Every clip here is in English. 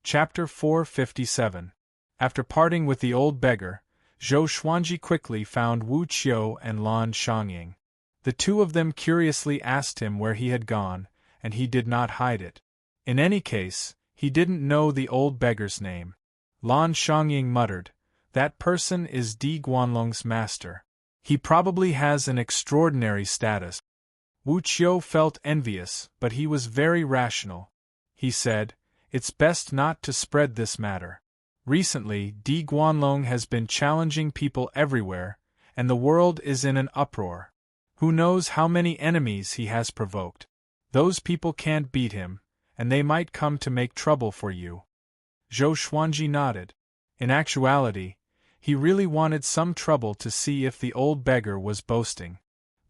Chapter 457. After parting with the old beggar, Zhou Xuanji quickly found Wu Qiu and Lan Xiangying. The two of them curiously asked him where he had gone, and he did not hide it. In any case, he didn't know the old beggar's name. Lan Xiangying muttered, "That person is Di Guanlong's master. He probably has an extraordinary status." Wu Qiu felt envious, but he was very rational. He said, "It's best not to spread this matter. Recently, Di Guanlong has been challenging people everywhere, and the world is in an uproar. Who knows how many enemies he has provoked? Those people can't beat him, and they might come to make trouble for you." Zhou Xuanji nodded. In actuality, he really wanted some trouble to see if the old beggar was boasting.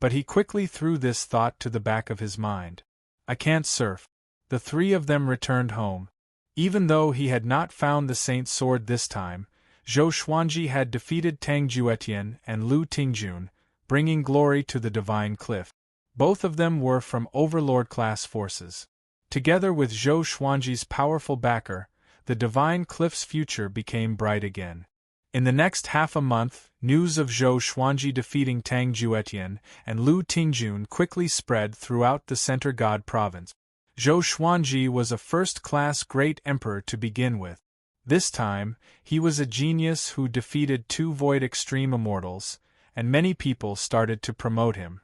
But he quickly threw this thought to the back of his mind. "I can't surf." The three of them returned home. Even though he had not found the saint's sword this time, Zhou Xuanji had defeated Tang Juetian and Lu Tingjun, bringing glory to the Divine Cliff. Both of them were from overlord-class forces. Together with Zhou Xuanji's powerful backer, the Divine Cliff's future became bright again. In the next half a month, news of Zhou Xuanji defeating Tang Juetian and Lu Tingjun quickly spread throughout the Center God province. Zhou Xuanji was a first-class great emperor to begin with. This time, he was a genius who defeated two Void Extreme Immortals, and many people started to promote him.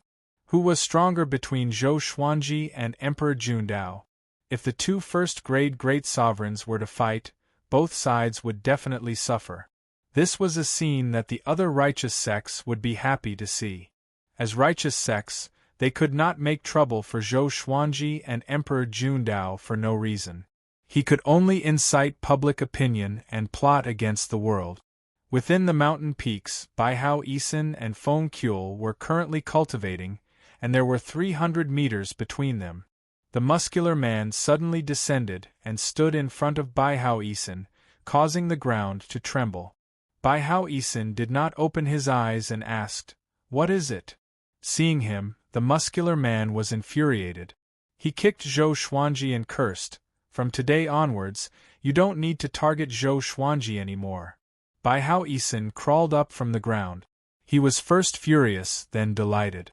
Who was stronger between Zhou Xuanji and Emperor Jundao? If the two first-grade great sovereigns were to fight, both sides would definitely suffer. This was a scene that the other righteous sects would be happy to see. As righteous sects, they could not make trouble for Zhou Xuanji and Emperor Jundao for no reason. He could only incite public opinion and plot against the world. Within the mountain peaks, Baihao Yisan and Feng Kuel were currently cultivating, and there were 300 meters between them. The muscular man suddenly descended and stood in front of Baihao Yisan, causing the ground to tremble. Baihao Yisan did not open his eyes and asked, "What is it?" Seeing him, the muscular man was infuriated. He kicked Zhou Xuanji and cursed, "From today onwards, you don't need to target Zhou Xuanji anymore." Baihao Yisan crawled up from the ground. He was first furious, then delighted.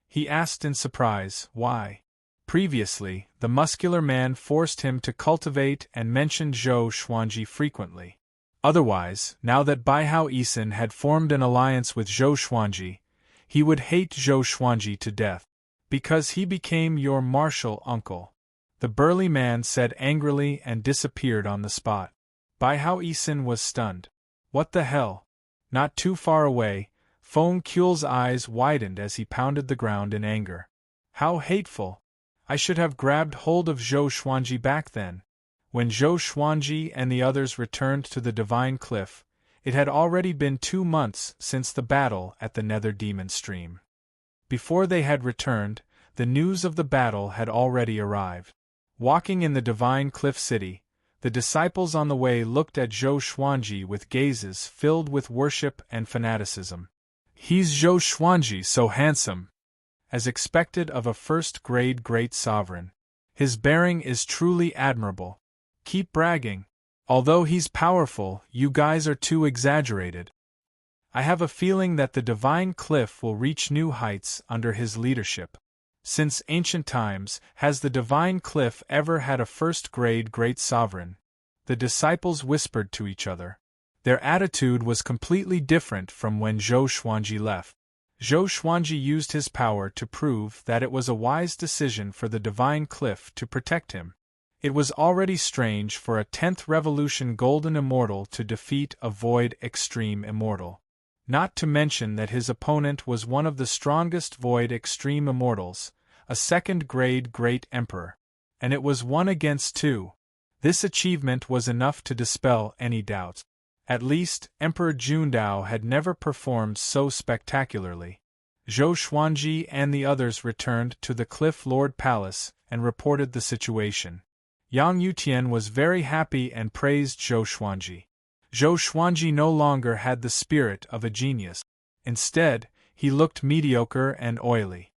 He asked in surprise, "Why?" Previously, the muscular man forced him to cultivate and mentioned Zhou Xuanji frequently. Otherwise, now that Baihao Yisan had formed an alliance with Zhou Xuanji, he would hate Zhou Xuanji to death. "Because he became your martial uncle," the burly man said angrily and disappeared on the spot. Baihao Yisan was stunned. "What the hell?" Not too far away, Feng Kuel's eyes widened as he pounded the ground in anger. "How hateful! I should have grabbed hold of Zhou Xuanji back then." When Zhou Xuanji and the others returned to the Divine Cliff, it had already been 2 months since the battle at the Nether Demon Stream. Before they had returned, the news of the battle had already arrived. Walking in the Divine Cliff City, the disciples on the way looked at Zhou Xuanji with gazes filled with worship and fanaticism. "He's Zhou Xuanji, so handsome!" As expected of a first-grade great sovereign. "His bearing is truly admirable. Keep bragging. Although he's powerful, you guys are too exaggerated. I have a feeling that the Divine Cliff will reach new heights under his leadership. Since ancient times, has the Divine Cliff ever had a first-grade great sovereign?" The disciples whispered to each other. Their attitude was completely different from when Zhou Xuanji left. Zhou Xuanji used his power to prove that it was a wise decision for the Divine Cliff to protect him. It was already strange for a 10th Revolution Golden Immortal to defeat a Void Extreme Immortal. Not to mention that his opponent was one of the strongest Void Extreme Immortals, a second-grade Great Emperor. And it was 1 against 2. This achievement was enough to dispel any doubts. At least, Emperor Jundao had never performed so spectacularly. Zhou Xuanji and the others returned to the Cliff Lord Palace and reported the situation. Yang Yutian was very happy and praised Zhou Xuanji. Zhou Xuanji no longer had the spirit of a genius. Instead, he looked mediocre and oily.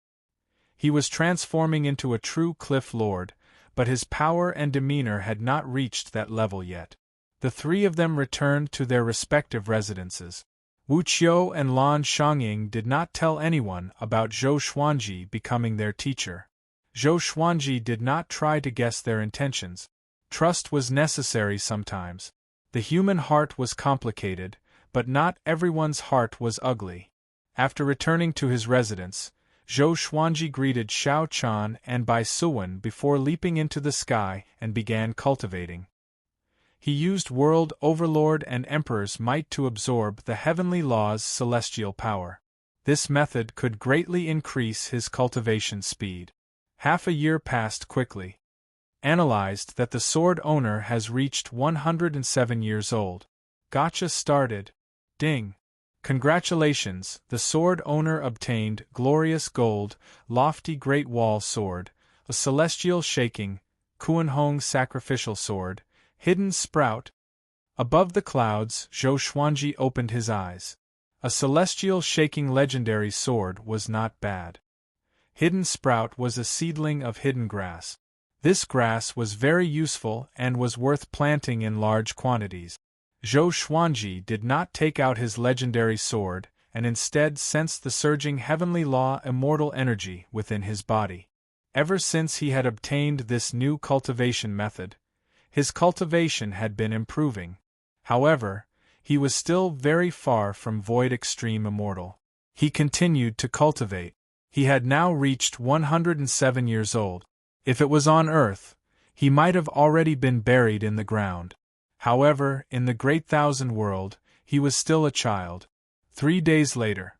He was transforming into a true Cliff Lord, but his power and demeanor had not reached that level yet. The three of them returned to their respective residences. Wu Qiu and Lan Xiangying did not tell anyone about Zhou Xuanji becoming their teacher. Zhou Xuanji did not try to guess their intentions. Trust was necessary sometimes. The human heart was complicated, but not everyone's heart was ugly. After returning to his residence, Zhou Xuanji greeted Xiao Chan and Bai Suwen before leaping into the sky and began cultivating. He used World Overlord and Emperor's might to absorb the heavenly law's celestial power. This method could greatly increase his cultivation speed. Half a year passed quickly. Analyzed that the sword owner has reached 107 years old. Gotcha started. Ding. Congratulations, the sword owner obtained glorious gold, lofty great wall sword, a celestial shaking, Kuan-Hong sacrificial sword, hidden sprout. Above the clouds, Zhou Xuanji opened his eyes. A celestial shaking legendary sword was not bad. Hidden sprout was a seedling of hidden grass. This grass was very useful and was worth planting in large quantities. Zhou Xuanji did not take out his legendary sword, and instead sensed the surging heavenly law immortal energy within his body. Ever since he had obtained this new cultivation method, his cultivation had been improving. However, he was still very far from Void Extreme Immortal. He continued to cultivate. He had now reached 107 years old. If it was on Earth, he might have already been buried in the ground. However, in the Great Thousand World, he was still a child. 3 days later,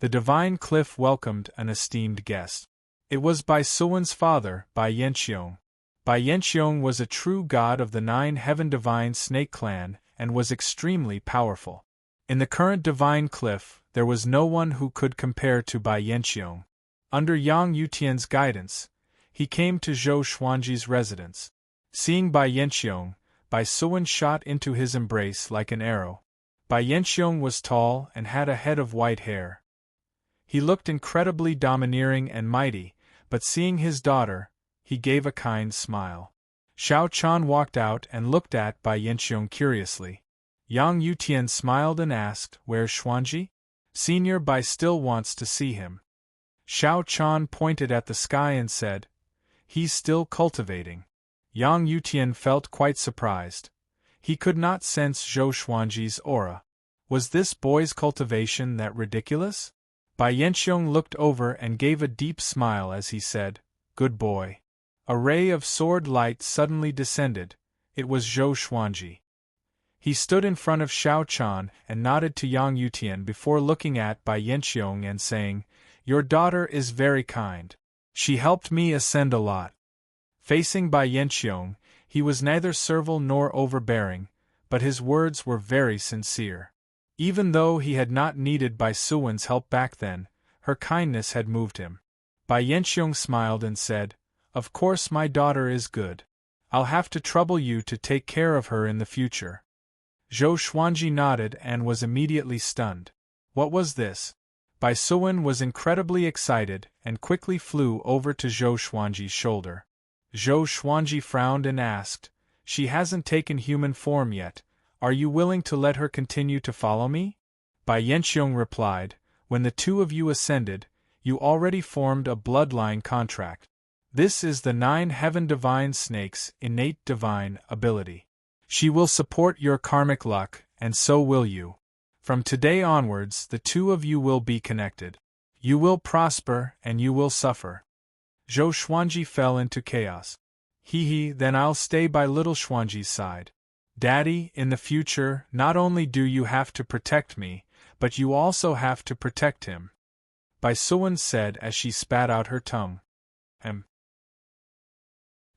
the Divine Cliff welcomed an esteemed guest. It was Bai Suwen's father, Bai Yanqiong. Bai Yanqiong was a true god of the 9 Heaven Divine Snake Clan and was extremely powerful. In the current Divine Cliff, there was no one who could compare to Bai Yanqiong. Under Yang Yutian's guidance, he came to Zhou Xuanji's residence. Seeing Bai Yanqiong, Bai Suwen shot into his embrace like an arrow. Bai Yanqiong was tall and had a head of white hair. He looked incredibly domineering and mighty, but seeing his daughter, he gave a kind smile. Xiao Chan walked out and looked at Bai Yanqiong curiously. Yang Yutian smiled and asked, "Where's Xuanji? Senior Bai still wants to see him." Xiao Chan pointed at the sky and said, "He's still cultivating." Yang Yutian felt quite surprised. He could not sense Zhou Xuanji's aura. Was this boy's cultivation that ridiculous? Bai Yanqiong looked over and gave a deep smile as he said, "Good boy." A ray of sword light suddenly descended. It was Zhou Xuanji. He stood in front of Xiao Chan and nodded to Yang Yutian before looking at Bai Yanqiong and saying, "Your daughter is very kind. She helped me ascend a lot." Facing Bai Yanqiong, he was neither servile nor overbearing, but his words were very sincere. Even though he had not needed Bai Suwen's help back then, her kindness had moved him. Bai Yanqiong smiled and said, "Of course my daughter is good. I'll have to trouble you to take care of her in the future." Zhou Xuanji nodded and was immediately stunned. What was this? Bai Suwen was incredibly excited and quickly flew over to Zhou Xuanji's shoulder. Zhou Xuanji frowned and asked, "She hasn't taken human form yet. Are you willing to let her continue to follow me?" Bai Yanqiong replied, "When the two of you ascended, you already formed a bloodline contract. This is the 9 Heaven Divine Snake's innate divine ability. She will support your karmic luck, and so will you. From today onwards, the two of you will be connected. You will prosper and you will suffer." Zhou Xuanji fell into chaos. Then I'll stay by little Xuanji's side. Daddy, in the future, not only do you have to protect me, but you also have to protect him," Bai Suwen said as she spat out her tongue.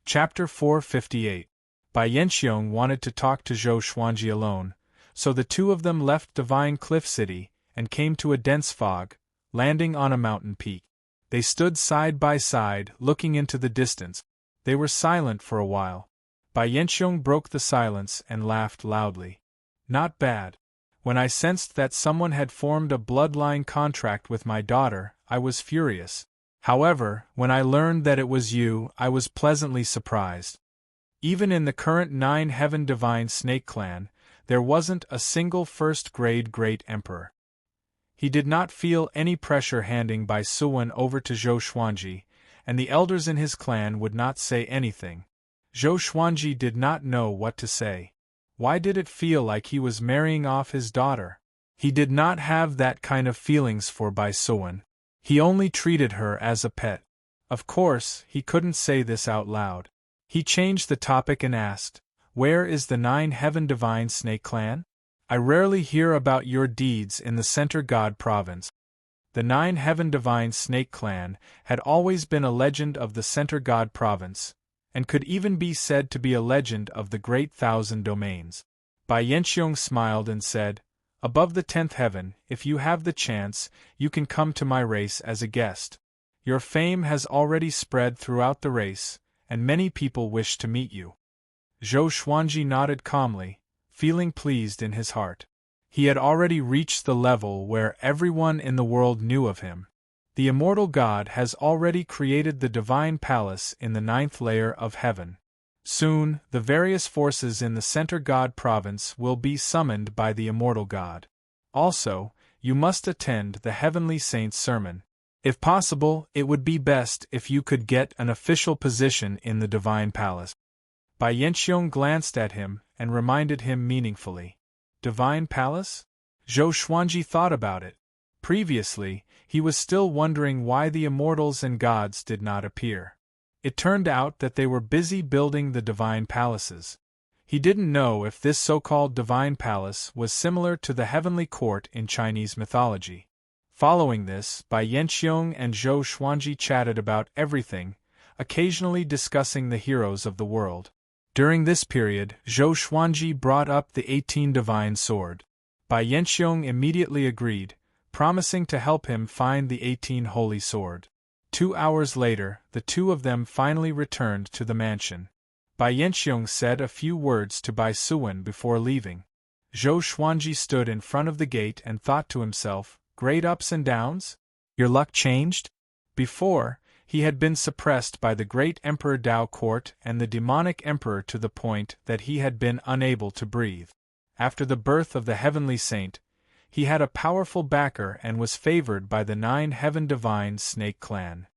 Chapter 458. Bai Yanqiong wanted to talk to Zhou Xuanji alone, so the two of them left Divine Cliff City and came to a dense fog, landing on a mountain peak. They stood side by side, looking into the distance. They were silent for a while. Bai Yanqiong broke the silence and laughed loudly. "Not bad. When I sensed that someone had formed a bloodline contract with my daughter, I was furious. However, when I learned that it was you, I was pleasantly surprised. Even in the current 9-heaven divine snake clan, there wasn't a single first-grade great emperor. He did not feel any pressure handing Bai Suwen over to Zhou Xuanji, and the elders in his clan would not say anything. Zhou Xuanji did not know what to say. Why did it feel like he was marrying off his daughter? He did not have that kind of feelings for Bai Suwen. He only treated her as a pet. Of course, he couldn't say this out loud. He changed the topic and asked, "Where is the 9-heaven divine snake clan? I rarely hear about your deeds in the Center God province." The 9-heaven divine snake clan had always been a legend of the Center God province, and could even be said to be a legend of the Great Thousand Domains. Bai Yanxiong smiled and said, "Above the 10th heaven, if you have the chance, you can come to my race as a guest. Your fame has already spread throughout the race, and many people wish to meet you." Zhou Xuanji nodded calmly, feeling pleased in his heart. He had already reached the level where everyone in the world knew of him. The immortal God has already created the divine palace in the 9th layer of heaven. Soon, the various forces in the Center God province will be summoned by the immortal God. Also, you must attend the heavenly saint's sermon. If possible, it would be best if you could get an official position in the divine palace. Bai Yanxiong glanced at him and reminded him meaningfully. Divine palace? Zhou Xuanji thought about it. Previously, he was still wondering why the immortals and gods did not appear. It turned out that they were busy building the divine palaces. He didn't know if this so-called divine palace was similar to the heavenly court in Chinese mythology. Following this, Bai Yanxiong and Zhou Xuanji chatted about everything, occasionally discussing the heroes of the world. During this period, Zhou Xuanji brought up the 18 divine sword. Bai Yanxiong immediately agreed, promising to help him find the 18 holy sword. 2 hours later, the two of them finally returned to the mansion. Bai Yanxiong said a few words to Bai Suwen before leaving. Zhou Xuanji stood in front of the gate and thought to himself, "Great ups and downs? Your luck changed?" Before, he had been suppressed by the great Emperor Dao Court and the demonic emperor to the point that he had been unable to breathe. After the birth of the heavenly saint, he had a powerful backer and was favored by the 9-heaven divine snake clan.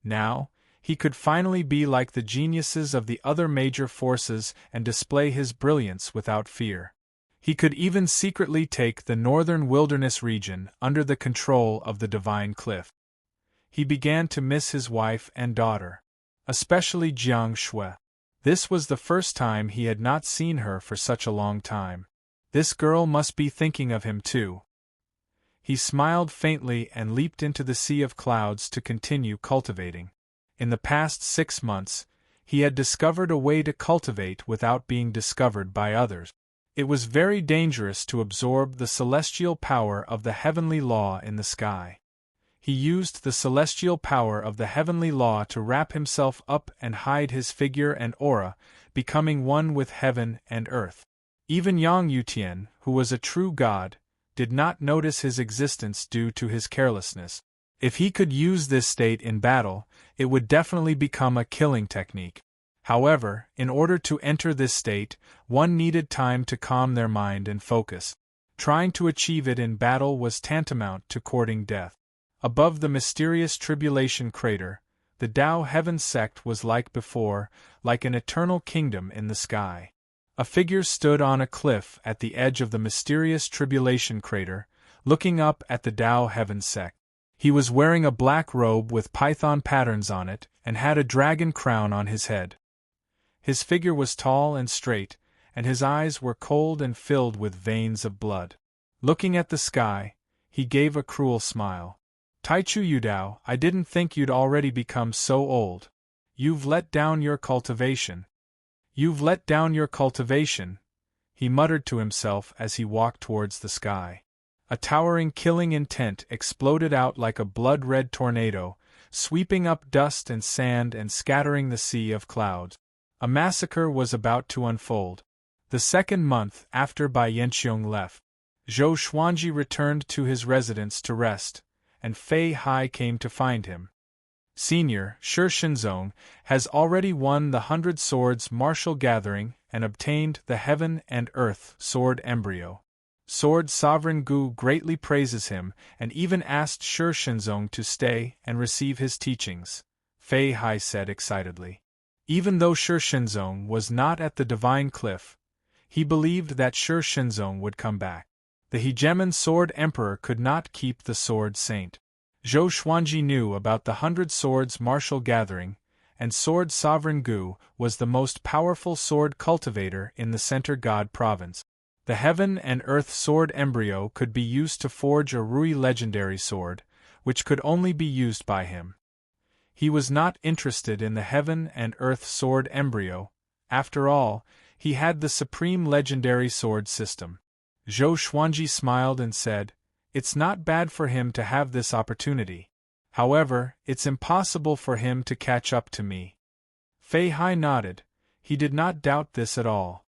Now, he could finally be like the geniuses of the other major forces and display his brilliance without fear. He could even secretly take the northern wilderness region under the control of the divine cliff. He began to miss his wife and daughter, especially Jiang Shui. This was the first time he had not seen her for such a long time. This girl must be thinking of him too. He smiled faintly and leaped into the sea of clouds to continue cultivating. In the past 6 months, he had discovered a way to cultivate without being discovered by others. It was very dangerous to absorb the celestial power of the heavenly law in the sky. He used the celestial power of the heavenly law to wrap himself up and hide his figure and aura, becoming one with heaven and earth. Even Yang Yutian, who was a true god, did not notice his existence due to his carelessness. If he could use this state in battle, it would definitely become a killing technique. However, in order to enter this state, one needed time to calm their mind and focus. Trying to achieve it in battle was tantamount to courting death. Above the mysterious tribulation crater, the Tao Heaven sect was like before, like an eternal kingdom in the sky. A figure stood on a cliff at the edge of the mysterious tribulation crater, looking up at the Tao Heaven sect. He was wearing a black robe with python patterns on it and had a dragon crown on his head. His figure was tall and straight, and his eyes were cold and filled with veins of blood. Looking at the sky, he gave a cruel smile. "Taichu Yudao, I didn't think you'd already become so old. You've let down your cultivation. You've let down your cultivation," he muttered to himself as he walked towards the sky. A towering killing intent exploded out like a blood-red tornado, sweeping up dust and sand and scattering the sea of clouds. A massacre was about to unfold. The second month after Bai Yanxiong left, Zhou Xuanji returned to his residence to rest, and Fei Hai came to find him. Senior, Shi Shenzong, has already won the 100 Swords Martial Gathering and obtained the Heaven and Earth Sword Embryo. Sword Sovereign Gu greatly praises him and even asked Shi Shenzong to stay and receive his teachings, Fei Hai said excitedly. Even though Shi Shenzong was not at the Divine Cliff, he believed that Shi Shenzong would come back. The hegemon Sword Emperor could not keep the Sword Saint. Zhou Xuanji knew about the 100 Swords Martial Gathering, and Sword Sovereign Gu was the most powerful sword cultivator in the Center God Province. The Heaven and Earth Sword Embryo could be used to forge a Rui legendary sword, which could only be used by him. He was not interested in the Heaven and Earth Sword Embryo. After all, he had the Supreme Legendary Sword System. Zhou Xuanji smiled and said, "It's not bad for him to have this opportunity. However, it's impossible for him to catch up to me." Fei Hai nodded. He did not doubt this at all.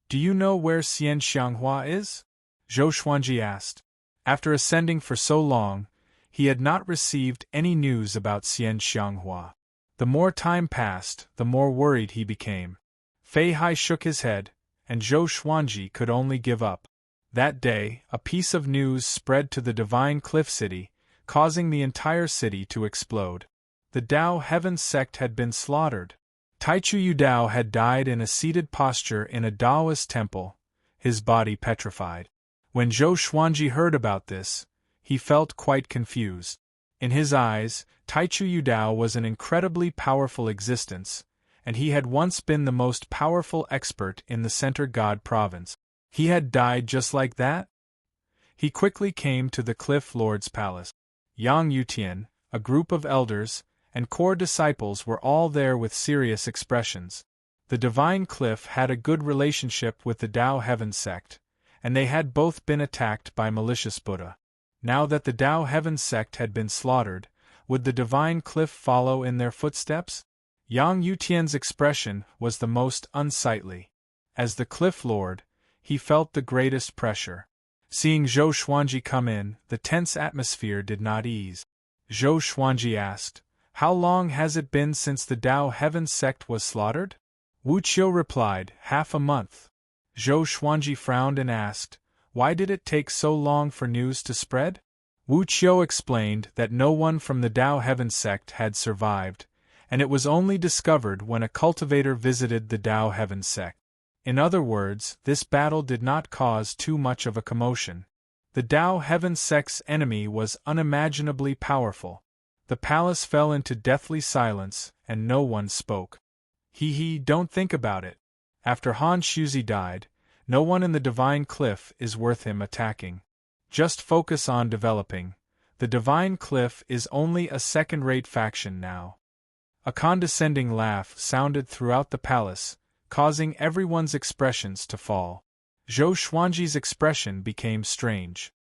"Do you know where Xian Xianghua is?" Zhou Xuanji asked. After ascending for so long, he had not received any news about Xian Xianghua. The more time passed, the more worried he became. Fei Hai shook his head, and Zhou Xuanji could only give up. That day, a piece of news spread to the Divine Cliff City, causing the entire city to explode. The Dao Heaven sect had been slaughtered. Taichu Yudao had died in a seated posture in a Daoist temple, his body petrified. When Zhou Xuanji heard about this, he felt quite confused. In his eyes, Taichu Yudao was an incredibly powerful existence, and he had once been the most powerful expert in the Center God Province. He had died just like that? He quickly came to the Cliff Lord's palace. Yang Yutian, a group of elders, and core disciples were all there with serious expressions. The Divine Cliff had a good relationship with the Dao Heaven sect, and they had both been attacked by malicious Buddha. Now that the Dao Heaven sect had been slaughtered, would the Divine Cliff follow in their footsteps? Yang Yutian's expression was the most unsightly. As the Cliff Lord, he felt the greatest pressure. Seeing Zhou Xuanji come in, the tense atmosphere did not ease. Zhou Xuanji asked, "How long has it been since the Dao Heaven sect was slaughtered?" Wu Qiu replied, "Half a month." Zhou Xuanji frowned and asked, "Why did it take so long for news to spread?" Wu Qiu explained that no one from the Dao Heaven sect had survived, and it was only discovered when a cultivator visited the Dao Heaven sect. In other words, this battle did not cause too much of a commotion. The Dao Heaven sect's enemy was unimaginably powerful. The palace fell into deathly silence, and no one spoke. Don't think about it. After Han Shuzi died, no one in the Divine Cliff is worth him attacking. Just focus on developing. The Divine Cliff is only a second-rate faction now. A condescending laugh sounded throughout the palace, causing everyone's expressions to fall. Zhou Xuanji's expression became strange.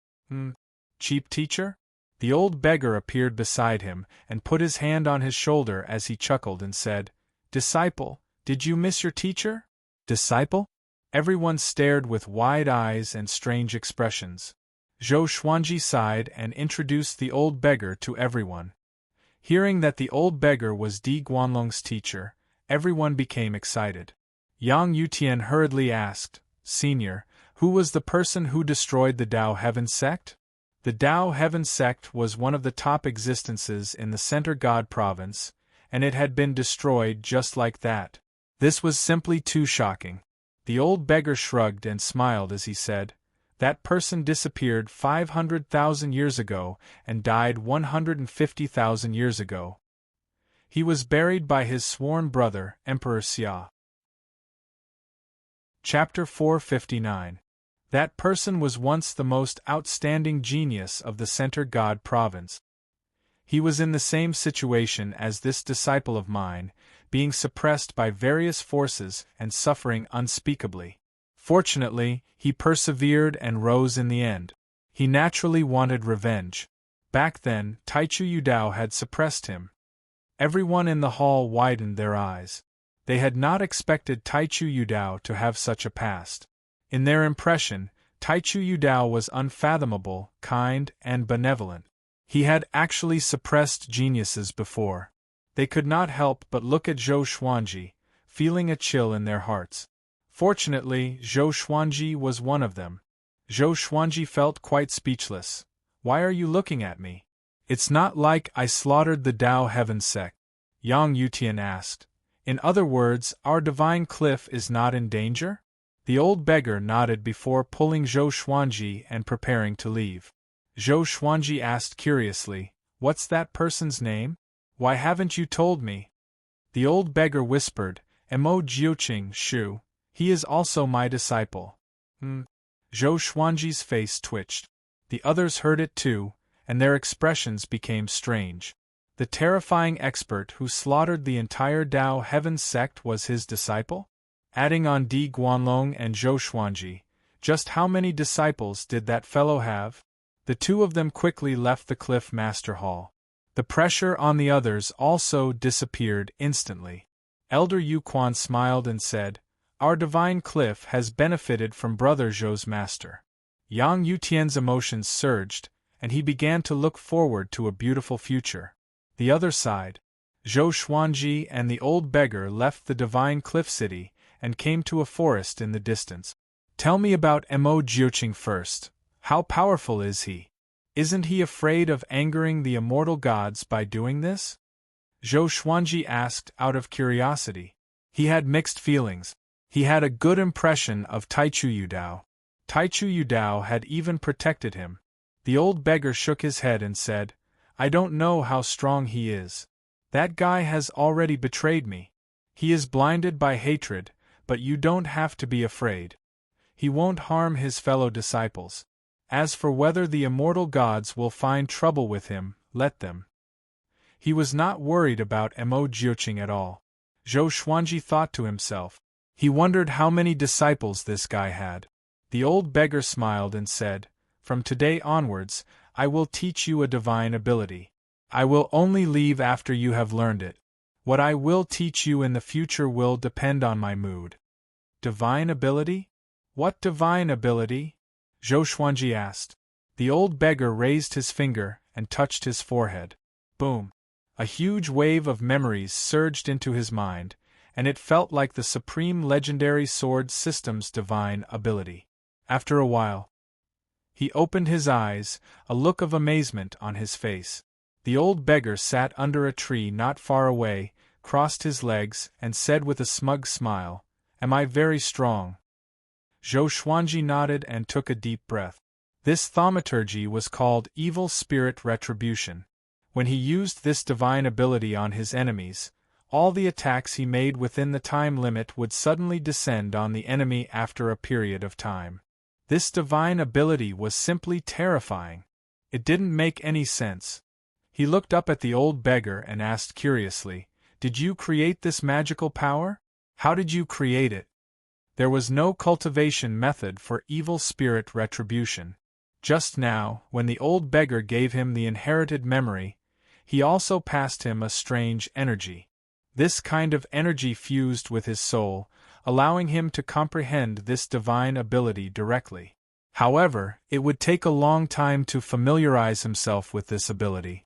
Cheap teacher? The old beggar appeared beside him and put his hand on his shoulder as he chuckled and said, "Disciple, did you miss your teacher?" Disciple? Everyone stared with wide eyes and strange expressions. Zhou Xuanji sighed and introduced the old beggar to everyone. Hearing that the old beggar was Di Guanlong's teacher, everyone became excited. Yang Yutian hurriedly asked, "Senior, who was the person who destroyed the Dao Heaven sect?" The Dao Heaven sect was one of the top existences in the Center God Province, and it had been destroyed just like that. This was simply too shocking. The old beggar shrugged and smiled as he said, "That person disappeared 500,000 years ago and died 150,000 years ago. He was buried by his sworn brother, Emperor Xia." Chapter 459. That person was once the most outstanding genius of the Center God Province. He was in the same situation as this disciple of mine, being suppressed by various forces and suffering unspeakably. Fortunately, he persevered and rose in the end. He naturally wanted revenge. Back then, Taichu Yudao had suppressed him. Everyone in the hall widened their eyes. They had not expected Taichu Yudao to have such a past. In their impression, Taichu Yudao was unfathomable, kind, and benevolent. He had actually suppressed geniuses before. They could not help but look at Zhou Xuanji, feeling a chill in their hearts. Fortunately, Zhou Xuanji was one of them. Zhou Xuanji felt quite speechless. Why are you looking at me? It's not like I slaughtered the Dao Heaven sect, Yang Yutian asked. In other words, our divine cliff is not in danger? The old beggar nodded before pulling Zhou Xuanji and preparing to leave. Zhou Xuanji asked curiously, What's that person's name? Why haven't you told me? The old beggar whispered, Mo Jiuqing Shu. He is also my disciple. Zhou Xuanji's face twitched. The others heard it too, and their expressions became strange. The terrifying expert who slaughtered the entire Dao Heaven sect was his disciple? Adding on Di Guanlong and Zhou Xuanji, just how many disciples did that fellow have? The two of them quickly left the Cliff Master Hall. The pressure on the others also disappeared instantly. Elder Yu Quan smiled and said, Our divine cliff has benefited from Brother Zhou's master. Yang Yutian's emotions surged, and he began to look forward to a beautiful future. The other side, Zhou Xuanji and the old beggar left the divine cliff city and came to a forest in the distance. Tell me about Mo Jiuqing first. How powerful is he? Isn't he afraid of angering the immortal gods by doing this? Zhou Xuanji asked out of curiosity. He had mixed feelings. He had a good impression of Taichu Yudao. Taichu Yudao had even protected him. The old beggar shook his head and said, I don't know how strong he is. That guy has already betrayed me. He is blinded by hatred, but you don't have to be afraid. He won't harm his fellow disciples. As for whether the immortal gods will find trouble with him, let them. He was not worried about Mo Jiuqing at all. Zhou Xuanji thought to himself. He wondered how many disciples this guy had. The old beggar smiled and said, From today onwards, I will teach you a divine ability. I will only leave after you have learned it. What I will teach you in the future will depend on my mood. Divine ability? What divine ability? Zhou Xuanji asked. The old beggar raised his finger and touched his forehead. Boom! A huge wave of memories surged into his mind, and it felt like the supreme legendary sword system's divine ability. After a while, he opened his eyes, a look of amazement on his face. The old beggar sat under a tree not far away, crossed his legs, and said with a smug smile, Am I very strong? Zhou Xuanji nodded and took a deep breath. This thaumaturgy was called Evil Spirit Retribution. When he used this divine ability on his enemies, all the attacks he made within the time limit would suddenly descend on the enemy after a period of time. This divine ability was simply terrifying. It didn't make any sense. He looked up at the old beggar and asked curiously, Did you create this magical power? How did you create it? There was no cultivation method for evil spirit retribution. Just now, when the old beggar gave him the inherited memory, he also passed him a strange energy. This kind of energy fused with his soul, allowing him to comprehend this divine ability directly. However, it would take a long time to familiarize himself with this ability.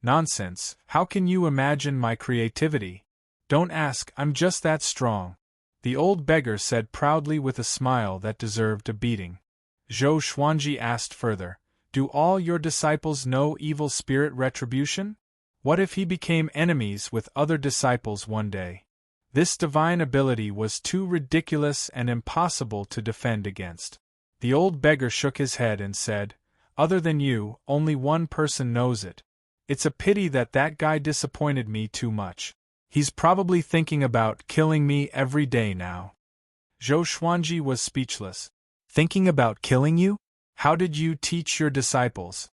Nonsense, how can you imagine my creativity? Don't ask, I'm just that strong. The old beggar said proudly with a smile that deserved a beating. Zhou Xuanji asked further, Do all your disciples know evil spirit retribution? What if he became enemies with other disciples one day? This divine ability was too ridiculous and impossible to defend against. The old beggar shook his head and said, Other than you, only one person knows it. It's a pity that guy disappointed me too much. He's probably thinking about killing me every day now. Zhou Xuanji was speechless. Thinking about killing you? How did you teach your disciples?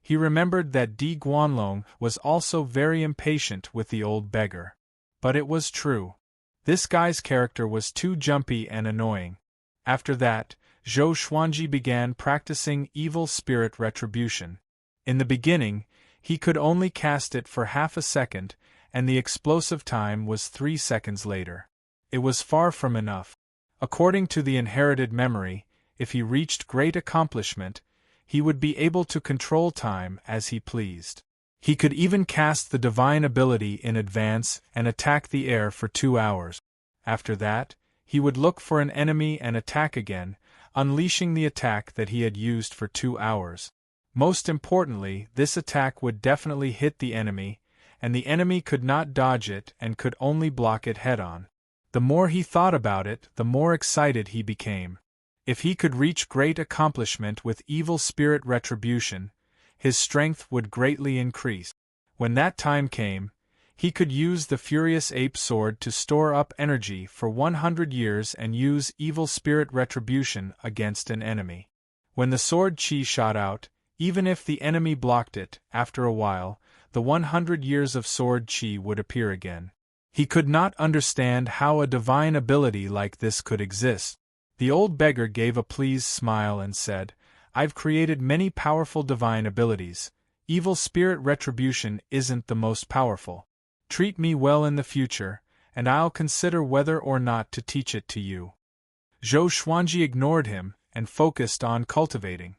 He remembered that Di Guanlong was also very impatient with the old beggar. But it was true. This guy's character was too jumpy and annoying. After that, Zhou Xuanji began practicing evil spirit retribution. In the beginning, he could only cast it for half a second, and the explosive time was 3 seconds later. It was far from enough. According to the inherited memory, if he reached great accomplishment, he would be able to control time as he pleased. He could even cast the divine ability in advance and attack the air for 2 hours. After that, he would look for an enemy and attack again, unleashing the attack that he had used for 2 hours. Most importantly, this attack would definitely hit the enemy, and the enemy could not dodge it and could only block it head-on. The more he thought about it, the more excited he became. If he could reach great accomplishment with evil spirit retribution, his strength would greatly increase. When that time came, he could use the Furious Ape Sword to store up energy for 100 years and use evil spirit retribution against an enemy. When the sword chi shot out, even if the enemy blocked it, after a while, the 100 years of sword chi would appear again. He could not understand how a divine ability like this could exist. The old beggar gave a pleased smile and said, "I've created many powerful divine abilities. Evil spirit retribution isn't the most powerful. Treat me well in the future, and I'll consider whether or not to teach it to you." Zhou Xuanji ignored him and focused on cultivating.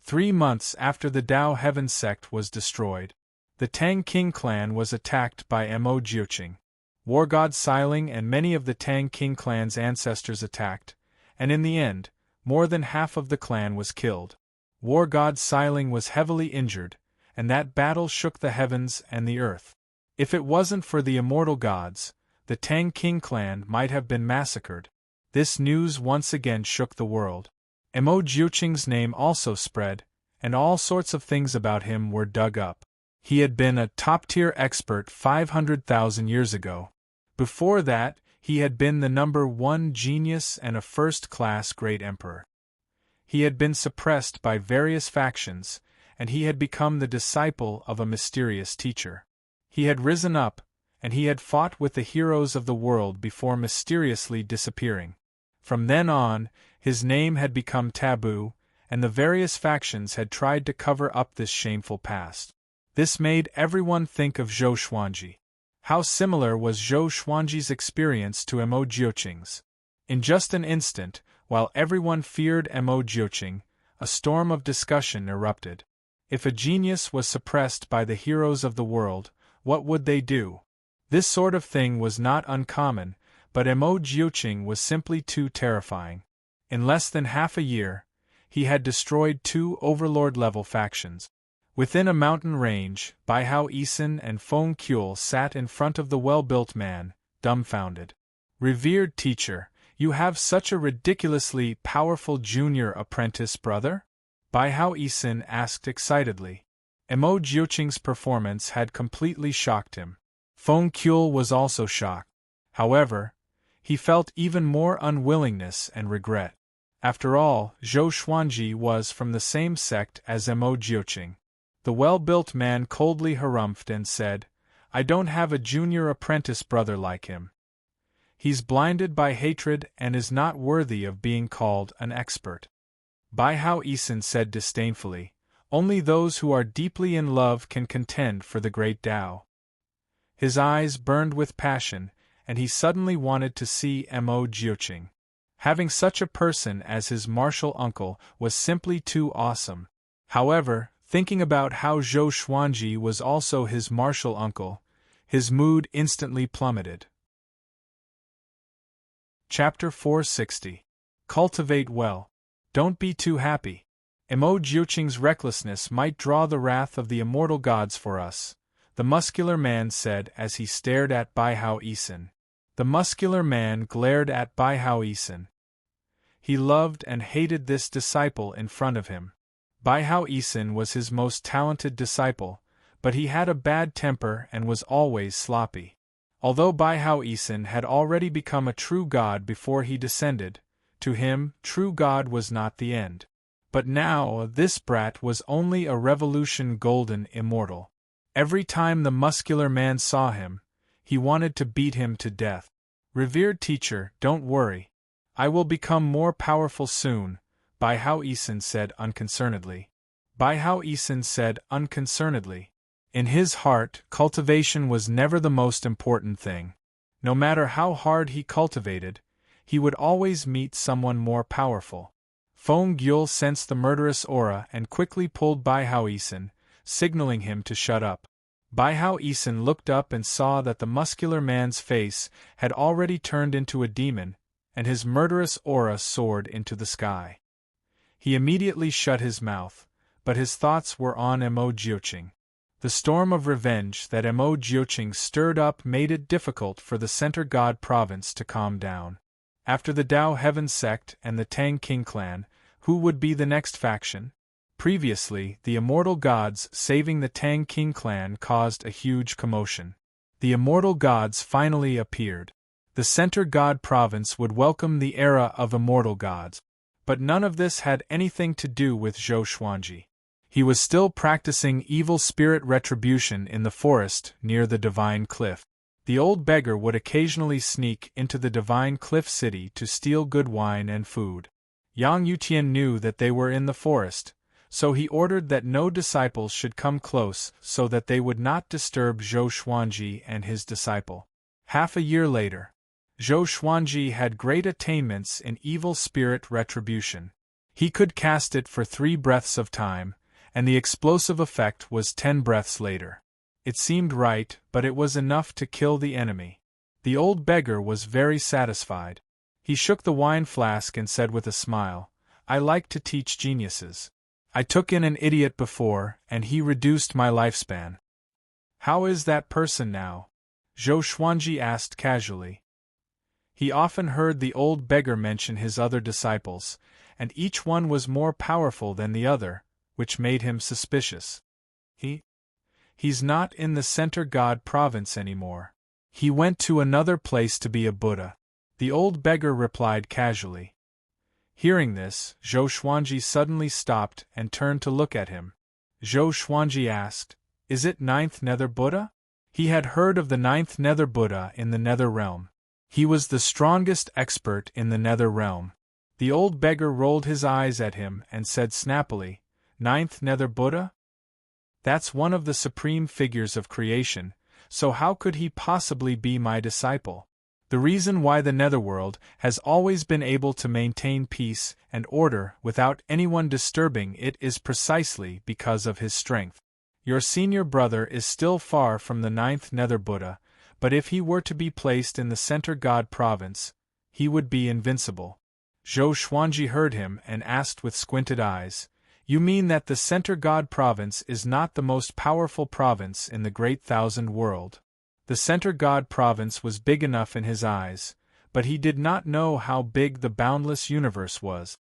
3 months after the Dao Heaven sect was destroyed, the Tang King clan was attacked by Mo Jiuqing. War God Xiling and many of the Tang King clan's ancestors attacked, and in the end, more than half of the clan was killed. War God Xiling was heavily injured, and that battle shook the heavens and the earth. If it wasn't for the immortal gods, the Tang King clan might have been massacred. This news once again shook the world. Mo Jiuqing's name also spread, and all sorts of things about him were dug up. He had been a top-tier expert 500,000 years ago. Before that, he had been the #1 genius and a first-class great emperor. He had been suppressed by various factions, and he had become the disciple of a mysterious teacher. He had risen up, and he had fought with the heroes of the world before mysteriously disappearing. From then on, his name had become taboo, and the various factions had tried to cover up this shameful past. This made everyone think of Zhou Xuanji. How similar was Zhou Xuanji's experience to Mo Jiuqing's. In just an instant, while everyone feared Mo Jiuqing, a storm of discussion erupted. If a genius was suppressed by the heroes of the world, what would they do? This sort of thing was not uncommon, but Mo Jiuqing was simply too terrifying. In less than half a year, he had destroyed 2 overlord-level factions. Within a mountain range, Baihao Yisun and Feng Kuel sat in front of the well-built man, dumbfounded. "Revered teacher, you have such a ridiculously powerful junior apprentice brother?" Baihao Yisun asked excitedly. Mo Jiuqing's performance had completely shocked him. Feng Kuel was also shocked. However, he felt even more unwillingness and regret. After all, Zhou Xuanji was from the same sect as Mo Jiuqing. The well-built man coldly harumphed and said, "I don't have a junior apprentice brother like him. He's blinded by hatred and is not worthy of being called an expert." Baihao Yisun said disdainfully, "Only those who are deeply in love can contend for the great Tao." His eyes burned with passion, and he suddenly wanted to see Mo Jiuqing. Having such a person as his martial uncle was simply too awesome. However, thinking about how Zhou Xuanji was also his martial uncle, his mood instantly plummeted. Chapter 460. Cultivate well. Don't be too happy. Mo Jiuqing's recklessness might draw the wrath of the immortal gods for us, the muscular man said as he stared at Baihao Yisun. The muscular man glared at Baihao Yisun. He loved and hated this disciple in front of him. Baihao Yisun was his most talented disciple, but he had a bad temper and was always sloppy. Although Baihao Yisun had already become a true god before he descended, to him, true god was not the end. But now, this brat was only a revolution golden immortal. Every time the muscular man saw him, he wanted to beat him to death. "Revered teacher, don't worry. I will become more powerful soon," Baihao Yisun said unconcernedly. Baihao Yisun said unconcernedly. In his heart, cultivation was never the most important thing. No matter how hard he cultivated, he would always meet someone more powerful. Feng Kuel sensed the murderous aura and quickly pulled Baihao Yisun, signaling him to shut up. Bai Hao Isan looked up and saw that the muscular man's face had already turned into a demon, and his murderous aura soared into the sky. He immediately shut his mouth, but his thoughts were on Mo Jiuqing. The storm of revenge that Mo Jiuqing stirred up made it difficult for the Center God Province to calm down. After the Dao Heaven sect and the Tang King clan, who would be the next faction? Previously, the immortal gods saving the Tang King clan caused a huge commotion. The immortal gods finally appeared. The Center God Province would welcome the era of immortal gods. But none of this had anything to do with Zhou Xuanji. He was still practicing evil spirit retribution in the forest near the Divine Cliff. The old beggar would occasionally sneak into the Divine Cliff City to steal good wine and food. Yang Yutian knew that they were in the forest, so he ordered that no disciples should come close so that they would not disturb Zhou Xuanji and his disciple. Half a year later, Zhou Xuanji had great attainments in evil spirit retribution. He could cast it for 3 breaths of time, and the explosive effect was 10 breaths later. It seemed right, but it was enough to kill the enemy. The old beggar was very satisfied. He shook the wine flask and said with a smile, "I like to teach geniuses. I took in an idiot before, and he reduced my lifespan." "How is that person now?" Zhou Xuanji asked casually. He often heard the old beggar mention his other disciples, and each one was more powerful than the other, which made him suspicious. He's not in the Center God Province anymore. He went to another place to be a Buddha. The old beggar replied casually. Hearing this, Zhou Xuanji suddenly stopped and turned to look at him. Zhou Xuanji asked, "Is it 9th Nether Buddha?" He had heard of the 9th Nether Buddha in the Nether Realm. He was the strongest expert in the Nether Realm. The old beggar rolled his eyes at him and said snappily, "9th Nether Buddha? That's one of the supreme figures of creation, so how could he possibly be my disciple? The reason why the Netherworld has always been able to maintain peace and order without anyone disturbing it is precisely because of his strength. Your senior brother is still far from the 9th Nether Buddha, but if he were to be placed in the Center God Province, he would be invincible." Zhou Xuanji heard him and asked with squinted eyes, "You mean that the Center God Province is not the most powerful province in the Great Thousand World?" The Center God Province was big enough in his eyes, but he did not know how big the boundless universe was.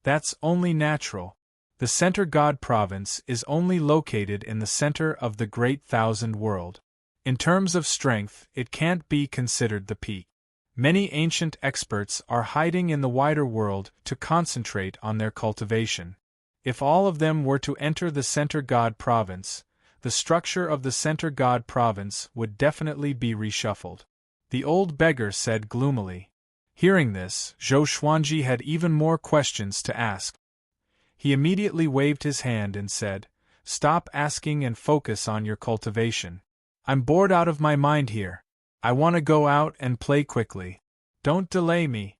That's only natural. The Center God Province is only located in the center of the Great Thousand World. In terms of strength, it can't be considered the peak. Many ancient experts are hiding in the wider world to concentrate on their cultivation. If all of them were to enter the Center God Province, the structure of the Center God Province would definitely be reshuffled. The old beggar said gloomily. Hearing this, Zhou Xuanji had even more questions to ask. He immediately waved his hand and said, "Stop asking and focus on your cultivation. I'm bored out of my mind here. I want to go out and play quickly. Don't delay me."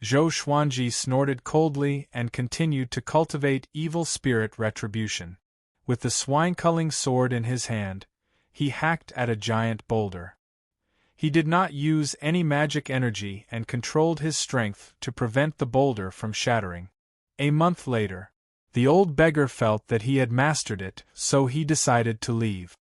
Zhou Xuanji snorted coldly and continued to cultivate evil spirit retribution. With the swine-culling sword in his hand, he hacked at a giant boulder. He did not use any magic energy and controlled his strength to prevent the boulder from shattering. A month later, the old beggar felt that he had mastered it, so he decided to leave.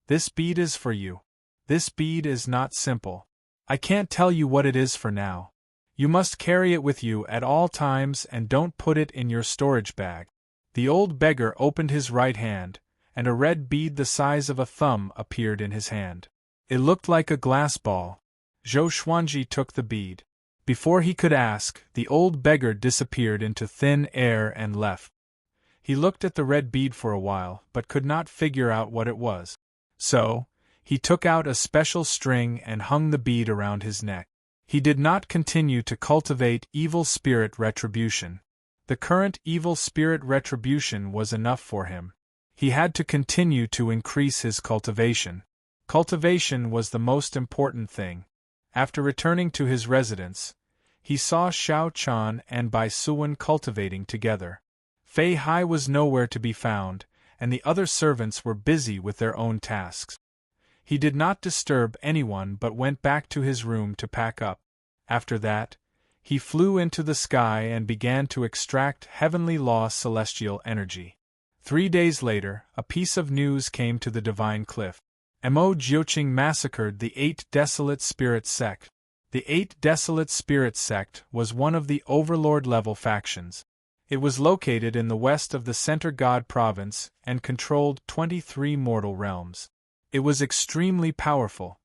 "This bead is for you. This bead is not simple. I can't tell you what it is for now. You must carry it with you at all times and don't put it in your storage bag." The old beggar opened his right hand, and a red bead the size of a thumb appeared in his hand. It looked like a glass ball. Zhou Xuanji took the bead. Before he could ask, the old beggar disappeared into thin air and left. He looked at the red bead for a while, but could not figure out what it was. So, he took out a special string and hung the bead around his neck. He did not continue to cultivate evil spirit retribution. The current evil spirit retribution was enough for him. He had to continue to increase his cultivation. Cultivation was the most important thing. After returning to his residence, he saw Xiao Chan and Bai Suwen cultivating together. Fei Hai was nowhere to be found, and the other servants were busy with their own tasks. He did not disturb anyone but went back to his room to pack up. After that, he flew into the sky and began to extract heavenly law celestial energy. 3 days later, a piece of news came to the divine cliff. Mo Jiuqing massacred the 8 Desolate Spirit sect. The 8 Desolate Spirit sect was one of the overlord-level factions. It was located in the west of the Center God province and controlled 23 mortal realms. It was extremely powerful.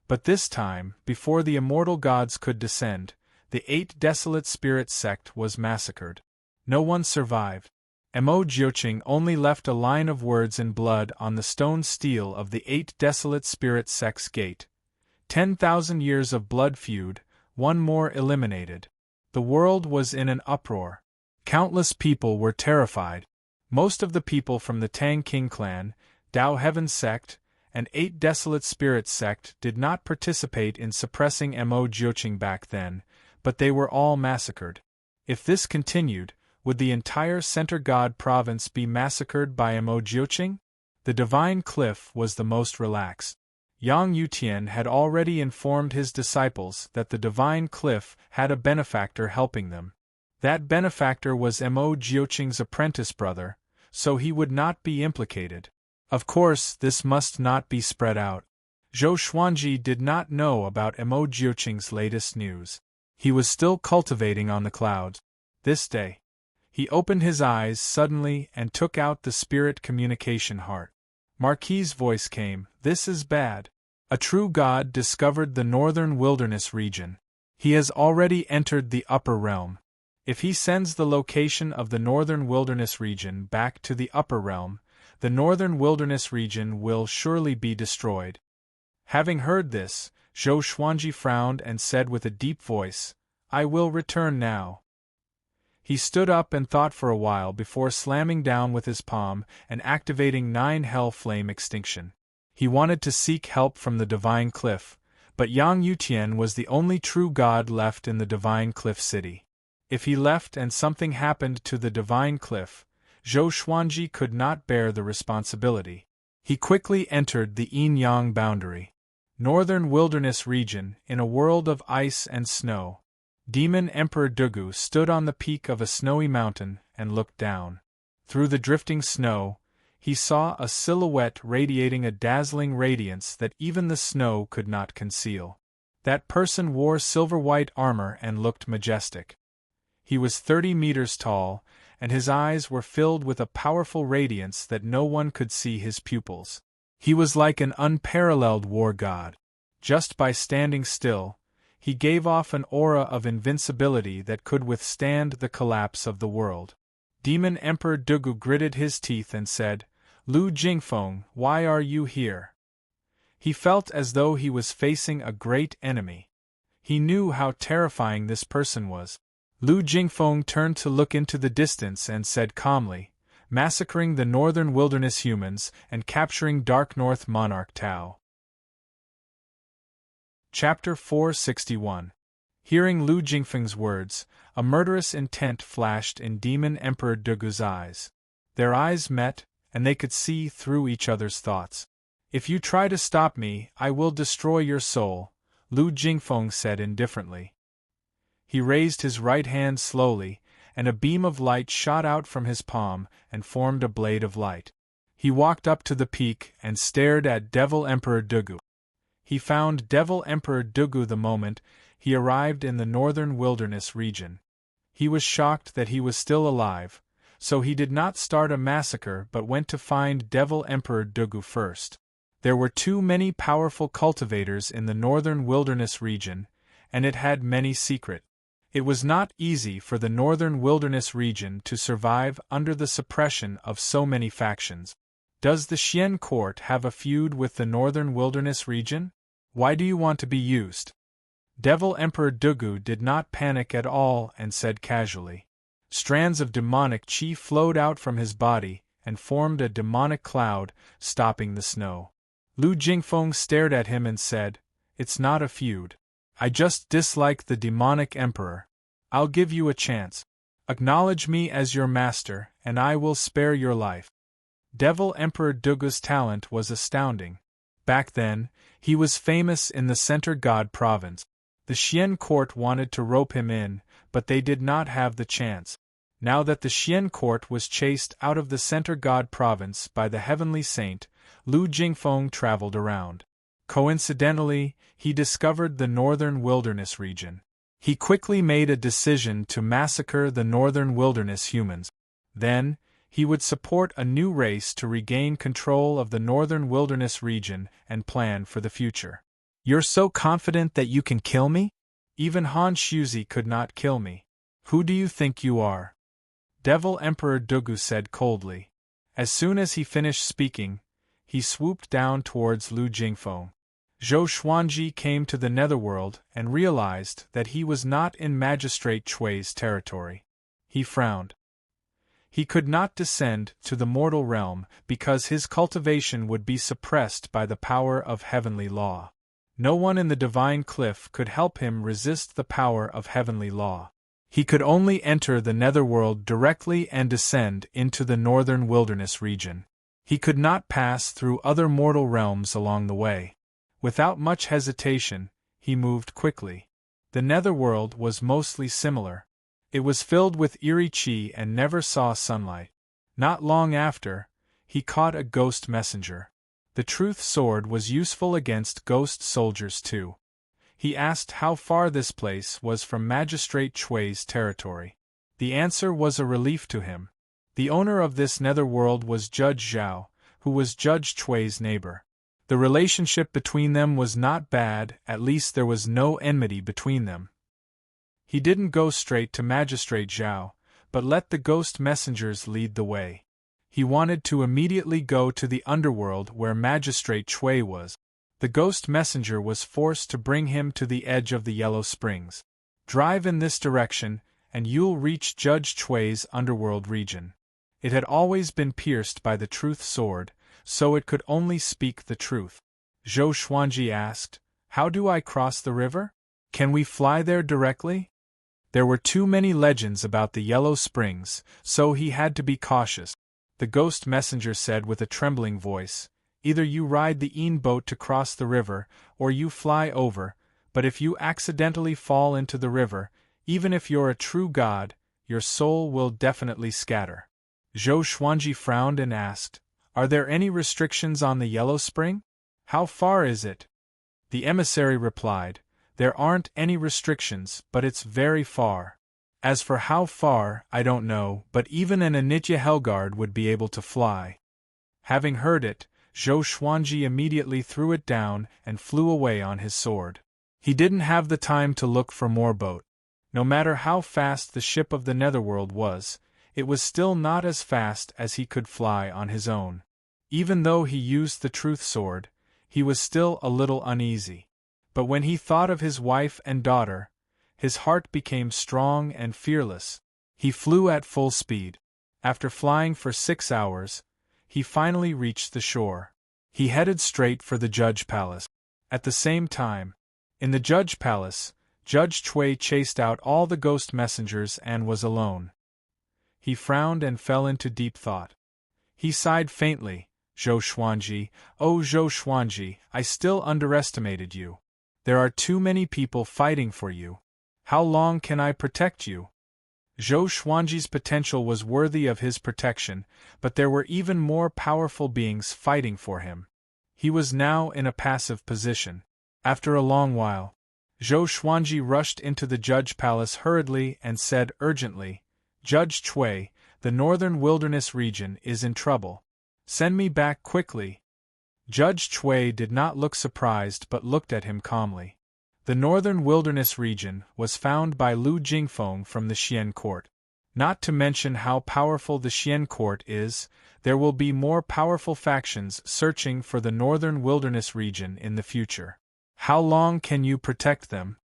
But this time, before the immortal gods could descend, the 8 Desolate Spirit sect was massacred. No one survived. Mo Jiuqing only left a line of words in blood on the stone stele of the 8 Desolate Spirit sect's gate. 10,000 years of blood feud, one more eliminated. The world was in an uproar. Countless people were terrified. Most of the people from the Tang King clan, Dao Heaven sect, and 8 Desolate Spirit sect did not participate in suppressing Mo Jiuqing back then, but they were all massacred. If this continued, would the entire Center God province be massacred by Mo Jiuqing? The divine cliff was the most relaxed. Yang Yutian had already informed his disciples that the divine cliff had a benefactor helping them. That benefactor was Mo Jiuqing's apprentice brother, so he would not be implicated. Of course, this must not be spread out. Zhou Xuanji did not know about Mo Jiuqing's latest news. He was still cultivating on the clouds. This day, he opened his eyes suddenly and took out the spirit communication heart. Marquis's voice came, "This is bad. A true god discovered the northern wilderness region. He has already entered the upper realm. If he sends the location of the northern wilderness region back to the upper realm, the northern wilderness region will surely be destroyed." Having heard this, Zhou Xuanji frowned and said with a deep voice, "I will return now." He stood up and thought for a while before slamming down with his palm and activating 9 Hell Flame Extinction. He wanted to seek help from the Divine Cliff, but Yang Yutian was the only true god left in the Divine Cliff City. If he left and something happened to the Divine Cliff, Zhou Xuanji could not bear the responsibility. He quickly entered the yin-yang boundary. Northern wilderness region, in a world of ice and snow. Demon Emperor Dugu stood on the peak of a snowy mountain and looked down. Through the drifting snow, he saw a silhouette radiating a dazzling radiance that even the snow could not conceal. That person wore silver-white armor and looked majestic. He was 30 meters tall, and his eyes were filled with a powerful radiance that no one could see his pupils. He was like an unparalleled war god. Just by standing still, he gave off an aura of invincibility that could withstand the collapse of the world. Demon Emperor Dugu gritted his teeth and said, "Lu Jingfeng, why are you here?" He felt as though he was facing a great enemy. He knew how terrifying this person was. Lu Jingfeng turned to look into the distance and said calmly, "Massacring the northern wilderness humans and capturing Dark North Monarch Tao." Chapter 461. Hearing Lu Jingfeng's words, a murderous intent flashed in Demon Emperor Dugu's eyes. Their eyes met, and they could see through each other's thoughts. "If you try to stop me, I will destroy your soul," Lu Jingfeng said indifferently. He raised his right hand slowly, and a beam of light shot out from his palm and formed a blade of light. He walked up to the peak and stared at Devil Emperor Dugu. He found Devil Emperor Dugu the moment he arrived in the northern wilderness region. He was shocked that he was still alive, so he did not start a massacre but went to find Devil Emperor Dugu first. There were too many powerful cultivators in the northern wilderness region, and it had many secrets. It was not easy for the northern wilderness region to survive under the suppression of so many factions. Does the Xian court have a feud with the northern wilderness region? Why do you want to be used? Devil Emperor Dugu did not panic at all and said casually. Strands of demonic chi flowed out from his body and formed a demonic cloud, stopping the snow. Lu Jingfeng stared at him and said, "It's not a feud. I just dislike the demonic emperor. I'll give you a chance. Acknowledge me as your master, and I will spare your life." Devil Emperor Dugu's talent was astounding. Back then, he was famous in the Center God province. The Xian court wanted to rope him in, but they did not have the chance. Now that the Xian court was chased out of the Center God province by the heavenly saint, Lu Jingfeng traveled around. Coincidentally, he discovered the northern wilderness region. He quickly made a decision to massacre the northern wilderness humans. Then, he would support a new race to regain control of the northern wilderness region and plan for the future. You're so confident that you can kill me? Even Han Shuzi could not kill me. Who do you think you are? Devil Emperor Dugu said coldly. As soon as he finished speaking, he swooped down towards Lu Jingfeng. Zhou Xuanji came to the netherworld and realized that he was not in Magistrate Chui's territory. He frowned. He could not descend to the mortal realm because his cultivation would be suppressed by the power of heavenly law. No one in the divine cliff could help him resist the power of heavenly law. He could only enter the netherworld directly and descend into the northern wilderness region. He could not pass through other mortal realms along the way. Without much hesitation, he moved quickly. The netherworld was mostly similar. It was filled with eerie qi and never saw sunlight. Not long after, he caught a ghost messenger. The truth sword was useful against ghost soldiers too. He asked how far this place was from Magistrate Chui's territory. The answer was a relief to him. The owner of this netherworld was Judge Zhao, who was Judge Chui's neighbor. The relationship between them was not bad, at least there was no enmity between them. He didn't go straight to Magistrate Zhao, but let the ghost messengers lead the way. He wanted to immediately go to the underworld where Magistrate Chui was. The ghost messenger was forced to bring him to the edge of the Yellow Springs. Drive in this direction, and you'll reach Judge Chui's underworld region. It had always been pierced by the truth sword, so it could only speak the truth. Zhou Xuanji asked, "How do I cross the river? Can we fly there directly?" There were too many legends about the Yellow Springs, so he had to be cautious. The ghost messenger said with a trembling voice, "Either you ride the Een boat to cross the river, or you fly over, but if you accidentally fall into the river, even if you're a true god, your soul will definitely scatter." Zhou Xuanji frowned and asked, "Are there any restrictions on the Yellow Spring? How far is it?" The emissary replied, "There aren't any restrictions, but it's very far. As for how far, I don't know, but even an Anitya Helgard would be able to fly." Having heard it, Zhou Xuanji immediately threw it down and flew away on his sword. He didn't have the time to look for more boat. No matter how fast the ship of the netherworld was, it was still not as fast as he could fly on his own. Even though he used the truth sword, he was still a little uneasy. But when he thought of his wife and daughter, his heart became strong and fearless. He flew at full speed. After flying for 6 hours, he finally reached the shore. He headed straight for the Judge Palace. At the same time, in the Judge Palace, Judge Chui chased out all the ghost messengers and was alone. He frowned and fell into deep thought. He sighed faintly, "Zhou Xuanji, oh Zhou Xuanji, I still underestimated you. There are too many people fighting for you. How long can I protect you?" Zhou Xuanji's potential was worthy of his protection, but there were even more powerful beings fighting for him. He was now in a passive position. After a long while, Zhou Xuanji rushed into the Judge Palace hurriedly and said urgently, "Judge Chui, the northern wilderness region is in trouble. Send me back quickly." Judge Chui did not look surprised but looked at him calmly. The northern wilderness region was found by Lu Jingfeng from the Xian court. Not to mention how powerful the Xian court is, there will be more powerful factions searching for the northern wilderness region in the future. How long can you protect them?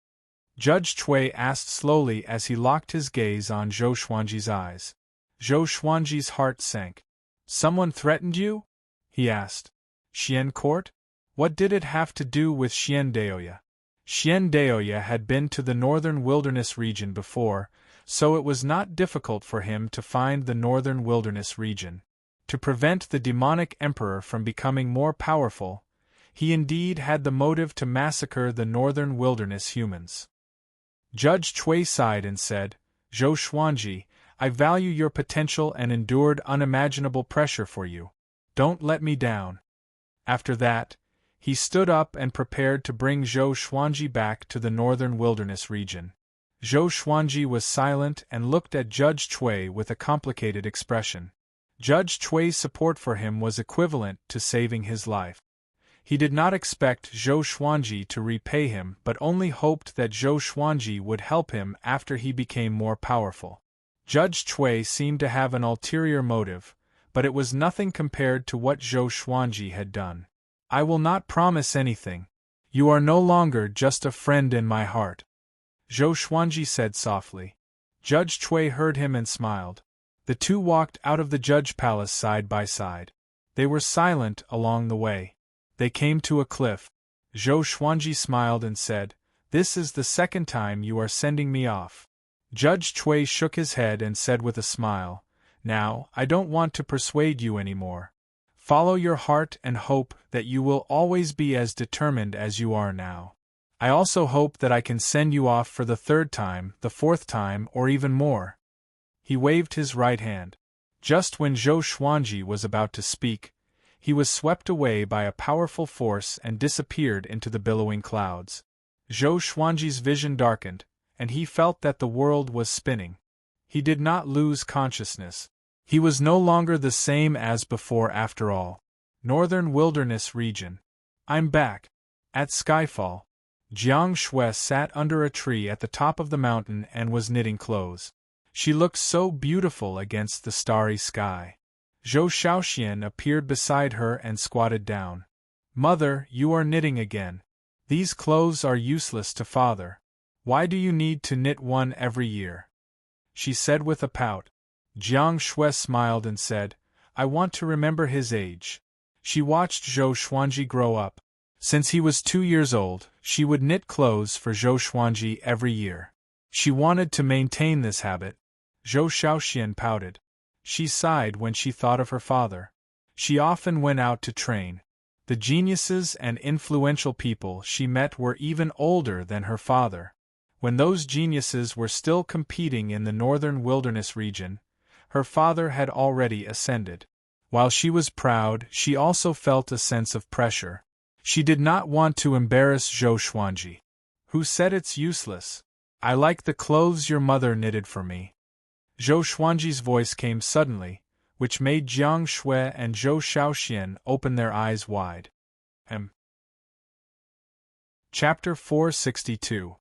Judge Chui asked slowly as he locked his gaze on Zhou Xuanji's eyes. Zhou Xuanji's heart sank. "Someone threatened you?" he asked. "Xian court? What did it have to do with Xian Daoya?" Xian Daoya had been to the northern wilderness region before, so it was not difficult for him to find the northern wilderness region. to prevent the demonic emperor from becoming more powerful, he indeed had the motive to massacre the northern wilderness humans. Judge Chui sighed and said, "Zhou Xuanji, I value your potential and endured unimaginable pressure for you. Don't let me down." After that, he stood up and prepared to bring Zhou Xuanji back to the northern wilderness region. Zhou Xuanji was silent and looked at Judge Chui with a complicated expression. Judge Chui's support for him was equivalent to saving his life. He did not expect Zhou Xuanji to repay him but only hoped that Zhou Xuanji would help him after he became more powerful. Judge Chui seemed to have an ulterior motive, but it was nothing compared to what Zhou Xuanji had done. "I will not promise anything. You are no longer just a friend in my heart," Zhou Xuanji said softly. Judge Chui heard him and smiled. The two walked out of the judge palace side by side. They were silent along the way. They came to a cliff. Zhou Xuanji smiled and said, "This is the second time you are sending me off." Judge Chui shook his head and said with a smile, "Now, I don't want to persuade you anymore. Follow your heart and hope that you will always be as determined as you are now. I also hope that I can send you off for the third time, the fourth time, or even more." He waved his right hand. Just when Zhou Xuanji was about to speak, he was swept away by a powerful force and disappeared into the billowing clouds. Zhou Xuanji's vision darkened, and he felt that the world was spinning. He did not lose consciousness. He was no longer the same as before after all. Northern Wilderness Region. "I'm back." At Skyfall, Jiang Shui sat under a tree at the top of the mountain and was knitting clothes. She looked so beautiful against the starry sky. Zhou Shaoxian appeared beside her and squatted down. "Mother, you are knitting again. These clothes are useless to father. Why do you need to knit one every year?" she said with a pout. Jiang Shui smiled and said, "I want to remember his age." She watched Zhou Xuanji grow up. Since he was 2 years old, she would knit clothes for Zhou Xuanji every year. She wanted to maintain this habit. Zhou Shaoxian pouted. She sighed when she thought of her father. She often went out to train. The geniuses and influential people she met were even older than her father. When those geniuses were still competing in the northern wilderness region, her father had already ascended. While she was proud, she also felt a sense of pressure. She did not want to embarrass Zhou Xuanji. "Who said it's useless? I like the clothes your mother knitted for me." Zhou Xuanji's voice came suddenly, which made Jiang Shui and Zhou Shaoxian open their eyes wide. Chapter 462.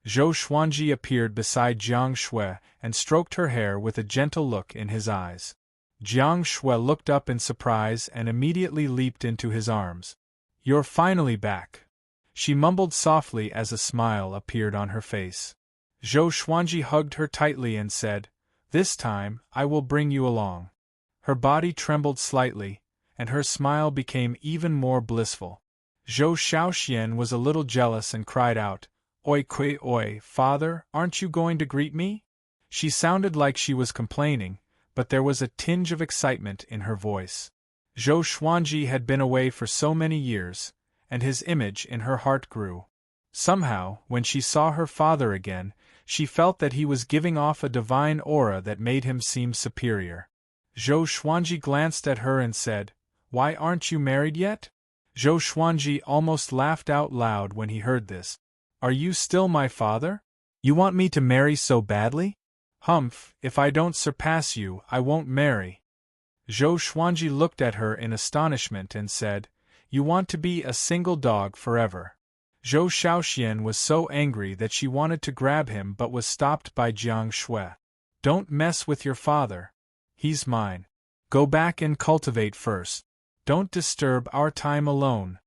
Zhou Xuanji appeared beside Jiang Shui and stroked her hair with a gentle look in his eyes. Jiang Shui looked up in surprise and immediately leaped into his arms. "You're finally back," she mumbled softly as a smile appeared on her face. Zhou Xuanji hugged her tightly and said, "This time, I will bring you along." Her body trembled slightly, and her smile became even more blissful. Zhou Shaoxian was a little jealous and cried out, "Oi kui oi, father, aren't you going to greet me?" She sounded like she was complaining, but there was a tinge of excitement in her voice. Zhou Xuanji had been away for so many years, and his image in her heart grew. Somehow, when she saw her father again, she felt that he was giving off a divine aura that made him seem superior. Zhou Xuanji glanced at her and said, "Why aren't you married yet?" Zhou Xuanji almost laughed out loud when he heard this. "Are you still my father? You want me to marry so badly?" "Humph, if I don't surpass you, I won't marry." Zhou Xuanji looked at her in astonishment and said, "You want to be a single dog forever." Zhou Shaoxian was so angry that she wanted to grab him but was stopped by Jiang Shui. "Don't mess with your father. He's mine. Go back and cultivate first. Don't disturb our time alone."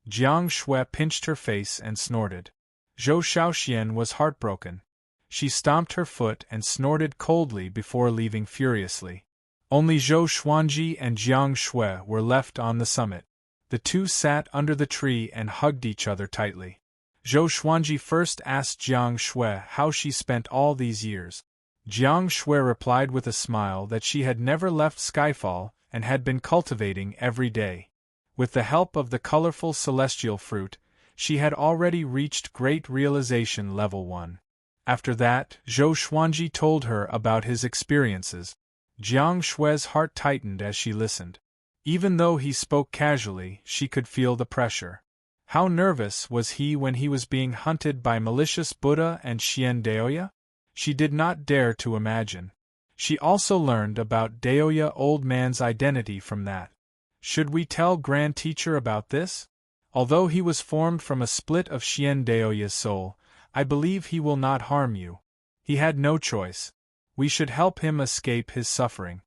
Jiang Shui pinched her face and snorted. Zhou Shaoxian was heartbroken. She stomped her foot and snorted coldly before leaving furiously. Only Zhou Xuanji and Jiang Shui were left on the summit. The two sat under the tree and hugged each other tightly. Zhou Xuanji first asked Jiang Shui how she spent all these years. Jiang Shui replied with a smile that she had never left Skyfall and had been cultivating every day. With the help of the colorful celestial fruit, she had already reached Great Realization Level 1. After that, Zhou Xuanji told her about his experiences. Jiang Shui's heart tightened as she listened. Even though he spoke casually, she could feel the pressure. How nervous was he when he was being hunted by malicious Buddha and Xian Daoya? She did not dare to imagine. She also learned about Daoya old man's identity from that. Should we tell Grand Teacher about this? Although he was formed from a split of Xian Daoya's soul, I believe he will not harm you. He had no choice. We should help him escape his suffering.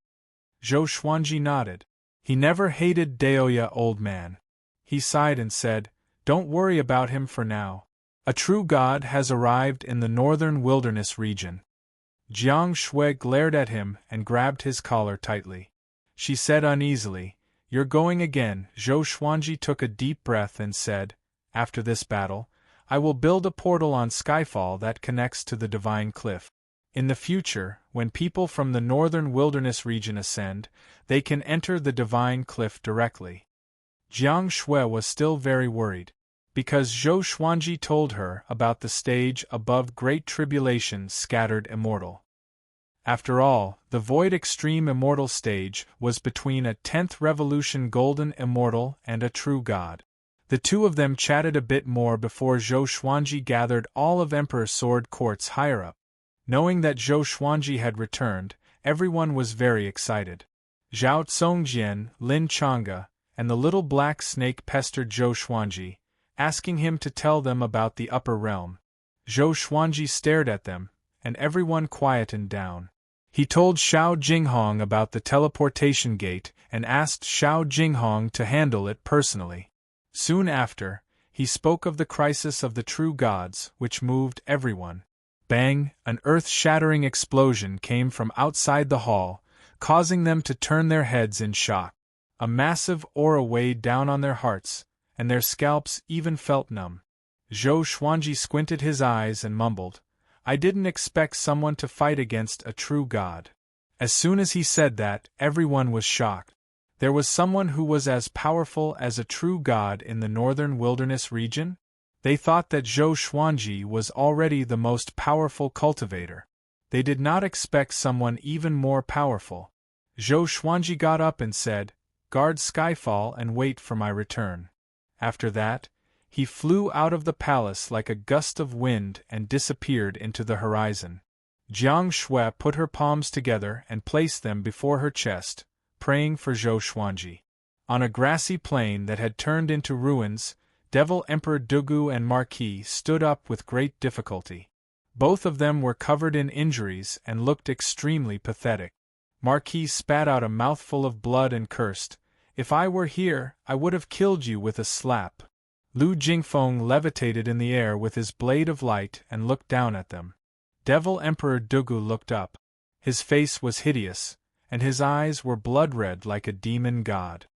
Zhou Xuanji nodded. He never hated Daoya old man. He sighed and said, "Don't worry about him for now. A true god has arrived in the northern wilderness region." Jiang Shui glared at him and grabbed his collar tightly. She said uneasily, "You're going again." Zhou Xuanji took a deep breath and said, "After this battle, I will build a portal on Skyfall that connects to the Divine Cliff. In the future, when people from the northern wilderness region ascend, they can enter the Divine Cliff directly." Jiang Shui was still very worried, because Zhou Xuanji told her about the stage above Great Tribulation Scattered Immortal. After all, the Void Extreme Immortal stage was between a 10th Revolution Golden Immortal and a true god. The two of them chatted a bit more before Zhou Xuanji gathered all of Emperor Sword Court's higher up. Knowing that Zhou Xuanji had returned, everyone was very excited. Zhao Tsongjian, Lin Chang'e, and the little black snake pestered Zhou Xuanji, asking him to tell them about the upper realm. Zhou Xuanji stared at them, and everyone quietened down. He told Xiao Jinghong about the teleportation gate and asked Xiao Jinghong to handle it personally. Soon after, he spoke of the crisis of the true gods, which moved everyone. Bang! An earth-shattering explosion came from outside the hall, causing them to turn their heads in shock. A massive aura weighed down on their hearts, and their scalps even felt numb. Zhou Xuanji squinted his eyes and mumbled, "I didn't expect someone to fight against a true god." As soon as he said that, everyone was shocked. There was someone who was as powerful as a true god in the northern wilderness region? They thought that Zhou Xuanji was already the most powerful cultivator. They did not expect someone even more powerful. Zhou Xuanji got up and said, "Guard Skyfall and wait for my return." After that, he flew out of the palace like a gust of wind and disappeared into the horizon. Jiang Shui put her palms together and placed them before her chest, praying for Zhou Xuanji. On a grassy plain that had turned into ruins, Devil Emperor Dugu and Marquis stood up with great difficulty. Both of them were covered in injuries and looked extremely pathetic. Marquis spat out a mouthful of blood and cursed, "If I were here, I would have killed you with a slap." Lu Jingfeng levitated in the air with his blade of light and looked down at them. Devil Emperor Dugu looked up. His face was hideous, and his eyes were blood-red like a demon god.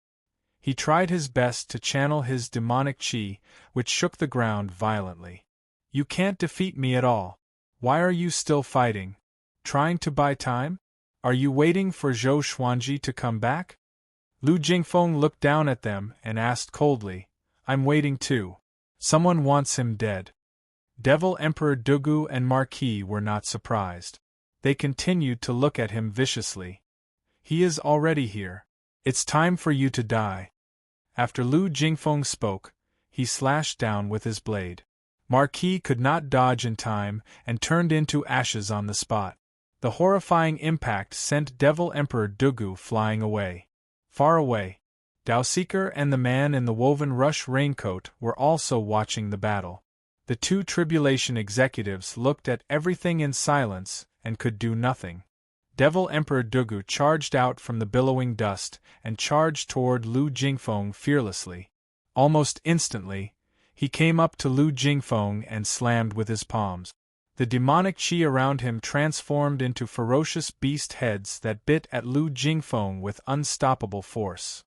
He tried his best to channel his demonic qi, which shook the ground violently. "You can't defeat me at all. Why are you still fighting? Trying to buy time? Are you waiting for Zhou Xuanji to come back?" Lu Jingfeng looked down at them and asked coldly, "I'm waiting too. Someone wants him dead." Devil Emperor Dugu and Marquis were not surprised. They continued to look at him viciously. "He is already here. It's time for you to die." After Lu Jingfeng spoke, he slashed down with his blade. Marquis could not dodge in time and turned into ashes on the spot. The horrifying impact sent Devil Emperor Dugu flying away. Far away, Daoseeker and the man in the woven rush raincoat were also watching the battle. The two tribulation executives looked at everything in silence and could do nothing. Devil Emperor Dugu charged out from the billowing dust and charged toward Lu Jingfeng fearlessly. Almost instantly, he came up to Lu Jingfeng and slammed with his palms. The demonic qi around him transformed into ferocious beast heads that bit at Lu Jingfeng with unstoppable force.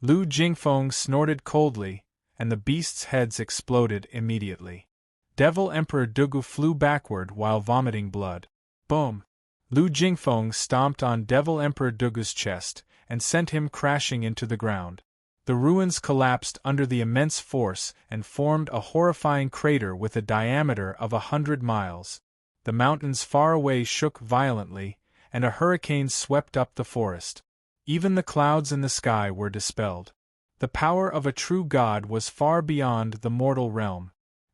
Lu Jingfeng snorted coldly, and the beasts' heads exploded immediately. Devil Emperor Dugu flew backward while vomiting blood. Boom! Lu Jingfeng stomped on Devil Emperor Dugu's chest, and sent him crashing into the ground. The ruins collapsed under the immense force and formed a horrifying crater with a diameter of 100 miles. The mountains far away shook violently, and a hurricane swept up the forest. Even the clouds in the sky were dispelled. The power of a true god was far beyond the mortal realm.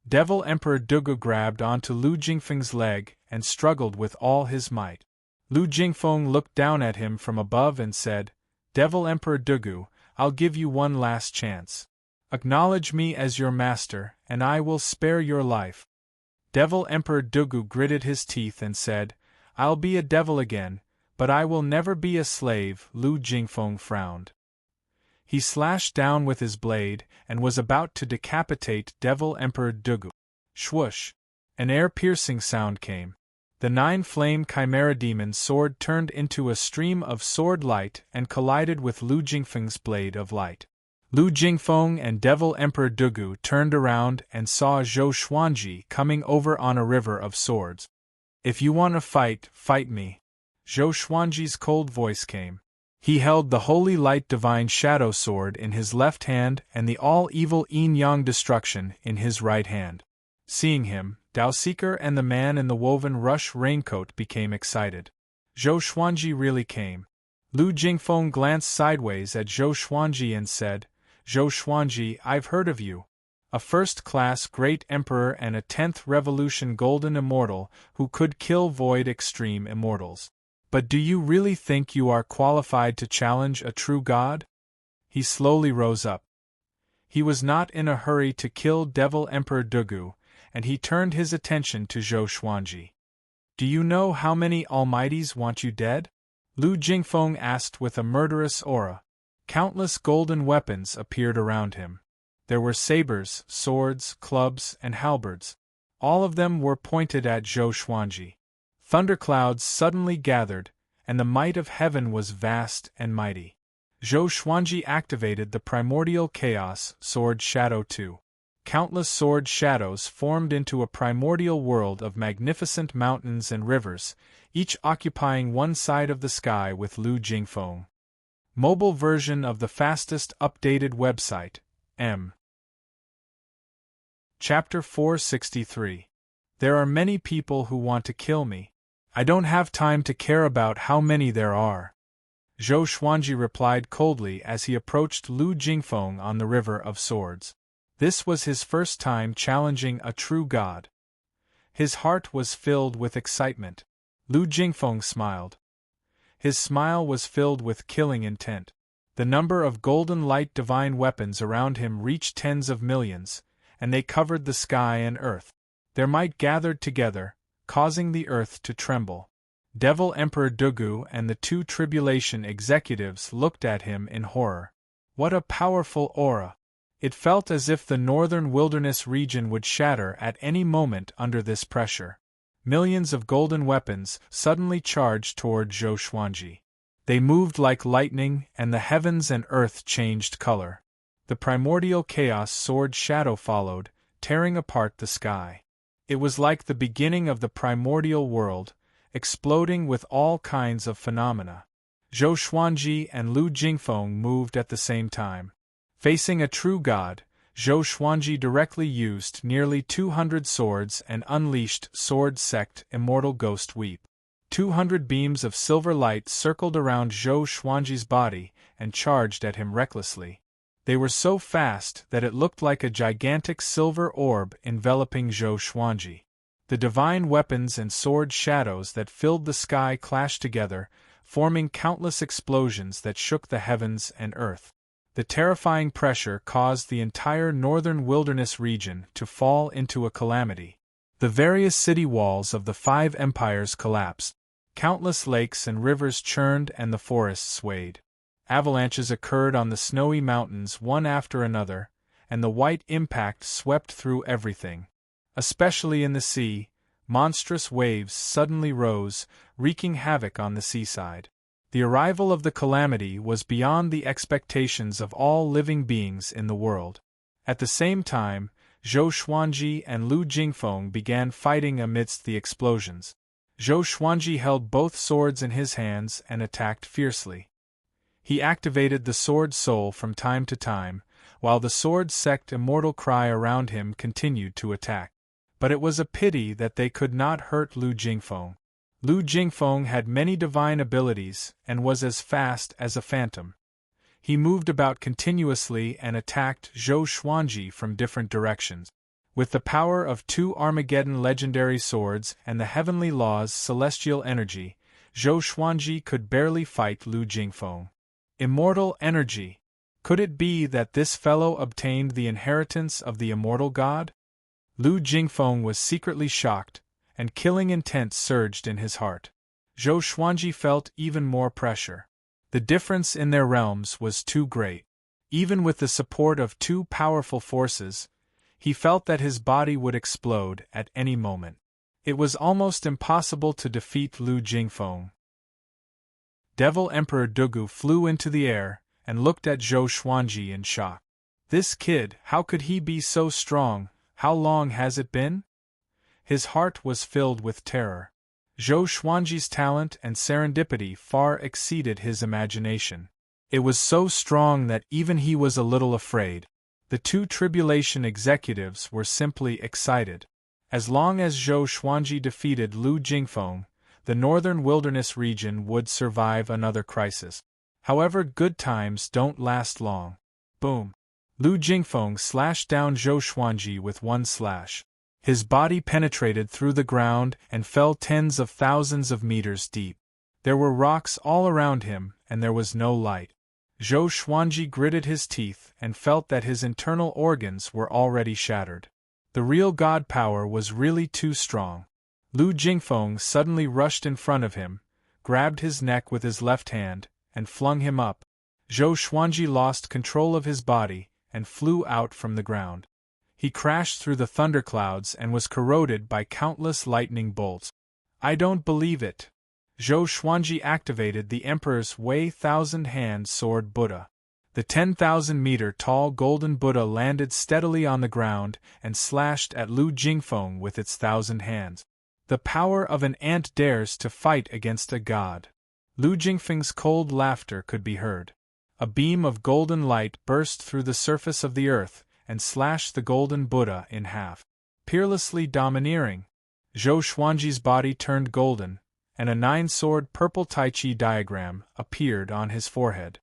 Devil Emperor Dugu grabbed onto Lu Jingfeng's leg and struggled with all his might. Lu Jingfeng looked down at him from above and said, "Devil Emperor Dugu, I'll give you one last chance. Acknowledge me as your master, and I will spare your life." Devil Emperor Dugu gritted his teeth and said, "I'll be a devil again, but I will never be a slave." Lu Jingfeng frowned. He slashed down with his blade and was about to decapitate Devil Emperor Dugu. Swoosh! An air-piercing sound came. The 9-flame chimera demon sword turned into a stream of sword light and collided with Lu Jingfeng's blade of light. Lu Jingfeng and Devil Emperor Dugu turned around and saw Zhou Xuanji coming over on a river of swords. "If you want to fight, fight me." Zhou Xuanji's cold voice came. He held the holy light divine shadow sword in his left hand and the all-evil yin-yang destruction in his right hand. Seeing him, Dao Seeker and the man in the woven rush raincoat became excited. Zhou Xuanji really came. Lu Jingfeng glanced sideways at Zhou Xuanji and said, "Zhou Xuanji, I've heard of you. A first-class great emperor and a 10th revolution golden immortal who could kill void extreme immortals. But do you really think you are qualified to challenge a true god?" He slowly rose up. He was not in a hurry to kill Devil Emperor Dugu, and he turned his attention to Zhou Xuanji. "Do you know how many almighties want you dead?" Lu Jingfeng asked with a murderous aura. Countless golden weapons appeared around him. There were sabers, swords, clubs, and halberds. All of them were pointed at Zhou Xuanji. Thunderclouds suddenly gathered, and the might of heaven was vast and mighty. Zhou Xuanji activated the primordial chaos sword shadow 2. Countless sword shadows formed into a primordial world of magnificent mountains and rivers, each occupying one side of the sky with Lu Jingfeng. Mobile version of the fastest updated website, M. Chapter 463. There are many people who want to kill me. I don't have time to care about how many there are. Zhou Xuanji replied coldly as he approached Lu Jingfeng on the River of Swords. This was his first time challenging a true god. His heart was filled with excitement. Lu Jingfeng smiled. His smile was filled with killing intent. The number of golden light divine weapons around him reached tens of millions, and they covered the sky and earth. Their might gathered together, causing the earth to tremble. Devil Emperor Dugu and the 2 tribulation executives looked at him in horror. What a powerful aura! It felt as if the northern wilderness region would shatter at any moment under this pressure. Millions of golden weapons suddenly charged toward Zhou Xuanji. They moved like lightning, and the heavens and earth changed color. The primordial chaos sword shadow followed, tearing apart the sky. It was like the beginning of the primordial world, exploding with all kinds of phenomena. Zhou Xuanji and Lu Jingfeng moved at the same time. Facing a true god, Zhou Xuanji directly used nearly 200 swords and unleashed Sword Sect Immortal Ghost Weep. 200 beams of silver light circled around Zhou Xuanji's body and charged at him recklessly. They were so fast that it looked like a gigantic silver orb enveloping Zhou Xuanji. The divine weapons and sword shadows that filled the sky clashed together, forming countless explosions that shook the heavens and earth. The terrifying pressure caused the entire northern wilderness region to fall into a calamity. The various city walls of the 5 empires collapsed. Countless lakes and rivers churned and the forests swayed. Avalanches occurred on the snowy mountains one after another, and the white impact swept through everything. Especially in the sea, monstrous waves suddenly rose, wreaking havoc on the seaside. The arrival of the calamity was beyond the expectations of all living beings in the world. At the same time, Zhou Xuanji and Lu Jingfeng began fighting amidst the explosions. Zhou Xuanji held both swords in his hands and attacked fiercely. He activated the sword soul from time to time, while the sword sect immortal cry around him continued to attack. But it was a pity that they could not hurt Lu Jingfeng. Lu Jingfeng had many divine abilities and was as fast as a phantom. He moved about continuously and attacked Zhou Xuanji from different directions. With the power of 2 Armageddon legendary swords and the heavenly law's celestial energy, Zhou Xuanji could barely fight Lu Jingfeng. Immortal energy! Could it be that this fellow obtained the inheritance of the immortal god? Lu Jingfeng was secretly shocked, and killing intent surged in his heart. Zhou Xuanji felt even more pressure. The difference in their realms was too great. Even with the support of 2 powerful forces, he felt that his body would explode at any moment. It was almost impossible to defeat Lu Jingfeng. Devil Emperor Dugu flew into the air and looked at Zhou Xuanji in shock. This kid, how could he be so strong? How long has it been? His heart was filled with terror. Zhou Xuanji's talent and serendipity far exceeded his imagination. It was so strong that even he was a little afraid. The 2 tribulation executives were simply excited. As long as Zhou Xuanji defeated Lu Jingfeng, the northern wilderness region would survive another crisis. However, good times don't last long. Boom! Lu Jingfeng slashed down Zhou Xuanji with one slash. His body penetrated through the ground and fell tens of thousands of meters deep. There were rocks all around him, and there was no light. Zhou Xuanji gritted his teeth and felt that his internal organs were already shattered. The real god power was really too strong. Lu Jingfeng suddenly rushed in front of him, grabbed his neck with his left hand, and flung him up. Zhou Xuanji lost control of his body and flew out from the ground. He crashed through the thunderclouds and was corroded by countless lightning bolts. I don't believe it. Zhou Xuanji activated the Emperor's Wei Thousand-Hand Sword Buddha. The 10,000-meter-tall golden Buddha landed steadily on the ground and slashed at Lu Jingfeng with its 1,000 hands. The power of an ant dares to fight against a god. Lu Jingfeng's cold laughter could be heard. A beam of golden light burst through the surface of the earth and slashed the golden Buddha in half. Peerlessly domineering, Zhou Xuanji's body turned golden, and a 9-sword purple Tai Chi diagram appeared on his forehead.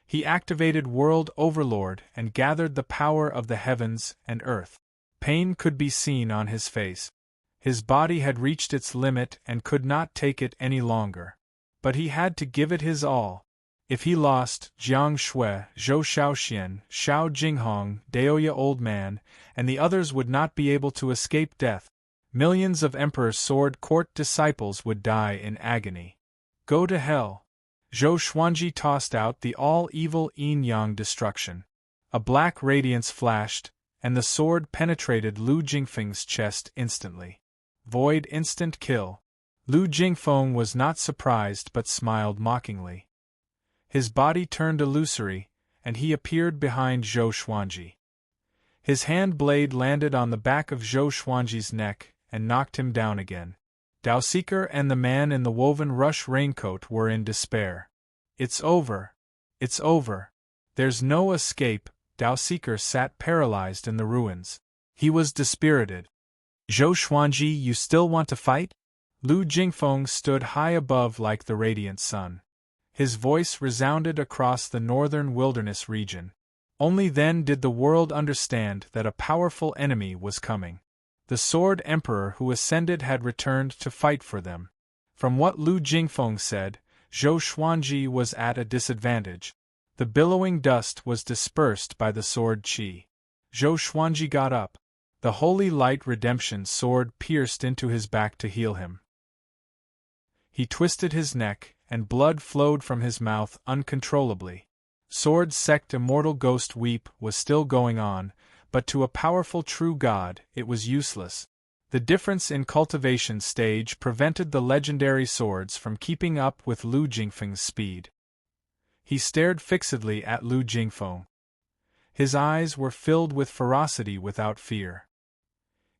He activated World Overlord and gathered the power of the heavens and earth. Pain could be seen on his face. His body had reached its limit and could not take it any longer. But he had to give it his all. If he lost, Jiang Shui, Zhou Shaoxian, Xiao Jinghong, Daoya Old Man, and the others would not be able to escape death. Millions of Emperor's Sword Court disciples would die in agony. Go to hell. Zhou Xuanji tossed out the all-evil yin-yang destruction. A black radiance flashed, and the sword penetrated Lu Jingfeng's chest instantly. Void instant kill. Lu Jingfeng was not surprised but smiled mockingly. His body turned illusory, and he appeared behind Zhou Xuanji. His hand blade landed on the back of Zhou Xuanji's neck and knocked him down again. Daoseeker and the man in the woven rush raincoat were in despair. It's over. It's over. There's no escape. Daoseeker sat paralyzed in the ruins. He was dispirited. Zhou Xuanji, you still want to fight? Lu Jingfeng stood high above like the radiant sun. His voice resounded across the northern wilderness region. Only then did the world understand that a powerful enemy was coming. The Sword Emperor who ascended had returned to fight for them. From what Lu Jingfeng said, Zhou Xuanji was at a disadvantage. The billowing dust was dispersed by the sword qi. Zhou Xuanji got up. The Holy Light Redemption sword pierced into his back to heal him. He twisted his neck, and blood flowed from his mouth uncontrollably. Sword Sect Immortal Ghost Weep was still going on, but to a powerful true god, it was useless. The difference in cultivation stage prevented the legendary swords from keeping up with Lu Jingfeng's speed. He stared fixedly at Lu Jingfeng. His eyes were filled with ferocity without fear.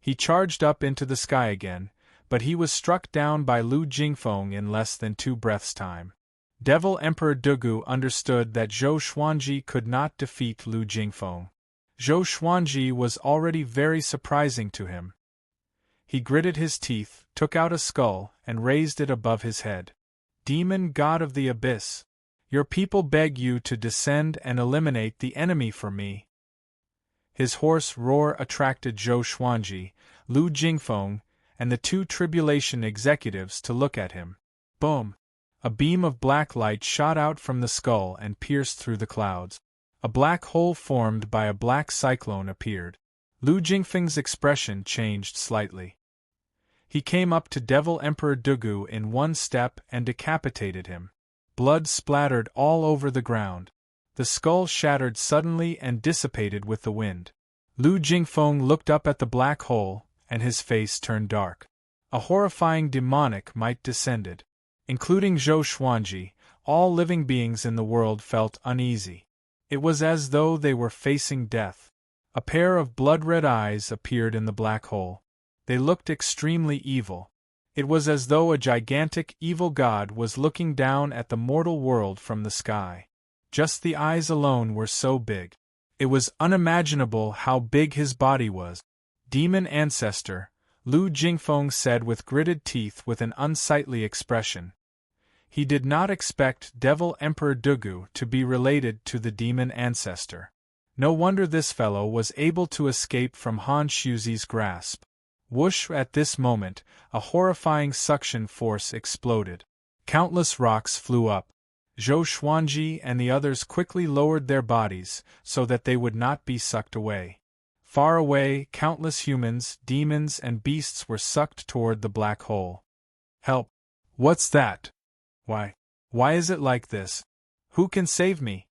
He charged up into the sky again, but he was struck down by Lu Jingfeng in less than 2 breaths' time. Devil Emperor Dugu understood that Zhou Xuanji could not defeat Lu Jingfeng. Zhou Xuanji was already very surprising to him. He gritted his teeth, took out a skull, and raised it above his head. Demon God of the Abyss! Your people beg you to descend and eliminate the enemy for me. His hoarse roar attracted Zhou Xuanji, Lu Jingfeng, and the two tribulation executives to look at him. Boom! A beam of black light shot out from the skull and pierced through the clouds. A black hole formed by a black cyclone appeared. Lu Jingfeng's expression changed slightly. He came up to Devil Emperor Dugu in one step and decapitated him. Blood splattered all over the ground. The skull shattered suddenly and dissipated with the wind. Lu Jingfeng looked up at the black hole, and his face turned dark. A horrifying demonic might descended. Including Zhou Xuanji, all living beings in the world felt uneasy. It was as though they were facing death. A pair of blood-red eyes appeared in the black hole. They looked extremely evil. It was as though a gigantic evil god was looking down at the mortal world from the sky. Just the eyes alone were so big. It was unimaginable how big his body was. Demon Ancestor, Lu Jingfeng said with gritted teeth with an unsightly expression. He did not expect Devil Emperor Dugu to be related to the Demon Ancestor. No wonder this fellow was able to escape from Han Shuzi's grasp. Whoosh! At this moment, a horrifying suction force exploded. Countless rocks flew up. Zhou Xuanji and the others quickly lowered their bodies so that they would not be sucked away. Far away, countless humans, demons, and beasts were sucked toward the black hole. Help! What's that? Why is it like this? Who can save me?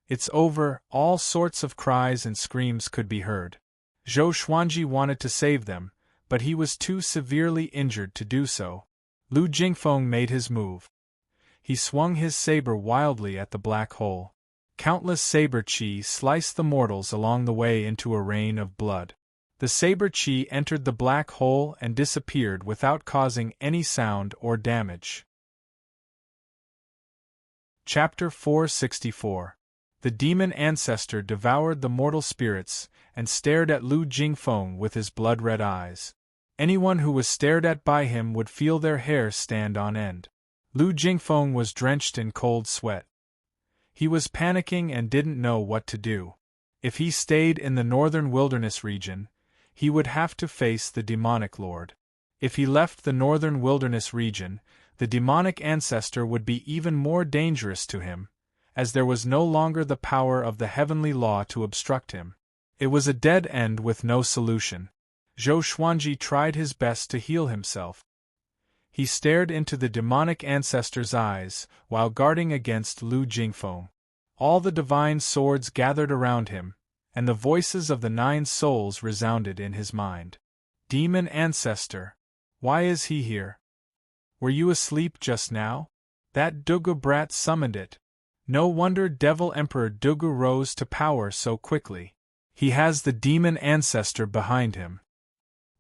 It's over, all sorts of cries and screams could be heard. Zhou Xuanji wanted to save them, but he was too severely injured to do so. Lu Jingfeng made his move. He swung his saber wildly at the black hole. Countless saber chi sliced the mortals along the way into a rain of blood. The saber chi entered the black hole and disappeared without causing any sound or damage. Chapter 464. The Demon Ancestor devoured the mortal spirits and stared at Lu Jingfeng with his blood-red eyes. Anyone who was stared at by him would feel their hair stand on end. Lu Jingfeng was drenched in cold sweat. He was panicking and didn't know what to do. If he stayed in the northern wilderness region, he would have to face the demonic lord. If he left the northern wilderness region, the demonic ancestor would be even more dangerous to him, as there was no longer the power of the heavenly law to obstruct him. It was a dead end with no solution. Zhou Xuanji tried his best to heal himself. He stared into the demonic ancestor's eyes, while guarding against Lu Jingfeng. All the divine swords gathered around him, and the voices of the 9 souls resounded in his mind. Demon Ancestor, why is he here? Were you asleep just now? That Dugu brat summoned it. No wonder Devil Emperor Dugu rose to power so quickly. He has the Demon Ancestor behind him.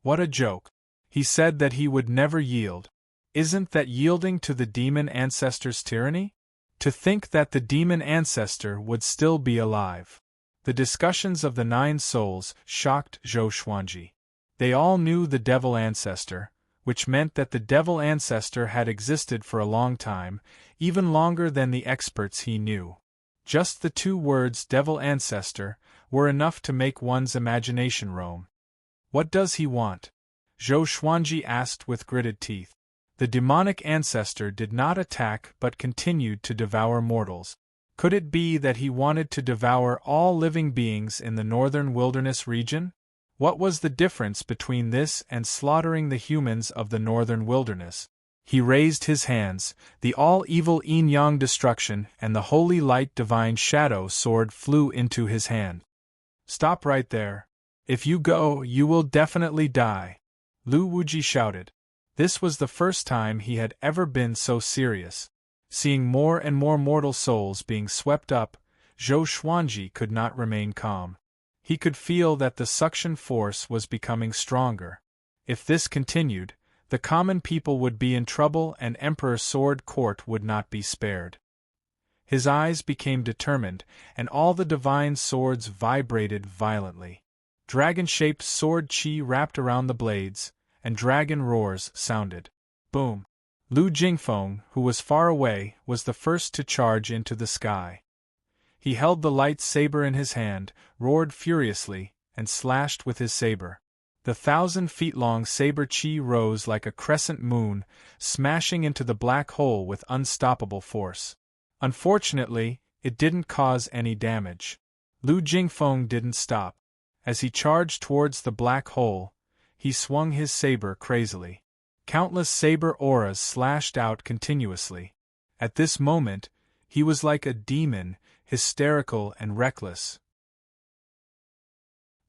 What a joke. He said that he would never yield. Isn't that yielding to the Demon Ancestor's tyranny? To think that the Demon Ancestor would still be alive. The discussions of the 9 souls shocked Zhou Xuanji. They all knew the Devil Ancestor, which meant that the Devil Ancestor had existed for a long time, even longer than the experts he knew. Just the 2 words Devil Ancestor were enough to make one's imagination roam. What does he want? Zhou Xuanji asked with gritted teeth. The demonic ancestor did not attack but continued to devour mortals. Could it be that he wanted to devour all living beings in the northern wilderness region? What was the difference between this and slaughtering the humans of the northern wilderness? He raised his hands, the all-evil yin-yang destruction and the holy light divine shadow sword flew into his hand. Stop right there. If you go, you will definitely die. Lu Wuji shouted. This was the first time he had ever been so serious. Seeing more and more mortal souls being swept up, Zhou Xuanji could not remain calm. He could feel that the suction force was becoming stronger. If this continued, The common people would be in trouble and Emperor Sword Court would not be spared. His eyes became determined, and all the divine swords vibrated violently. Dragon-shaped sword chi wrapped around the blades, and dragon roars sounded. Boom! Lu Jingfeng, who was far away, was the first to charge into the sky. He held the light saber in his hand, roared furiously, and slashed with his saber. The 1,000-feet-long saber chi rose like a crescent moon, smashing into the black hole with unstoppable force. Unfortunately, it didn't cause any damage. Lu Jingfeng didn't stop. As he charged towards the black hole, he swung his saber crazily. Countless saber auras slashed out continuously. At this moment, he was like a demon, hysterical and reckless.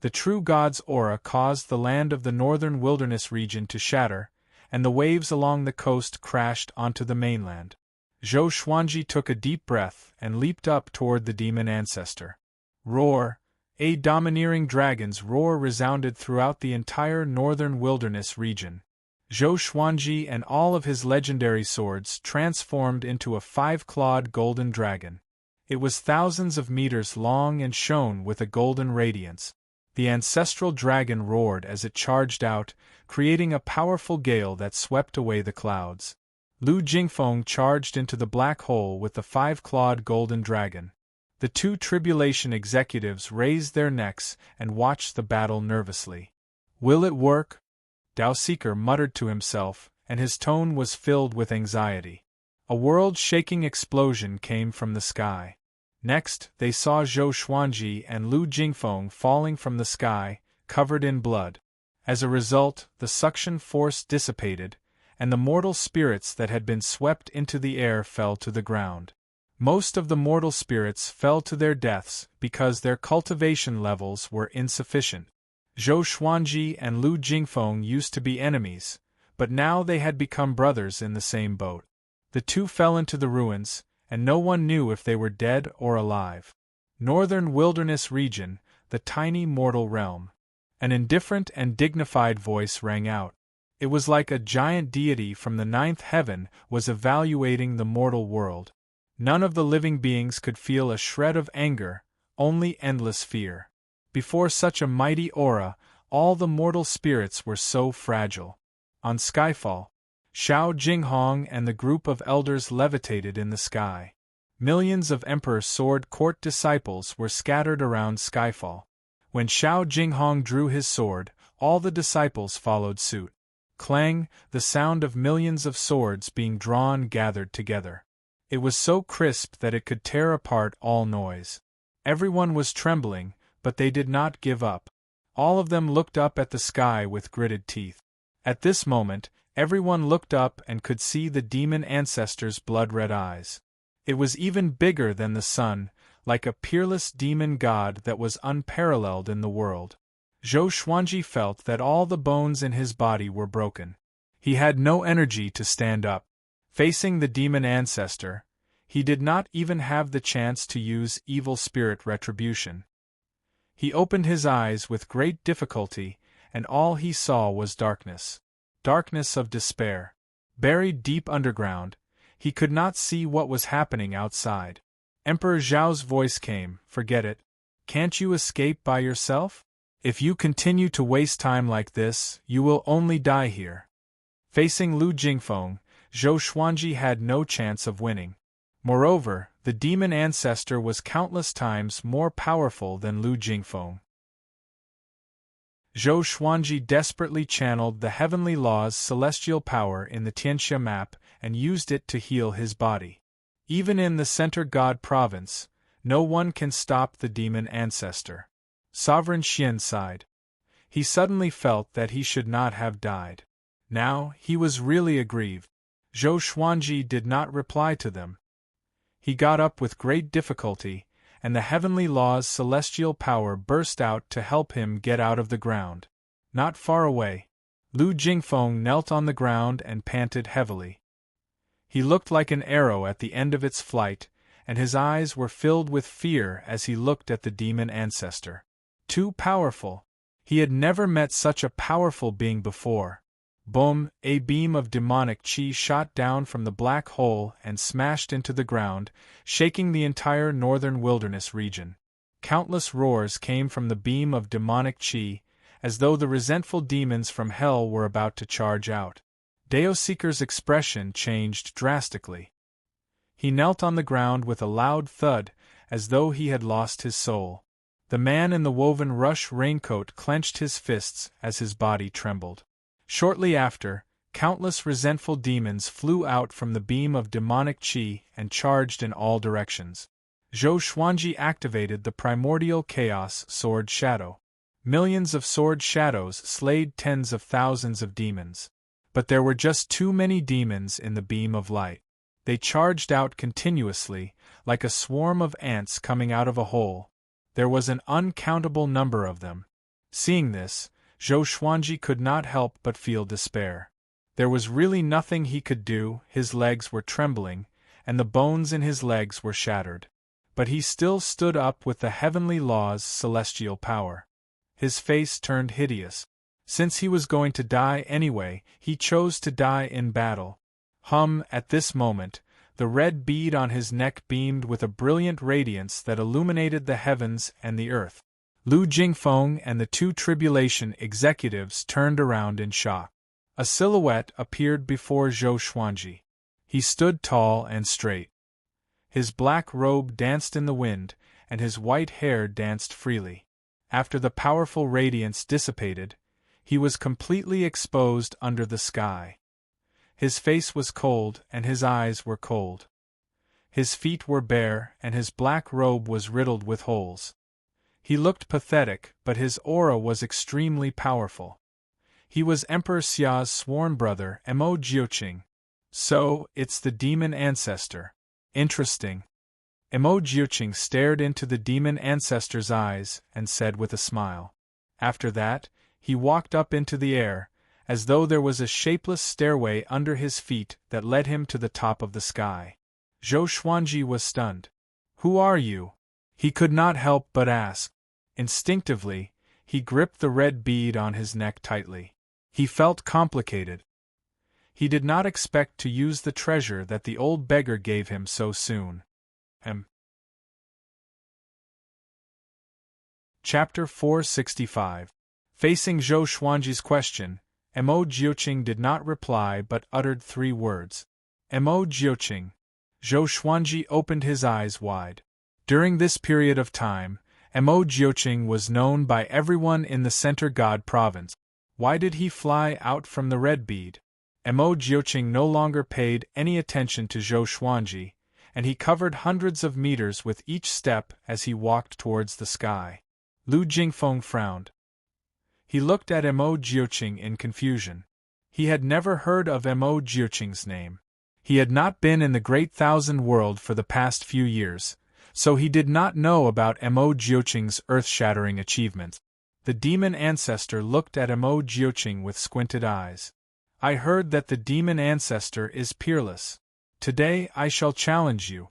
The true god's aura caused the land of the northern wilderness region to shatter, and the waves along the coast crashed onto the mainland. Zhou Xuanji took a deep breath and leaped up toward the demon ancestor. Roar! A domineering dragon's roar resounded throughout the entire northern wilderness region. Zhou Xuanji and all of his legendary swords transformed into a 5-clawed golden dragon. It was thousands of meters long and shone with a golden radiance. The ancestral dragon roared as it charged out, creating a powerful gale that swept away the clouds. Lu Jingfeng charged into the black hole with the 5-clawed golden dragon. The two tribulation executives raised their necks and watched the battle nervously. Will it work? Dao Seeker muttered to himself, and his tone was filled with anxiety. A world-shaking explosion came from the sky. Next, they saw Zhou Xuanji and Lu Jingfeng falling from the sky, covered in blood. As a result, the suction force dissipated, and the mortal spirits that had been swept into the air fell to the ground. Most of the mortal spirits fell to their deaths because their cultivation levels were insufficient. Zhou Xuanji and Lu Jingfeng used to be enemies, but now they had become brothers in the same boat. The two fell into the ruins, and no one knew if they were dead or alive. Northern Wilderness Region, the tiny mortal realm. An indifferent and dignified voice rang out. It was like a giant deity from the 9th heaven was evaluating the mortal world. None of the living beings could feel a shred of anger, only endless fear. Before such a mighty aura, all the mortal spirits were so fragile. On Skyfall, Xiao Jinghong and the group of elders levitated in the sky. Millions of Emperor Sword Court disciples were scattered around Skyfall. When Xiao Jinghong drew his sword, all the disciples followed suit. Clang, the sound of millions of swords being drawn gathered together. It was so crisp that it could tear apart all noise. Everyone was trembling, but they did not give up. All of them looked up at the sky with gritted teeth. At this moment, everyone looked up and could see the demon ancestor's blood-red eyes. It was even bigger than the sun, like a peerless demon god that was unparalleled in the world. Zhou Xuanji felt that all the bones in his body were broken. He had no energy to stand up. Facing the demon ancestor, he did not even have the chance to use evil spirit retribution. He opened his eyes with great difficulty, and all he saw was darkness. Darkness of despair. Buried deep underground, he could not see what was happening outside. Emperor Zhao's voice came, "Forget it. Can't you escape by yourself? If you continue to waste time like this, you will only die here." Facing Lu Jingfeng, Zhou Xuanji had no chance of winning. Moreover, the demon ancestor was countless times more powerful than Lu Jingfeng. Zhou Xuanji desperately channeled the heavenly law's celestial power in the Tianxia map and used it to heal his body. Even in the Center God province, no one can stop the demon ancestor. Sovereign Xian sighed. He suddenly felt that he should not have died. Now, he was really aggrieved. Zhou Xuanji did not reply to them. He got up with great difficulty, and the heavenly law's celestial power burst out to help him get out of the ground. Not far away, Lu Jingfeng knelt on the ground and panted heavily. He looked like an arrow at the end of its flight, and his eyes were filled with fear as he looked at the demon ancestor. Too powerful. He had never met such a powerful being before. Boom! A beam of demonic chi shot down from the black hole and smashed into the ground, shaking the entire northern wilderness region. Countless roars came from the beam of demonic chi, as though the resentful demons from hell were about to charge out. Daoseeker's expression changed drastically. He knelt on the ground with a loud thud, as though he had lost his soul. The man in the woven rush raincoat clenched his fists as his body trembled. Shortly after, countless resentful demons flew out from the beam of demonic chi and charged in all directions. Zhou Xuanji activated the primordial chaos sword shadow. Millions of sword shadows slayed tens of thousands of demons. But there were just too many demons in the beam of light. They charged out continuously, like a swarm of ants coming out of a hole. There was an uncountable number of them. Seeing this, Zhou Xuanji could not help but feel despair. There was really nothing he could do, his legs were trembling, and the bones in his legs were shattered. But he still stood up with the heavenly law's celestial power. His face turned hideous. Since he was going to die anyway, he chose to die in battle. At this moment, the red bead on his neck beamed with a brilliant radiance that illuminated the heavens and the earth. Lu Jingfeng and the two tribulation executives turned around in shock. A silhouette appeared before Zhou Xuanji. He stood tall and straight. His black robe danced in the wind, and his white hair danced freely. After the powerful radiance dissipated, he was completely exposed under the sky. His face was cold, and his eyes were cold. His feet were bare, and his black robe was riddled with holes. He looked pathetic, but his aura was extremely powerful. He was Emperor Xia's sworn brother, Mo Jiuqing. So, it's the demon ancestor. Interesting. Mo Jiuqing stared into the demon ancestor's eyes and said with a smile. After that, he walked up into the air, as though there was a shapeless stairway under his feet that led him to the top of the sky. Zhou Xuanji was stunned. "Who are you?" he could not help but ask. Instinctively, he gripped the red bead on his neck tightly. He felt complicated. He did not expect to use the treasure that the old beggar gave him so soon. Chapter 465. Facing Zhou Xuanji's question, Mo Jiuqing did not reply but uttered 3 words. Mo Jiuqing. Zhou Xuanji opened his eyes wide. During this period of time, Mo Jiuqing was known by everyone in the Center God province. Why did he fly out from the red bead? Mo Jiuqing no longer paid any attention to Zhou Xuanji, and he covered hundreds of meters with each step as he walked towards the sky. Lu Jingfeng frowned. He looked at Mo Jiuqing in confusion. He had never heard of Mo Jiuqing's name. He had not been in the Great Thousand World for the past few years, so he did not know about Mo Jiuqing's earth-shattering achievements. The demon ancestor looked at Mo Jiuqing with squinted eyes. "I heard that the demon ancestor is peerless. Today I shall challenge you."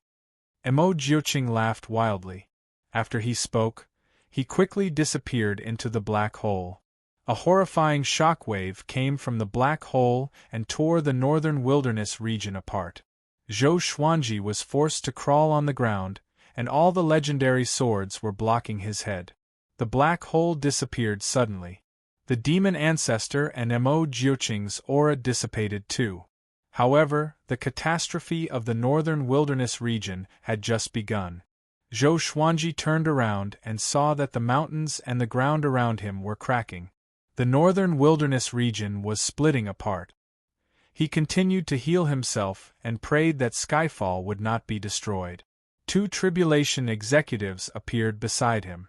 Mo Jiuqing laughed wildly. After he spoke, he quickly disappeared into the black hole. A horrifying shockwave came from the black hole and tore the northern wilderness region apart. Zhou Xuanji was forced to crawl on the ground, and all the legendary swords were blocking his head. The black hole disappeared suddenly. The demon ancestor and Mo Jiuqing's aura dissipated too. However, the catastrophe of the northern wilderness region had just begun. Zhou Xuanji turned around and saw that the mountains and the ground around him were cracking. The northern wilderness region was splitting apart. He continued to heal himself and prayed that Skyfall would not be destroyed. 2 tribulation executives appeared beside him.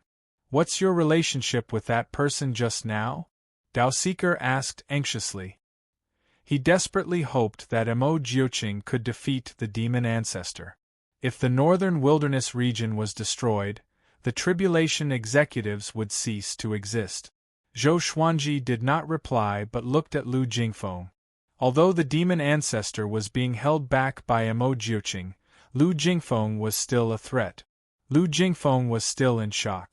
"What's your relationship with that person just now?" Daoseeker asked anxiously. He desperately hoped that Mo Jiuqing could defeat the demon ancestor. If the northern wilderness region was destroyed, the tribulation executives would cease to exist. Zhou Xuanji did not reply but looked at Lu Jingfeng. Although the demon ancestor was being held back by Mo Jiuqing, Lu Jingfeng was still a threat. Lu Jingfeng was still in shock.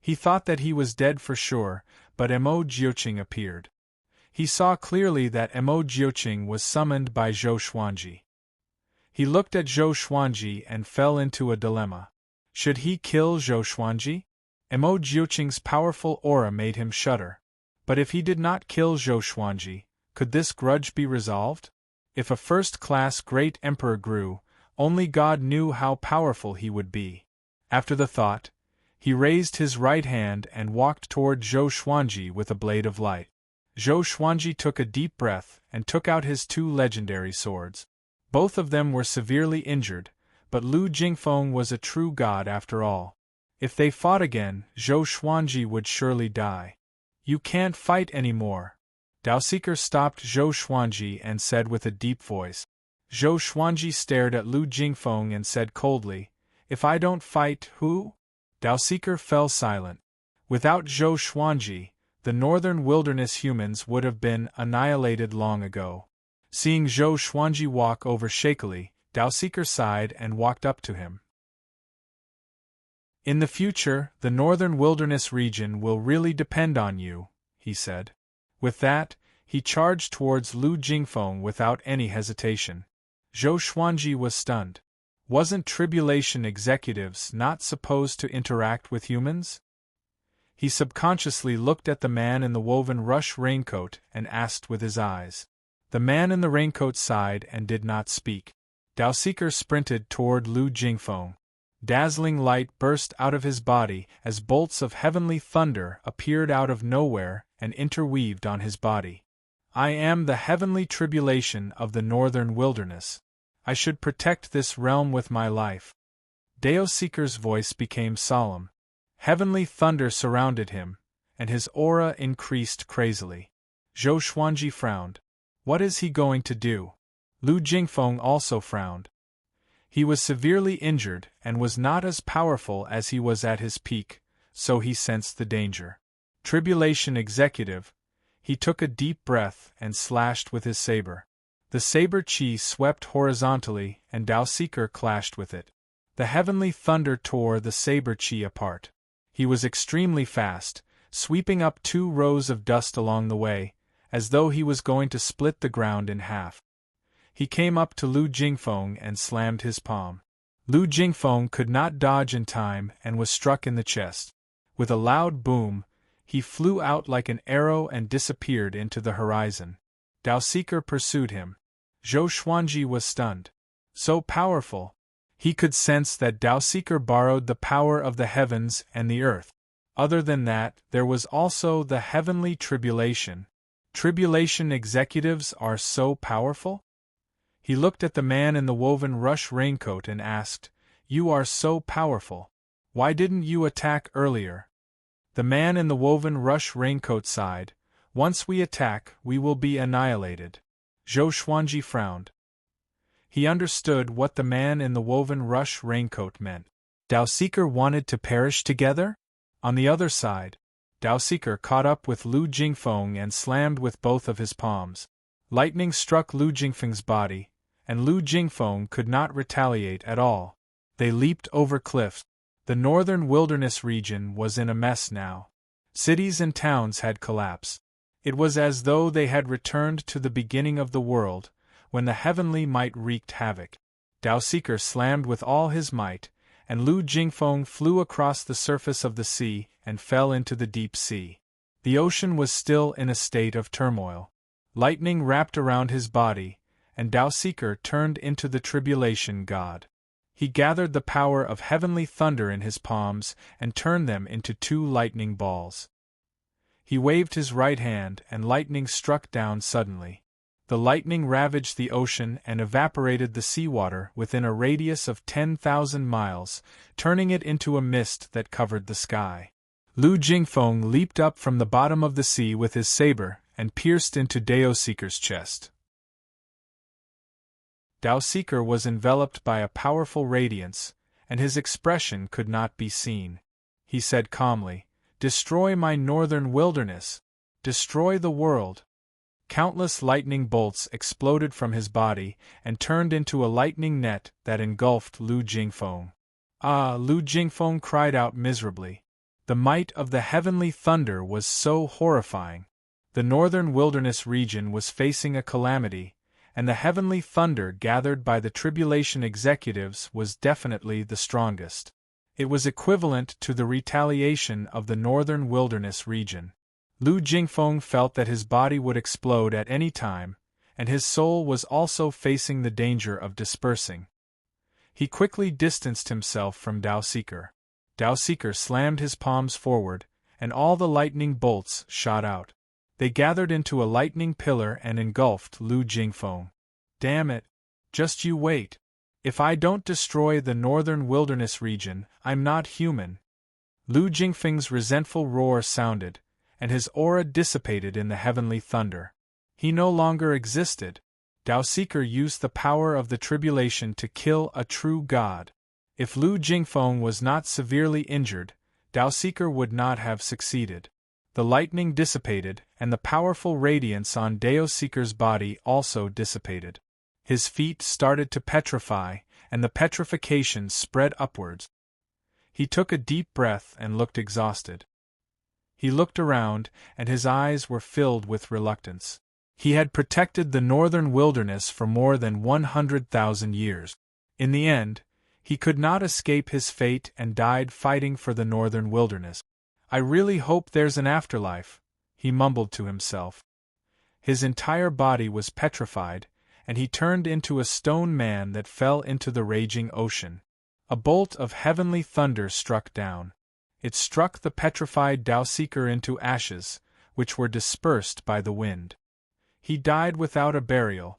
He thought that he was dead for sure, but Mo Jiuqing appeared. He saw clearly that Mo Jiuqing was summoned by Zhou Xuanji. He looked at Zhou Xuanji and fell into a dilemma. Should he kill Zhou Xuanji? Mo Jiuqing's powerful aura made him shudder. But if he did not kill Zhou Xuanji, could this grudge be resolved? If a first-class great emperor grew, only God knew how powerful he would be. After the thought, he raised his right hand and walked toward Zhou Xuanji with a blade of light. Zhou Xuanji took a deep breath and took out his two legendary swords. Both of them were severely injured, but Lu Jingfeng was a true god after all. If they fought again, Zhou Xuanji would surely die. You can't fight anymore. Daoseeker stopped Zhou Xuanji and said with a deep voice. Zhou Xuanji stared at Lu Jingfeng and said coldly, "If I don't fight, who?" Daoseeker fell silent. Without Zhou Xuanji, the northern wilderness humans would have been annihilated long ago. Seeing Zhou Xuanji walk over shakily, Daoseeker sighed and walked up to him. "In the future, the northern wilderness region will really depend on you," he said. With that, he charged towards Lu Jingfeng without any hesitation. Zhou Xuanji was stunned. Wasn't tribulation executives not supposed to interact with humans? He subconsciously looked at the man in the woven rush raincoat and asked with his eyes. The man in the raincoat sighed and did not speak. Daoseeker sprinted toward Lu Jingfeng. Dazzling light burst out of his body as bolts of heavenly thunder appeared out of nowhere and interweaved on his body. "I am the heavenly tribulation of the northern wilderness. I should protect this realm with my life." Daoseeker's voice became solemn. Heavenly thunder surrounded him, and his aura increased crazily. Zhou Xuanji frowned. What is he going to do? Lu Jingfeng also frowned. He was severely injured and was not as powerful as he was at his peak, so he sensed the danger. Tribulation executive. He took a deep breath and slashed with his saber. The saber chi swept horizontally and Daoseeker clashed with it. The heavenly thunder tore the saber chi apart. He was extremely fast, sweeping up 2 rows of dust along the way, as though he was going to split the ground in half. He came up to Lu Jingfeng and slammed his palm. Lu Jingfeng could not dodge in time and was struck in the chest. With a loud boom, he flew out like an arrow and disappeared into the horizon. Daoseeker pursued him. Zhou Xuanji was stunned. So powerful! He could sense that Daoseeker borrowed the power of the heavens and the earth. Other than that, there was also the heavenly tribulation. Tribulation executives are so powerful? He looked at the man in the woven rush raincoat and asked, "You are so powerful. Why didn't you attack earlier?" The man in the woven rush raincoat sighed, "Once we attack, we will be annihilated." Zhou Xuanji frowned. He understood what the man in the woven rush raincoat meant. Daoseeker wanted to perish together? On the other side, Daoseeker caught up with Lu Jingfeng and slammed with both of his palms. Lightning struck Lu Jingfeng's body, and Lu Jingfeng could not retaliate at all. They leaped over cliffs. The northern wilderness region was in a mess now. Cities and towns had collapsed. It was as though they had returned to the beginning of the world, when the heavenly might wreaked havoc. Daoseeker slammed with all his might, and Lu Jingfeng flew across the surface of the sea and fell into the deep sea. The ocean was still in a state of turmoil. Lightning wrapped around his body, and Daoseeker turned into the tribulation god. He gathered the power of heavenly thunder in his palms and turned them into 2 lightning balls. He waved his right hand and lightning struck down suddenly. The lightning ravaged the ocean and evaporated the seawater within a radius of 10,000 miles, turning it into a mist that covered the sky. Lu Jingfeng leaped up from the bottom of the sea with his saber and pierced into Daoseeker's chest. Daoseeker was enveloped by a powerful radiance, and his expression could not be seen. He said calmly, "Destroy my northern wilderness! Destroy the world!" Countless lightning bolts exploded from his body and turned into a lightning net that engulfed Lu Jingfeng. "Ah!" Lu Jingfeng cried out miserably. The might of the heavenly thunder was so horrifying. The northern wilderness region was facing a calamity, and the heavenly thunder gathered by the tribulation executives was definitely the strongest. It was equivalent to the retaliation of the northern wilderness region. Lu Jingfeng felt that his body would explode at any time, and his soul was also facing the danger of dispersing. He quickly distanced himself from Dao Seeker. Dao Seeker slammed his palms forward, and all the lightning bolts shot out. They gathered into a lightning pillar and engulfed Lu Jingfeng. Damn it! Just you wait. If I don't destroy the northern wilderness region, I'm not human. Lu Jingfeng's resentful roar sounded, and his aura dissipated in the heavenly thunder. He no longer existed. Dao Seeker used the power of the tribulation to kill a true god. If Lu Jingfeng was not severely injured, Dao Seeker would not have succeeded. The lightning dissipated, and the powerful radiance on Dao Seeker's body also dissipated. His feet started to petrify, and the petrification spread upwards. He took a deep breath and looked exhausted. He looked around, and his eyes were filled with reluctance. He had protected the northern wilderness for more than 100,000 years. In the end, he could not escape his fate and died fighting for the northern wilderness. I really hope there's an afterlife, he mumbled to himself. His entire body was petrified, and he turned into a stone man that fell into the raging ocean. A bolt of heavenly thunder struck down. It struck the petrified Dao Seeker into ashes, which were dispersed by the wind. He died without a burial.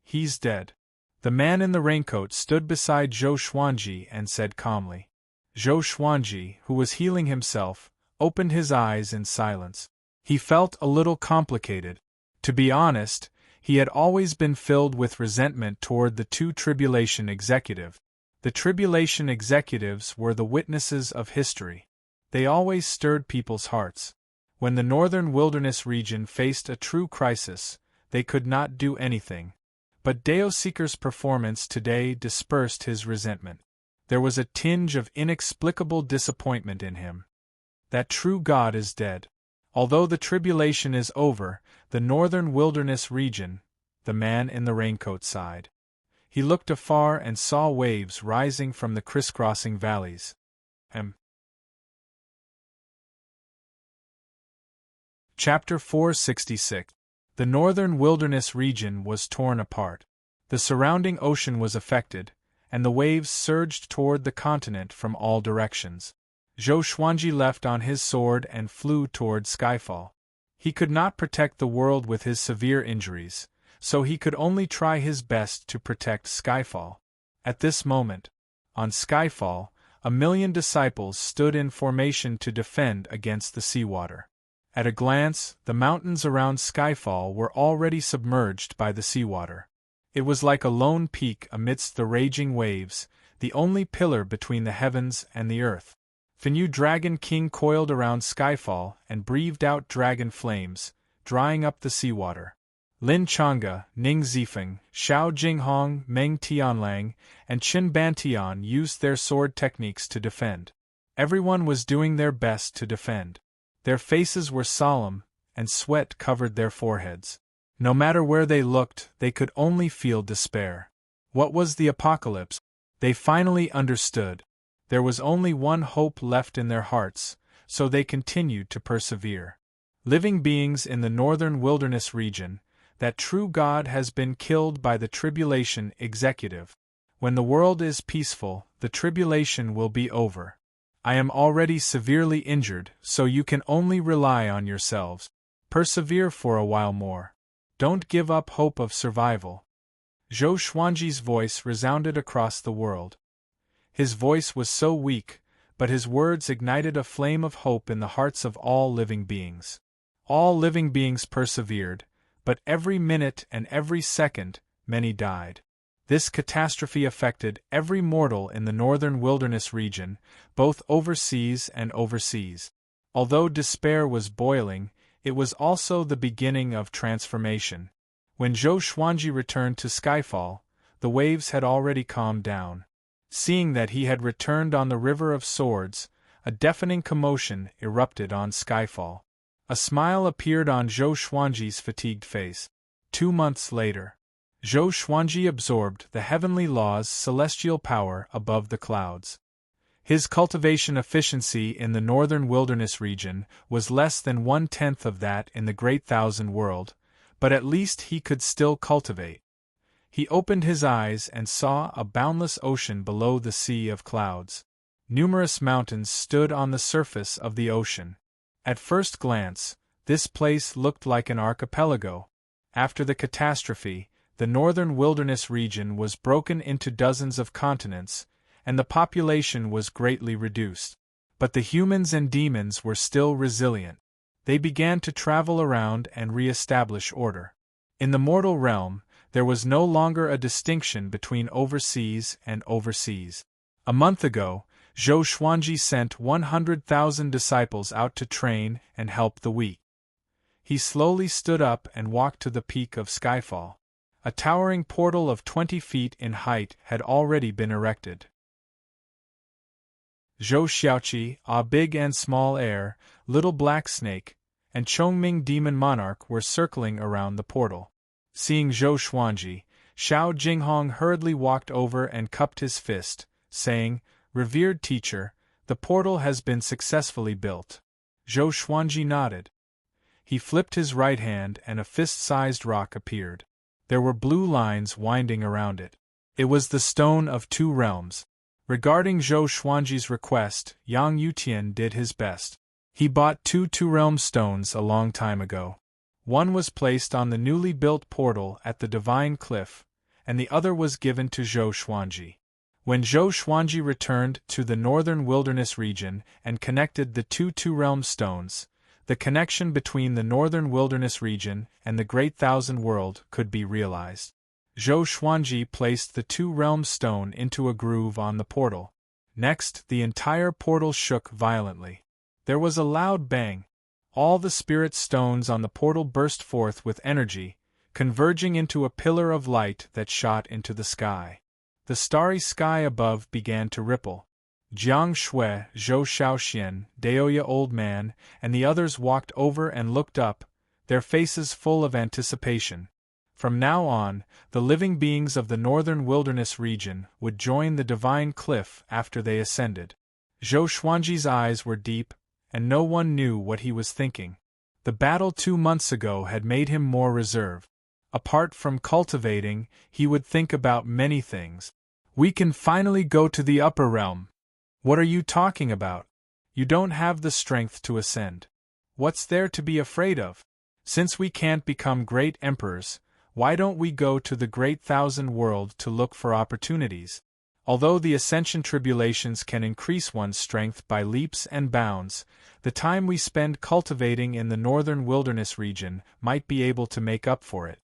He's dead. The man in the raincoat stood beside Zhou Xuanji and said calmly. Zhou Xuanji, who was healing himself, opened his eyes in silence. He felt a little complicated. To be honest, he had always been filled with resentment toward the two tribulation executives. The tribulation executives were the witnesses of history. They always stirred people's hearts. When the northern wilderness region faced a true crisis, they could not do anything. But Dao Seeker's performance today dispersed his resentment. There was a tinge of inexplicable disappointment in him. That true God is dead. Although the tribulation is over, the northern wilderness region, the man in the raincoat sighed. He looked afar and saw waves rising from the crisscrossing valleys. Chapter 466. The northern wilderness region was torn apart. The surrounding ocean was affected, and the waves surged toward the continent from all directions. Zhou Xuanji left on his sword and flew toward Skyfall. He could not protect the world with his severe injuries, so he could only try his best to protect Skyfall. At this moment, on Skyfall, 1,000,000 disciples stood in formation to defend against the seawater. At a glance, the mountains around Skyfall were already submerged by the seawater. It was like a lone peak amidst the raging waves, the only pillar between the heavens and the earth. The new Dragon King coiled around Skyfall and breathed out dragon flames, drying up the seawater. Lin Chang'e, Ning Zifeng, Xiao Jinghong, Meng Tianlang, and Qin Bantian used their sword techniques to defend. Everyone was doing their best to defend. Their faces were solemn, and sweat covered their foreheads. No matter where they looked, they could only feel despair. What was the apocalypse? They finally understood. There was only one hope left in their hearts, so they continued to persevere. Living beings in the northern wilderness region, that true God has been killed by the tribulation executive. When the world is peaceful, the tribulation will be over. I am already severely injured, so you can only rely on yourselves. Persevere for a while more. Don't give up hope of survival. Zhou Xuanji's voice resounded across the world. His voice was so weak, but his words ignited a flame of hope in the hearts of all living beings. All living beings persevered, but every minute and every second, many died. This catastrophe affected every mortal in the northern wilderness region, both overseas and overseas. Although despair was boiling, it was also the beginning of transformation. When Zhou Xuanji returned to Skyfall, the waves had already calmed down. Seeing that he had returned on the River of Swords, a deafening commotion erupted on Skyfall. A smile appeared on Zhou Xuanji's fatigued face. 2 months later, Zhou Xuanji absorbed the heavenly law's celestial power above the clouds. His cultivation efficiency in the northern wilderness region was less than 1/10 of that in the Great Thousand World, but at least he could still cultivate. He opened his eyes and saw a boundless ocean below the sea of clouds. Numerous mountains stood on the surface of the ocean. At first glance, this place looked like an archipelago. After the catastrophe, the northern wilderness region was broken into dozens of continents, and the population was greatly reduced. But the humans and demons were still resilient. They began to travel around and re-establish order. In the mortal realm, there was no longer a distinction between overseas and overseas. A month ago, Zhou Xuanji sent 100,000 disciples out to train and help the weak. He slowly stood up and walked to the peak of Skyfall. A towering portal of 20 feet in height had already been erected. Zhou Xiaoqi, a big and small heir, little black snake, and Chongming demon monarch were circling around the portal. Seeing Zhou Xuanji, Xiao Jinghong hurriedly walked over and cupped his fist, saying, "Revered teacher, the portal has been successfully built." Zhou Xuanji nodded. He flipped his right hand and a fist-sized rock appeared. There were blue lines winding around it. It was the Stone of Two Realms. Regarding Zhou Xuanji's request, Yang Yutian did his best. He bought two Two-Realm stones a long time ago. One was placed on the newly built portal at the Divine Cliff, and the other was given to Zhou Xuanji. When Zhou Xuanji returned to the northern wilderness region and connected the two Two-Realm stones, the connection between the northern wilderness region and the Great Thousand World could be realized. Zhou Xuanji placed the Two-Realm stone into a groove on the portal. Next, the entire portal shook violently. There was a loud bang. All the spirit stones on the portal burst forth with energy, converging into a pillar of light that shot into the sky. The starry sky above began to ripple. Jiang Shui, Zhou Shaoxian, Daoya Old Man, and the others walked over and looked up, their faces full of anticipation. From now on, the living beings of the northern wilderness region would join the Divine Cliff after they ascended. Zhou Xuanji's eyes were deep, and no one knew what he was thinking. The battle 2 months ago had made him more reserved. Apart from cultivating, he would think about many things. "We can finally go to the upper realm." "What are you talking about? You don't have the strength to ascend. What's there to be afraid of? Since we can't become great emperors, why don't we go to the Great Thousand World to look for opportunities? Although the ascension tribulations can increase one's strength by leaps and bounds, the time we spend cultivating in the northern wilderness region might be able to make up for it."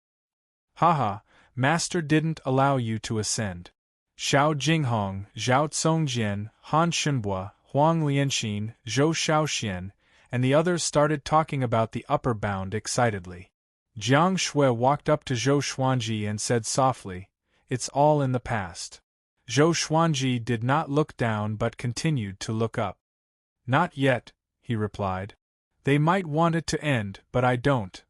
"Haha, Master didn't allow you to ascend." Xiao Jinghong, Zhao Tsongjian, Han Shunbua, Huang Lianxin, Zhou Shaoxian, and the others started talking about the upper bound excitedly. Jiang Shui walked up to Zhou Xuanji and said softly, "It's all in the past." Zhou Xuanji did not look down but continued to look up. "Not yet," he replied. "They might want it to end, but I don't."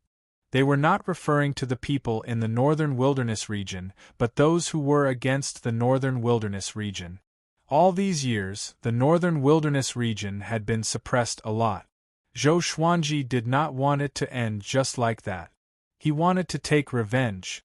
They were not referring to the people in the northern wilderness region, but those who were against the northern wilderness region. All these years, the northern wilderness region had been suppressed a lot. Zhou Xuanji did not want it to end just like that. He wanted to take revenge.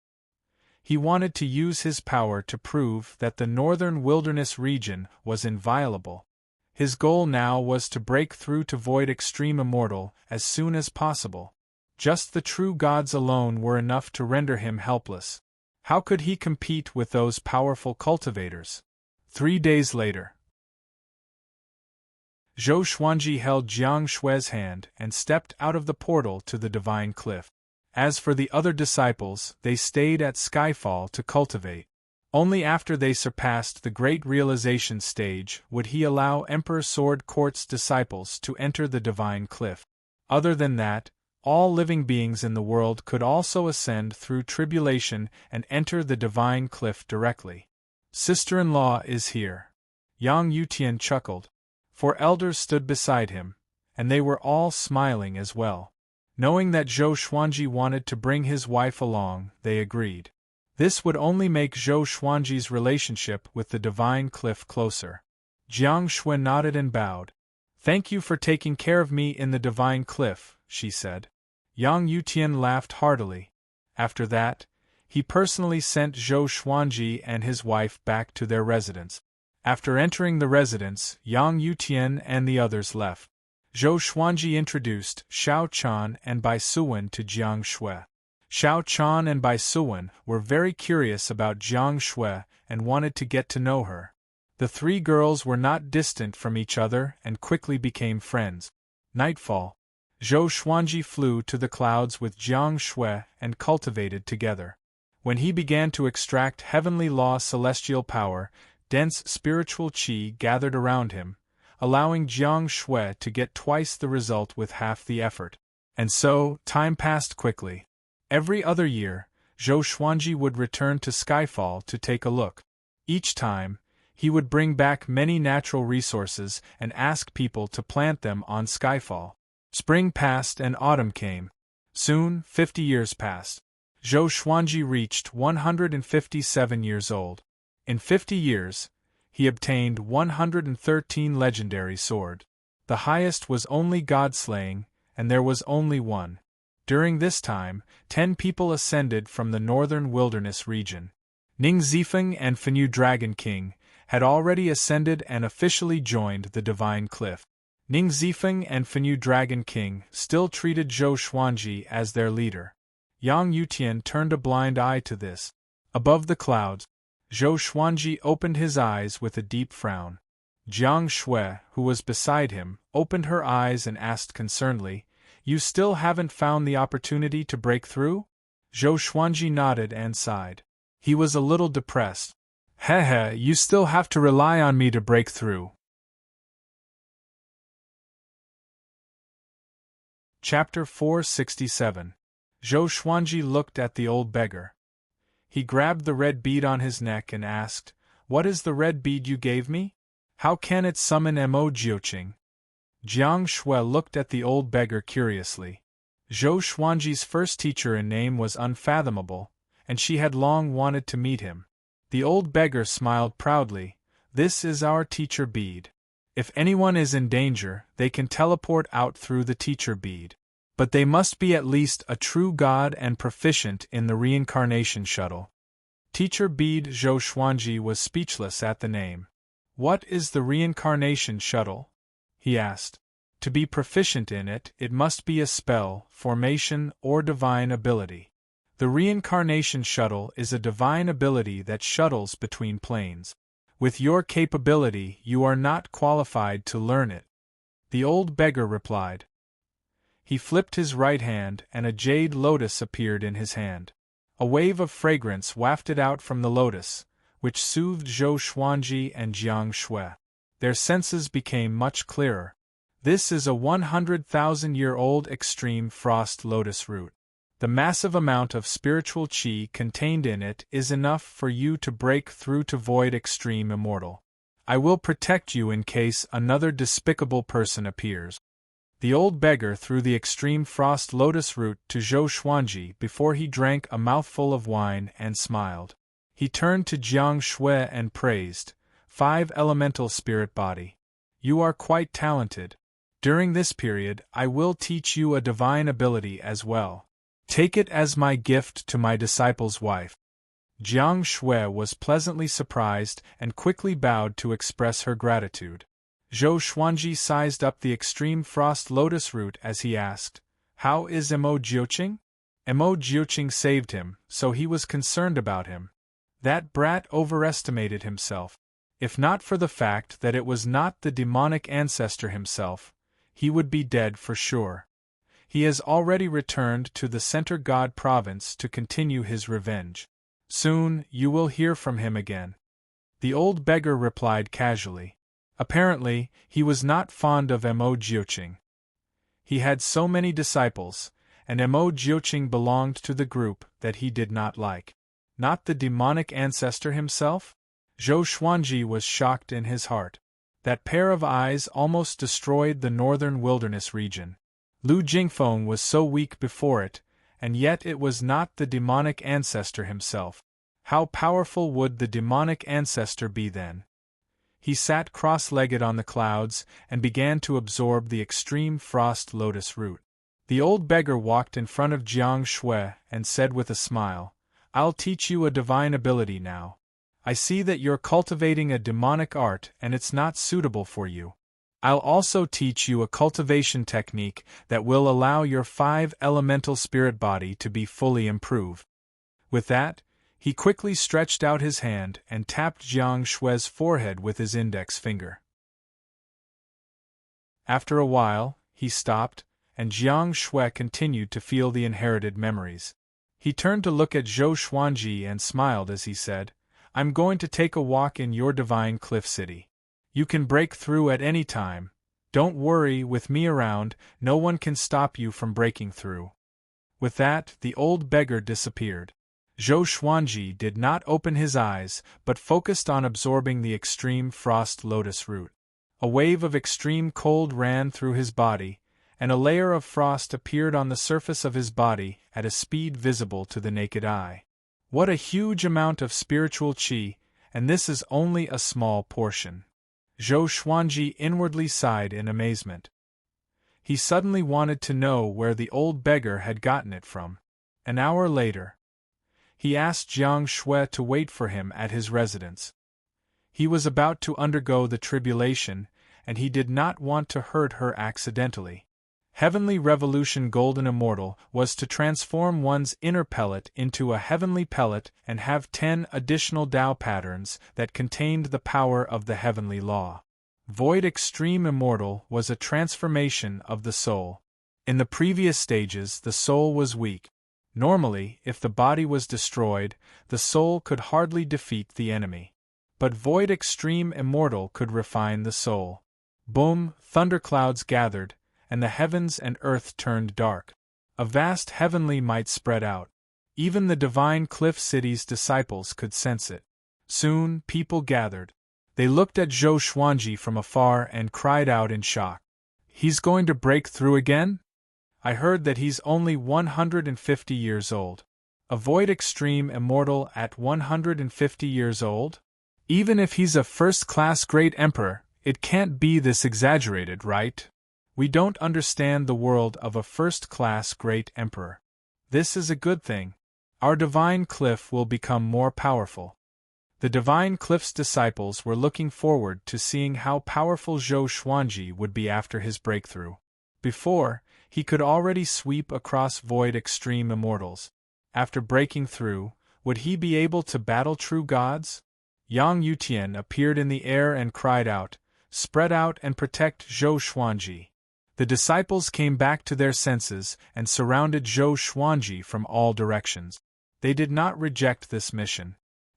He wanted to use his power to prove that the northern wilderness region was inviolable. His goal now was to break through to Void Extreme Immortal as soon as possible. Just the true gods alone were enough to render him helpless. How could he compete with those powerful cultivators? 3 days later, Zhou Xuanji held Jiang Shui's hand and stepped out of the portal to the Divine Cliff. As for the other disciples, they stayed at Skyfall to cultivate. Only after they surpassed the Great Realization stage would he allow Emperor Sword Court's disciples to enter the Divine Cliff. Other than that, all living beings in the world could also ascend through tribulation and enter the Divine Cliff directly. "Sister-in-law is here." Yang Yutian chuckled. 4 elders stood beside him, and they were all smiling as well. Knowing that Zhou Xuanji wanted to bring his wife along, they agreed. This would only make Zhou Xuanji's relationship with the divine cliff closer. Jiang Shui nodded and bowed. "Thank you for taking care of me in the divine cliff," she said. Yang Yutian laughed heartily. After that, he personally sent Zhou Xuanji and his wife back to their residence. After entering the residence, Yang Yutian and the others left. Zhou Xuanji introduced Xiao Chan and Bai Suwen to Jiang Shui. Xiao Chan and Bai Suwen were very curious about Jiang Shui and wanted to get to know her. The three girls were not distant from each other and quickly became friends. Nightfall. Zhou Xuanji flew to the clouds with Jiang Shui and cultivated together. When he began to extract heavenly law celestial power, dense spiritual qi gathered around him, allowing Jiang Shui to get twice the result with half the effort. And so, time passed quickly. Every other year, Zhou Xuanji would return to Skyfall to take a look. Each time, he would bring back many natural resources and ask people to plant them on Skyfall. Spring passed and autumn came. Soon, 50 years passed. Zhou Xuanji reached 157 years old. In 50 years, he obtained 113 legendary sword. The highest was only god-slaying, and there was only one. During this time, 10 people ascended from the northern wilderness region. Ning Zifeng and Fenyu Dragon King had already ascended and officially joined the Divine Cliff. Ning Zifeng and Fenyu Dragon King still treated Zhou Xuanji as their leader. Yang Yutian turned a blind eye to this. Above the clouds, Zhou Xuanji opened his eyes with a deep frown. Jiang Shui, who was beside him, opened her eyes and asked concernedly, "You still haven't found the opportunity to break through?" Zhou Xuanji nodded and sighed. He was a little depressed. "Heh, you still have to rely on me to break through." Chapter 467. Zhou Xuanji looked at the old beggar. He grabbed the red bead on his neck and asked, "What is the red bead you gave me? How can it summon Mo Jiuqing?" Jiang Shui looked at the old beggar curiously. Zhou Xuanji's first teacher in name was unfathomable, and she had long wanted to meet him. The old beggar smiled proudly. "This is our teacher bead. If anyone is in danger, they can teleport out through the teacher bead. But they must be at least a true god and proficient in the reincarnation shuttle." Teacher bead. Zhou Xuanji was speechless at the name. "What is the reincarnation shuttle?" he asked. "To be proficient in it, it must be a spell, formation, or divine ability. The reincarnation shuttle is a divine ability that shuttles between planes. With your capability, you are not qualified to learn it," the old beggar replied. He flipped his right hand and a jade lotus appeared in his hand. A wave of fragrance wafted out from the lotus, which soothed Zhou Xuanji and Jiang Shui. Their senses became much clearer. This is a 100,000-year-old extreme frost lotus root. The massive amount of spiritual qi contained in it is enough for you to break through to void extreme immortal. I will protect you in case another despicable person appears. The old beggar threw the extreme frost lotus root to Zhou Xuanji before he drank a mouthful of wine and smiled. He turned to Jiang Shui and praised, "5 elemental spirit body. You are quite talented. During this period, I will teach you a divine ability as well. Take it as my gift to my disciple's wife." Jiang Shui was pleasantly surprised and quickly bowed to express her gratitude. Zhou Xuanji sized up the extreme frost lotus root as he asked, "How is Mo Jiuqing?" Mo Jiuqing saved him, so he was concerned about him. That brat overestimated himself. If not for the fact that it was not the demonic ancestor himself, he would be dead for sure. He has already returned to the Center God province to continue his revenge. Soon, you will hear from him again. The old beggar replied casually. Apparently, he was not fond of Mo Jiuqing. He had so many disciples, and Mo Jiuqing belonged to the group that he did not like. Not the demonic ancestor himself? Zhou Xuanji was shocked in his heart. That pair of eyes almost destroyed the northern wilderness region. Lu Jingfeng was so weak before it, and yet it was not the demonic ancestor himself. How powerful would the demonic ancestor be then? He sat cross-legged on the clouds and began to absorb the extreme frost lotus root. The old beggar walked in front of Jiang Shui and said with a smile, "I'll teach you a divine ability now. I see that you're cultivating a demonic art and it's not suitable for you. I'll also teach you a cultivation technique that will allow your 5-elemental spirit body to be fully improved." With that, he quickly stretched out his hand and tapped Jiang Shui's forehead with his index finger. After a while, he stopped, and Jiang Shui continued to feel the inherited memories. He turned to look at Zhou Xuanji and smiled as he said, "I'm going to take a walk in your divine cliff city. You can break through at any time. Don't worry, with me around, no one can stop you from breaking through." With that, the old beggar disappeared. Zhou Xuanji did not open his eyes, but focused on absorbing the extreme frost lotus root. A wave of extreme cold ran through his body, and a layer of frost appeared on the surface of his body at a speed visible to the naked eye. What a huge amount of spiritual qi, and this is only a small portion. Zhou Xuanji inwardly sighed in amazement. He suddenly wanted to know where the old beggar had gotten it from. An hour later, he asked Jiang Shui to wait for him at his residence. He was about to undergo the tribulation, and he did not want to hurt her accidentally. Heavenly Revolution Golden Immortal was to transform one's inner pellet into a heavenly pellet and have 10 additional Tao patterns that contained the power of the heavenly law. Void Extreme Immortal was a transformation of the soul. In the previous stages, the soul was weak. Normally, if the body was destroyed, the soul could hardly defeat the enemy. But Void Extreme Immortal could refine the soul. Boom, thunderclouds gathered, and the heavens and earth turned dark. A vast heavenly might spread out. Even the divine Cliff City's disciples could sense it. Soon, people gathered. They looked at Zhou Xuanji from afar and cried out in shock. "He's going to break through again? I heard that he's only 150 years old. Avoid extreme immortal at 150 years old? Even if he's a first-class great emperor, it can't be this exaggerated, right? We don't understand the world of a first-class great emperor. This is a good thing. Our divine cliff will become more powerful." The divine cliff's disciples were looking forward to seeing how powerful Zhou Xuanji would be after his breakthrough. Before, he could already sweep across void extreme immortals. After breaking through, would he be able to battle true gods? Yang Yutian appeared in the air and cried out, "Spread out and protect Zhou Xuanji." The disciples came back to their senses and surrounded Zhou Xuanji from all directions. They did not reject this mission.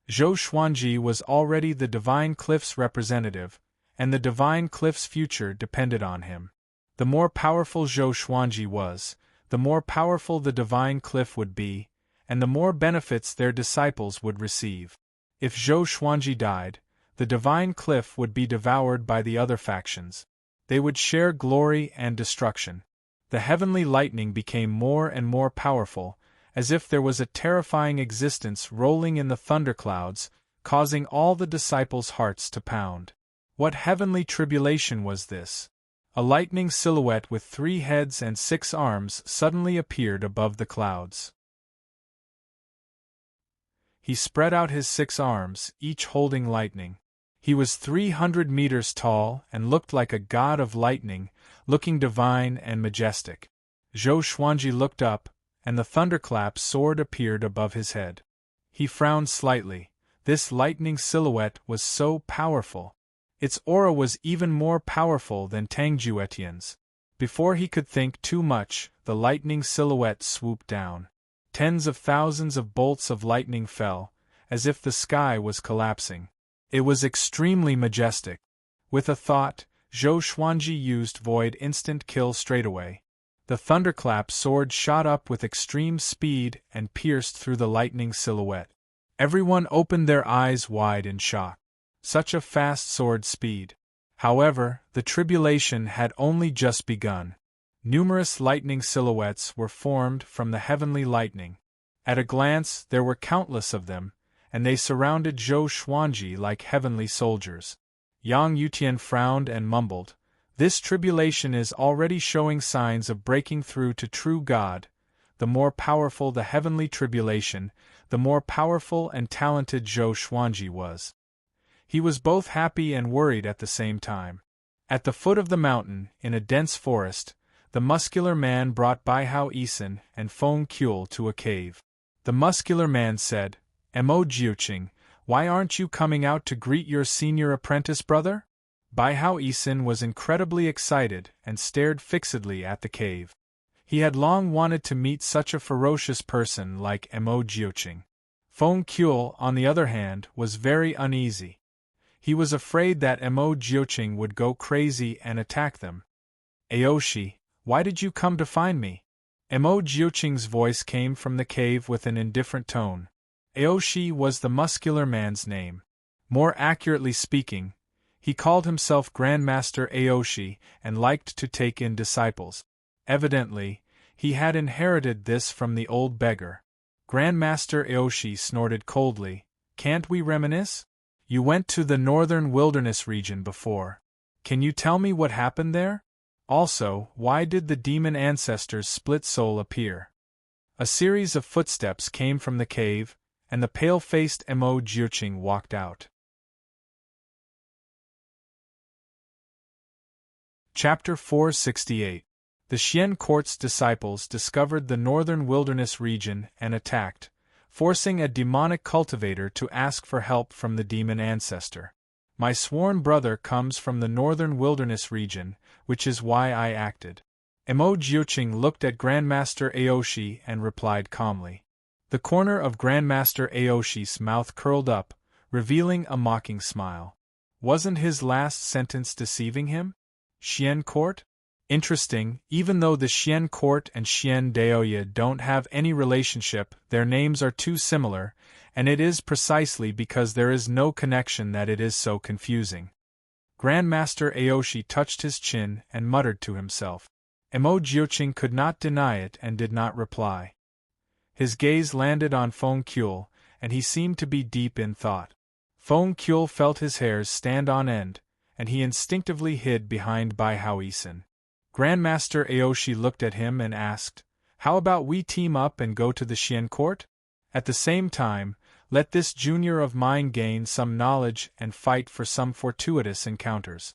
Zhou Xuanji was already the Divine Cliff's representative, and the Divine Cliff's future depended on him. The more powerful Zhou Xuanji was, the more powerful the Divine Cliff would be, and the more benefits their disciples would receive. If Zhou Xuanji died, the Divine Cliff would be devoured by the other factions. They would share glory and destruction. The heavenly lightning became more and more powerful, as if there was a terrifying existence rolling in the thunderclouds, causing all the disciples' hearts to pound. What heavenly tribulation was this? A lightning silhouette with 3 heads and 6 arms suddenly appeared above the clouds. He spread out his 6 arms, each holding lightning. He was 300 meters tall and looked like a god of lightning, looking divine and majestic. Zhou Xuanji looked up, and the thunderclap sword appeared above his head. He frowned slightly. This lightning silhouette was so powerful. Its aura was even more powerful than Tangju Etienne's. Before he could think too much, the lightning silhouette swooped down. Tens of thousands of bolts of lightning fell, as if the sky was collapsing. It was extremely majestic. With a thought, Zhou Xuanji used Void Instant Kill straightaway. The thunderclap sword shot up with extreme speed and pierced through the lightning silhouette. Everyone opened their eyes wide in shock. Such a fast sword speed. However, the tribulation had only just begun. Numerous lightning silhouettes were formed from the heavenly lightning. At a glance, there were countless of them, and they surrounded Zhou Xuanji like heavenly soldiers. Yang Yutian frowned and mumbled, "This tribulation is already showing signs of breaking through to true God. The more powerful the heavenly tribulation, the more powerful and talented Zhou Xuanji was." He was both happy and worried at the same time. At the foot of the mountain, in a dense forest, the muscular man brought Bai Hao Isin and Feng Kuel to a cave. The muscular man said, "Mo Jiuqing, why aren't you coming out to greet your senior apprentice brother?" Bai Hao Isin was incredibly excited and stared fixedly at the cave. He had long wanted to meet such a ferocious person like Mo Jiuqing. Feng Kuel, on the other hand, was very uneasy. He was afraid that Mo Jiuqing would go crazy and attack them. "Aoshi, why did you come to find me?" Mo Jiuqing's voice came from the cave with an indifferent tone. Aoshi was the muscular man's name. More accurately speaking, he called himself Grandmaster Aoshi and liked to take in disciples. Evidently, he had inherited this from the old beggar. Grandmaster Aoshi snorted coldly, "Can't we reminisce? You went to the northern wilderness region before. Can you tell me what happened there? Also, why did the demon ancestor's split soul appear?" A series of footsteps came from the cave, and the pale-faced Mo Jiuqing walked out. Chapter 468. The Xian Court's disciples discovered the northern wilderness region and attacked, forcing a demonic cultivator to ask for help from the demon ancestor. "My sworn brother comes from the northern wilderness region, which is why I acted." Mo Jiuqing looked at Grandmaster Aoshi and replied calmly. The corner of Grandmaster Aoshi's mouth curled up, revealing a mocking smile. Wasn't his last sentence deceiving him? Xian Court? Interesting, even though the Xian Court and Xian Daoye don't have any relationship, their names are too similar, and it is precisely because there is no connection that it is so confusing. Grandmaster Aoshi touched his chin and muttered to himself. Mo Jiuqing could not deny it and did not reply. His gaze landed on Feng Kuel, and he seemed to be deep in thought. Feng Kuel felt his hairs stand on end, and he instinctively hid behind Bai Hao Isin. Grandmaster Aoshi looked at him and asked, "How about we team up and go to the Xian Court? At the same time, let this junior of mine gain some knowledge and fight for some fortuitous encounters."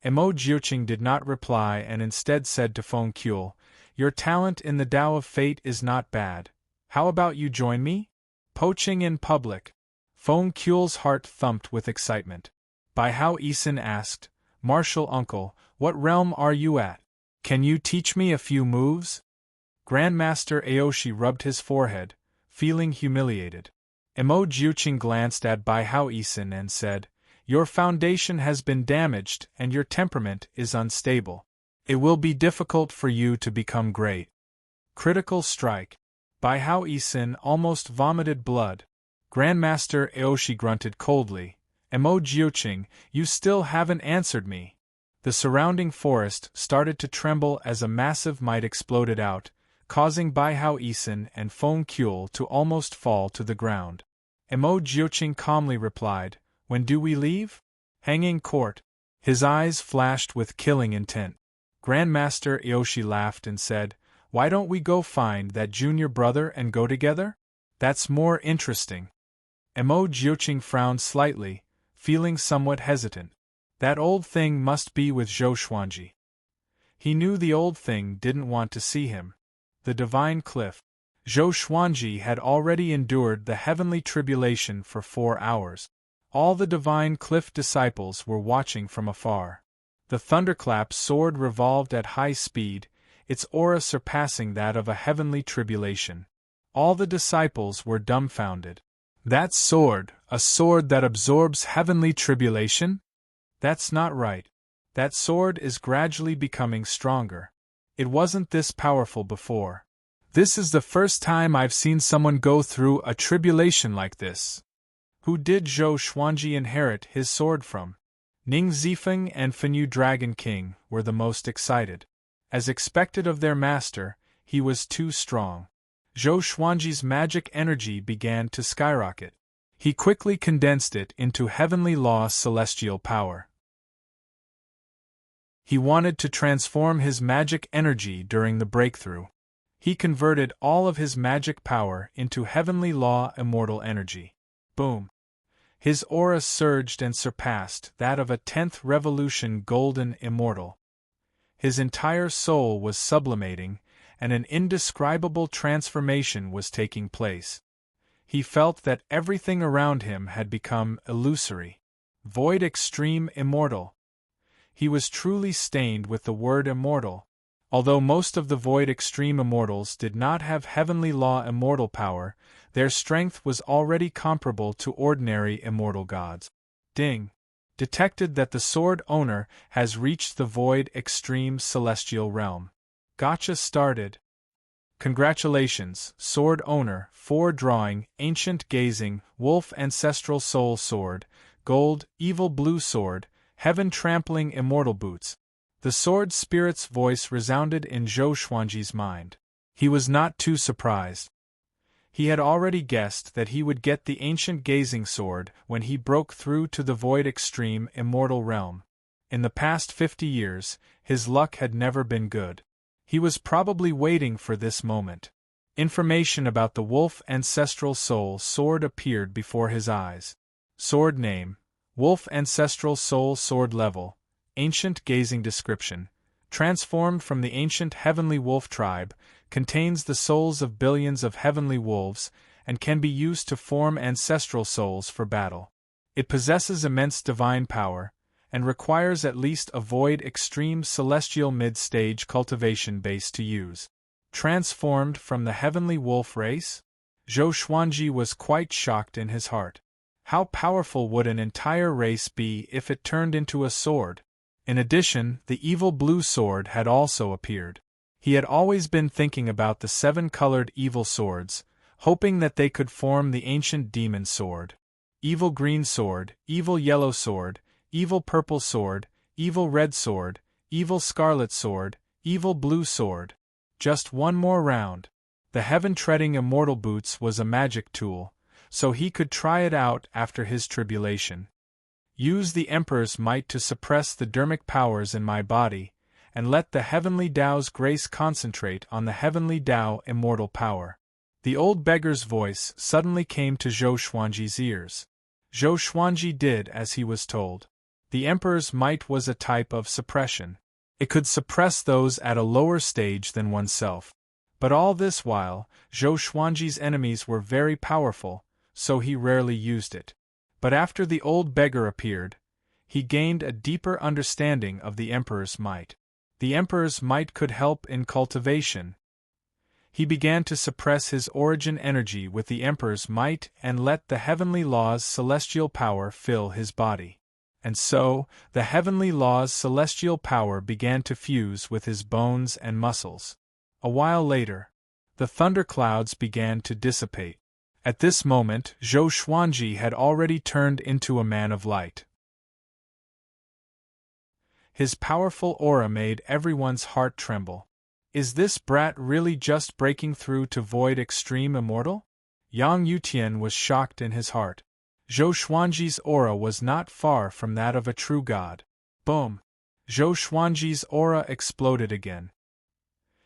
Mo Jiuqing did not reply and instead said to Feng Kuel, "Your talent in the Tao of Fate is not bad. How about you join me? Poaching in public." Feng Kuel's heart thumped with excitement. Bai Hao Isin asked, "Martial uncle, what realm are you at? Can you teach me a few moves?" Grandmaster Aoshi rubbed his forehead, feeling humiliated. Mo Jiuqing glanced at Bai Hao Isin and said, "Your foundation has been damaged and your temperament is unstable. It will be difficult for you to become great." Critical strike. Bai Hao Isin almost vomited blood. Grandmaster Aoshi grunted coldly, "Mo Jiuqing, you still haven't answered me." The surrounding forest started to tremble as a massive might exploded out, causing Bai Hao Isin and Feng Kuel to almost fall to the ground. Mo Jiuqing calmly replied, "When do we leave?" "Hanging Court." His eyes flashed with killing intent. Grandmaster Aoshi laughed and said, "Why don't we go find that junior brother and go together? That's more interesting." Mo Jiuqing frowned slightly, feeling somewhat hesitant. That old thing must be with Zhou Xuanji. He knew the old thing didn't want to see him. The divine cliff. Zhou Xuanji had already endured the heavenly tribulation for 4 hours. All the divine cliff disciples were watching from afar. The thunderclap's sword revolved at high speed, its aura surpassing that of a heavenly tribulation. All the disciples were dumbfounded. That sword, a sword that absorbs heavenly tribulation? That's not right. That sword is gradually becoming stronger. It wasn't this powerful before. This is the first time I've seen someone go through a tribulation like this. Who did Zhou Xuanji inherit his sword from? Ning Zifeng and Fenyu Dragon King were the most excited. As expected of their master, he was too strong. Zhou Xuanji's magic energy began to skyrocket. He quickly condensed it into heavenly law celestial power. He wanted to transform his magic energy during the breakthrough. He converted all of his magic power into heavenly law immortal energy. Boom! His aura surged and surpassed that of a 10th revolution golden immortal. His entire soul was sublimating, and an indescribable transformation was taking place. He felt that everything around him had become illusory. Void extreme immortal. He was truly stained with the word immortal. Although most of the void extreme immortals did not have heavenly law immortal power, their strength was already comparable to ordinary immortal gods. Ding! Detected that the sword owner has reached the void extreme celestial realm. Gotcha started. Congratulations, sword owner. 4 drawing, ancient gazing, wolf ancestral soul sword, gold, evil blue sword, heaven trampling immortal boots. The sword spirit's voice resounded in Zhou Xuanji's mind. He was not too surprised. He had already guessed that he would get the ancient gazing sword when he broke through to the void extreme immortal realm. In the past 50 years, his luck had never been good. He was probably waiting for this moment. Information about the wolf ancestral soul sword appeared before his eyes. Sword name: Wolf ancestral soul sword level, ancient gazing description. Transformed from the ancient heavenly wolf tribe, contains the souls of billions of heavenly wolves, and can be used to form ancestral souls for battle. It possesses immense divine power, and requires at least a void extreme celestial mid-stage cultivation base to use. Transformed from the heavenly wolf race? Zhou Xuanji was quite shocked in his heart. How powerful would an entire race be if it turned into a sword? In addition, the evil blue sword had also appeared. He had always been thinking about the 7-colored evil swords, hoping that they could form the ancient demon sword. Evil green sword, evil yellow sword, evil purple sword, evil red sword, evil scarlet sword, evil blue sword. Just one more round. The heaven-treading immortal boots was a magic tool, so he could try it out after his tribulation. Use the Emperor's might to suppress the dermic powers in my body, and let the heavenly Tao's grace concentrate on the heavenly Tao immortal power. The old beggar's voice suddenly came to Zhou Xuanji's ears. Zhou Xuanji did as he was told. The Emperor's might was a type of suppression. It could suppress those at a lower stage than oneself. But all this while, Zhou Xuanji's enemies were very powerful, so he rarely used it. But after the old beggar appeared, he gained a deeper understanding of the Emperor's might. The Emperor's might could help in cultivation. He began to suppress his origin energy with the Emperor's might and let the heavenly law's celestial power fill his body. And so, the heavenly law's celestial power began to fuse with his bones and muscles. A while later, the thunderclouds began to dissipate. At this moment, Zhou Xuanji had already turned into a man of light. His powerful aura made everyone's heart tremble. Is this brat really just breaking through to void extreme immortal? Yang Yutian was shocked in his heart. Zhou Xuanji's aura was not far from that of a true god. Boom! Zhou Xuanji's aura exploded again.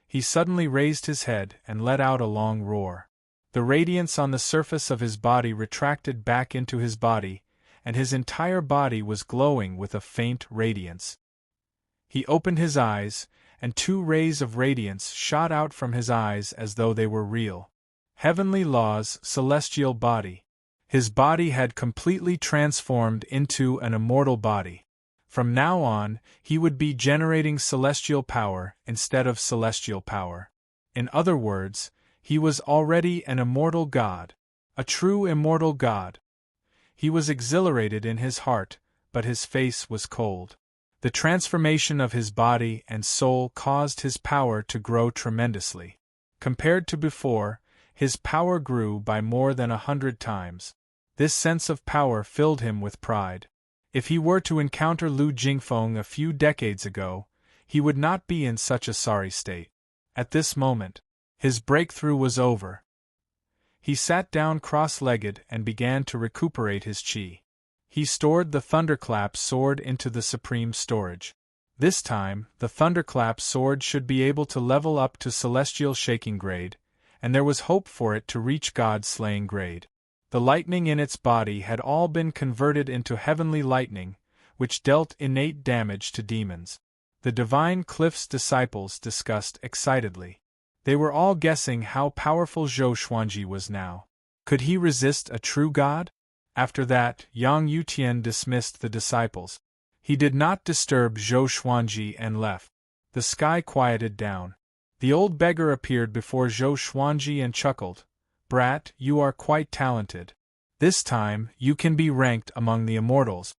He suddenly raised his head and let out a long roar. The radiance on the surface of his body retracted back into his body, and his entire body was glowing with a faint radiance. He opened his eyes, and 2 rays of radiance shot out from his eyes as though they were real. Heavenly law's celestial body. His body had completely transformed into an immortal body. From now on, he would be generating celestial power instead of celestial power. In other words, he was already an immortal god, a true immortal god. He was exhilarated in his heart, but his face was cold. The transformation of his body and soul caused his power to grow tremendously. Compared to before, his power grew by more than 100 times. This sense of power filled him with pride. If he were to encounter Lu Jingfeng a few decades ago, he would not be in such a sorry state. At this moment, his breakthrough was over. He sat down cross-legged and began to recuperate his chi. He stored the thunderclap sword into the supreme storage. This time, the thunderclap sword should be able to level up to celestial shaking grade, and there was hope for it to reach God-slaying grade. The lightning in its body had all been converted into heavenly lightning, which dealt innate damage to demons. The divine Cliff's disciples discussed excitedly. They were all guessing how powerful Zhou Xuanji was now. Could he resist a true god? After that, Yang Yutian dismissed the disciples. He did not disturb Zhou Xuanji and left. The sky quieted down. The old beggar appeared before Zhou Xuanji and chuckled. "Brat, you are quite talented. This time, you can be ranked among the immortals."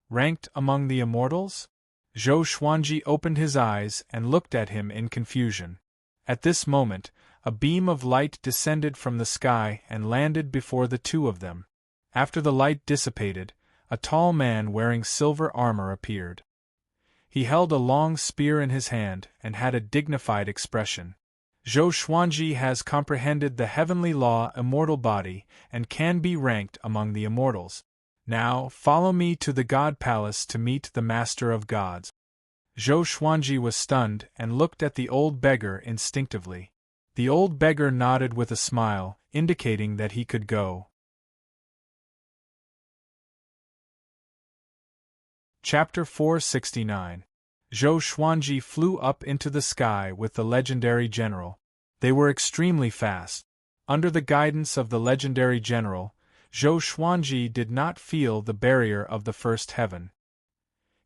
Ranked among the immortals? Zhou Xuanji opened his eyes and looked at him in confusion. At this moment, a beam of light descended from the sky and landed before the two of them. After the light dissipated, a tall man wearing silver armor appeared. He held a long spear in his hand and had a dignified expression. "Zhou Xuanji has comprehended the heavenly law immortal body and can be ranked among the immortals. Now, follow me to the God Palace to meet the Master of Gods." Zhou Xuanji was stunned and looked at the old beggar instinctively. The old beggar nodded with a smile, indicating that he could go. Chapter 469. Zhou Xuanji flew up into the sky with the legendary general. They were extremely fast. Under the guidance of the legendary general, Zhou Xuanji did not feel the barrier of the first heaven.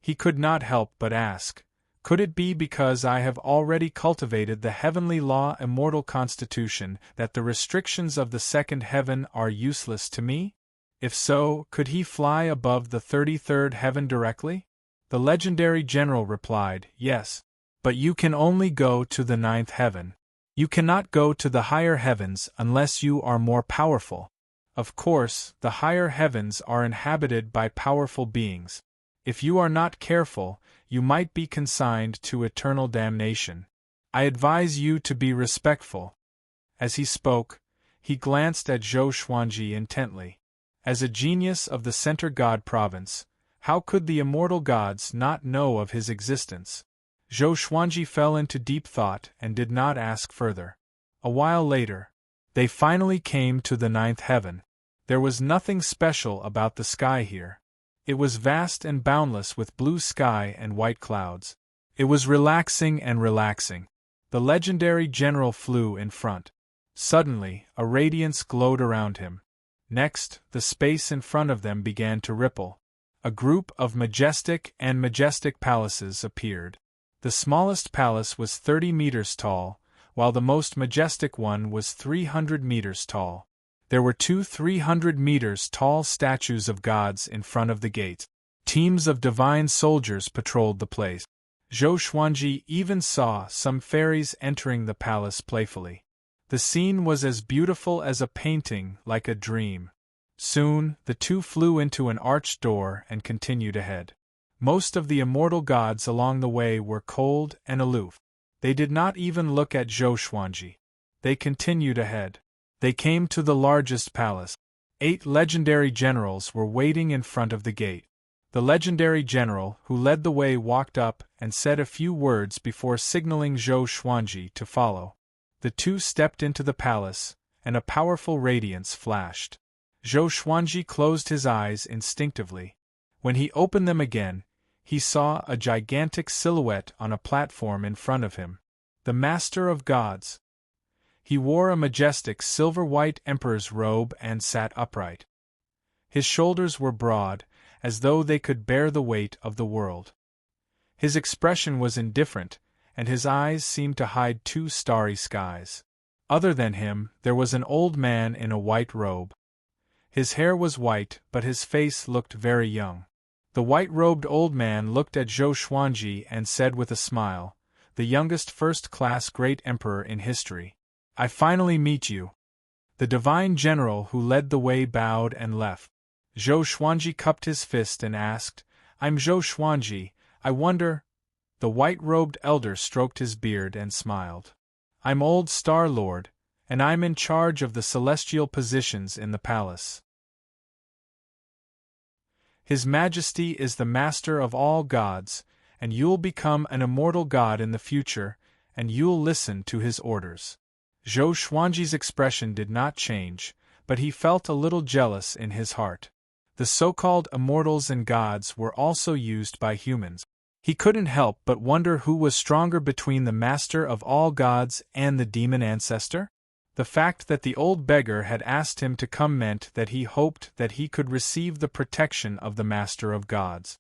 He could not help but ask, "Could it be because I have already cultivated the heavenly law immortal constitution that the restrictions of the second heaven are useless to me? If so, could he fly above the 33rd heaven directly?" The legendary general replied, "Yes. But you can only go to the 9th heaven. You cannot go to the higher heavens unless you are more powerful. Of course, the higher heavens are inhabited by powerful beings. If you are not careful, you might be consigned to eternal damnation. I advise you to be respectful." As he spoke, he glanced at Zhou Xuanji intently. As a genius of the Center God province, how could the immortal gods not know of his existence? Zhou Xuanji fell into deep thought and did not ask further. A while later, they finally came to the 9th heaven. There was nothing special about the sky here. It was vast and boundless with blue sky and white clouds. It was relaxing and relaxing. The legendary general flew in front. Suddenly, a radiance glowed around him. Next, the space in front of them began to ripple. A group of majestic palaces appeared. The smallest palace was 30 meters tall, while the most majestic one was 300 meters tall. There were two 300 meters tall statues of gods in front of the gate. Teams of divine soldiers patrolled the place. Zhou Xuanji even saw some fairies entering the palace playfully. The scene was as beautiful as a painting, like a dream. Soon, the two flew into an arched door and continued ahead. Most of the immortal gods along the way were cold and aloof. They did not even look at Zhou Xuanji. They continued ahead. They came to the largest palace. 8 legendary generals were waiting in front of the gate. The legendary general who led the way walked up and said a few words before signaling Zhou Xuanji to follow. The two stepped into the palace, and a powerful radiance flashed. Zhou Xuanji closed his eyes instinctively. When he opened them again, he saw a gigantic silhouette on a platform in front of him. The Master of Gods. He wore a majestic silver-white emperor's robe and sat upright. His shoulders were broad, as though they could bear the weight of the world. His expression was indifferent, and his eyes seemed to hide 2 starry skies. Other than him, there was an old man in a white robe. His hair was white, but his face looked very young. The white-robed old man looked at Zhou Xuanji and said with a smile, "The youngest first-class great emperor in history. I finally meet you." The divine general who led the way bowed and left. Zhou Xuanji cupped his fist and asked, "I'm Zhou Xuanji, I wonder, The white-robed elder stroked his beard and smiled. I'm Old Star Lord, and I'm in charge of the celestial positions in the palace. His Majesty is the master of all gods, and you'll become an immortal god in the future, and you'll listen to his orders. Zhou Xuanji's expression did not change, but he felt a little jealous in his heart. The so-called immortals and gods were also used by humans. He couldn't help but wonder who was stronger between the master of all gods and the demon ancestor. The fact that the old beggar had asked him to come meant that he hoped that he could receive the protection of the master of gods.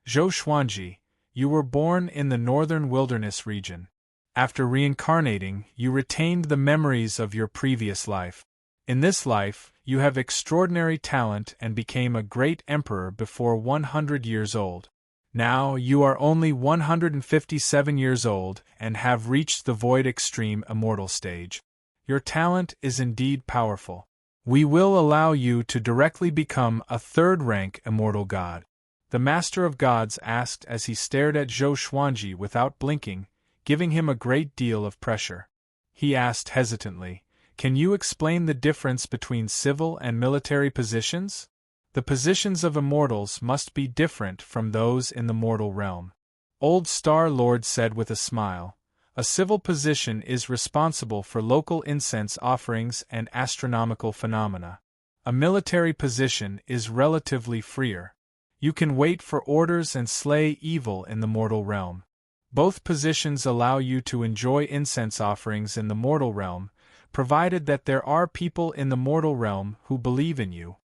Zhou Xuanji, you were born in the northern wilderness region. After reincarnating, you retained the memories of your previous life. In this life, you have extraordinary talent and became a great emperor before 100 years old. Now you are only 157 years old and have reached the void extreme immortal stage. Your talent is indeed powerful. We will allow you to directly become a third-rank immortal god. The Master of Gods asked as he stared at Zhou Xuanji without blinking, giving him a great deal of pressure. He asked hesitantly, "Can you explain the difference between civil and military positions? The positions of immortals must be different from those in the mortal realm." Old Star Lord said with a smile, "A civil position is responsible for local incense offerings and astronomical phenomena. A military position is relatively freer. You can wait for orders and slay evil in the mortal realm. Both positions allow you to enjoy incense offerings in the mortal realm, provided that there are people in the mortal realm who believe in you."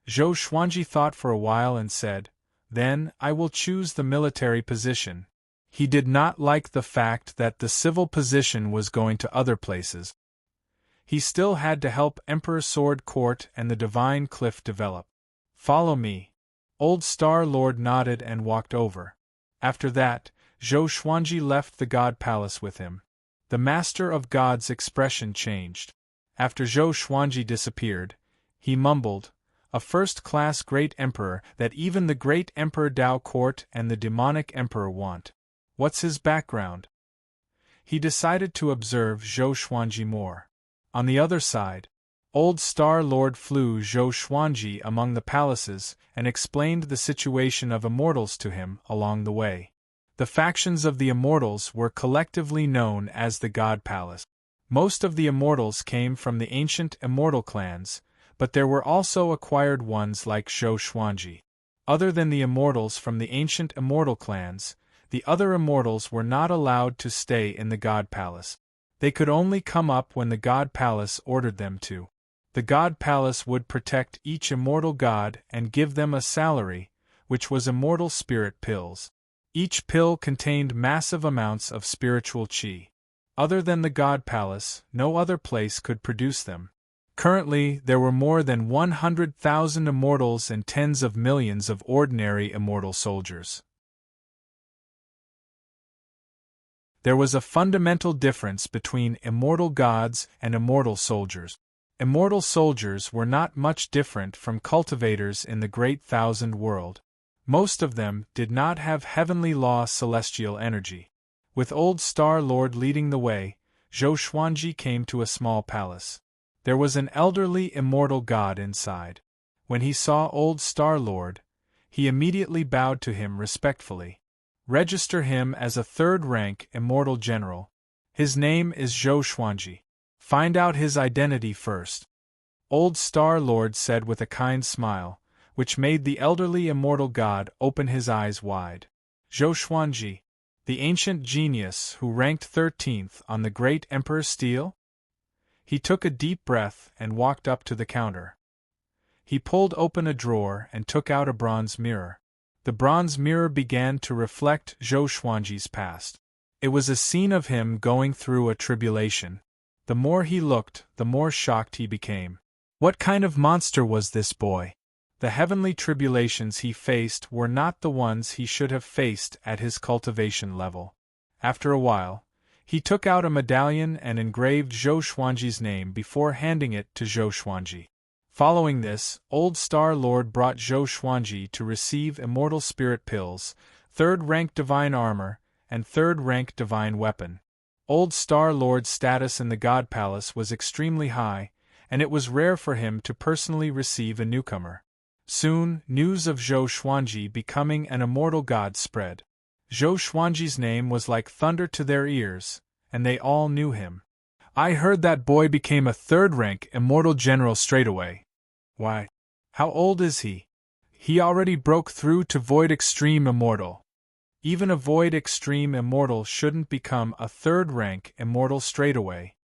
Zhou Xuanji thought for a while and said, "Then I will choose the military position." He did not like the fact that the civil position was going to other places. He still had to help Emperor Sword Court and the Divine Cliff develop. "Follow me." Old Star Lord nodded and walked over. After that, Zhou Xuanji left the God Palace with him. The Master of God's expression changed. After Zhou Xuanji disappeared, he mumbled, "A first-class great emperor that even the great Emperor Dao Court and the demonic emperor want. What's his background?" He decided to observe Zhou Xuanji more. On the other side, Old Star Lord flew Zhou Xuanji among the palaces and explained the situation of immortals to him along the way. The factions of the immortals were collectively known as the God Palace. Most of the immortals came from the ancient immortal clans, but there were also acquired ones like Zhou Xuanji. Other than the immortals from the ancient immortal clans, the other immortals were not allowed to stay in the God Palace. They could only come up when the God Palace ordered them to. The God Palace would protect each immortal god and give them a salary, which was immortal spirit pills. Each pill contained massive amounts of spiritual qi. Other than the God Palace, no other place could produce them. Currently, there were more than 100,000 immortals and tens of millions of ordinary immortal soldiers. There was a fundamental difference between immortal gods and immortal soldiers. Immortal soldiers were not much different from cultivators in the Great Thousand World. Most of them did not have heavenly law celestial energy. With Old Star Lord leading the way, Zhou Xuanji came to a small palace. There was an elderly immortal god inside. When he saw Old Star Lord, he immediately bowed to him respectfully. "Register him as a third-rank immortal general. His name is Zhou Xuanji. Find out his identity first." Old Star Lord said with a kind smile, which made the elderly immortal god open his eyes wide. Zhou Xuanji, the ancient genius who ranked 13th on the great Emperor's stele? He took a deep breath and walked up to the counter. He pulled open a drawer and took out a bronze mirror. The bronze mirror began to reflect Zhou Xuanji's past. It was a scene of him going through a tribulation. The more he looked, the more shocked he became. What kind of monster was this boy? The heavenly tribulations he faced were not the ones he should have faced at his cultivation level. After a while, he took out a medallion and engraved Zhou Xuanji's name before handing it to Zhou Xuanji. Following this, Old Star Lord brought Zhou Xuanji to receive immortal spirit pills, third-rank divine armor, and third-rank divine weapon. Old Star-Lord's status in the God Palace was extremely high, and it was rare for him to personally receive a newcomer. Soon, news of Zhou Xuanji becoming an immortal god spread. Zhou Xuanji's name was like thunder to their ears, and they all knew him. "I heard that boy became a third-rank immortal general straightaway." "Why? How old is he?" "He already broke through to Void Extreme Immortal." "Even a Void Extreme Immortal shouldn't become a third-rank immortal straightaway."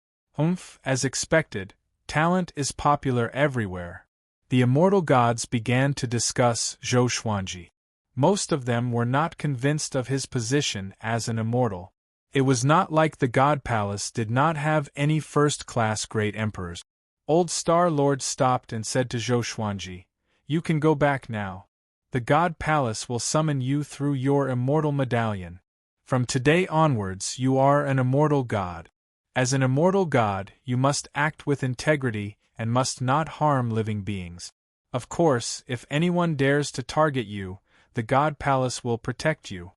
As expected, talent is popular everywhere. The immortal gods began to discuss Zhou Xuanji. Most of them were not convinced of his position as an immortal. It was not like the God Palace did not have any first-class great emperors. Old Star-Lord stopped and said to Zhou Xuanji, "You can go back now. The God Palace will summon you through your immortal medallion. From today onwards you are an immortal god. As an immortal god, you must act with integrity and must not harm living beings. Of course, if anyone dares to target you, the God Palace will protect you."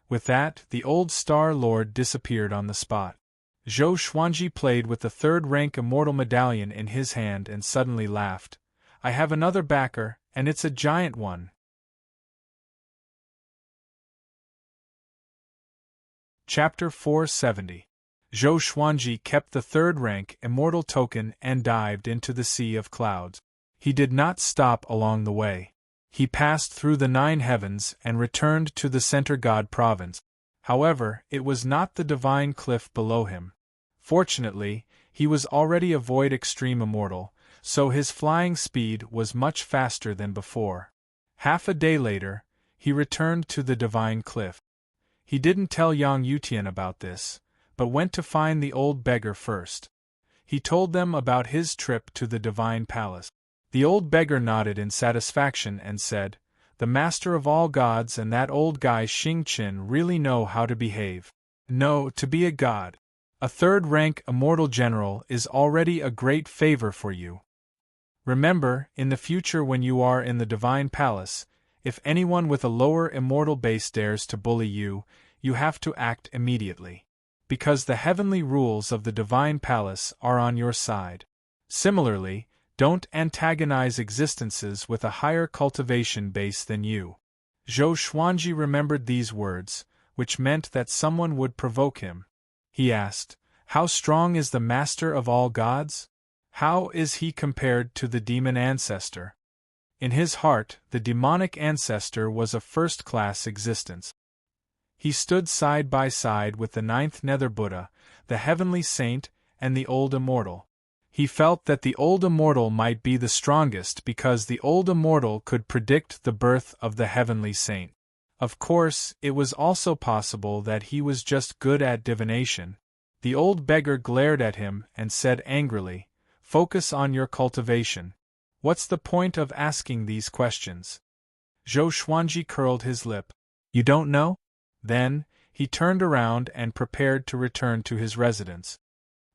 With that, the old Star-Lord disappeared on the spot. Zhou Xuanji played with the third-rank immortal medallion in his hand and suddenly laughed. "I have another backer, and it's a giant one." Chapter 470. Zhou Xuanji kept the third-rank immortal token and dived into the sea of clouds. He did not stop along the way. He passed through the 9 heavens and returned to the center god province. However, it was not the divine cliff below him. Fortunately, he was already a Void Extreme Immortal, so his flying speed was much faster than before. Half a day later, he returned to the divine cliff. He didn't tell Yang Yutian about this, but went to find the old beggar first. He told them about his trip to the divine palace. The old beggar nodded in satisfaction and said, "The master of all gods and that old guy Xing Qin really know how to behave. No, to be a god. A third-rank immortal general is already a great favor for you. Remember, in the future when you are in the divine palace, if anyone with a lower immortal base dares to bully you, you have to act immediately. Because the heavenly rules of the divine palace are on your side. Similarly, don't antagonize existences with a higher cultivation base than you." Zhou Xuanji remembered these words, which meant that someone would provoke him. He asked, "How strong is the master of all gods? How is he compared to the demon ancestor?" In his heart, the demonic ancestor was a first-class existence. He stood side by side with the 9th Nether Buddha, the heavenly saint, and the old immortal. He felt that the old immortal might be the strongest because the old immortal could predict the birth of the heavenly saint. Of course, it was also possible that he was just good at divination. The old beggar glared at him and said angrily, "Focus on your cultivation. What's the point of asking these questions?" Zhou Xuanji curled his lip. "You don't know?" Then, he turned around and prepared to return to his residence.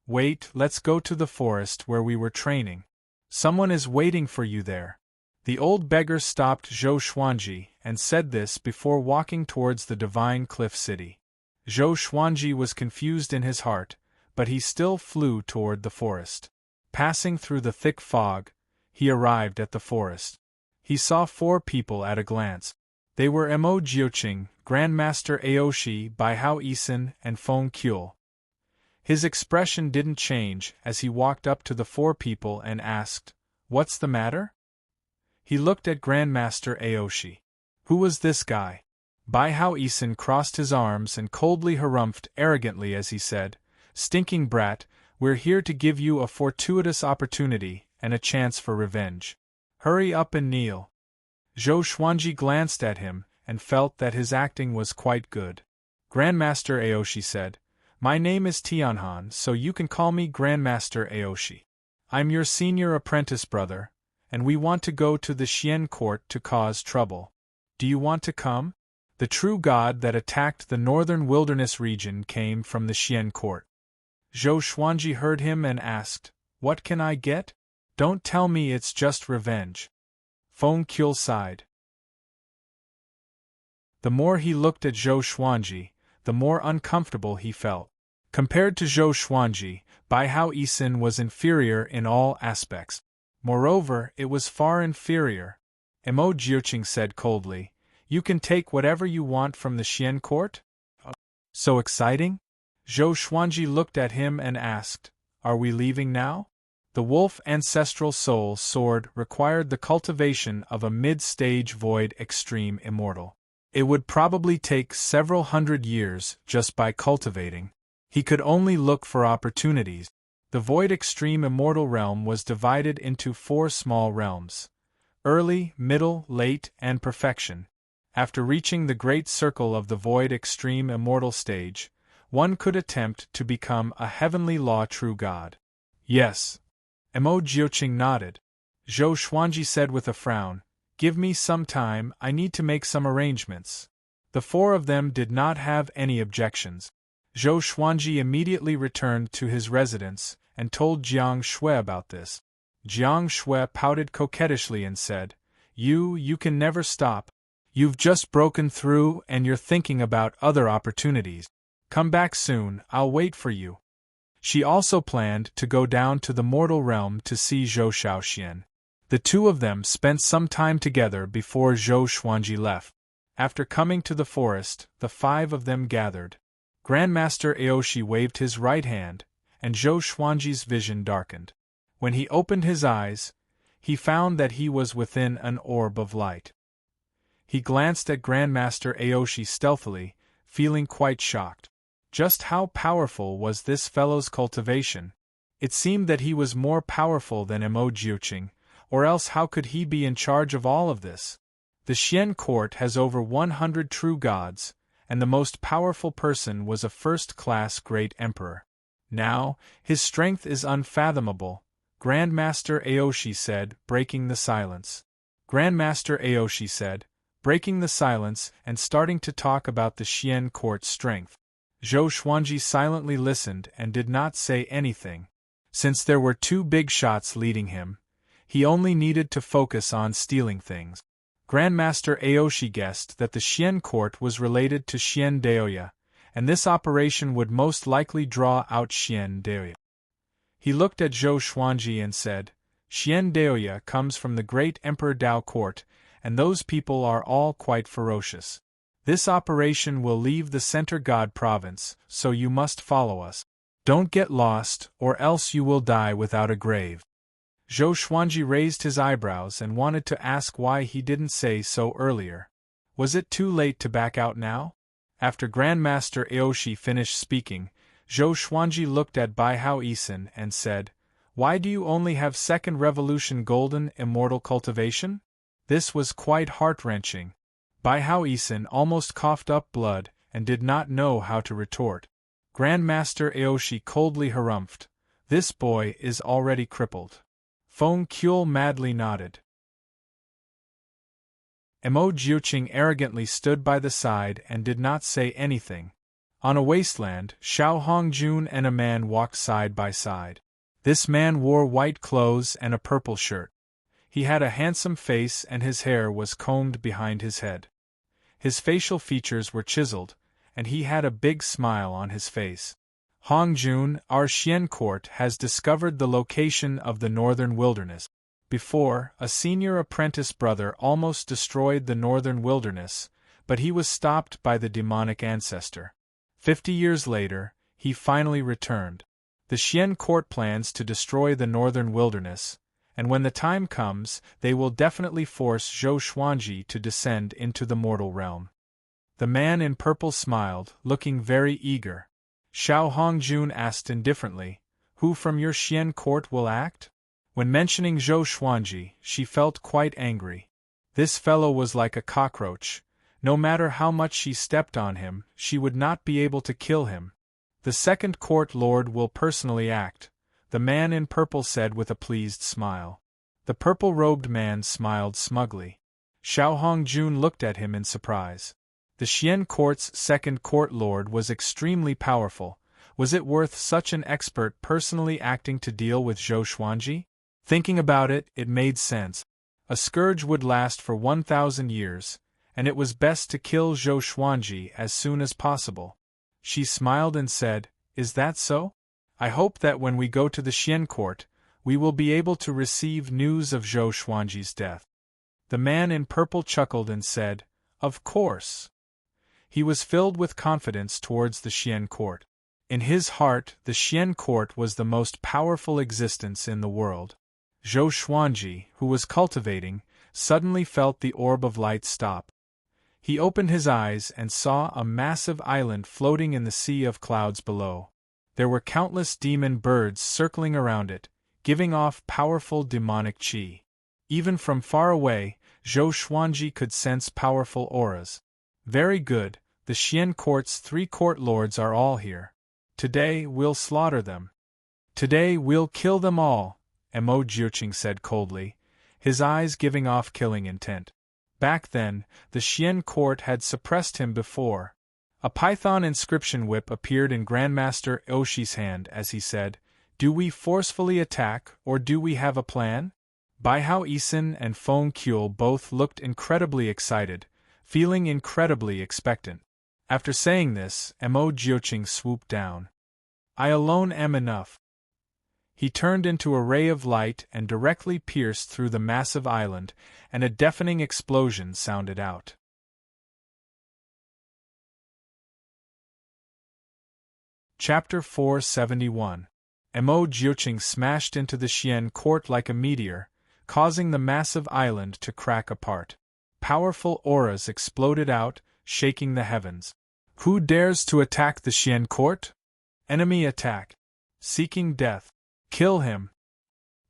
"Wait, let's go to the forest where we were training. Someone is waiting for you there." The old beggar stopped Zhou Xuanji and said this before walking towards the divine cliff city. Zhou Xuanji was confused in his heart, but he still flew toward the forest. Passing through the thick fog, he arrived at the forest. He saw 4 people at a glance. They were Mo Jiuqing, Grandmaster Aoshi, Baihao Isin, and Feng Qiul. His expression didn't change as he walked up to the 4 people and asked, "What's the matter?" He looked at Grandmaster Aoshi. Who was this guy? Baihao Isin crossed his arms and coldly harumphed arrogantly as he said, "Stinking brat, we're here to give you a fortuitous opportunity and a chance for revenge. Hurry up and kneel." Zhou Xuanji glanced at him and felt that his acting was quite good. Grandmaster Aoshi said, "My name is Tianhan, so you can call me Grandmaster Aoshi. I'm your senior apprentice brother, and we want to go to the Xian court to cause trouble. Do you want to come?" The true god that attacked the northern wilderness region came from the Xian court. Zhou Xuanji heard him and asked, "What can I get? Don't tell me it's just revenge." Feng Qiul sighed. The more he looked at Zhou Xuanji, the more uncomfortable he felt. Compared to Zhou Xuanji, Bai Hao Yisin was inferior in all aspects. Moreover, it was far inferior. Mo Jiuqing said coldly, "You can take whatever you want from the Xian court?" "So exciting?" Zhou Xuanji looked at him and asked, "Are we leaving now?" The wolf ancestral soul sword required the cultivation of a mid-stage void extreme immortal. It would probably take several hundred years just by cultivating. He could only look for opportunities. The void extreme immortal realm was divided into 4 small realms: early, middle, late, and perfection. After reaching the great circle of the void extreme immortal stage, one could attempt to become a heavenly law true god. Yes. Mo Jiuqing nodded. Zhou Xuanji said with a frown, "Give me some time, I need to make some arrangements." The 4 of them did not have any objections. Zhou Xuanji immediately returned to his residence and told Jiang Shui about this. Jiang Shui pouted coquettishly and said, You can never stop. You've just broken through and you're thinking about other opportunities. Come back soon, I'll wait for you. She also planned to go down to the mortal realm to see Zhou Shaoxian. The 2 of them spent some time together before Zhou Xuanji left. After coming to the forest, the 5 of them gathered. Grandmaster Aoshi waved his right hand, and Zhou Xuanji's vision darkened. When he opened his eyes, he found that he was within an orb of light. He glanced at Grandmaster Aoshi stealthily, feeling quite shocked. Just how powerful was this fellow's cultivation? It seemed that he was more powerful than Mo Jiuqing, or else how could he be in charge of all of this? The Xian court has over 100 true gods, and the most powerful person was a first-class great emperor. Now, his strength is unfathomable, Grandmaster Aoshi said, breaking the silence. Grandmaster Aoshi said, breaking the silence and starting to talk about the Xian court's strength. Zhou Xuanji silently listened and did not say anything. Since there were 2 big shots leading him, he only needed to focus on stealing things. Grandmaster Aoshi guessed that the Xian court was related to Xian Daoya, and this operation would most likely draw out Xian Daoya. He looked at Zhou Xuanji and said, "Xian Daoya comes from the great Emperor Dao court, and those people are all quite ferocious. This operation will leave the Center God province, so you must follow us. Don't get lost, or else you will die without a grave." Zhou Xuanji raised his eyebrows and wanted to ask why he didn't say so earlier. Was it too late to back out now? After Grandmaster Aoshi finished speaking, Zhou Xuanji looked at Bai Hao Yisin and said, "Why do you only have 2nd Revolution Golden Immortal Cultivation?" This was quite heart-wrenching. Bai Hao Yisin almost coughed up blood and did not know how to retort. Grandmaster Aoshi coldly harumphed, "This boy is already crippled." Feng Kuel madly nodded. Mo Jiuqing arrogantly stood by the side and did not say anything. On a wasteland, Xiao Hongjun and a man walked side by side. This man wore white clothes and a purple shirt. He had a handsome face and his hair was combed behind his head. His facial features were chiseled, and he had a big smile on his face. "Hongjun, our Xian court has discovered the location of the northern wilderness. Before, a senior apprentice brother almost destroyed the northern wilderness, but he was stopped by the demonic ancestor. 50 years later, he finally returned. The Xian court plans to destroy the northern wilderness, and when the time comes, they will definitely force Zhou Xuanji to descend into the mortal realm." The man in purple smiled, looking very eager. Xiao Hongjun asked indifferently, "Who from your Xian court will act?" When mentioning Zhou Xuanji, she felt quite angry. This fellow was like a cockroach. No matter how much she stepped on him, she would not be able to kill him. "The 2nd court lord will personally act," the man in purple said with a pleased smile. The purple-robed man smiled smugly. Xiao Hongjun looked at him in surprise. The Xian court's 2nd court lord was extremely powerful. Was it worth such an expert personally acting to deal with Zhou Xuanji? Thinking about it, it made sense. A scourge would last for 1,000 years, and it was best to kill Zhou Xuanji as soon as possible. She smiled and said, "Is that so? I hope that when we go to the Xian court, we will be able to receive news of Zhou Xuanji's death." The man in purple chuckled and said, "Of course." He was filled with confidence towards the Xian court. In his heart, the Xian court was the most powerful existence in the world. Zhou Xuanji, who was cultivating, suddenly felt the orb of light stop. He opened his eyes and saw a massive island floating in the sea of clouds below. There were countless demon birds circling around it, giving off powerful demonic qi. Even from far away, Zhou Xuanji could sense powerful auras. "Very good, the Xian court's 3 court lords are all here. Today we'll slaughter them. Today we'll kill them all," Mo Jiuqing said coldly, his eyes giving off killing intent. Back then, the Xian court had suppressed him before. A python inscription whip appeared in Grandmaster Aoshi's hand as he said, "Do we forcefully attack or do we have a plan?" Baihao Yisin and Feng Kuel both looked incredibly excited, feeling incredibly expectant. After saying this, Mo Jiuqing swooped down. "I alone am enough." He turned into a ray of light and directly pierced through the massive island, and a deafening explosion sounded out. Chapter 471. Mo Jiuqing smashed into the Xian court like a meteor, causing the massive island to crack apart. Powerful auras exploded out, shaking the heavens. "Who dares to attack the Xian court? Enemy attack. Seeking death. Kill him.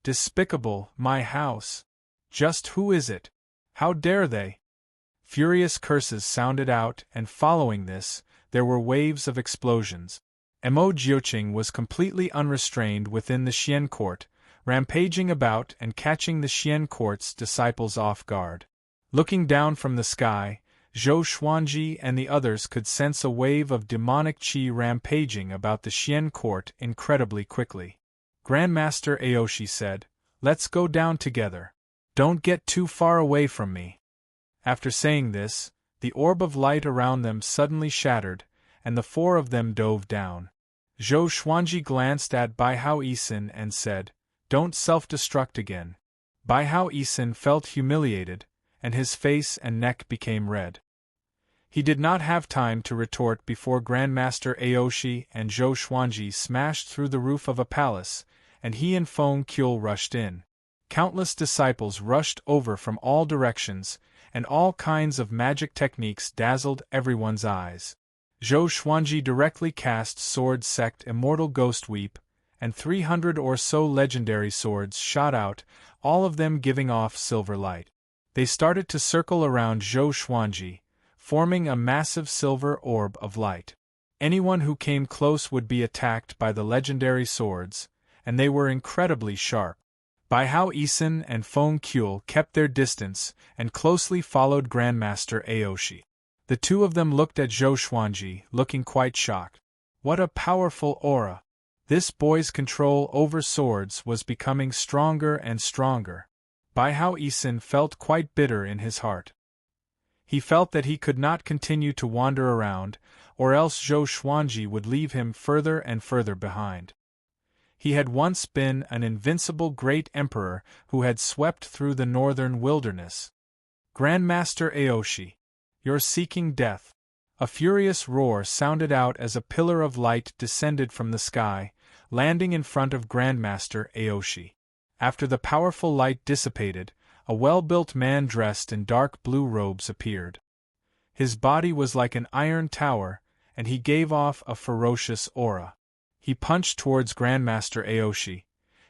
Despicable, my house. Just who is it? How dare they?" Furious curses sounded out, and following this, there were waves of explosions. Mo Jiuqing was completely unrestrained within the Xian court, rampaging about and catching the Xian court's disciples off guard. Looking down from the sky, Zhou Xuanji and the others could sense a wave of demonic qi rampaging about the Xian court incredibly quickly. Grandmaster Aoshi said, "Let's go down together. Don't get too far away from me." After saying this, the orb of light around them suddenly shattered, and the 4 of them dove down. Zhou Xuanji glanced at Baihao Yisin and said, "Don't self-destruct again." Baihao Yisin felt humiliated, and his face and neck became red. He did not have time to retort before Grandmaster Aoshi and Zhou Xuanji smashed through the roof of a palace, and he and Feng Kuel rushed in. Countless disciples rushed over from all directions, and all kinds of magic techniques dazzled everyone's eyes. Zhou Xuanji directly cast Sword Sect Immortal Ghost Weep, and 300 or so legendary swords shot out, all of them giving off silver light. They started to circle around Zhou Xuanji, forming a massive silver orb of light. Anyone who came close would be attacked by the legendary swords, and they were incredibly sharp. Baihao Yisin and Feng Kuel kept their distance and closely followed Grandmaster Aoshi. The 2 of them looked at Zhou Xuanji, looking quite shocked. What a powerful aura! This boy's control over swords was becoming stronger and stronger. Baihao Yisin felt quite bitter in his heart. He felt that he could not continue to wander around, or else Zhou Xuanji would leave him further and further behind. He had once been an invincible great emperor who had swept through the northern wilderness. "Grandmaster Aoshi, you're seeking death." A furious roar sounded out as a pillar of light descended from the sky, landing in front of Grandmaster Aoshi. After the powerful light dissipated, a well-built man dressed in dark blue robes appeared. His body was like an iron tower, and he gave off a ferocious aura. He punched towards Grandmaster Aoshi,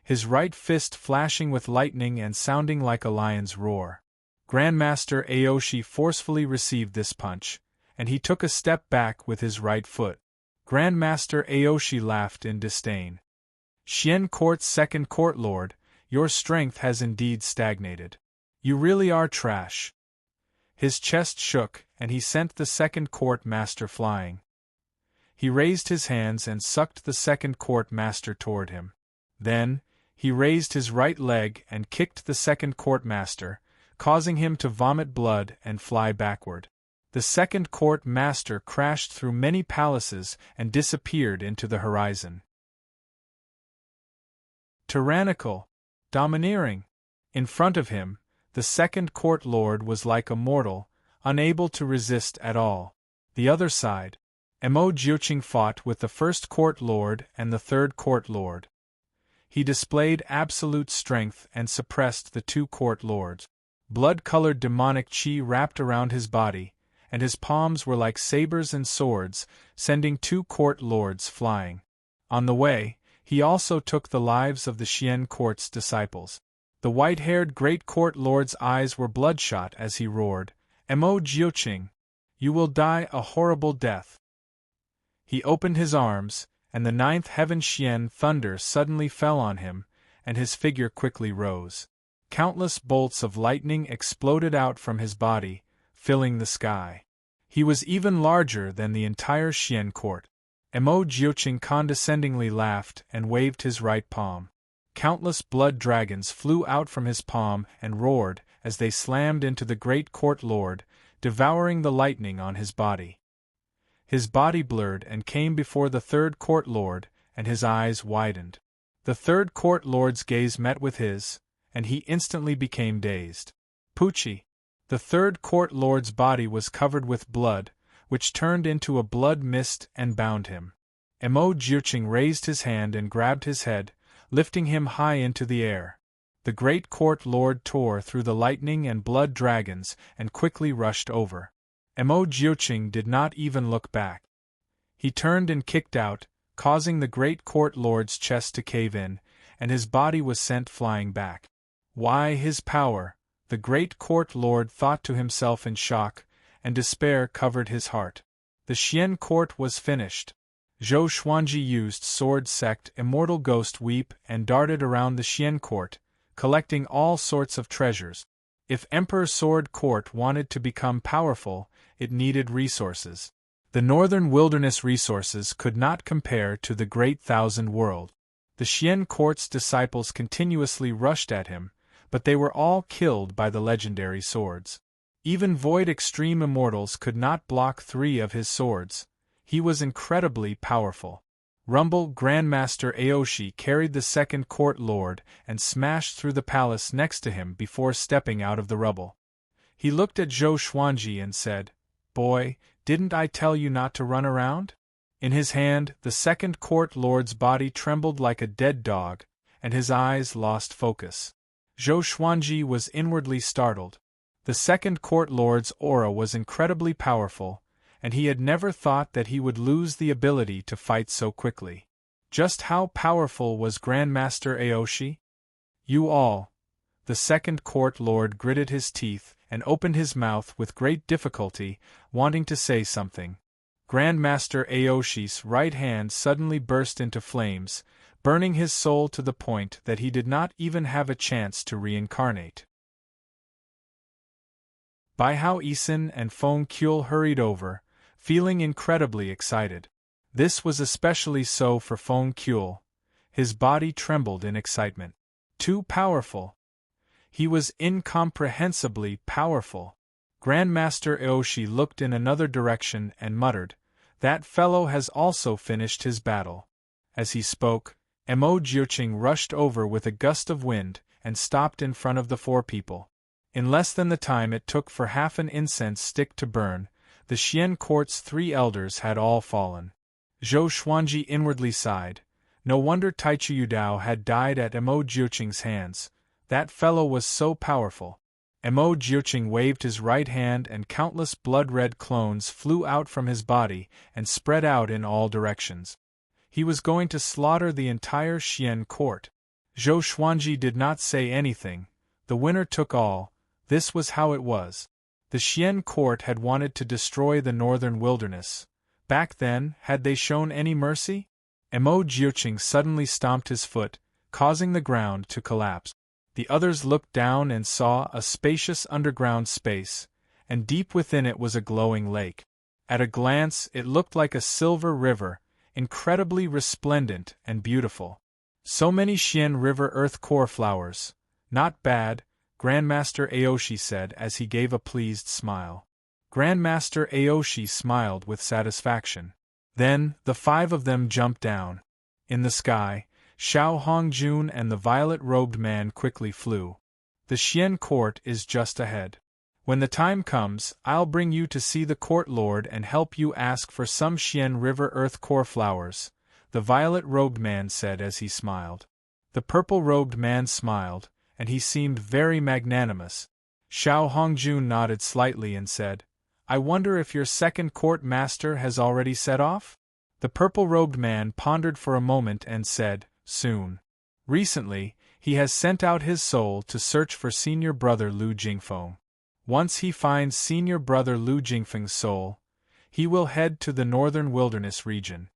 his right fist flashing with lightning and sounding like a lion's roar. Grandmaster Aoshi forcefully received this punch, and he took a step back with his right foot. Grandmaster Aoshi laughed in disdain. "Xian Court's 2nd Court Lord, your strength has indeed stagnated. You really are trash." His chest shook, and he sent the 2nd Court Master flying. He raised his hands and sucked the 2nd Court Master toward him. Then, he raised his right leg and kicked the 2nd Court Master, causing him to vomit blood and fly backward. The second court master crashed through many palaces and disappeared into the horizon. Tyrannical, domineering. In front of him, the second court lord was like a mortal, unable to resist at all. The other side, Mo Jiuqing fought with the first court lord and the third court lord. He displayed absolute strength and suppressed the two court lords. Blood-colored demonic qi wrapped around his body, and his palms were like sabers and swords, sending two court lords flying. On the way, he also took the lives of the Xian court's disciples. The white-haired great court lord's eyes were bloodshot as he roared, "Mo Jiuqing, you will die a horrible death." He opened his arms, and the ninth heaven Xian thunder suddenly fell on him, and his figure quickly rose. Countless bolts of lightning exploded out from his body, filling the sky. He was even larger than the entire Xian court. Mo Jiuqing condescendingly laughed and waved his right palm. Countless blood dragons flew out from his palm and roared as they slammed into the great court lord, devouring the lightning on his body. His body blurred and came before the third court lord, and his eyes widened. The third court lord's gaze met with his, and he instantly became dazed. Pucci! The third court lord's body was covered with blood, which turned into a blood mist and bound him. Mo Jiuqing raised his hand and grabbed his head, lifting him high into the air. The great court lord tore through the lightning and blood dragons and quickly rushed over. Mo Jiuqing did not even look back. He turned and kicked out, causing the great court lord's chest to cave in, and his body was sent flying back. Why, his power, the great court lord thought to himself in shock, and despair covered his heart. The Xian court was finished. Zhou Xuanji used sword sect Immortal Ghost Weep and darted around the Xian court, collecting all sorts of treasures. If Emperor Sword Court wanted to become powerful, it needed resources. The northern wilderness resources could not compare to the Great Thousand World. The Xian court's disciples continuously rushed at him, but they were all killed by the legendary swords. Even Void Extreme Immortals could not block 3 of his swords. He was incredibly powerful. Rumble Grandmaster Aoshi carried the second court lord and smashed through the palace next to him before stepping out of the rubble. He looked at Zhou Xuanji and said, "Boy, didn't I tell you not to run around?" In his hand, the second court lord's body trembled like a dead dog, and his eyes lost focus. Zhou Xuanji was inwardly startled. The second court lord's aura was incredibly powerful, and he had never thought that he would lose the ability to fight so quickly. Just how powerful was Grandmaster Aoshi? "You all." The second court lord gritted his teeth and opened his mouth with great difficulty, wanting to say something. Grandmaster Aoshi's right hand suddenly burst into flames, burning his soul to the point that he did not even have a chance to reincarnate. Bai Hao Isin and Feng Kuel hurried over, feeling incredibly excited. This was especially so for Feng Kuel. His body trembled in excitement. Too powerful. He was incomprehensibly powerful. Grandmaster Aoshi looked in another direction and muttered, "That fellow has also finished his battle." As he spoke, Mo Jiuqing rushed over with a gust of wind and stopped in front of the 4 people. In less than the time it took for half an incense stick to burn, the Xian court's 3 elders had all fallen. Zhou Xuanji inwardly sighed. No wonder Taichu Yudao had died at Mo Jiuqing's hands. That fellow was so powerful. Mo Jiuqing waved his right hand and countless blood-red clones flew out from his body and spread out in all directions. He was going to slaughter the entire Xian court. Zhou Xuanji did not say anything. The winner took all. This was how it was. The Xian court had wanted to destroy the northern wilderness. Back then, had they shown any mercy? Mo Jiuqing suddenly stomped his foot, causing the ground to collapse. The others looked down and saw a spacious underground space, and deep within it was a glowing lake. At a glance it looked like a silver river, incredibly resplendent and beautiful. So many Xian River earth core flowers. Not bad, Grandmaster Aoshi said as he gave a pleased smile. Grandmaster Aoshi smiled with satisfaction. Then, the 5 of them jumped down. In the sky, Xiao Hongjun and the violet-robed man quickly flew. The Xian court is just ahead. When the time comes, I'll bring you to see the court lord and help you ask for some Xian River Earth Core flowers, the violet-robed man said as he smiled. The purple-robed man smiled, and he seemed very magnanimous. Xiao Hongjun nodded slightly and said, I wonder if your second court master has already set off? The purple-robed man pondered for a moment and said, soon. Recently, he has sent out his soul to search for senior brother Lu Jingfeng. Once he finds senior brother Lu Jingfeng's soul, he will head to the northern wilderness region.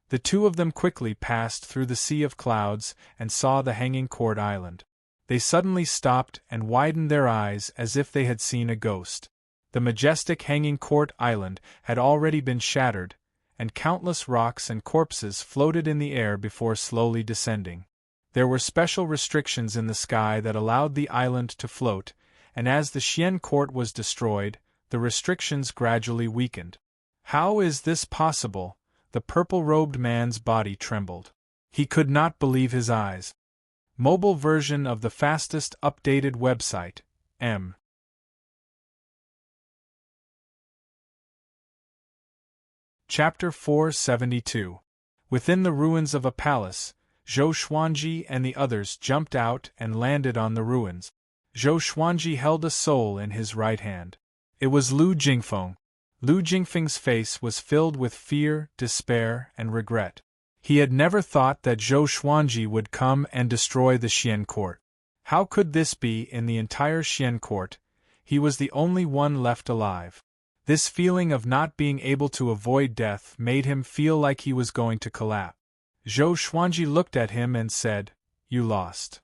The 2 of them quickly passed through the sea of clouds and saw the hanging court island. They suddenly stopped and widened their eyes as if they had seen a ghost. The majestic hanging court island had already been shattered, and countless rocks and corpses floated in the air before slowly descending. There were special restrictions in the sky that allowed the island to float, and as the Xian court was destroyed, the restrictions gradually weakened. How is this possible? The purple-robed man's body trembled. He could not believe his eyes. Mobile version of the fastest updated website, M. Chapter 472. Within the ruins of a palace, Zhou Xuanji and the others jumped out and landed on the ruins. Zhou Xuanji held a soul in his right hand. It was Lu Jingfeng. Lu Jingfeng's face was filled with fear, despair, and regret. He had never thought that Zhou Xuanji would come and destroy the Xian court. How could this be in the entire Xian court? He was the only one left alive. This feeling of not being able to avoid death made him feel like he was going to collapse. Zhou Xuanji looked at him and said, You lost.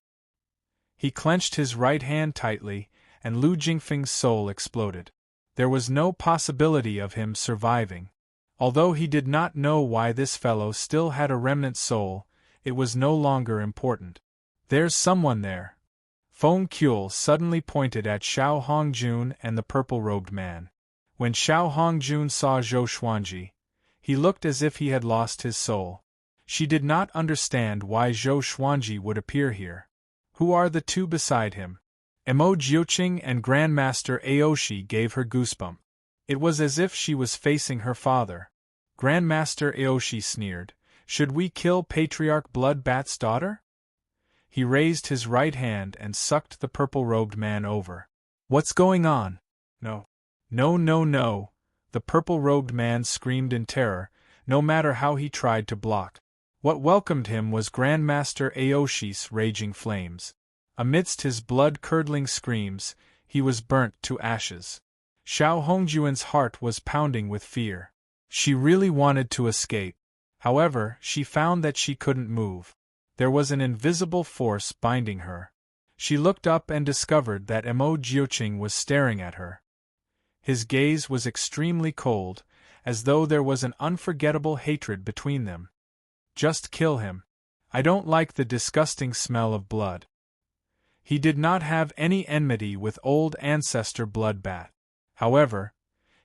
He clenched his right hand tightly, and Lu Jingfeng's soul exploded. There was no possibility of him surviving. Although he did not know why this fellow still had a remnant soul, it was no longer important. There's someone there. Feng Kuel suddenly pointed at Xiao Hongjun and the purple-robed man. When Xiao Hongjun saw Zhou Xuanji, he looked as if he had lost his soul. She did not understand why Zhou Xuanji would appear here. Who are the 2 beside him? Mo Jiuqing and Grandmaster Aoshi gave her goosebumps. It was as if she was facing her father. Grandmaster Aoshi sneered, Should we kill Patriarch Bloodbat's daughter? He raised his right hand and sucked the purple-robed man over. What's going on? No. No, no, no, the purple-robed man screamed in terror, no matter how he tried to block. What welcomed him was Grandmaster Aoshi's raging flames. Amidst his blood-curdling screams, he was burnt to ashes. Xiao Hongjuan's heart was pounding with fear. She really wanted to escape. However, she found that she couldn't move. There was an invisible force binding her. She looked up and discovered that Mo Jiuqing was staring at her. His gaze was extremely cold, as though there was an unforgettable hatred between them. Just kill him. I don't like the disgusting smell of blood. He did not have any enmity with old ancestor Bloodbat. However,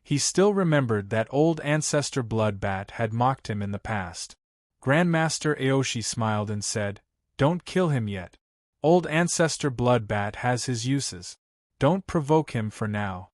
he still remembered that old ancestor Bloodbat had mocked him in the past. Grandmaster Aoshi smiled and said, Don't kill him yet. Old ancestor Bloodbat has his uses. Don't provoke him for now.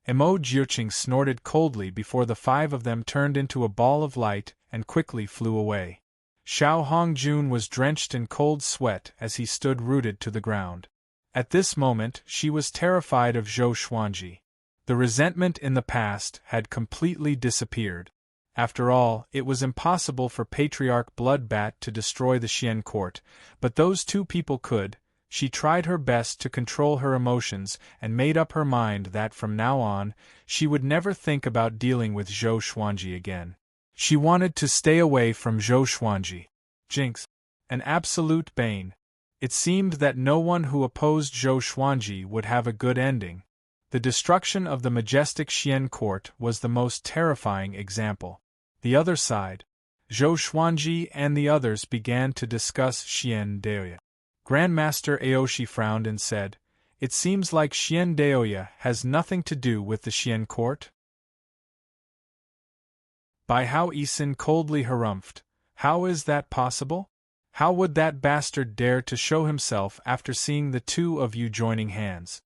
Mo Jiuqing snorted coldly before the 5 of them turned into a ball of light and quickly flew away. Xiao Hongjun was drenched in cold sweat as he stood rooted to the ground. At this moment she was terrified of Zhou Xuanji. The resentment in the past had completely disappeared. After all, it was impossible for Patriarch Bloodbat to destroy the Xian court, but those 2 people could. She tried her best to control her emotions and made up her mind that from now on, she would never think about dealing with Zhou Xuanji again. She wanted to stay away from Zhou Xuanji. Jinx. An absolute bane. It seemed that no one who opposed Zhou Xuanji would have a good ending. The destruction of the majestic Xian court was the most terrifying example. The other side. Zhou Xuanji and the others began to discuss Xian Daoya. Grandmaster Aoshi frowned and said, It seems like Xian Daoya has nothing to do with the Xian court. Bai Hao Isin coldly harumphed. How is that possible? How would that bastard dare to show himself after seeing the two of you joining hands?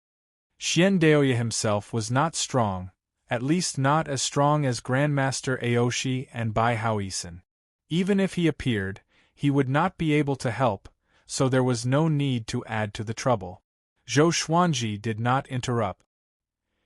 Xian Daoya himself was not strong, at least not as strong as Grandmaster Aoshi and Bai Hao Isin. Even if he appeared, he would not be able to help, so there was no need to add to the trouble. Zhou Xuanji did not interrupt.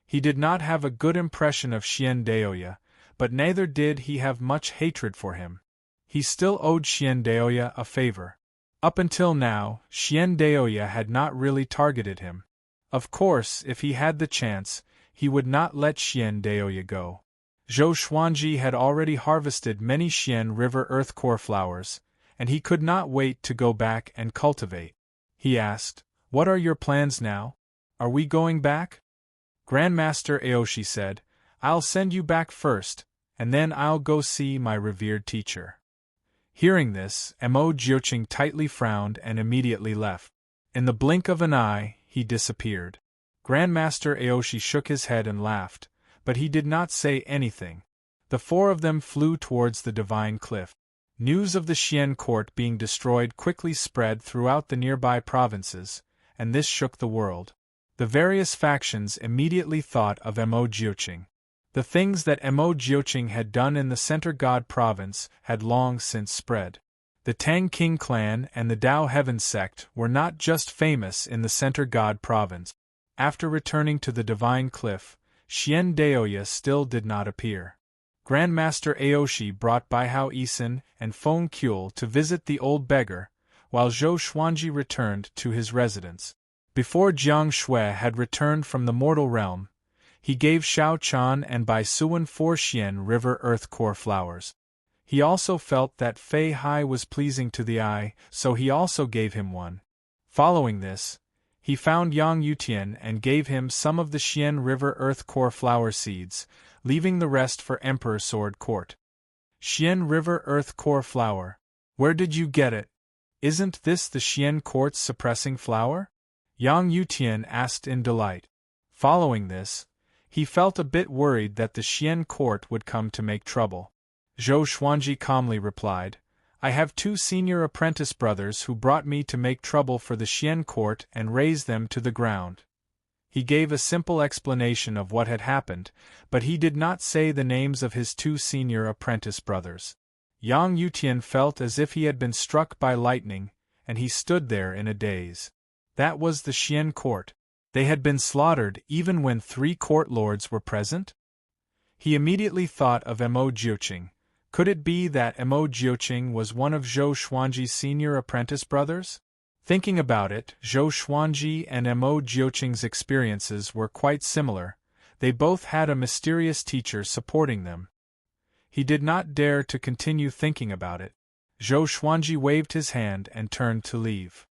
He did not have a good impression of Xian Daoya, but neither did he have much hatred for him. He still owed Xian Daoya a favor. Up until now, Xian Daoya had not really targeted him. Of course, if he had the chance, he would not let Xian Daoya go. Zhou Xuanji had already harvested many Xian River Earth Core flowers, and he could not wait to go back and cultivate. He asked, "What are your plans now? Are we going back?" Grandmaster Aoshi said, "I'll send you back first, and then I'll go see my revered teacher." Hearing this, Mo Jiuqing tightly frowned and immediately left. In the blink of an eye, he disappeared. Grandmaster Aoshi shook his head and laughed, but he did not say anything. The four of them flew towards the divine cliff. News of the Xian court being destroyed quickly spread throughout the nearby provinces, and this shook the world. The various factions immediately thought of Mo Jiuqing. The things that Mo Jiuqing had done in the Center God province had long since spread. The Tang King clan and the Dao Heaven sect were not just famous in the Center God province. After returning to the divine cliff, Xian Daoya still did not appear. Grandmaster Aoshi brought Bai Hao Isin and Feng Kuel to visit the old beggar, while Zhou Xuanji returned to his residence. Before Jiang Shui had returned from the mortal realm, he gave Xiao Chan and Bai Suan 4 Xian River Earth Core flowers. He also felt that Fei Hai was pleasing to the eye, so he also gave him one. Following this, he found Yang Yutian and gave him some of the Xian River Earth Core flower seeds, leaving the rest for Emperor Sword Court. Xian River Earth Core flower. Where did you get it? Isn't this the Xian Court's suppressing flower? Yang Yutian asked in delight. Following this, he felt a bit worried that the Xian Court would come to make trouble. Zhou Xuanji calmly replied, "I have 2 senior apprentice brothers who brought me to make trouble for the Xian Court and raze them to the ground." He gave a simple explanation of what had happened, but he did not say the names of his 2 senior apprentice brothers. Yang Yutian felt as if he had been struck by lightning, and he stood there in a daze. That was the Xian Court. They had been slaughtered even when 3 court lords were present? He immediately thought of Mo Jiuqing. Could it be that Mo Jiuqing was one of Zhou Xuanji's senior apprentice brothers? Thinking about it, Zhou Xuanji and Mo Jiuqing's experiences were quite similar. They both had a mysterious teacher supporting them. He did not dare to continue thinking about it. Zhou Xuanji waved his hand and turned to leave.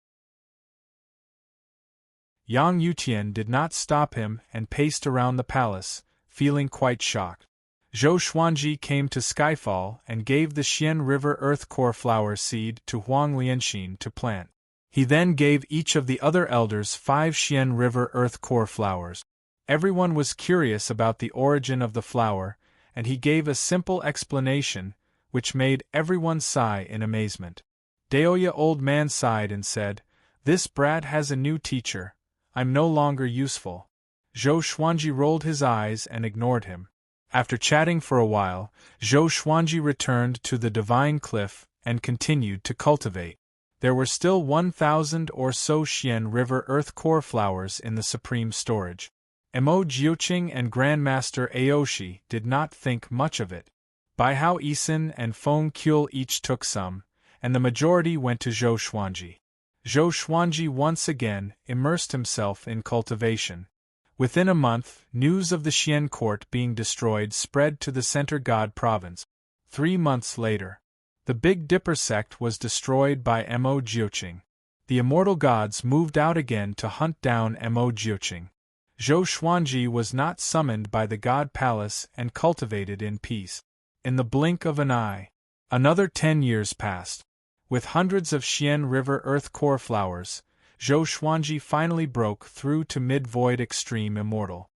Yang Yutian did not stop him and paced around the palace, feeling quite shocked. Zhou Xuanji came to Skyfall and gave the Xian River Earth Core flower seed to Huang Lianxin to plant. He then gave each of the other elders 5 Xian River Earth Core flowers. Everyone was curious about the origin of the flower, and he gave a simple explanation, which made everyone sigh in amazement. Daoya Old Man sighed and said, "This brat has a new teacher. I'm no longer useful." Zhou Xuanji rolled his eyes and ignored him. After chatting for a while, Zhou Xuanji returned to the divine cliff and continued to cultivate. There were still 1,000 or so Xian River Earth Core flowers in the supreme storage. Mo Jiuqing and Grandmaster Aoshi did not think much of it. Bai Hao Isin and Feng Kuel each took some, and the majority went to Zhou Xuanji. Zhou Xuanji once again immersed himself in cultivation. Within a month, news of the Xian court being destroyed spread to the Center God province. 3 months later, the Big Dipper sect was destroyed by Mo Jiuqing. The immortal gods moved out again to hunt down Mo Jiuqing. Zhou Xuanji was not summoned by the God Palace and cultivated in peace. In the blink of an eye, another 10 years passed. With hundreds of Xian River Earth Core flowers, Zhou Xuanji finally broke through to Mid-Void Extreme Immortal.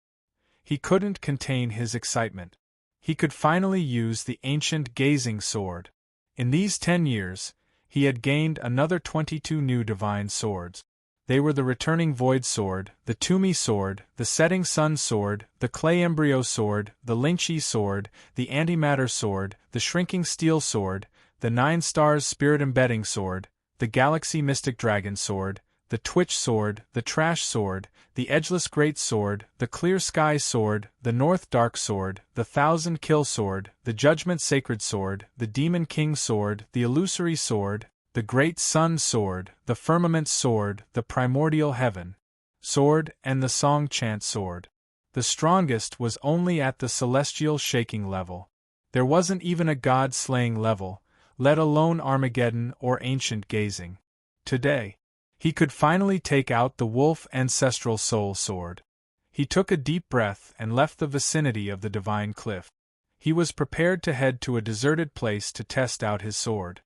He couldn't contain his excitement. he could finally use the ancient gazing sword. In these 10 years, he had gained another 22 new divine swords. They were the returning void sword, the Tumi sword, the setting sun sword, the clay embryo sword, the Lingqi sword, the antimatter sword, the shrinking steel sword, the 9 stars spirit embedding sword, the galaxy mystic dragon sword, the twitch sword, the trash sword, the edgeless great sword, the clear sky sword, the north dark sword, the 1,000 kill sword, the judgment sacred sword, the demon king sword, the illusory sword, the great sun sword, the firmament sword, the primordial heaven sword, and the song chant sword. The strongest was only at the celestial shaking level. There wasn't even a god-slaying level, let alone Armageddon or ancient gazing. Today, he could finally take out the wolf ancestral soul sword. He took a deep breath and left the vicinity of the divine cliff. He was prepared to head to a deserted place to test out his sword.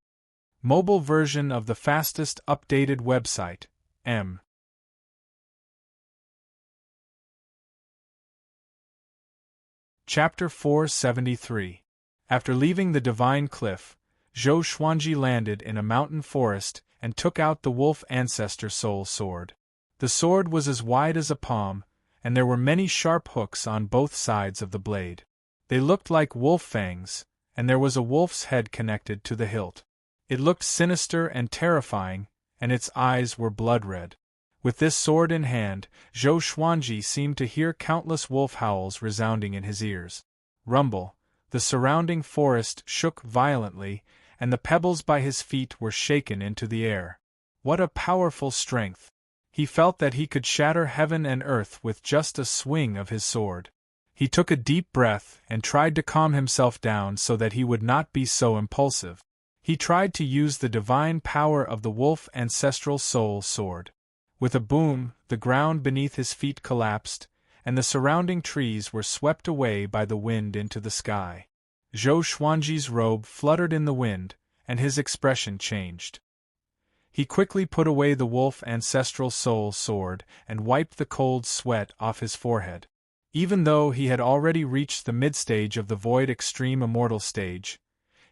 Mobile version of the fastest updated website, M. Chapter 473. After leaving the divine cliff, Zhou Xuanji landed in a mountain forest and took out the wolf ancestor soul sword. The sword was as wide as a palm, and there were many sharp hooks on both sides of the blade. They looked like wolf fangs, and there was a wolf's head connected to the hilt. It looked sinister and terrifying, and its eyes were blood-red. With this sword in hand, Zhou Xuanji seemed to hear countless wolf howls resounding in his ears. Rumble, the surrounding forest shook violently, and the pebbles by his feet were shaken into the air. What a powerful strength! He felt that he could shatter heaven and earth with just a swing of his sword. He took a deep breath and tried to calm himself down so that he would not be so impulsive. He tried to use the divine power of the wolf ancestral soul sword. With a boom, the ground beneath his feet collapsed, and the surrounding trees were swept away by the wind into the sky. Zhou Xuanji's robe fluttered in the wind, and his expression changed. He quickly put away the wolf ancestral soul sword and wiped the cold sweat off his forehead. Even though he had already reached the mid-stage of the Void Extreme Immortal stage,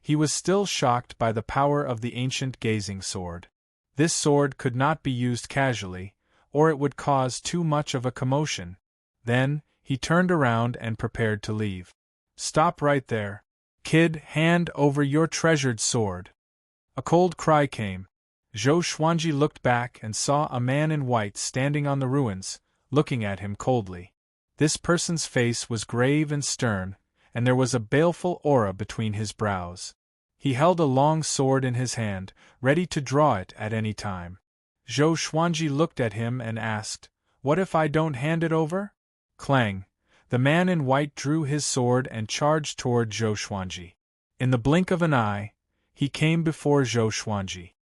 he was still shocked by the power of the ancient gazing sword. This sword could not be used casually, or it would cause too much of a commotion. Then, he turned around and prepared to leave. "Stop right there. Kid, hand over your treasured sword." A cold cry came. Zhou Xuanji looked back and saw a man in white standing on the ruins, looking at him coldly. This person's face was grave and stern, and there was a baleful aura between his brows. He held a long sword in his hand, ready to draw it at any time. Zhou Xuanji looked at him and asked, "What if I don't hand it over?" Clang! The man in white drew his sword and charged toward Zhou Xuanji. In the blink of an eye, he came before Zhou Xuanji.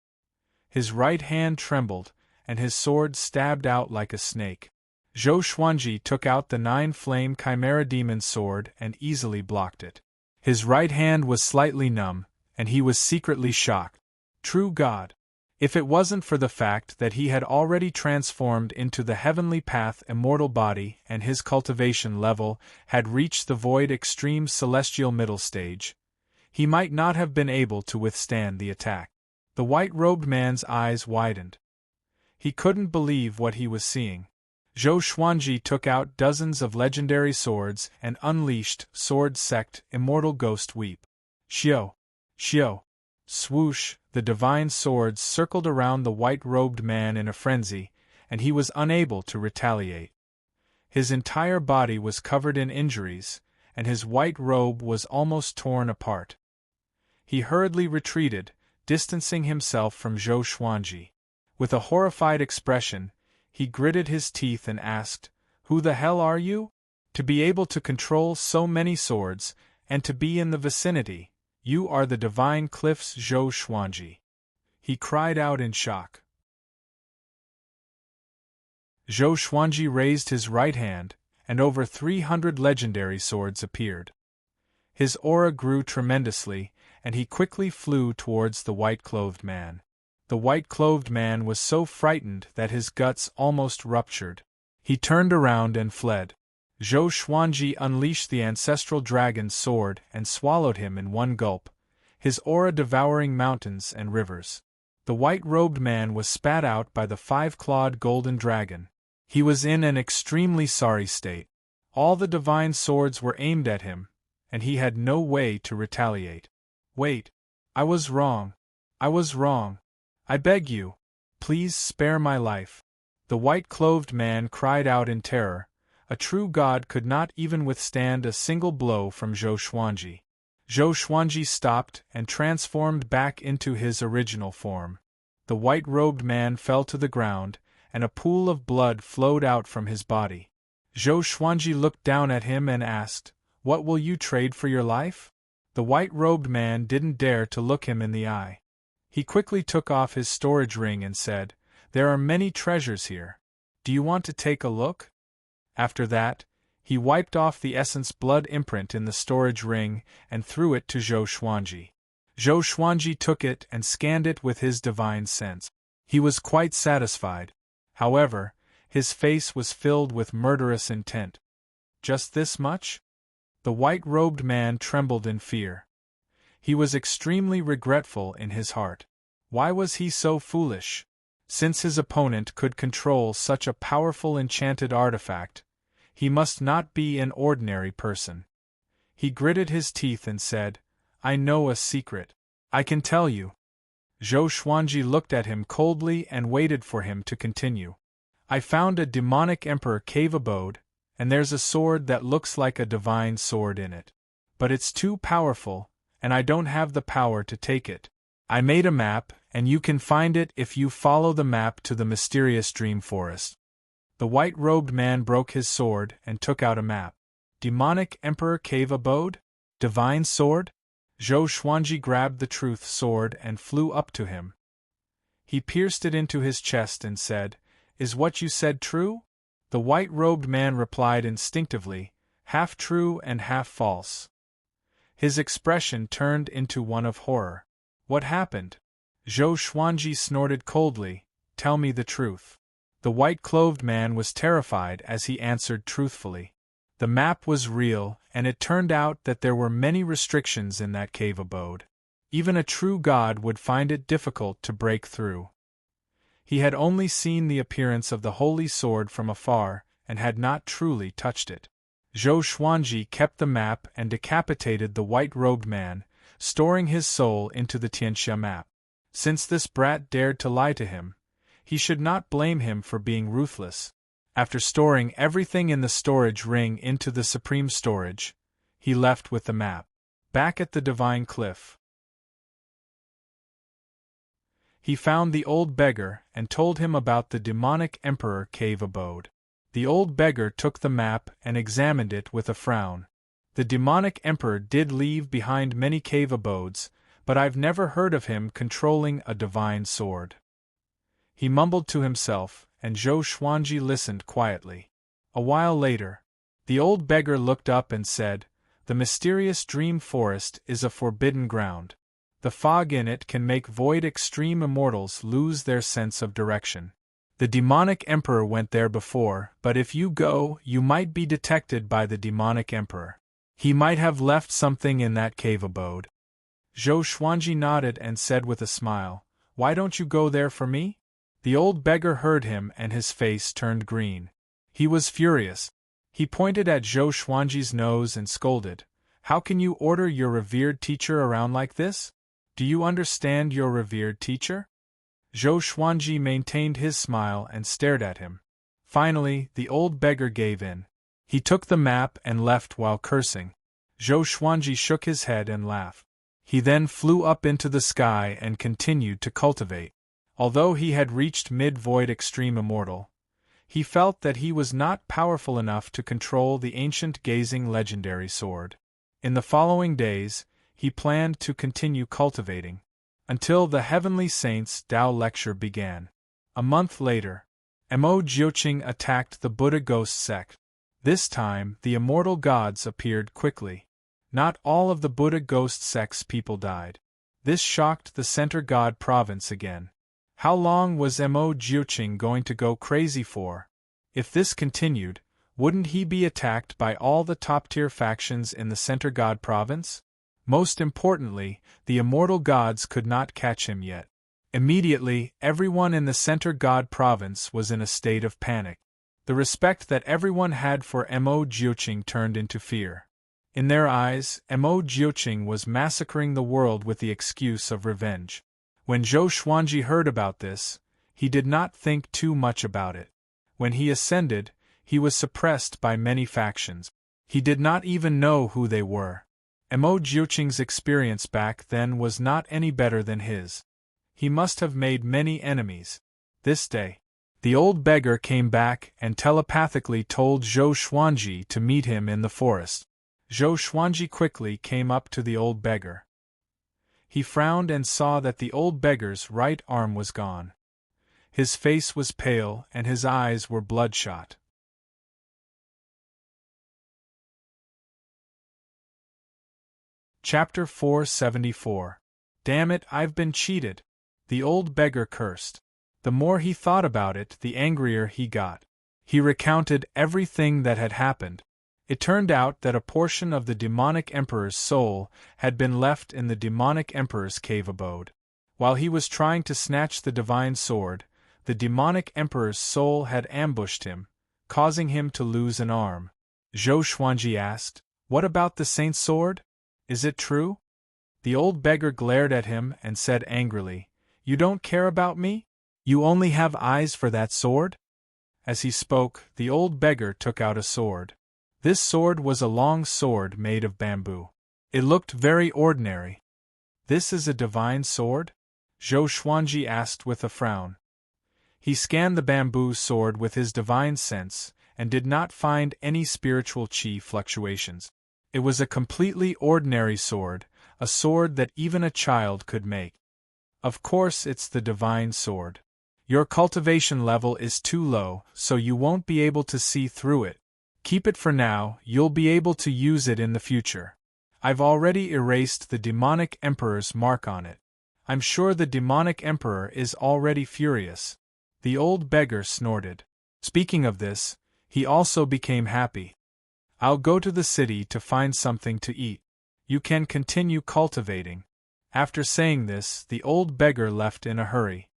His right hand trembled, and his sword stabbed out like a snake. Zhou Xuanji took out the 9-flame Chimera Demon sword and easily blocked it. His right hand was slightly numb, and he was secretly shocked. True God! If it wasn't for the fact that he had already transformed into the heavenly path immortal body and his cultivation level had reached the void extreme celestial middle stage, he might not have been able to withstand the attack. The white-robed man's eyes widened. He couldn't believe what he was seeing. Zhou Xuanji took out dozens of legendary swords and unleashed Sword Sect Immortal Ghost Weep. Xiao! Xiao! Swoosh! The divine swords circled around the white-robed man in a frenzy, and he was unable to retaliate. His entire body was covered in injuries, and his white robe was almost torn apart. He hurriedly retreated, distancing himself from Zhou Xuanji. With a horrified expression, he gritted his teeth and asked, "Who the hell are you? To be able to control so many swords, and to be in the vicinity, you are the divine cliff's Zhou Xuanji." He cried out in shock. Zhou Xuanji raised his right hand, and over 300 legendary swords appeared. His aura grew tremendously, and he quickly flew towards the white-clothed man. The white-clothed man was so frightened that his guts almost ruptured. He turned around and fled. Zhou Xuanji unleashed the ancestral dragon's sword and swallowed him in one gulp, his aura devouring mountains and rivers. The white-robed man was spat out by the five-clawed golden dragon. He was in an extremely sorry state. All the divine swords were aimed at him, and he had no way to retaliate. Wait. I was wrong. I was wrong. I beg you. Please spare my life. The white-clothed man cried out in terror. A true god could not even withstand a single blow from Zhou Xuanji. Zhou Xuanji stopped and transformed back into his original form. The white-robed man fell to the ground, and a pool of blood flowed out from his body. Zhou Xuanji looked down at him and asked, "What will you trade for your life?" The white-robed man didn't dare to look him in the eye. He quickly took off his storage ring and said, "There are many treasures here. Do you want to take a look?" After that, he wiped off the essence blood imprint in the storage ring and threw it to Zhou Xuanji. Zhou Xuanji took it and scanned it with his divine sense. He was quite satisfied. However, his face was filled with murderous intent. Just this much? The white-robed man trembled in fear. He was extremely regretful in his heart. Why was he so foolish? Since his opponent could control such a powerful enchanted artifact, he must not be an ordinary person. He gritted his teeth and said, "I know a secret. I can tell you." Zhou Xuanji looked at him coldly and waited for him to continue. "I found a demonic emperor cave abode, and there's a sword that looks like a divine sword in it. But it's too powerful, and I don't have the power to take it. I made a map, and you can find it if you follow the map to the mysterious dream forest." The white-robed man broke his sword and took out a map. Demonic Emperor Cave Abode? Divine Sword? Zhou Xuanji grabbed the truth sword and flew up to him. He pierced it into his chest and said, "Is what you said true?" The white-robed man replied instinctively, "Half true and half false." His expression turned into one of horror. "What happened?" Zhou Xuanji snorted coldly, "Tell me the truth." The white-clothed man was terrified as he answered truthfully. The map was real, and it turned out that there were many restrictions in that cave abode. Even a true god would find it difficult to break through. He had only seen the appearance of the holy sword from afar, and had not truly touched it. Zhou Xuanji kept the map and decapitated the white-robed man, storing his soul into the Tianxia map. Since this brat dared to lie to him, he should not blame him for being ruthless. After storing everything in the storage ring into the supreme storage, he left with the map. Back at the divine cliff, he found the old beggar and told him about the demonic emperor cave abode. The old beggar took the map and examined it with a frown. "The demonic emperor did leave behind many cave abodes, but I've never heard of him controlling a divine sword." He mumbled to himself, and Zhou Xuanji listened quietly. A while later, the old beggar looked up and said, "The mysterious dream forest is a forbidden ground. The fog in it can make void extreme immortals lose their sense of direction. The demonic emperor went there before, but if you go, you might be detected by the demonic emperor. He might have left something in that cave abode." Zhou Xuanji nodded and said with a smile, "Why don't you go there for me?" The old beggar heard him and his face turned green. He was furious. He pointed at Zhou Xuanji's nose and scolded, "How can you order your revered teacher around like this? Do you understand your revered teacher?" Zhou Xuanji maintained his smile and stared at him. Finally, the old beggar gave in. He took the map and left while cursing. Zhou Xuanji shook his head and laughed. He then flew up into the sky and continued to cultivate. Although he had reached mid-void extreme immortal, he felt that he was not powerful enough to control the ancient gazing legendary sword. In the following days, he planned to continue cultivating, until the Heavenly Saints' Tao lecture began. A month later, Mo Jiuqing attacked the Buddha ghost sect. This time, the immortal gods appeared quickly. Not all of the Buddha ghost sect's people died. This shocked the Center God province again. How long was Mo Jiuqing going to go crazy for? If this continued, wouldn't he be attacked by all the top-tier factions in the Center God province? Most importantly, the immortal gods could not catch him yet. Immediately, everyone in the Center God province was in a state of panic. The respect that everyone had for Mo Jiuqing turned into fear. In their eyes, Mo Jiuqing was massacring the world with the excuse of revenge. When Zhou Xuanji heard about this, he did not think too much about it. When he ascended, he was suppressed by many factions. He did not even know who they were. Mo Jiuqing's experience back then was not any better than his. He must have made many enemies. This day, the old beggar came back and telepathically told Zhou Xuanji to meet him in the forest. Zhou Xuanji quickly came up to the old beggar. He frowned and saw that the old beggar's right arm was gone. His face was pale and his eyes were bloodshot. Chapter 474. Damn it, I've been cheated! The old beggar cursed. The more he thought about it, the angrier he got. He recounted everything that had happened. It turned out that a portion of the demonic emperor's soul had been left in the demonic emperor's cave abode. While he was trying to snatch the divine sword, the demonic emperor's soul had ambushed him, causing him to lose an arm. Zhou Xuanji asked, "What about the saint's sword? Is it true?" The old beggar glared at him and said angrily, "You don't care about me? You only have eyes for that sword?" As he spoke, the old beggar took out a sword. This sword was a long sword made of bamboo. It looked very ordinary. "This is a divine sword?" Zhou Xuanji asked with a frown. He scanned the bamboo sword with his divine sense, and did not find any spiritual qi fluctuations. It was a completely ordinary sword, a sword that even a child could make. "Of course it's the divine sword. Your cultivation level is too low, so you won't be able to see through it. Keep it for now, you'll be able to use it in the future. I've already erased the demonic emperor's mark on it. I'm sure the demonic emperor is already furious." The old beggar snorted. Speaking of this, he also became happy. "I'll go to the city to find something to eat. You can continue cultivating." After saying this, the old beggar left in a hurry.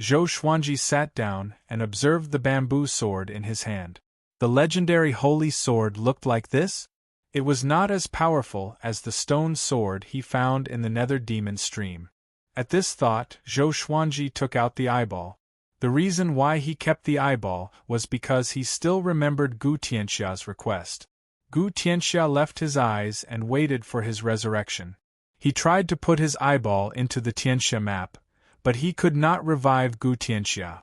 Zhou Xuanji sat down and observed the bamboo sword in his hand. The legendary holy sword looked like this? It was not as powerful as the stone sword he found in the Nether Demon Stream. At this thought, Zhou Xuanji took out the eyeball. The reason why he kept the eyeball was because he still remembered Gu Tianxia's request. Gu Tianxia left his eyes and waited for his resurrection. He tried to put his eyeball into the Tianxia map, but he could not revive Gu Tianxia.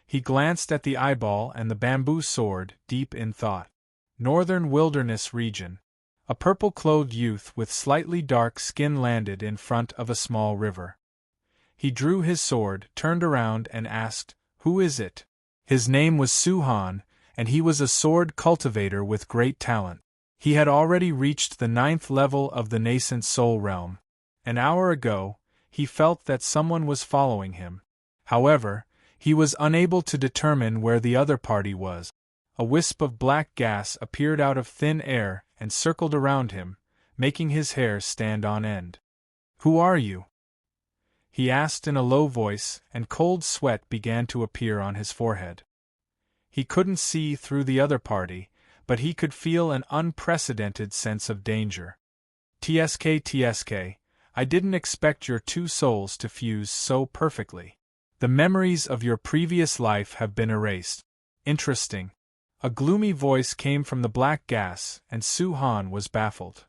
He glanced at the eyeball and the bamboo sword, deep in thought. Northern Wilderness Region. A purple-clothed youth with slightly dark skin landed in front of a small river. He drew his sword, turned around and asked, "Who is it?" His name was Su Han, and he was a sword cultivator with great talent. He had already reached the 9th level of the nascent soul realm. An hour ago, he felt that someone was following him. However, he was unable to determine where the other party was. A wisp of black gas appeared out of thin air and circled around him, making his hair stand on end. "Who are you?" he asked in a low voice, and cold sweat began to appear on his forehead. He couldn't see through the other party, but he could feel an unprecedented sense of danger. TSK, I didn't expect your two souls to fuse so perfectly. The memories of your previous life have been erased. Interesting." A gloomy voice came from the black gas, and Su Han was baffled.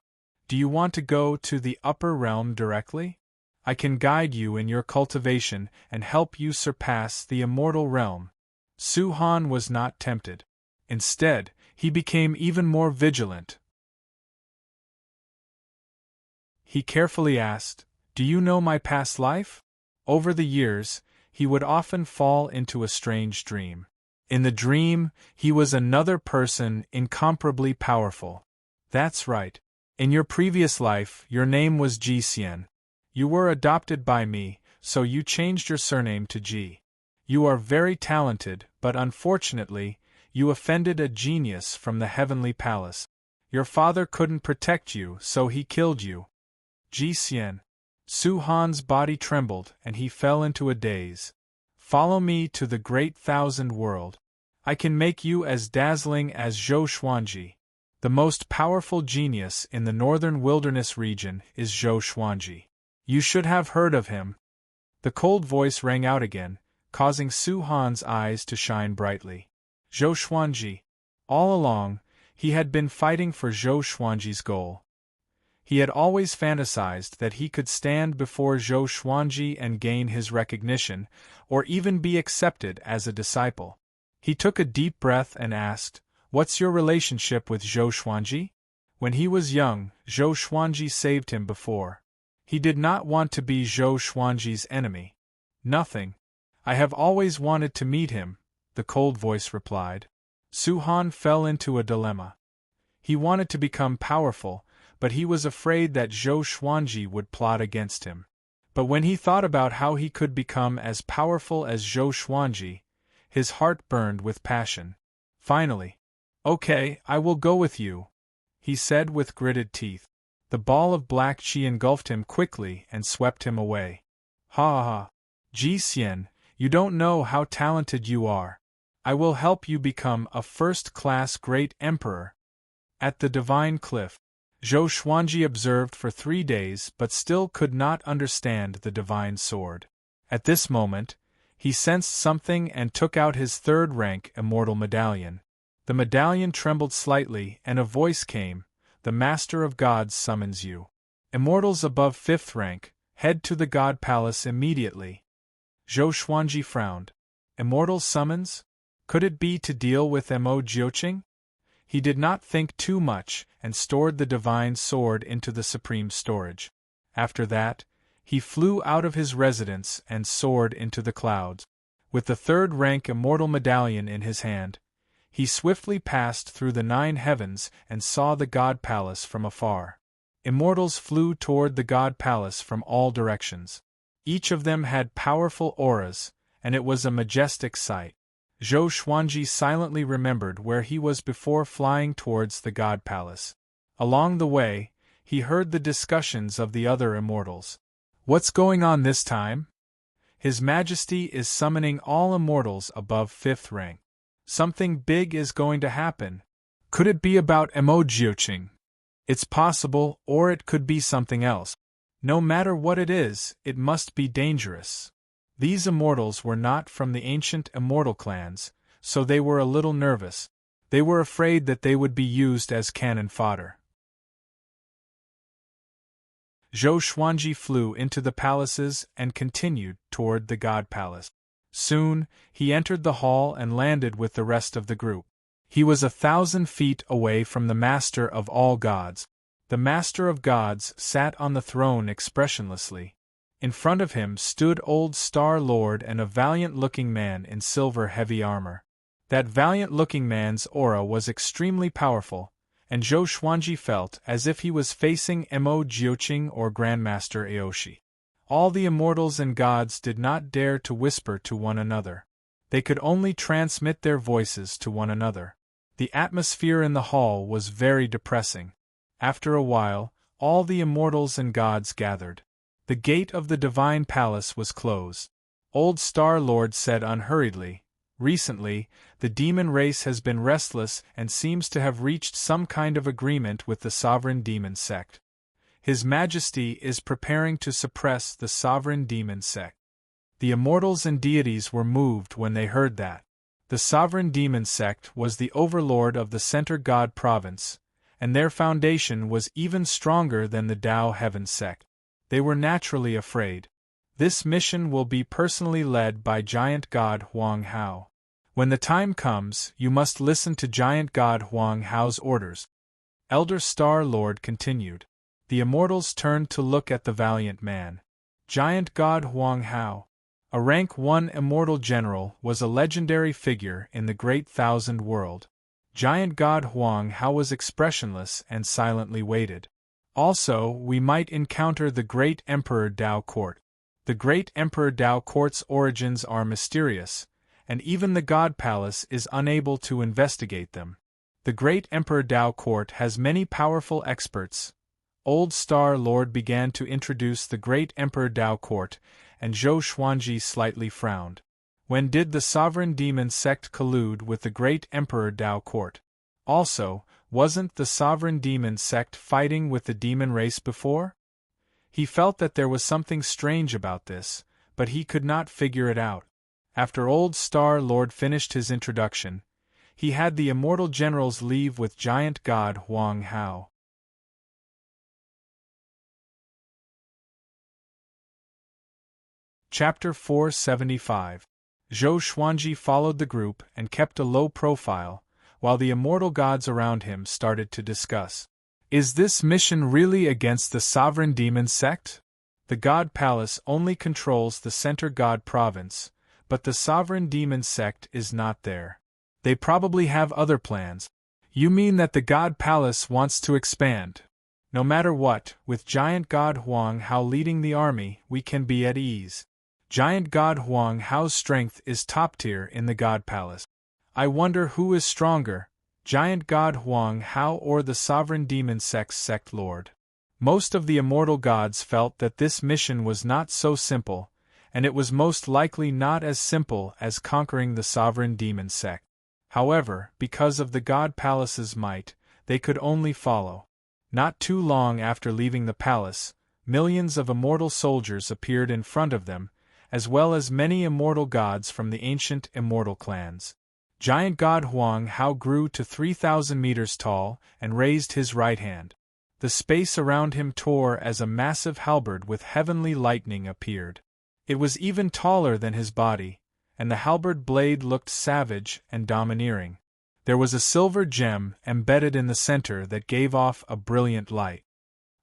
"Do you want to go to the upper realm directly? I can guide you in your cultivation and help you surpass the immortal realm." Su Han was not tempted. Instead, he became even more vigilant. He carefully asked, "Do you know my past life?" Over the years, he would often fall into a strange dream. In the dream, he was another person incomparably powerful. "That's right. In your previous life, your name was Ji Xian. You were adopted by me, so you changed your surname to Ji. You are very talented, but unfortunately, You offended a genius from the heavenly palace. Your father couldn't protect you, so he killed you. Ji Xian. Su Han's body trembled and he fell into a daze. Follow me to the great thousand world. I can make you as dazzling as Zhou Xuanji. The most powerful genius in the northern wilderness region is Zhou Xuanji. You should have heard of him. The cold voice rang out again, causing Su Han's eyes to shine brightly. Zhou Xuanji. All along, he had been fighting for Zhou Xuanji's goal. He had always fantasized that he could stand before Zhou Xuanji and gain his recognition, or even be accepted as a disciple. He took a deep breath and asked, "What's your relationship with Zhou Xuanji?" When he was young, Zhou Xuanji saved him before. He did not want to be Zhou Xuanji's enemy. Nothing. I have always wanted to meet him, the cold voice replied. Su Han fell into a dilemma. He wanted to become powerful, but he was afraid that Zhou Xuanji would plot against him. But when he thought about how he could become as powerful as Zhou Xuanji, his heart burned with passion. Finally, "Okay, I will go with you," he said with gritted teeth. The ball of black chi engulfed him quickly and swept him away. "Ha ha! Ji Xian, you don't know how talented you are. I will help you become a first-class great emperor." At the divine cliff, Zhou Xuanji observed for 3 days but still could not understand the divine sword. At this moment, he sensed something and took out his third-rank immortal medallion. The medallion trembled slightly and a voice came, "The Master of Gods summons you. Immortals above 5th rank, head to the God Palace immediately." Zhou Xuanji frowned. Immortal summons? Could it be to deal with Mo Jiuqing? He did not think too much and stored the divine sword into the supreme storage. After that, he flew out of his residence and soared into the clouds. With the third-rank immortal medallion in his hand, he swiftly passed through the 9 heavens and saw the God Palace from afar. Immortals flew toward the God Palace from all directions. Each of them had powerful auras, and it was a majestic sight. Zhou Xuanji silently remembered where he was before flying towards the God Palace. Along the way, he heard the discussions of the other immortals. "What's going on this time?" "His Majesty is summoning all immortals above 5th rank. Something big is going to happen." "Could it be about Mo Jiuqing?" "It's possible, or it could be something else. No matter what it is, it must be dangerous." These immortals were not from the ancient immortal clans, so they were a little nervous. They were afraid that they would be used as cannon fodder. Zhou Xuanji flew into the palaces and continued toward the God Palace. Soon, he entered the hall and landed with the rest of the group. He was 1,000 feet away from the Master of all gods. The Master of Gods sat on the throne expressionlessly. In front of him stood Old Star Lord and a valiant-looking man in silver heavy armor. That valiant-looking man's aura was extremely powerful, and Zhou Xuanji felt as if he was facing Mo Jiuqing or Grandmaster Aoshi. All the immortals and gods did not dare to whisper to one another. They could only transmit their voices to one another. The atmosphere in the hall was very depressing. After a while, all the immortals and gods gathered. The gate of the divine palace was closed. Old Star Lord said unhurriedly, "Recently, the demon race has been restless and seems to have reached some kind of agreement with the sovereign demon sect. His Majesty is preparing to suppress the sovereign demon sect." The immortals and deities were moved when they heard that. The sovereign demon sect was the overlord of the Center God province, and their foundation was even stronger than the Tao Heaven sect. They were naturally afraid. "This mission will be personally led by Giant God Huang Hao. When the time comes, you must listen to Giant God Huang Hao's orders." Elder Star Lord continued. The immortals turned to look at the valiant man. Giant God Huang Hao, a rank 1 immortal general, was a legendary figure in the Great Thousand World. Giant God Huang Hao was expressionless and silently waited. "Also, we might encounter the Great Emperor Dao Court. The Great Emperor Dao Court's origins are mysterious, and even the God Palace is unable to investigate them. The great Emperor Dao Court has many powerful experts. Old Star Lord began to introduce the great Emperor Dao Court, and Zhou Xuanji slightly frowned. When did the sovereign demon sect collude with the great Emperor Dao Court? Also, wasn't the sovereign demon sect fighting with the demon race before? He felt that there was something strange about this, but he could not figure it out. After Old Star Lord finished his introduction, he had the immortal generals leave with giant god Huang Hao. Chapter 475. Zhou Xuanji followed the group and kept a low profile, while the immortal gods around him started to discuss. Is this mission really against the sovereign demon sect? The God Palace only controls the center god province, but the sovereign demon sect is not there. They probably have other plans. You mean that the God Palace wants to expand? No matter what, with giant god Huang Hao leading the army, we can be at ease. Giant god Huang Hao's strength is top tier in the God Palace. I wonder who is stronger, giant god Huang Hao or the sovereign demon sect lord. Most of the immortal gods felt that this mission was not so simple, and it was most likely not as simple as conquering the sovereign demon sect. However, because of the God Palace's might, they could only follow. Not too long after leaving the palace, millions of immortal soldiers appeared in front of them, as well as many immortal gods from the ancient immortal clans. Giant god Huang Hao grew to 3,000 meters tall and raised his right hand. The space around him tore as a massive halberd with heavenly lightning appeared. It was even taller than his body, and the halberd blade looked savage and domineering. There was a silver gem embedded in the center that gave off a brilliant light.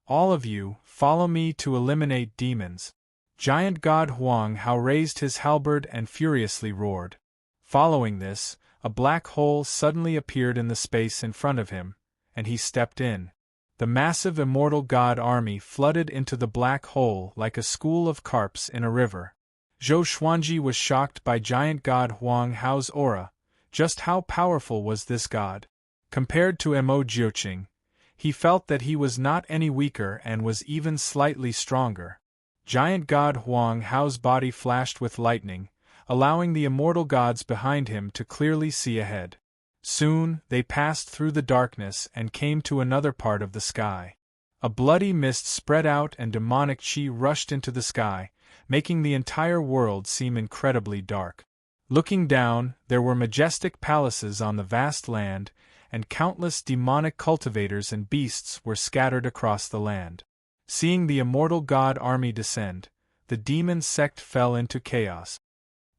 All of you, follow me to eliminate demons. Giant god Huang Hao raised his halberd and furiously roared. Following this, a black hole suddenly appeared in the space in front of him, and he stepped in. The massive immortal god army flooded into the black hole like a school of carps in a river. Zhou Xuanji was shocked by giant god Huang Hao's aura. Just how powerful was this god? Compared to Mo Jiuqing, he felt that he was not any weaker and was even slightly stronger. Giant god Huang Hao's body flashed with lightning, allowing the immortal gods behind him to clearly see ahead. Soon, they passed through the darkness and came to another part of the sky. A bloody mist spread out and demonic chi rushed into the sky, making the entire world seem incredibly dark. Looking down, there were majestic palaces on the vast land, and countless demonic cultivators and beasts were scattered across the land. Seeing the immortal god army descend, the demon sect fell into chaos.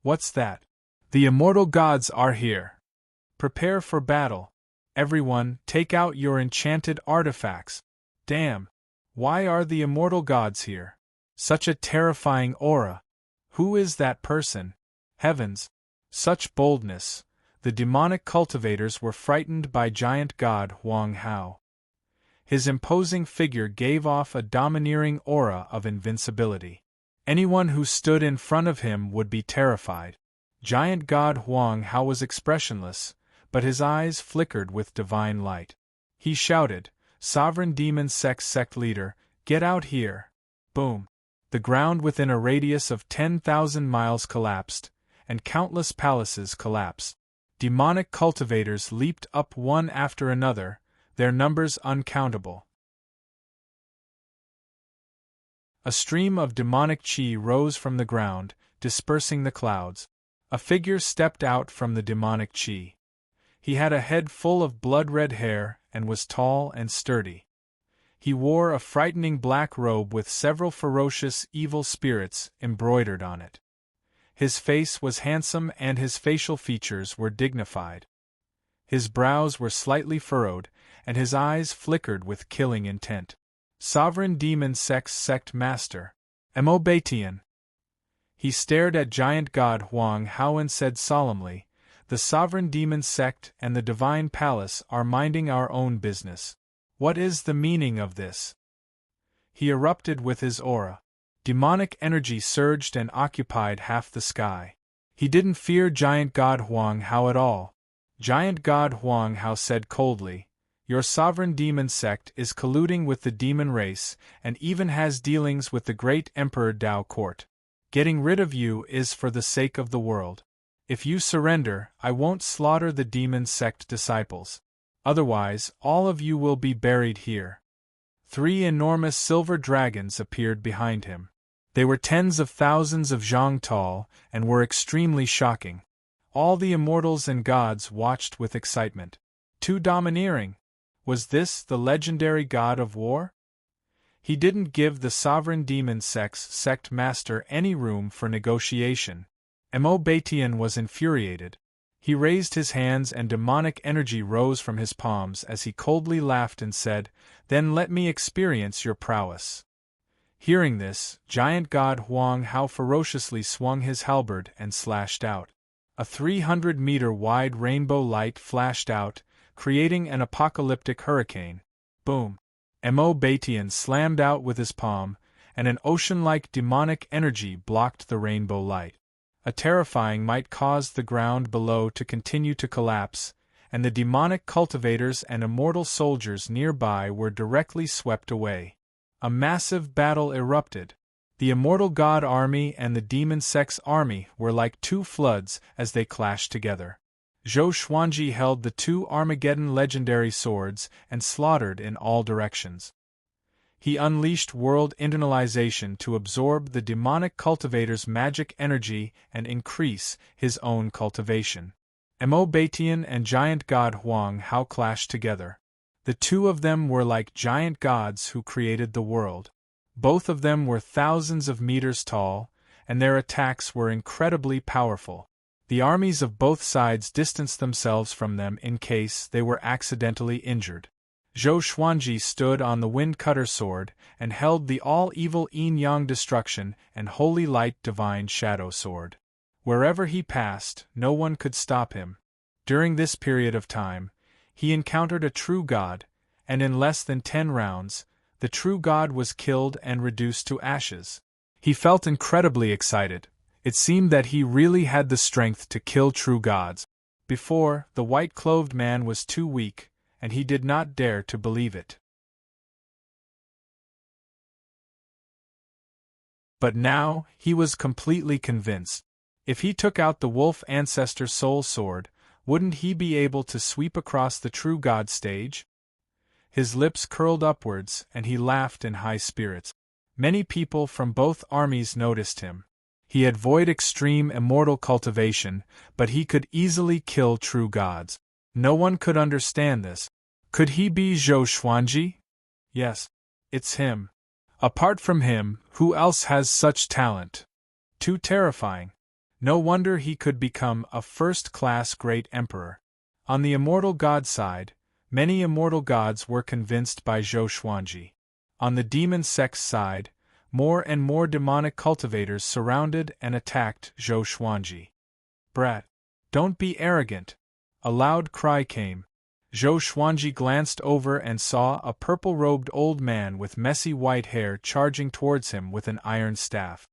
What's that? The immortal gods are here. Prepare for battle. Everyone, take out your enchanted artifacts. Damn! Why are the immortal gods here? Such a terrifying aura. Who is that person? Heavens! Such boldness! The demonic cultivators were frightened by giant god Huang Hao. His imposing figure gave off a domineering aura of invincibility. Anyone who stood in front of him would be terrified. Giant god Huang Hao was expressionless, but his eyes flickered with divine light. He shouted, "Sovereign demon sect leader, get out here!" Boom! The ground within a radius of 10,000 miles collapsed, and countless palaces collapsed. Demonic cultivators leaped up one after another, their numbers uncountable. A stream of demonic chi rose from the ground, dispersing the clouds. A figure stepped out from the demonic chi. He had a head full of blood-red hair and was tall and sturdy. He wore a frightening black robe with several ferocious evil spirits embroidered on it. His face was handsome and his facial features were dignified. His brows were slightly furrowed, and his eyes flickered with killing intent. Sovereign Demon Sect Master, Mo Baitian. He stared at giant god Huang Hao and said solemnly, "The Sovereign Demon Sect and the Divine Palace are minding our own business. What is the meaning of this?" He erupted with his aura. Demonic energy surged and occupied half the sky. He didn't fear Giant God Huang Hao at all. Giant God Huang Hao said coldly, "Your sovereign demon sect is colluding with the demon race and even has dealings with the great Emperor Dao Court. Getting rid of you is for the sake of the world. If you surrender, I won't slaughter the demon sect disciples. Otherwise, all of you will be buried here." 3 enormous silver dragons appeared behind him. They were tens of thousands of zhang tall and were extremely shocking. All the immortals and gods watched with excitement. Too domineering. Was this the legendary god of war? He didn't give the sovereign demon sect master any room for negotiation. Mo Batian was infuriated. He raised his hands and demonic energy rose from his palms as he coldly laughed and said, "Then let me experience your prowess." Hearing this, Giant God Huang Hao ferociously swung his halberd and slashed out. A 300-meter-wide rainbow light flashed out, creating an apocalyptic hurricane. Boom! Mo Batian slammed out with his palm, and an ocean-like demonic energy blocked the rainbow light. A terrifying might caused the ground below to continue to collapse, and the demonic cultivators and immortal soldiers nearby were directly swept away. A massive battle erupted. The immortal god army and the demon sect's army were like two floods as they clashed together. Zhou Xuanji held the 2 Armageddon legendary swords and slaughtered in all directions. He unleashed world internalization to absorb the demonic cultivator's magic energy and increase his own cultivation. Mo Batian and Giant God Huang Hao clashed together. The two of them were like giant gods who created the world. Both of them were thousands of meters tall, and their attacks were incredibly powerful. The armies of both sides distanced themselves from them in case they were accidentally injured. Zhou Xuanji stood on the Wind Cutter sword and held the all-evil Yin-Yang Destruction and Holy Light Divine Shadow sword. Wherever he passed, no one could stop him. During this period of time, he encountered a true god, and in less than 10 rounds, the true god was killed and reduced to ashes. He felt incredibly excited. It seemed that he really had the strength to kill true gods. Before, the white-clothed man was too weak, and he did not dare to believe it. But now, he was completely convinced. If he took out the wolf ancestor soul sword, wouldn't he be able to sweep across the true god stage? His lips curled upwards, and he laughed in high spirits. Many people from both armies noticed him. He had void extreme immortal cultivation, but he could easily kill true gods. No one could understand this. Could he be Zhou Xuanji? Yes, it's him. Apart from him, who else has such talent? Too terrifying. No wonder he could become a first-class great emperor. On the immortal god side, many immortal gods were convinced by Zhou Xuanji. On the demon sect's side, more and more demonic cultivators surrounded and attacked Zhou Xuanji. "Brat! Don't be arrogant!" A loud cry came. Zhou Xuanji glanced over and saw a purple-robed old man with messy white hair charging towards him with an iron staff.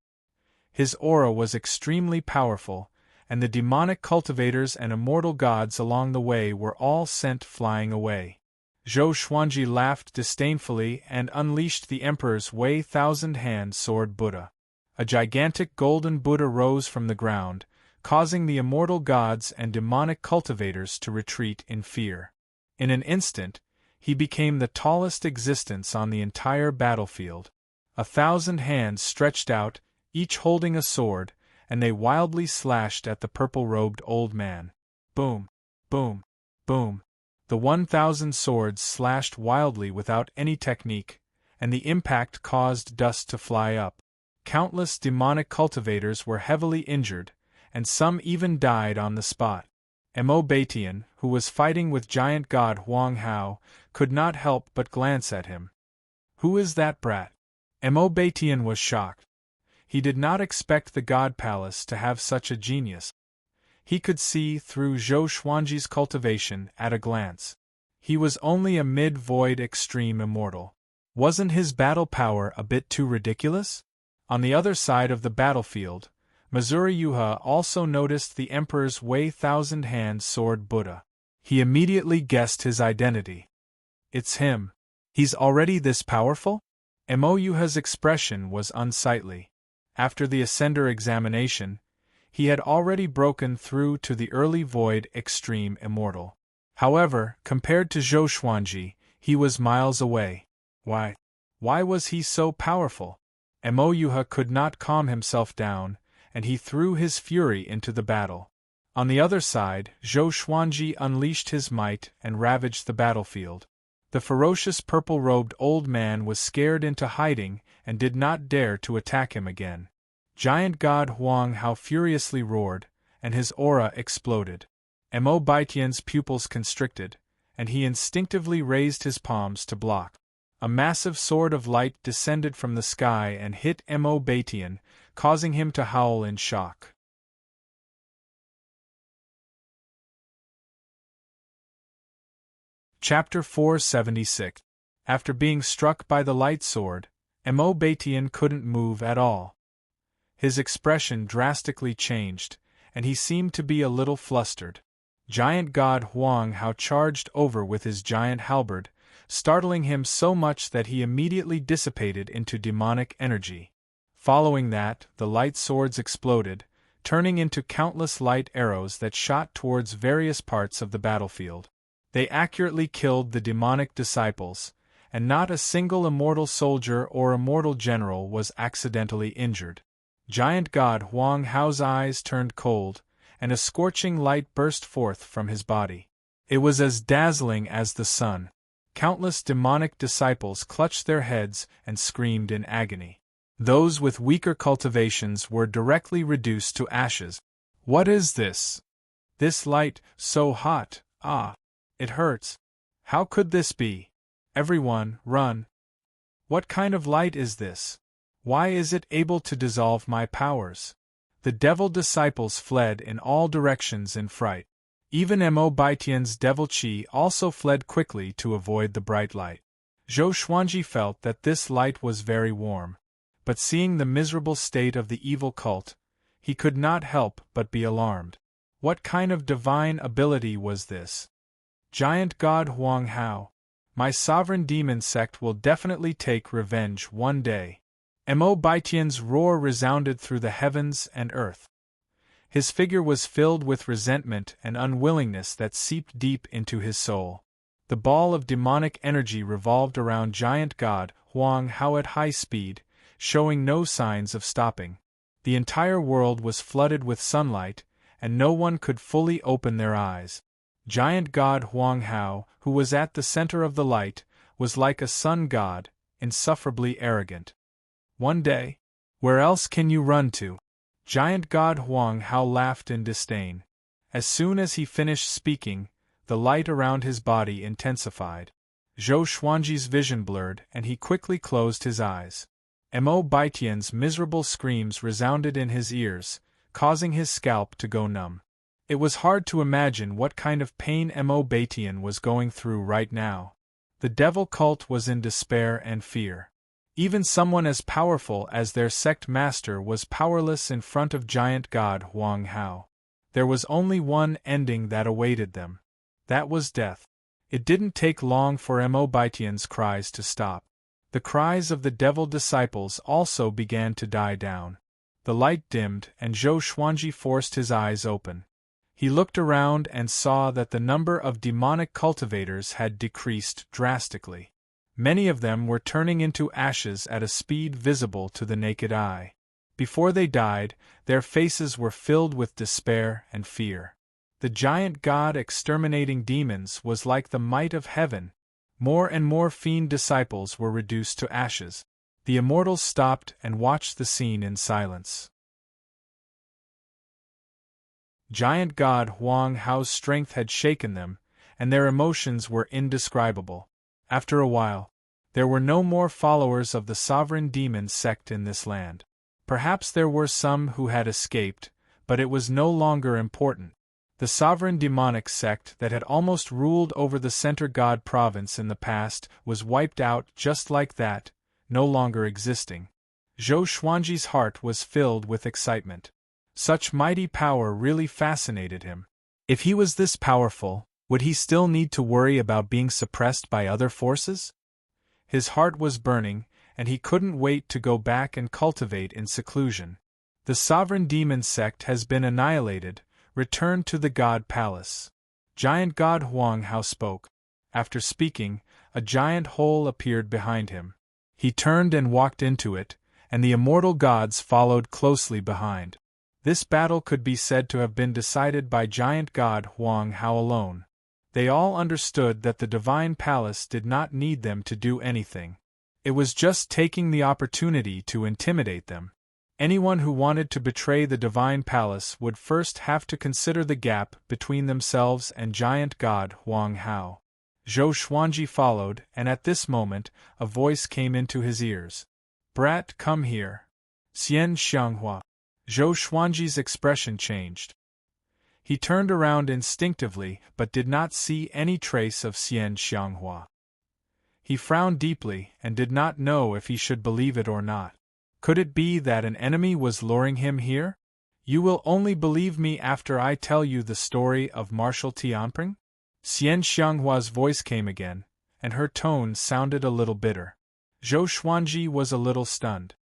His aura was extremely powerful, and the demonic cultivators and immortal gods along the way were all sent flying away. Zhou Xuanji laughed disdainfully and unleashed the Emperor's Wei Thousand-Hand Sword Buddha. A gigantic golden Buddha rose from the ground, causing the immortal gods and demonic cultivators to retreat in fear. In an instant, he became the tallest existence on the entire battlefield. 1,000 hands stretched out, each holding a sword, and they wildly slashed at the purple-robed old man. Boom! Boom! Boom! The 1,000 swords slashed wildly without any technique, and the impact caused dust to fly up. Countless demonic cultivators were heavily injured, and some even died on the spot. Mo Batian, who was fighting with giant god Huang Hao, could not help but glance at him. "Who is that brat?" Mo Batian was shocked. He did not expect the God Palace to have such a genius. He could see through Zhou Xuanji's cultivation at a glance. He was only a mid-void extreme immortal. Wasn't his battle power a bit too ridiculous? On the other side of the battlefield, Missouri Yuha also noticed the Emperor's Wei Thousand-Hand Sword Buddha. He immediately guessed his identity. It's him. He's already this powerful? Mo Yuha's expression was unsightly. After the Ascender examination, he had already broken through to the early Void Extreme Immortal. However, compared to Zhou Xuanji, he was miles away. Why was he so powerful? Mo Yuha could not calm himself down, and he threw his fury into the battle. On the other side, Zhou Xuanji unleashed his might and ravaged the battlefield. The ferocious purple-robed old man was scared into hiding and did not dare to attack him again. Giant God Huang Hao furiously roared, and his aura exploded. Mo Baitian's pupils constricted, and he instinctively raised his palms to block. A massive sword of light descended from the sky and hit Mo Baitian, causing him to howl in shock. Chapter 476. After being struck by the light sword, Mo Baitian couldn't move at all. His expression drastically changed, and he seemed to be a little flustered. Giant God Huang Hao charged over with his giant halberd, startling him so much that he immediately dissipated into demonic energy. Following that, the light swords exploded, turning into countless light arrows that shot towards various parts of the battlefield. They accurately killed the demonic disciples, and not a single immortal soldier or immortal general was accidentally injured. Giant God Huang Hao's eyes turned cold, and a scorching light burst forth from his body. It was as dazzling as the sun. Countless demonic disciples clutched their heads and screamed in agony. Those with weaker cultivations were directly reduced to ashes. What is this? This light, so hot, ah! It hurts. How could this be? Everyone, run! What kind of light is this? Why is it able to dissolve my powers? The devil disciples fled in all directions in fright. Even Mo Baitian's devil chi also fled quickly to avoid the bright light. Zhou Xuanji felt that this light was very warm. But seeing the miserable state of the evil cult, he could not help but be alarmed. What kind of divine ability was this? Giant God Huang Hao, my sovereign demon sect will definitely take revenge one day. Mo Baitian's roar resounded through the heavens and earth. His figure was filled with resentment and unwillingness that seeped deep into his soul. The ball of demonic energy revolved around Giant God Huang Hao at high speed, showing no signs of stopping. The entire world was flooded with sunlight, and no one could fully open their eyes. Giant God Huang Hao, who was at the center of the light, was like a sun god, insufferably arrogant. One day? Where else can you run to? Giant God Huang Hao laughed in disdain. As soon as he finished speaking, the light around his body intensified. Zhou Xuanji's vision blurred and he quickly closed his eyes. Mo Baitian's miserable screams resounded in his ears, causing his scalp to go numb. It was hard to imagine what kind of pain Mo Baitian was going through right now. The devil cult was in despair and fear. Even someone as powerful as their sect master was powerless in front of Giant God Huang Hao. There was only one ending that awaited them. That was death. It didn't take long for Mo Baitian's cries to stop. The cries of the devil disciples also began to die down. The light dimmed and Zhou Xuanji forced his eyes open. He looked around and saw that the number of demonic cultivators had decreased drastically. Many of them were turning into ashes at a speed visible to the naked eye. Before they died, their faces were filled with despair and fear. The giant god exterminating demons was like the might of heaven. More and more fiend disciples were reduced to ashes. The immortals stopped and watched the scene in silence. Giant God Huang Hao's strength had shaken them, and their emotions were indescribable. After a while, there were no more followers of the sovereign demon sect in this land. Perhaps there were some who had escaped, but it was no longer important. The sovereign demonic sect that had almost ruled over the Center God province in the past was wiped out just like that, no longer existing. Zhou Xuanji's heart was filled with excitement. Such mighty power really fascinated him. If he was this powerful, would he still need to worry about being suppressed by other forces? His heart was burning, and he couldn't wait to go back and cultivate in seclusion. The sovereign demon sect has been annihilated. Return to the God Palace. Giant God Huang Hao spoke. After speaking, a giant hole appeared behind him. He turned and walked into it, and the immortal gods followed closely behind. This battle could be said to have been decided by Giant God Huang Hao alone. They all understood that the Divine Palace did not need them to do anything. It was just taking the opportunity to intimidate them. Anyone who wanted to betray the Divine Palace would first have to consider the gap between themselves and Giant God Huang Hao. Zhou Xuanji followed, and at this moment, a voice came into his ears. "Brat, come here." Xian Xianghua. Zhou Xuanji's expression changed. He turned around instinctively but did not see any trace of Xian Xianghua. He frowned deeply and did not know if he should believe it or not. Could it be that an enemy was luring him here? "You will only believe me after I tell you the story of Marshal Tianping?" Xian Xianghua's voice came again, and her tone sounded a little bitter. Zhou Xuanji was a little stunned.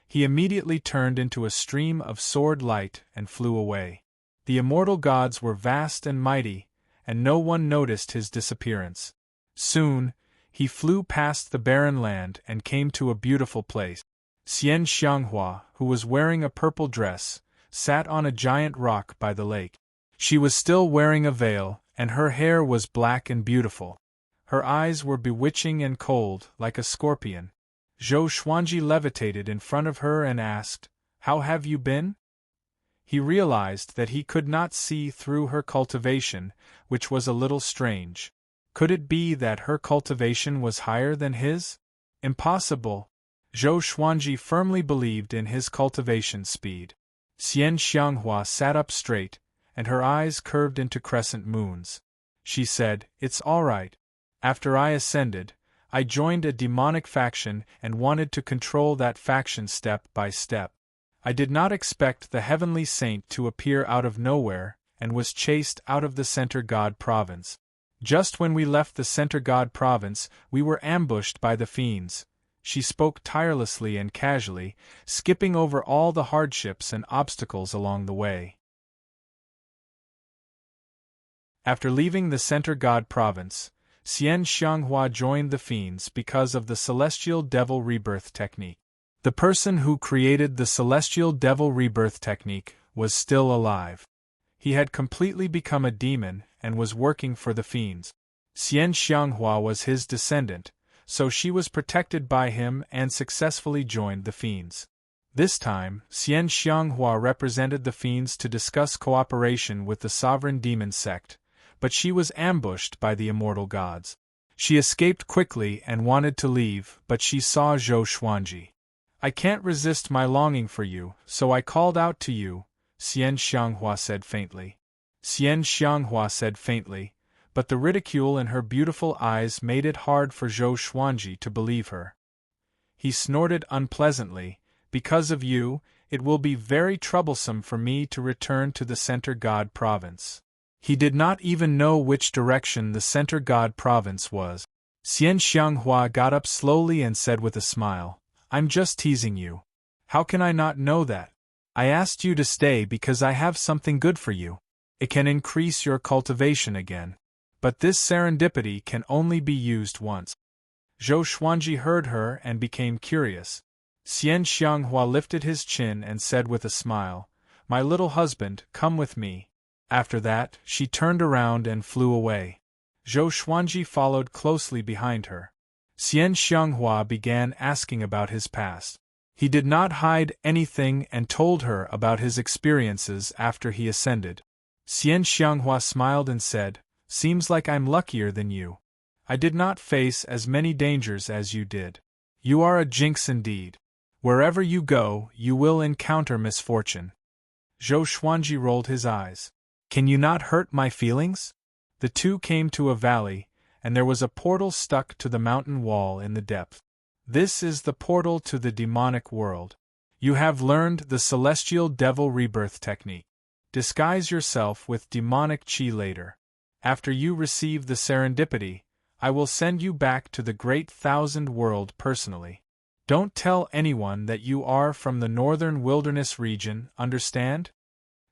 He immediately turned into a stream of sword light and flew away. The immortal gods were vast and mighty, and no one noticed his disappearance. Soon, he flew past the barren land and came to a beautiful place. Xian Xianghua, who was wearing a purple dress, sat on a giant rock by the lake. She was still wearing a veil, and her hair was black and beautiful. Her eyes were bewitching and cold, like a scorpion. Zhou Xuanji levitated in front of her and asked, "How have you been?" He realized that he could not see through her cultivation, which was a little strange. Could it be that her cultivation was higher than his? Impossible. Zhou Xuanji firmly believed in his cultivation speed. Xian Xianghua sat up straight, and her eyes curved into crescent moons. She said, "It's all right. After I ascended, I joined a demonic faction and wanted to control that faction step by step. I did not expect the heavenly saint to appear out of nowhere, and was chased out of the Center God Province. Just when we left the Center God Province, we were ambushed by the fiends." She spoke tirelessly and casually, skipping over all the hardships and obstacles along the way. After leaving the Center God Province, Xian Xianghua joined the fiends because of the Celestial Devil Rebirth technique. The person who created the Celestial Devil Rebirth technique was still alive. He had completely become a demon and was working for the fiends. Xian Xianghua was his descendant, so she was protected by him and successfully joined the fiends. This time, Xian Xianghua represented the fiends to discuss cooperation with the sovereign demon sect, but she was ambushed by the immortal gods. She escaped quickly and wanted to leave, but she saw Zhou Xuanji. "I can't resist my longing for you, so I called out to you," Xian Xianghua said faintly. Xian Xianghua said faintly, but the ridicule in her beautiful eyes made it hard for Zhou Xuanji to believe her. He snorted unpleasantly, "Because of you, it will be very troublesome for me to return to the Center God Province." He did not even know which direction the Center God Province was. Xian Xianghua got up slowly and said with a smile, "I'm just teasing you. How can I not know that? I asked you to stay because I have something good for you. It can increase your cultivation again. But this serendipity can only be used once." Zhou Xuanji heard her and became curious. Xian Xianghua lifted his chin and said with a smile, "My little husband, come with me." After that, she turned around and flew away. Zhou Xuanji followed closely behind her. Xian Xianghua began asking about his past. He did not hide anything and told her about his experiences after he ascended. Xian Xianghua smiled and said, "Seems like I'm luckier than you. I did not face as many dangers as you did. You are a jinx indeed. Wherever you go, you will encounter misfortune." Zhou Xuanji rolled his eyes. "Can you not hurt my feelings?" The two came to a valley, and there was a portal stuck to the mountain wall in the depth. "This is the portal to the demonic world. You have learned the celestial devil rebirth technique. Disguise yourself with demonic chi later. After you receive the serendipity, I will send you back to the great thousand world personally. Don't tell anyone that you are from the northern wilderness region, understand?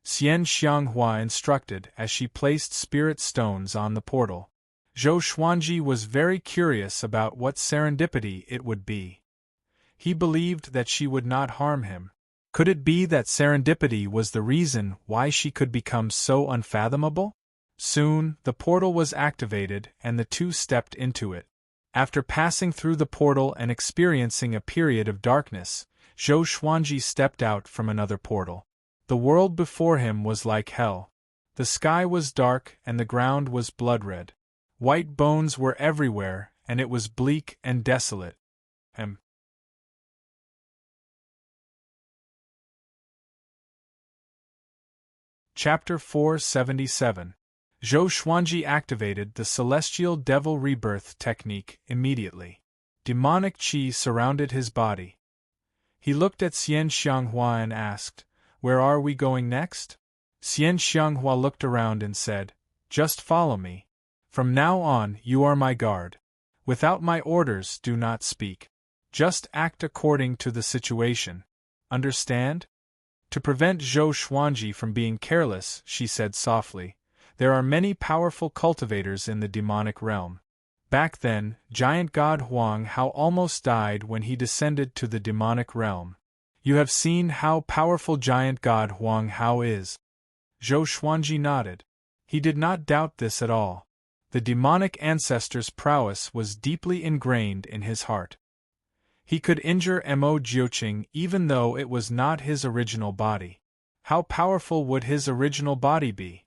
Xian Xianghua instructed as she placed spirit stones on the portal. Zhou Xuanji was very curious about what serendipity it would be. He believed that she would not harm him. Could it be that serendipity was the reason why she could become so unfathomable? Soon, the portal was activated and the two stepped into it. After passing through the portal and experiencing a period of darkness, Zhou Xuanji stepped out from another portal. The world before him was like hell. The sky was dark and the ground was blood-red. White bones were everywhere, and it was bleak and desolate. Chapter 477. Zhou Xuanji activated the celestial devil rebirth technique immediately. Demonic qi surrounded his body. He looked at Xian Xianghua and asked, "Where are we going next?" Xian Xianghua looked around and said, "Just follow me. From now on, you are my guard. Without my orders, do not speak. Just act according to the situation. Understand?" To prevent Zhou Xuanji from being careless, she said softly, "There are many powerful cultivators in the demonic realm. Back then, giant god Huang Hao almost died when he descended to the demonic realm. You have seen how powerful giant god Huang Hao is." Zhou Xuanji nodded. He did not doubt this at all. The demonic ancestor's prowess was deeply ingrained in his heart. He could injure Mo Jiuqing even though it was not his original body. How powerful would his original body be?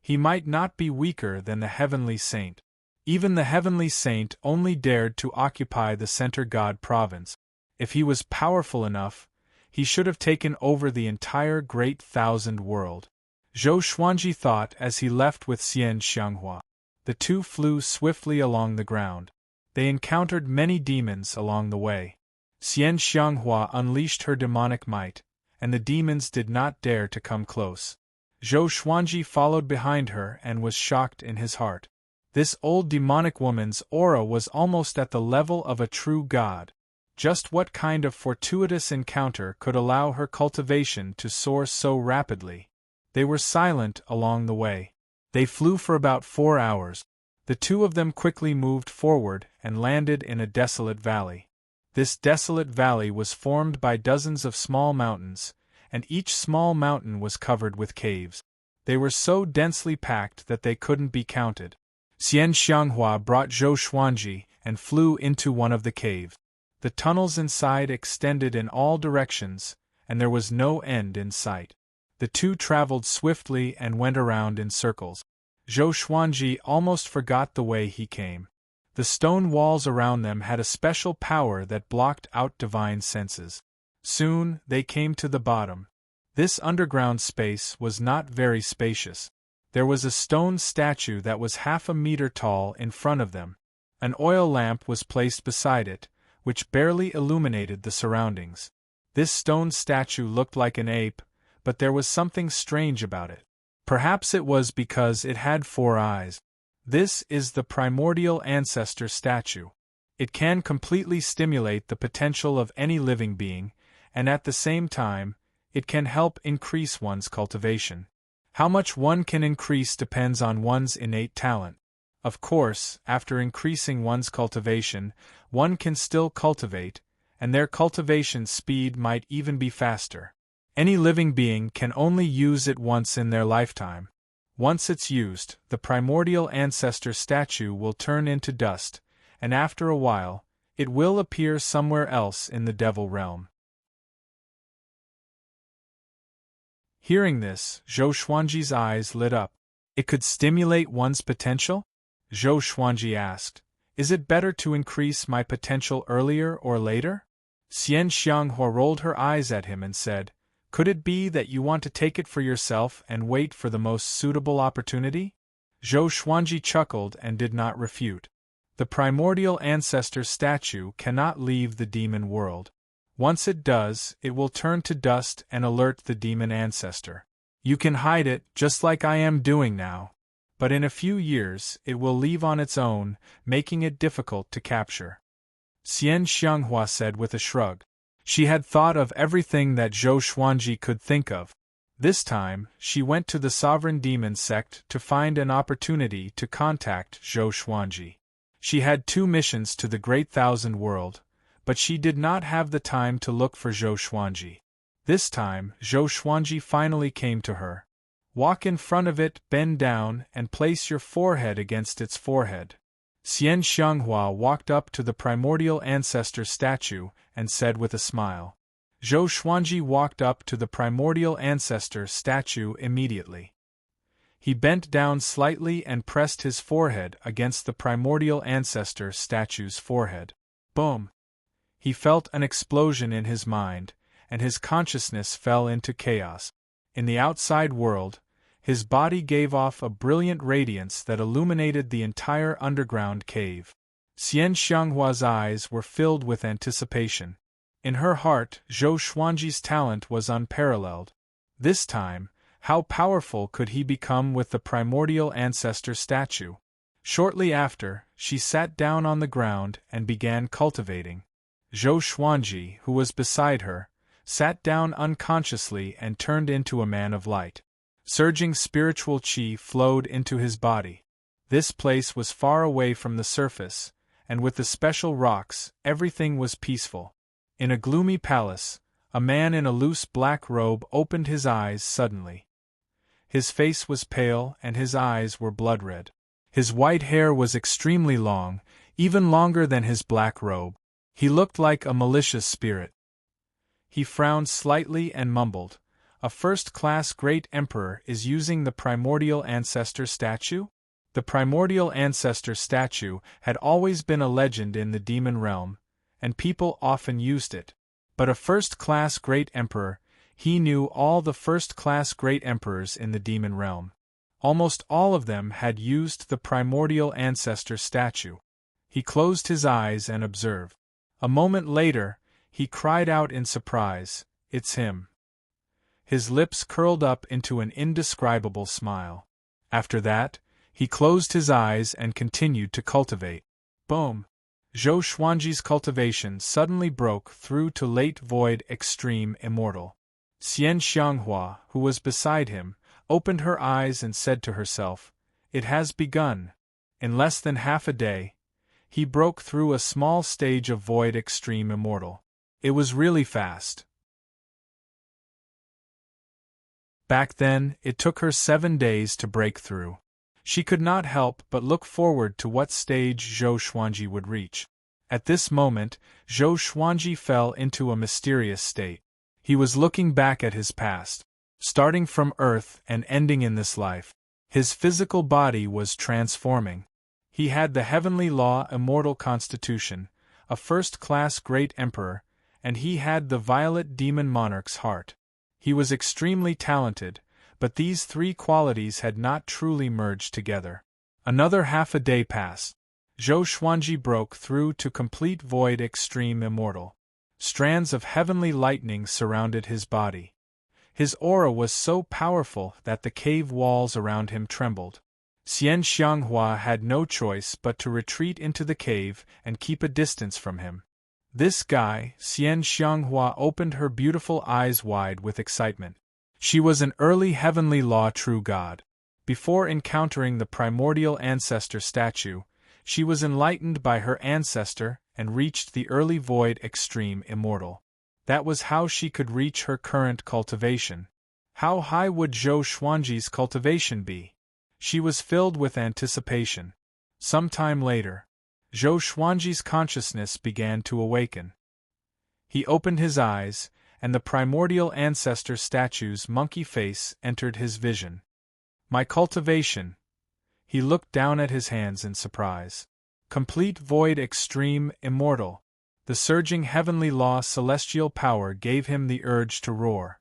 He might not be weaker than the heavenly saint. Even the heavenly saint only dared to occupy the center god province. If he was powerful enough, he should have taken over the entire great thousand world. Zhou Xuanji thought as he left with Xian Xianghua. The two flew swiftly along the ground. They encountered many demons along the way. Xian Xianghua unleashed her demonic might, and the demons did not dare to come close. Zhou Xuanji followed behind her and was shocked in his heart. This old demonic woman's aura was almost at the level of a true god. Just what kind of fortuitous encounter could allow her cultivation to soar so rapidly? They were silent along the way. They flew for about 4 hours. The two of them quickly moved forward and landed in a desolate valley. This desolate valley was formed by dozens of small mountains, and each small mountain was covered with caves. They were so densely packed that they couldn't be counted. Xian Xianghua brought Zhou Xuanji and flew into one of the caves. The tunnels inside extended in all directions, and there was no end in sight. The two traveled swiftly and went around in circles. Zhou Xuanji almost forgot the way he came. The stone walls around them had a special power that blocked out divine senses. Soon, they came to the bottom. This underground space was not very spacious. There was a stone statue that was 1/2 meter tall in front of them. An oil lamp was placed beside it, which barely illuminated the surroundings. This stone statue looked like an ape, but there was something strange about it. Perhaps it was because it had 4 eyes. This is the primordial ancestor statue. It can completely stimulate the potential of any living being, and at the same time, it can help increase one's cultivation. How much one can increase depends on one's innate talent. Of course, after increasing one's cultivation, one can still cultivate, and their cultivation speed might even be faster. Any living being can only use it once in their lifetime. Once it's used, the primordial ancestor statue will turn into dust, and after a while, it will appear somewhere else in the devil realm. Hearing this, Zhou Xuanji's eyes lit up. It could stimulate one's potential? Zhou Xuanji asked. Is it better to increase my potential earlier or later? Xian Xianghua rolled her eyes at him and said, Could it be that you want to take it for yourself and wait for the most suitable opportunity? Zhou Xuanji chuckled and did not refute. The primordial ancestor statue cannot leave the demon world. Once it does, it will turn to dust and alert the demon ancestor. You can hide it, just like I am doing now. But in a few years, it will leave on its own, making it difficult to capture. Xian Xianghua said with a shrug. She had thought of everything that Zhou Xuanji could think of. This time, she went to the sovereign demon sect to find an opportunity to contact Zhou Xuanji. She had 2 missions to the Great Thousand World, but she did not have the time to look for Zhou Xuanji. This time, Zhou Xuanji finally came to her. Walk in front of it, bend down, and place your forehead against its forehead. Xian Xianghua walked up to the primordial ancestor statue and said with a smile. Zhou Xuanji walked up to the primordial ancestor statue immediately. He bent down slightly and pressed his forehead against the primordial ancestor statue's forehead. Boom! He felt an explosion in his mind, and his consciousness fell into chaos. In the outside world, his body gave off a brilliant radiance that illuminated the entire underground cave. Xian Xianghua's eyes were filled with anticipation. In her heart, Zhou Xuanji's talent was unparalleled. This time, how powerful could he become with the primordial ancestor statue? Shortly after, she sat down on the ground and began cultivating. Zhou Xuanji, who was beside her, sat down unconsciously and turned into a man of light. Surging spiritual qi flowed into his body. This place was far away from the surface, and with the special rocks, everything was peaceful. In a gloomy palace, a man in a loose black robe opened his eyes suddenly. His face was pale and his eyes were blood-red. His white hair was extremely long, even longer than his black robe. He looked like a malicious spirit. He frowned slightly and mumbled, "A first-class great emperor is using the primordial ancestor statue?" The primordial ancestor statue had always been a legend in the demon realm, and people often used it. But a first-class great emperor, he knew all the first-class great emperors in the demon realm. Almost all of them had used the primordial ancestor statue. He closed his eyes and observed. A moment later, he cried out in surprise, "It's him." His lips curled up into an indescribable smile. After that, he closed his eyes and continued to cultivate. Boom! Zhou Xuanji's cultivation suddenly broke through to late void extreme immortal. Xian Xianghua, who was beside him, opened her eyes and said to herself, "It has begun." In less than half a day, he broke through a small stage of void extreme immortal. It was really fast. Back then, it took her 7 days to break through. She could not help but look forward to what stage Zhou Xuanji would reach. At this moment, Zhou Xuanji fell into a mysterious state. He was looking back at his past. Starting from Earth and ending in this life, his physical body was transforming. He had the heavenly law immortal constitution, a first-class great emperor, and he had the violet demon monarch's heart. He was extremely talented, but these 3 qualities had not truly merged together. Another half a day passed. Zhou Xuanji broke through to complete void extreme immortal. Strands of heavenly lightning surrounded his body. His aura was so powerful that the cave walls around him trembled. Xian Xianghua had no choice but to retreat into the cave and keep a distance from him. This guy, Xian Xianghua opened her beautiful eyes wide with excitement. She was an early heavenly law true god. Before encountering the primordial ancestor statue, she was enlightened by her ancestor and reached the early void extreme immortal. That was how she could reach her current cultivation. How high would Zhou Xuanji's cultivation be? She was filled with anticipation. Some time later, Zhou Xuanji's consciousness began to awaken. He opened his eyes, and the primordial ancestor statue's monkey face entered his vision. "My cultivation." He looked down at his hands in surprise. Complete void extreme immortal. The surging heavenly law celestial power gave him the urge to roar.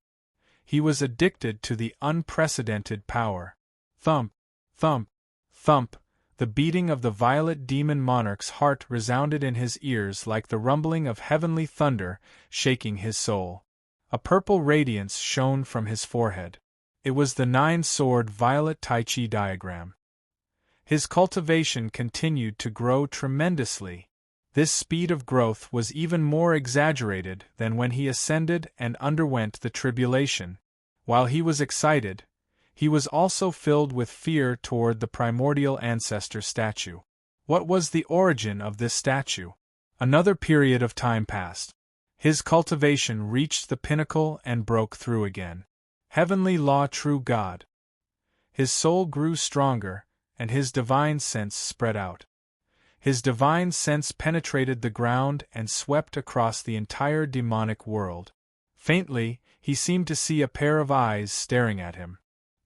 He was addicted to the unprecedented power. Thump, thump, thump, The beating of the violet demon monarch's heart resounded in his ears like the rumbling of heavenly thunder, shaking his soul. A purple radiance shone from his forehead. It was the nine-sword violet Tai Chi diagram. His cultivation continued to grow tremendously. This speed of growth was even more exaggerated than when he ascended and underwent the tribulation. While he was excited, he was also filled with fear toward the primordial ancestor statue. What was the origin of this statue? Another period of time passed. His cultivation reached the pinnacle and broke through again. Heavenly law, true God. His soul grew stronger, and his divine sense spread out. His divine sense penetrated the ground and swept across the entire demonic world. Faintly, he seemed to see a pair of eyes staring at him.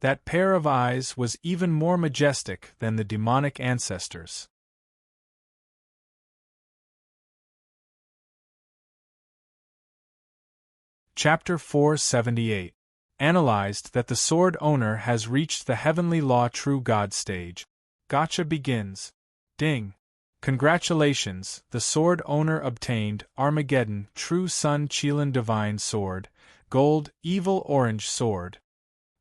That pair of eyes was even more majestic than the demonic ancestors. Chapter 478. Analyzed that the sword owner has reached the heavenly law true God stage. Gotcha begins. Ding. Congratulations, the sword owner obtained Armageddon True Sun Qilin Divine Sword, Gold Evil Orange Sword.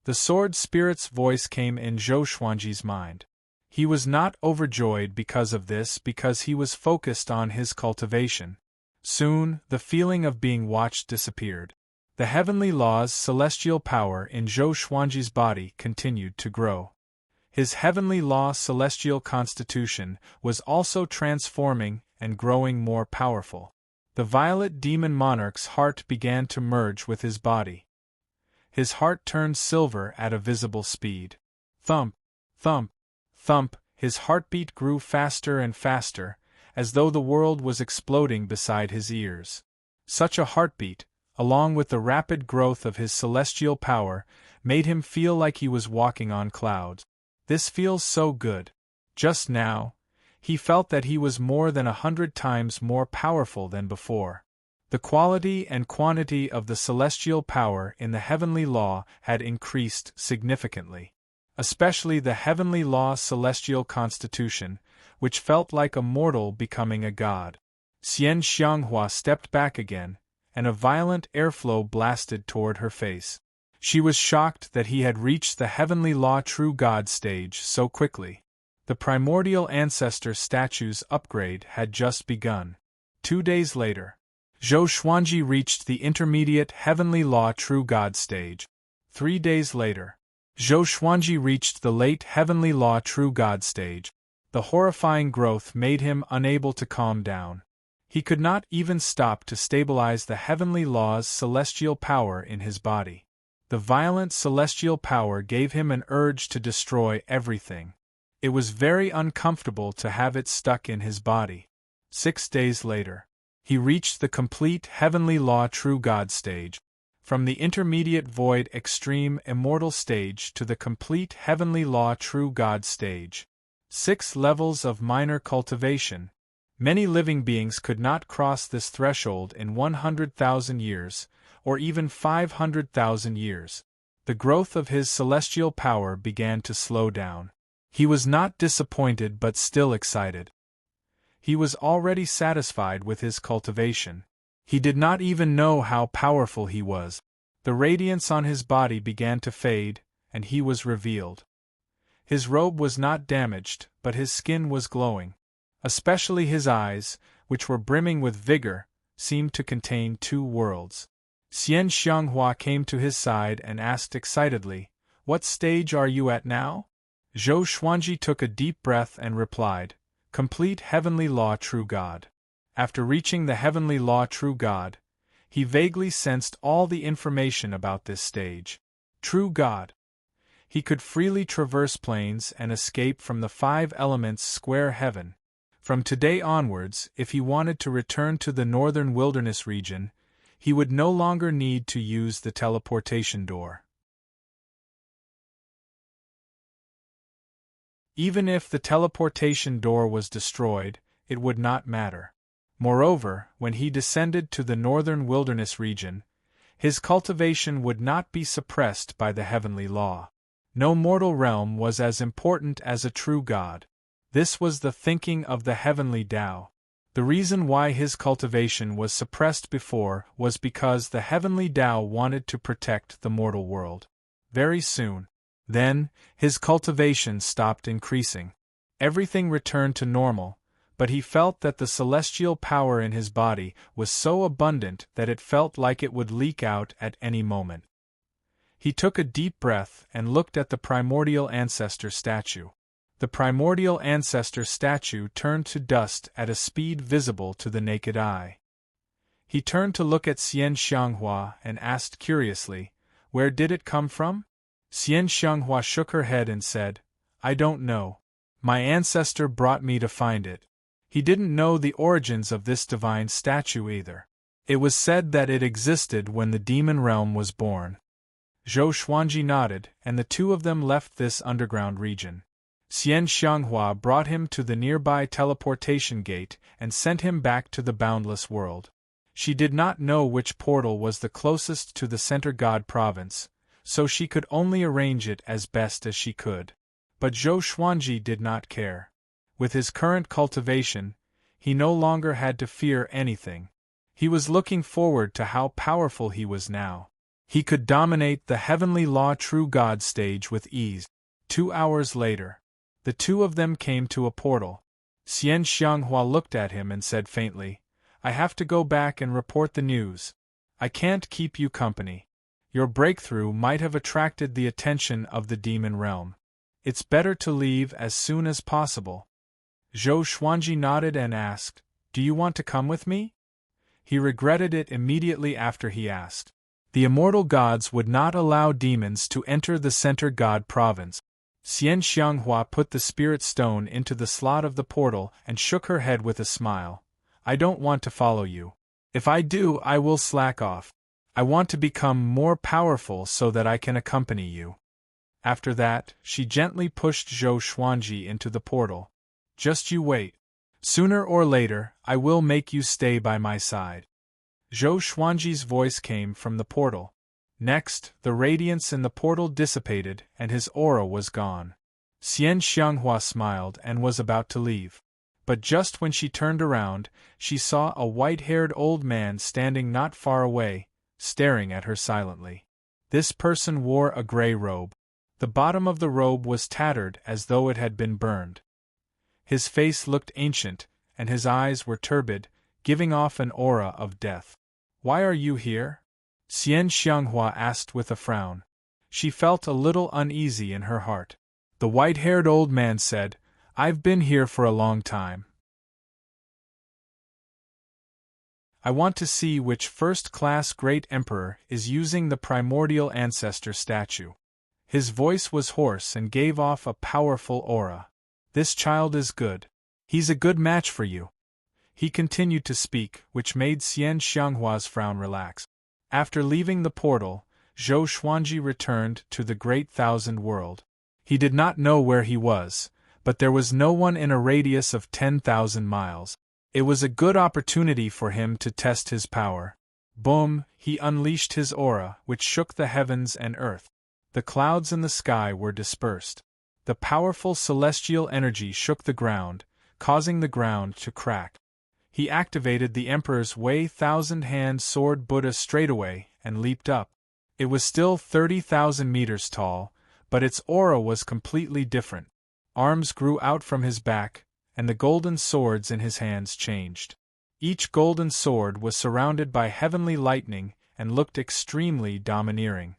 The sword spirit's voice came in Zhou Xuanji's mind. He was not overjoyed because of this because he was focused on his cultivation. Soon, the feeling of being watched disappeared. The heavenly law's celestial power in Zhou Xuanji's body continued to grow. His heavenly law celestial constitution was also transforming and growing more powerful. The violet demon monarch's heart began to merge with his body. His heart turned silver at a visible speed. Thump, thump, thump, his heartbeat grew faster and faster, as though the world was exploding beside his ears. Such a heartbeat, along with the rapid growth of his celestial power, made him feel like he was walking on clouds. This feels so good. Just now, he felt that he was more than 100 times more powerful than before. The quality and quantity of the celestial power in the heavenly law had increased significantly. Especially the heavenly law celestial constitution, which felt like a mortal becoming a god. Xian Xianghua stepped back again, and a violent airflow blasted toward her face. She was shocked that he had reached the heavenly law true God stage so quickly. The primordial ancestor statue's upgrade had just begun. 2 days later, Zhou Xuanji reached the intermediate heavenly law true God stage. 3 days later, Zhou Xuanji reached the late heavenly law true God stage. The horrifying growth made him unable to calm down. He could not even stop to stabilize the heavenly law's celestial power in his body. The violent celestial power gave him an urge to destroy everything. It was very uncomfortable to have it stuck in his body. 6 days later, he reached the complete heavenly law true God stage. From the intermediate void extreme immortal stage to the complete heavenly law true God stage. 6 levels of minor cultivation. Many living beings could not cross this threshold in 100,000 years, or even 500,000 years. The growth of his celestial power began to slow down. He was not disappointed but still excited. He was already satisfied with his cultivation. He did not even know how powerful he was. The radiance on his body began to fade, and he was revealed. His robe was not damaged, but his skin was glowing. Especially his eyes, which were brimming with vigor, seemed to contain 2 worlds. Xian Xianghua came to his side and asked excitedly, "What stage are you at now?" Zhou Xuanji took a deep breath and replied, "Complete heavenly law true God." After reaching the heavenly law true God, he vaguely sensed all the information about this stage. True God. He could freely traverse planes and escape from the 5 elements square heaven. From today onwards, if he wanted to return to the northern wilderness region, he would no longer need to use the teleportation door. Even if the teleportation door was destroyed, it would not matter. Moreover, when he descended to the northern wilderness region, his cultivation would not be suppressed by the heavenly law. No mortal realm was as important as a true God. This was the thinking of the heavenly Tao. The reason why his cultivation was suppressed before was because the heavenly Tao wanted to protect the mortal world. Very soon, then, his cultivation stopped increasing. Everything returned to normal, but he felt that the celestial power in his body was so abundant that it felt like it would leak out at any moment. He took a deep breath and looked at the primordial ancestor statue. The primordial ancestor statue turned to dust at a speed visible to the naked eye. He turned to look at Xian Xianghua and asked curiously, "Where did it come from?" Xian Xianghua shook her head and said, "I don't know. My ancestor brought me to find it." He didn't know the origins of this divine statue either. It was said that it existed when the demon realm was born. Zhou Xuanji nodded, and the two of them left this underground region. Xian Xianghua brought him to the nearby teleportation gate and sent him back to the boundless world. She did not know which portal was the closest to the Center God province, so she could only arrange it as best as she could. But Zhou Xuanji did not care. With his current cultivation, he no longer had to fear anything. He was looking forward to how powerful he was now. He could dominate the heavenly law true God stage with ease. 2 hours later, the two of them came to a portal. Xian Xianghua looked at him and said faintly, "I have to go back and report the news. I can't keep you company. Your breakthrough might have attracted the attention of the demon realm. It's better to leave as soon as possible." Zhou Xuanji nodded and asked, "Do you want to come with me?" He regretted it immediately after he asked. The immortal gods would not allow demons to enter the Center God province. Xian Xianghua put the spirit stone into the slot of the portal and shook her head with a smile. "I don't want to follow you. If I do, I will slack off. I want to become more powerful so that I can accompany you." After that, she gently pushed Zhou Xuanji into the portal. "Just you wait. Sooner or later, I will make you stay by my side." Zhou Xuanji's voice came from the portal. Next, the radiance in the portal dissipated and his aura was gone. Xian Xianghua smiled and was about to leave. But just when she turned around, she saw a white-haired old man standing not far away, staring at her silently. This person wore a gray robe. The bottom of the robe was tattered as though it had been burned. His face looked ancient, and his eyes were turbid, giving off an aura of death. "Why are you here?" Xian Xianghua asked with a frown. She felt a little uneasy in her heart. The white-haired old man said, "I've been here for a long time. I want to see which first-class great emperor is using the primordial ancestor statue." His voice was hoarse and gave off a powerful aura. "This child is good. He's a good match for you." He continued to speak, which made Xian Xianghua's frown relax. After leaving the portal, Zhou Xuanji returned to the Great Thousand World. He did not know where he was, but there was no one in a radius of 10,000 miles. It was a good opportunity for him to test his power. Boom! He unleashed his aura, which shook the heavens and earth. The clouds in the sky were dispersed. The powerful celestial energy shook the ground, causing the ground to crack. He activated the Emperor's Wei thousand-hand sword Buddha straightaway and leaped up. It was still 30,000 meters tall, but its aura was completely different. Arms grew out from his back, and the golden swords in his hands changed. Each golden sword was surrounded by heavenly lightning and looked extremely domineering.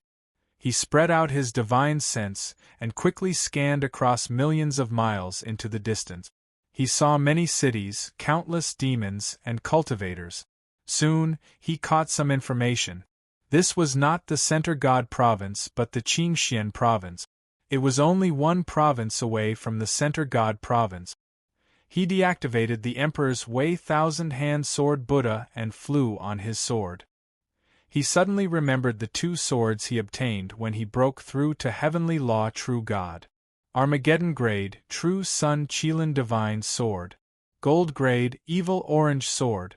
He spread out his divine sense and quickly scanned across millions of miles into the distance. He saw many cities, countless demons, and cultivators. Soon, he caught some information. This was not the Center God province but the Qingxian province. It was only one province away from the Center God province. He deactivated the Emperor's Wei thousand-hand sword Buddha and flew on his sword. He suddenly remembered the two swords he obtained when he broke through to Heavenly Law True God. Armageddon Grade, True Sun Qilin Divine Sword. Gold Grade, Evil Orange Sword.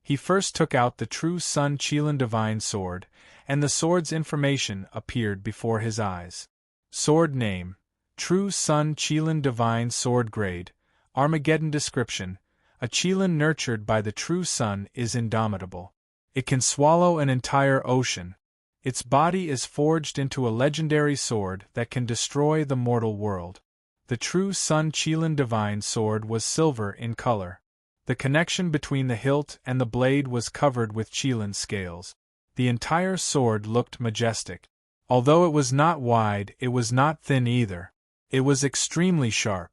He first took out the True Sun Qilin Divine Sword, and the sword's information appeared before his eyes. Sword name, True Sun Qilin Divine Sword Grade, Armageddon Description: a Qilin nurtured by the true sun is indomitable. It can swallow an entire ocean. Its body is forged into a legendary sword that can destroy the mortal world. The true Sun Qilin Divine Sword was silver in color. The connection between the hilt and the blade was covered with Qilin scales. The entire sword looked majestic. Although it was not wide, it was not thin either. It was extremely sharp.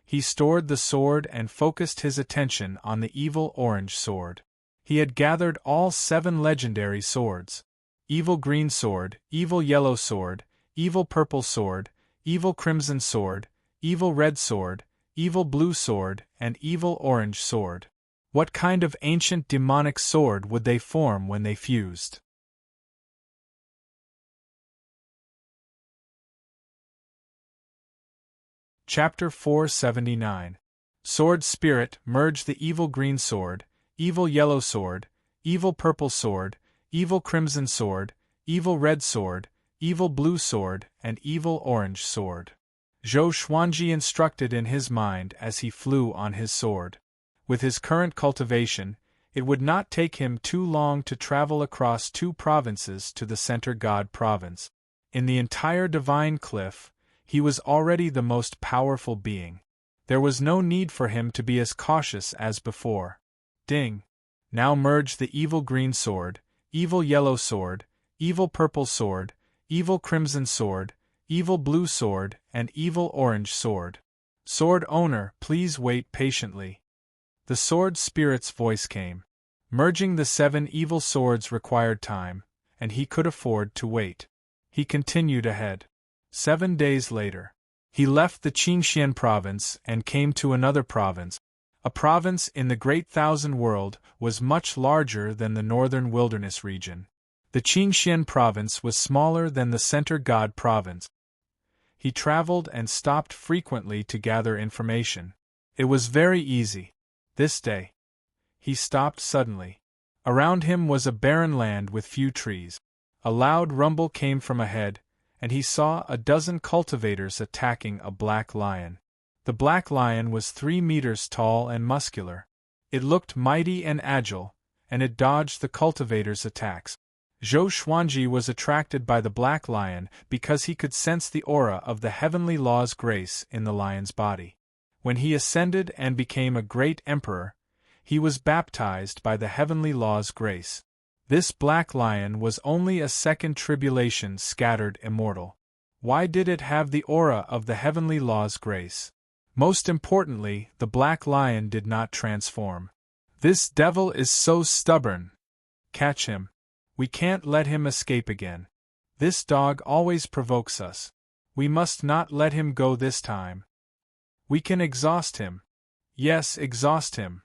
He stored the sword and focused his attention on the evil orange sword. He had gathered all 7 legendary swords: evil green sword, evil yellow sword, evil purple sword, evil crimson sword, evil red sword, evil blue sword, and evil orange sword. What kind of ancient demonic sword would they form when they fused? Chapter 479. Sword Spirit: merge the evil green sword, evil yellow sword, evil purple sword, evil crimson sword, evil red sword, evil blue sword, and evil orange sword. Zhou Xuanji instructed in his mind as he flew on his sword. With his current cultivation, it would not take him too long to travel across 2 provinces to the Center God Province. In the entire Divine Cliff, he was already the most powerful being. There was no need for him to be as cautious as before. Ding! Now merge the evil green sword, evil yellow sword, evil purple sword, evil crimson sword, evil blue sword, and evil orange sword. Sword owner, please wait patiently. The sword spirit's voice came. Merging the 7 evil swords required time, and he could afford to wait. He continued ahead. 7 days later, he left the Qingxian province and came to another province. A province in the Great Thousand World was much larger than the northern wilderness region. The Qingxian province was smaller than the Center God province. He traveled and stopped frequently to gather information. It was very easy. This day, he stopped suddenly. Around him was a barren land with few trees. A loud rumble came from ahead, and he saw a dozen cultivators attacking a black lion. The black lion was 3 meters tall and muscular. It looked mighty and agile, and it dodged the cultivators' attacks. Zhou Xuanji was attracted by the black lion because he could sense the aura of the heavenly law's grace in the lion's body. When he ascended and became a great emperor, he was baptized by the heavenly law's grace. This black lion was only a second tribulation scattered immortal. Why did it have the aura of the heavenly law's grace? Most importantly, the black lion did not transform. This devil is so stubborn. Catch him. We can't let him escape again. This dog always provokes us. We must not let him go this time. We can exhaust him. Yes, exhaust him.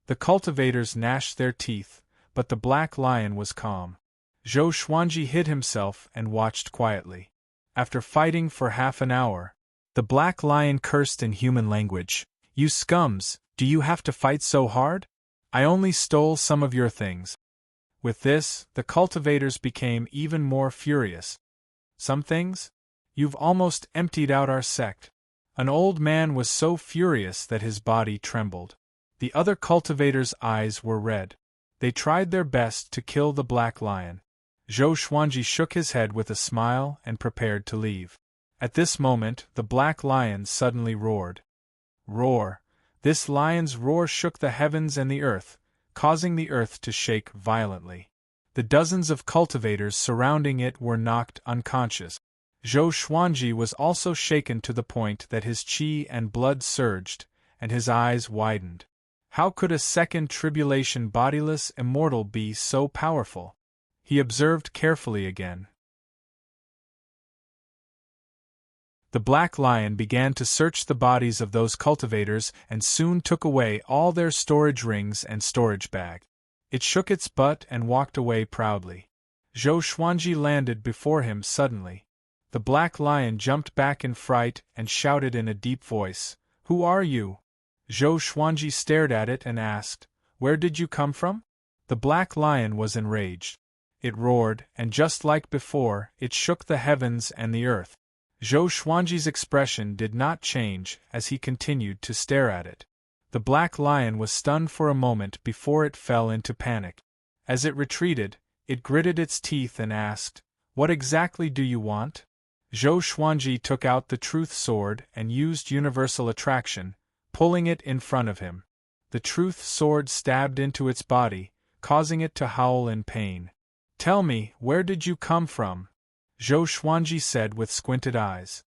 The cultivators gnashed their teeth, but the black lion was calm. Zhou Xuanji hid himself and watched quietly. After fighting for half an hour, the black lion cursed in human language. "You scums, do you have to fight so hard? I only stole some of your things." With this, the cultivators became even more furious. "Some things? You've almost emptied out our sect." An old man was so furious that his body trembled. The other cultivators' eyes were red. They tried their best to kill the black lion. Zhou Xuanji shook his head with a smile and prepared to leave. At this moment, the black lion suddenly roared. Roar! This lion's roar shook the heavens and the earth, causing the earth to shake violently. The dozens of cultivators surrounding it were knocked unconscious. Zhou Xuanji was also shaken to the point that his qi and blood surged, and his eyes widened. How could a second tribulation bodiless immortal be so powerful? He observed carefully again. The black lion began to search the bodies of those cultivators and soon took away all their storage rings and storage bag. It shook its butt and walked away proudly. Zhou Xuanji landed before him suddenly. The black lion jumped back in fright and shouted in a deep voice, "Who are you?" Zhou Xuanji stared at it and asked, "Where did you come from?" The black lion was enraged. It roared, and just like before, it shook the heavens and the earth. Zhou Xuanji's expression did not change as he continued to stare at it. The black lion was stunned for a moment before it fell into panic. As it retreated, it gritted its teeth and asked, "What exactly do you want?" Zhou Xuanji took out the truth sword and used universal attraction, pulling it in front of him. The truth sword stabbed into its body, causing it to howl in pain. "Tell me, where did you come from?" Zhou Xuanji said with squinted eyes.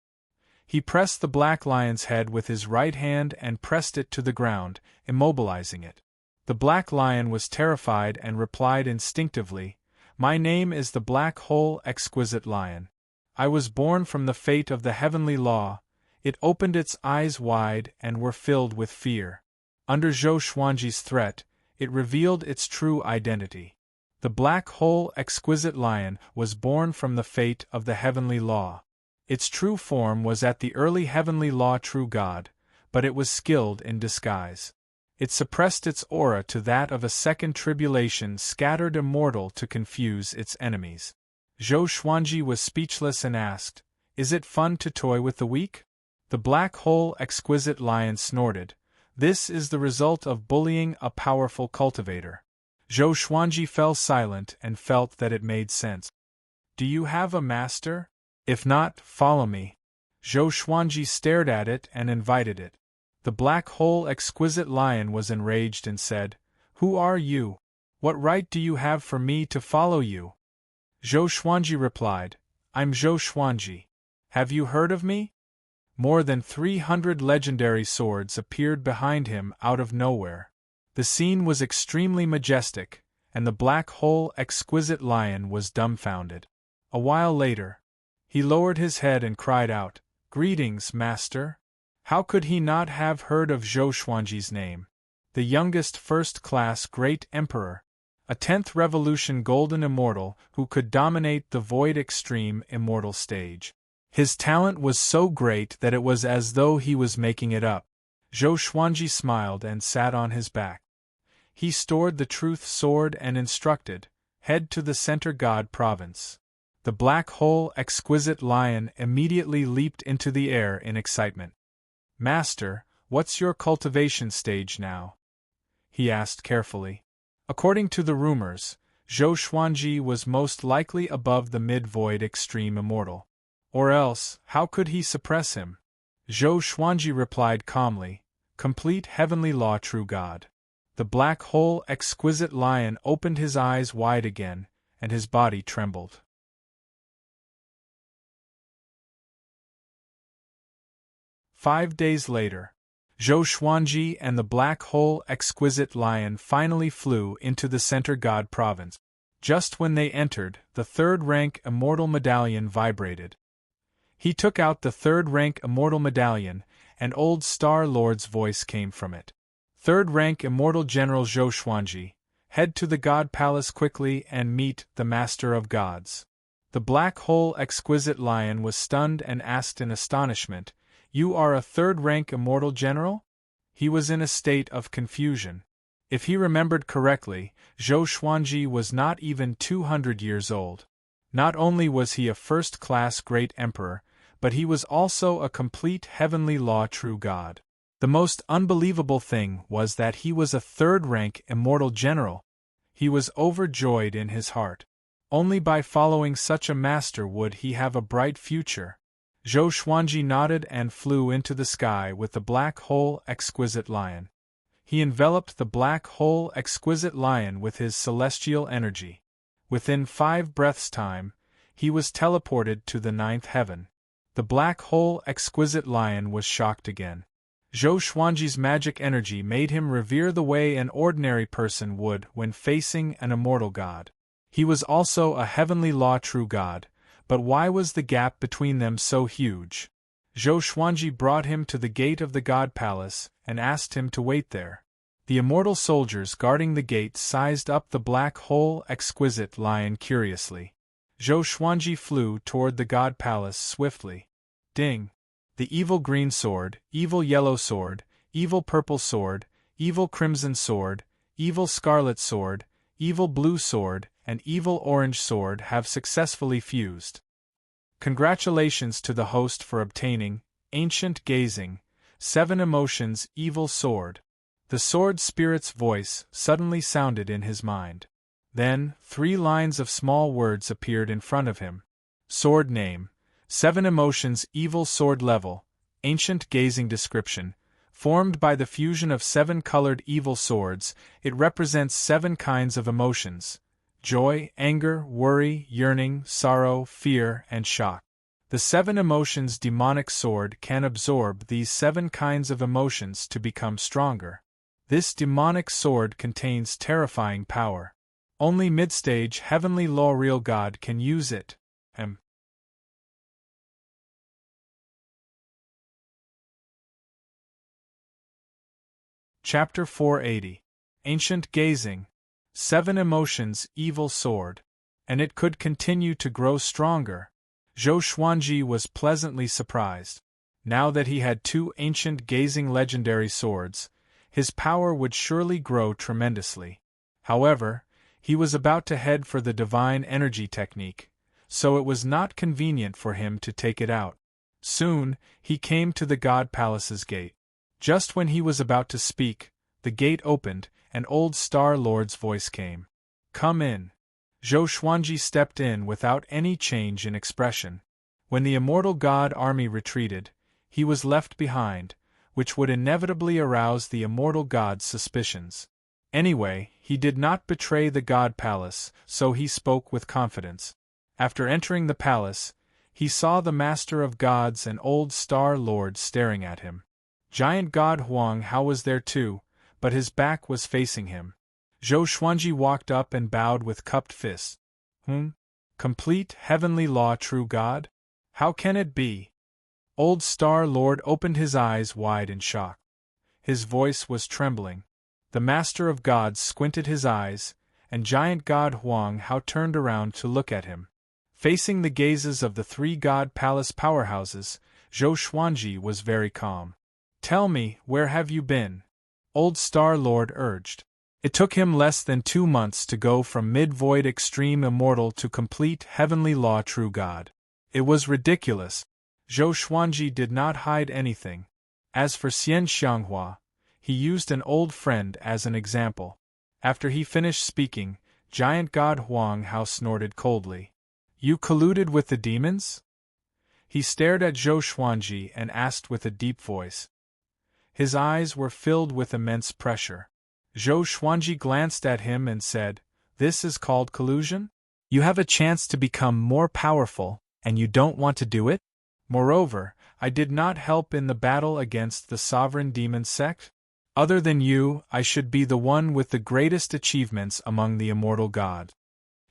He pressed the black lion's head with his right hand and pressed it to the ground, immobilizing it. The black lion was terrified and replied instinctively, "My name is the Black Hole Exquisite Lion. I was born from the fate of the heavenly law." It opened its eyes wide and were filled with fear. Under Zhou Xuanji's threat, it revealed its true identity. The Black Hole Exquisite Lion was born from the fate of the heavenly law. Its true form was at the early heavenly law true God, but it was skilled in disguise. It suppressed its aura to that of a second tribulation scattered immortal to confuse its enemies. Zhou Xuanji was speechless and asked, "Is it fun to toy with the weak?" The Black Hole Exquisite Lion snorted, "This is the result of bullying a powerful cultivator." Zhou Xuanji fell silent and felt that it made sense. "Do you have a master? If not, follow me." Zhou Xuanji stared at it and invited it. The Black Hole Exquisite Lion was enraged and said, "Who are you? What right do you have for me to follow you?" Zhou Xuanji replied, "I'm Zhou Xuanji. Have you heard of me?" More than 300 legendary swords appeared behind him out of nowhere. The scene was extremely majestic, and the Black Hole Exquisite Lion was dumbfounded. A while later, he lowered his head and cried out, "Greetings, Master." How could he not have heard of Zhou Xuanji's name? The youngest first-class great emperor, a 10th revolution golden immortal who could dominate the void extreme immortal stage. His talent was so great that it was as though he was making it up. Zhou Xuanji smiled and sat on his back. He stored the truth sword and instructed, "Head to the Center God province." The Black Hole Exquisite Lion immediately leaped into the air in excitement. "Master, what's your cultivation stage now?" he asked carefully. According to the rumors, Zhou Xuanji was most likely above the mid-void extreme immortal. Or else, how could he suppress him? Zhou Xuanji replied calmly, "Complete heavenly law true God." The Black Hole Exquisite Lion opened his eyes wide again, and his body trembled. 5 days later, Zhou Xuanji and the Black Hole Exquisite Lion finally flew into the Center God province. Just when they entered, the third-rank Immortal Medallion vibrated. He took out the third-rank Immortal Medallion, and Old Star Lord's voice came from it. "Third-rank Immortal General Zhou Xuanji, head to the God Palace quickly and meet the Master of Gods." The Black Hole Exquisite Lion was stunned and asked in astonishment, "You are a third-rank Immortal General?" He was in a state of confusion. If he remembered correctly, Zhou Xuanji was not even 200 years old. Not only was he a first-class great emperor, but he was also a complete heavenly law true God. The most unbelievable thing was that he was a third-rank Immortal General. He was overjoyed in his heart. Only by following such a master would he have a bright future. Zhou Xuanji nodded and flew into the sky with the Black Hole Exquisite Lion. He enveloped the Black Hole Exquisite Lion with his celestial energy. Within 5 breaths' time, he was teleported to the 9th heaven. The Black Hole Exquisite Lion was shocked again. Zhou Xuanji's magic energy made him revere the way an ordinary person would when facing an immortal god. He was also a heavenly law true god, but why was the gap between them so huge? Zhou Xuanji brought him to the gate of the God Palace and asked him to wait there. The immortal soldiers guarding the gate sized up the Black Hole Exquisite Lion curiously. Zhou Xuanji flew toward the God Palace swiftly. Ding! The evil green sword, evil yellow sword, evil purple sword, evil crimson sword, evil scarlet sword, evil blue sword, and evil orange sword have successfully fused. Congratulations to the host for obtaining, ancient gazing, 7 emotions evil sword. The sword spirit's voice suddenly sounded in his mind. Then, 3 lines of small words appeared in front of him. Sword name, 7 emotions evil sword level, ancient gazing description. Formed by the fusion of 7 colored evil swords, it represents 7 kinds of emotions: joy, anger, worry, yearning, sorrow, fear, and shock. The 7 emotions demonic sword can absorb these 7 kinds of emotions to become stronger. This demonic sword contains terrifying power. Only mid-stage heavenly law real God can use it. Chapter 480. Ancient Gazing, 7 Emotions Evil Sword. And it could continue to grow stronger. Zhou Xuanji was pleasantly surprised. Now that he had 2 ancient gazing legendary swords, his power would surely grow tremendously. However, he was about to head for the divine energy technique, so it was not convenient for him to take it out. Soon, he came to the God Palace's gate. Just when he was about to speak, the gate opened, and old Star Lord's voice came. "Come in." Zhou Xuanji stepped in without any change in expression. When the immortal god army retreated, he was left behind, which would inevitably arouse the immortal god's suspicions. Anyway, he did not betray the God Palace, so he spoke with confidence. After entering the palace, he saw the Master of Gods and Old Star Lord staring at him. Giant God Huang Hao was there too, but his back was facing him. Zhou Xuanji walked up and bowed with cupped fists. Complete heavenly law true God? How can it be? Old Star Lord opened his eyes wide in shock. His voice was trembling. The Master of Gods squinted his eyes, and Giant God Huang Hao turned around to look at him. Facing the gazes of the 3 God Palace powerhouses, Zhou Xuanji was very calm. "Tell me, where have you been?" Old Star Lord urged. It took him less than 2 months to go from mid-void extreme immortal to complete heavenly law true God. It was ridiculous. Zhou Xuanji did not hide anything. As for Xian Xianghua, he used an old friend as an example. After he finished speaking, Giant God Huang Hao snorted coldly. "You colluded with the demons?" He stared at Zhou Xuanji and asked with a deep voice. His eyes were filled with immense pressure. Zhou Xuanji glanced at him and said, "This is called collusion? You have a chance to become more powerful, and you don't want to do it? Moreover, I did not help in the battle against the sovereign demon sect? Other than you, I should be the one with the greatest achievements among the immortal god."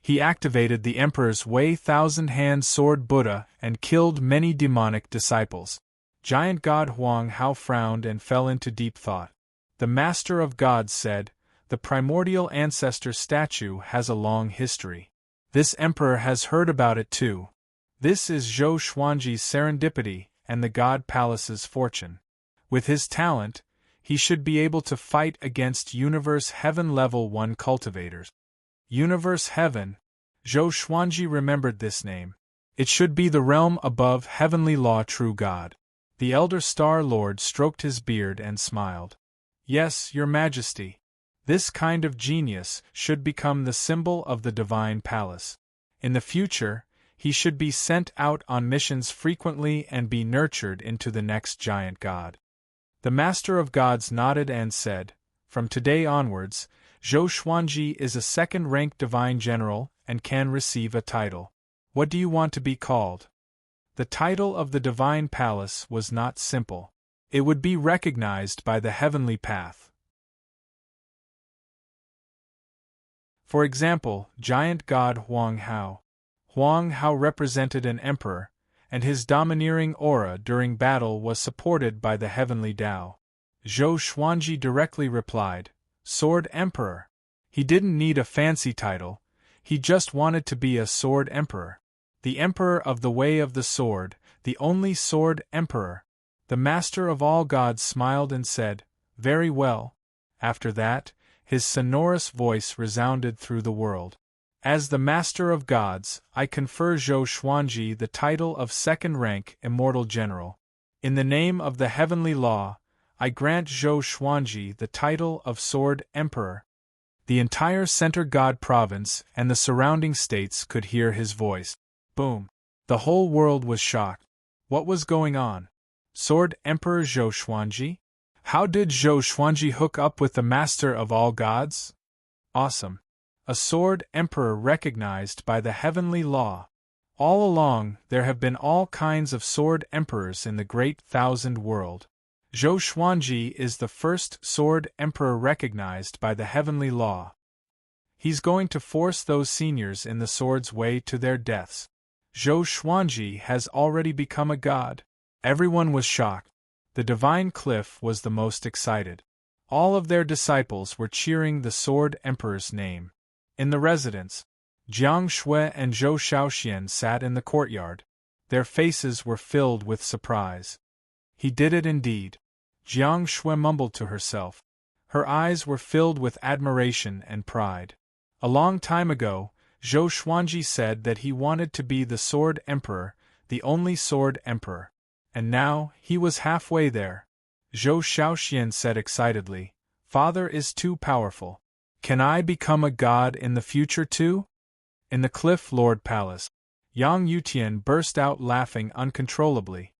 He activated the Emperor's Wei thousand-hand sword Buddha and killed many demonic disciples. Giant God Huang Hao frowned and fell into deep thought. The Master of Gods said, "The primordial ancestor statue has a long history. This Emperor has heard about it too. This is Zhou Xuanji's serendipity and the God Palace's fortune. With his talent, he should be able to fight against Universe Heaven Level 1 cultivators." Universe Heaven. Zhou Xuanji remembered this name. It should be the realm above heavenly law true God. The Elder Star Lord stroked his beard and smiled. "Yes, Your Majesty. This kind of genius should become the symbol of the Divine Palace. In the future, he should be sent out on missions frequently and be nurtured into the next giant god." The Master of Gods nodded and said, "From today onwards, Zhou Xuanji is a second-rank divine general and can receive a title. What do you want to be called?" The title of the Divine Palace was not simple. It would be recognized by the heavenly path. For example, Giant God Huang Hao. Huang Hao represented an emperor, and his domineering aura during battle was supported by the heavenly Tao. Zhou Xuanji directly replied, "Sword Emperor." He didn't need a fancy title, he just wanted to be a Sword Emperor. The Emperor of the Way of the Sword, the only Sword Emperor. The Master of all Gods smiled and said, "Very well." After that, his sonorous voice resounded through the world. As the Master of Gods, I confer Zhou Xuanji the title of second-rank Immortal General. In the name of the Heavenly Law, I grant Zhou Xuanji the title of Sword Emperor. The entire Center God province and the surrounding states could hear his voice. Boom! The whole world was shocked. What was going on? Sword Emperor Zhou Xuanji? How did Zhou Xuanji hook up with the Master of all Gods? Awesome! A Sword Emperor recognized by the Heavenly Law. All along, there have been all kinds of Sword Emperors in the Great Thousand World. Zhou Xuanji is the first Sword Emperor recognized by the Heavenly Law. He's going to force those seniors in the sword's way to their deaths. Zhou Xuanji has already become a god. Everyone was shocked. The Divine Cliff was the most excited. All of their disciples were cheering the Sword Emperor's name. In the residence, Jiang Shui and Zhou Shaoxian sat in the courtyard. Their faces were filled with surprise. He did it indeed. Jiang Shui mumbled to herself. Her eyes were filled with admiration and pride. A long time ago, Zhou Xuanji said that he wanted to be the Sword Emperor, the only Sword Emperor. And now, he was halfway there. Zhou Shaoxian said excitedly, "Father is too powerful. Can I become a god in the future too?" In the Cliff Lord Palace, Yang Yutian burst out laughing uncontrollably.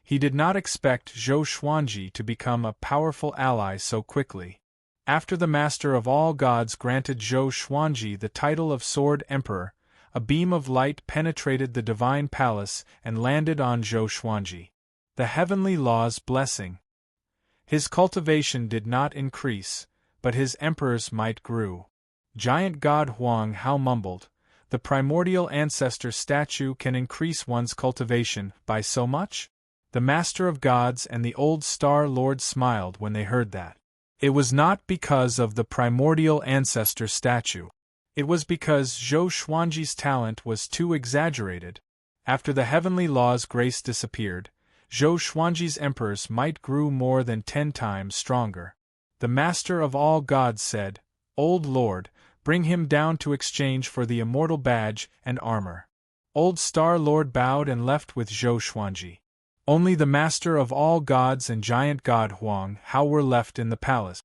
He did not expect Zhou Xuanji to become a powerful ally so quickly. After the Master of all Gods granted Zhou Xuanji the title of Sword Emperor, a beam of light penetrated the divine palace and landed on Zhou Xuanji. The Heavenly Law's blessing. His cultivation did not increase, but his emperor's might grew. Giant God Huang Hao mumbled, "The primordial ancestor statue can increase one's cultivation by so much?" The Master of Gods and the old Star Lord smiled when they heard that. It was not because of the primordial ancestor statue. It was because Zhou Xuanji's talent was too exaggerated. After the Heavenly Law's grace disappeared, Zhou Xuanji's emperor's might grew more than 10 times stronger. The Master of all Gods said, "Old Lord, bring him down to exchange for the immortal badge and armor." Old Star Lord bowed and left with Zhou Xuanji. Only the Master of all Gods and Giant God Huang Hao were left in the palace.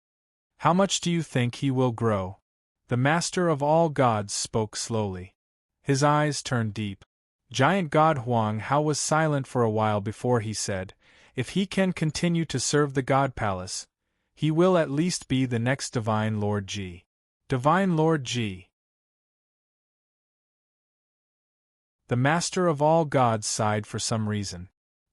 "How much do you think he will grow?" The Master of all Gods spoke slowly. His eyes turned deep. Giant God Huang Hao was silent for a while before he said, "If he can continue to serve the God Palace, he will at least be the next Divine Lord Ji." Divine Lord Ji. The Master of all Gods sighed for some reason.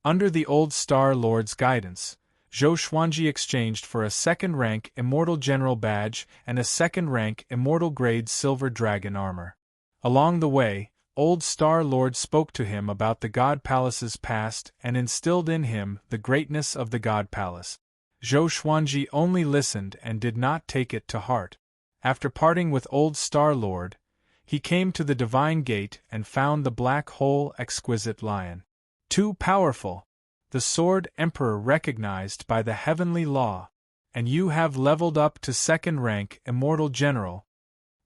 Under the old Star Lord's guidance, Zhou Xuanji exchanged for a second-rank Immortal General badge and a second-rank Immortal Grade Silver Dragon armor. Along the way, old Star Lord spoke to him about the God Palace's past and instilled in him the greatness of the God Palace. Zhou Xuanji only listened and did not take it to heart. After parting with old Star Lord, he came to the Divine Gate and found the Black Hole Exquisite Lion. Too powerful! The Sword Emperor recognized by the Heavenly Law. And you have leveled up to second-rank Immortal General.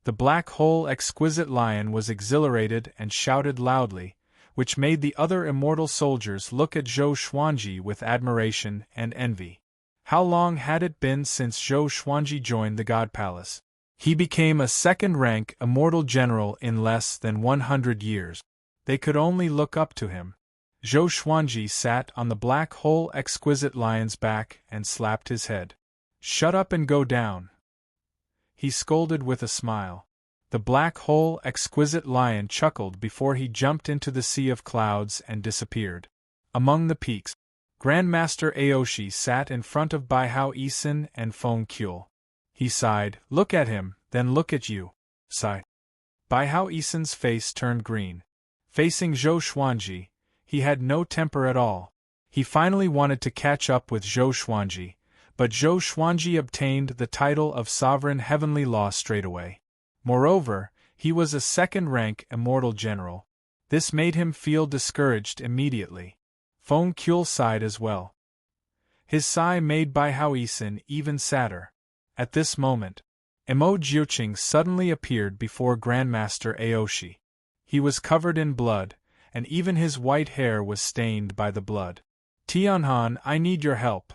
The Black Hole Exquisite Lion was exhilarated and shouted loudly, which made the other immortal soldiers look at Zhou Xuanji with admiration and envy. How long had it been since Zhou Xuanji joined the God Palace? He became a second-rank Immortal General in less than 100 years. They could only look up to him. Zhou Xuanji sat on the Black Hole Exquisite Lion's back and slapped his head. "Shut up and go down," he scolded with a smile. The Black Hole Exquisite Lion chuckled before he jumped into the sea of clouds and disappeared. Among the peaks, Grandmaster Aoshi sat in front of Baihao Isin and Feng Qiul. He sighed, "Look at him, then look at you." Sigh. Baihao Isin's face turned green. Facing Zhou Xuanji, he had no temper at all. He finally wanted to catch up with Zhou Xuanji, but Zhou Xuanji obtained the title of Sovereign Heavenly Law straightaway. Moreover, he was a second-rank Immortal General. This made him feel discouraged immediately. Feng Qiul sighed as well. His sigh made Baihao Isin even sadder. At this moment, Emo Jioching suddenly appeared before Grandmaster Aoshi. He was covered in blood, and even his white hair was stained by the blood. Tianhan, I need your help,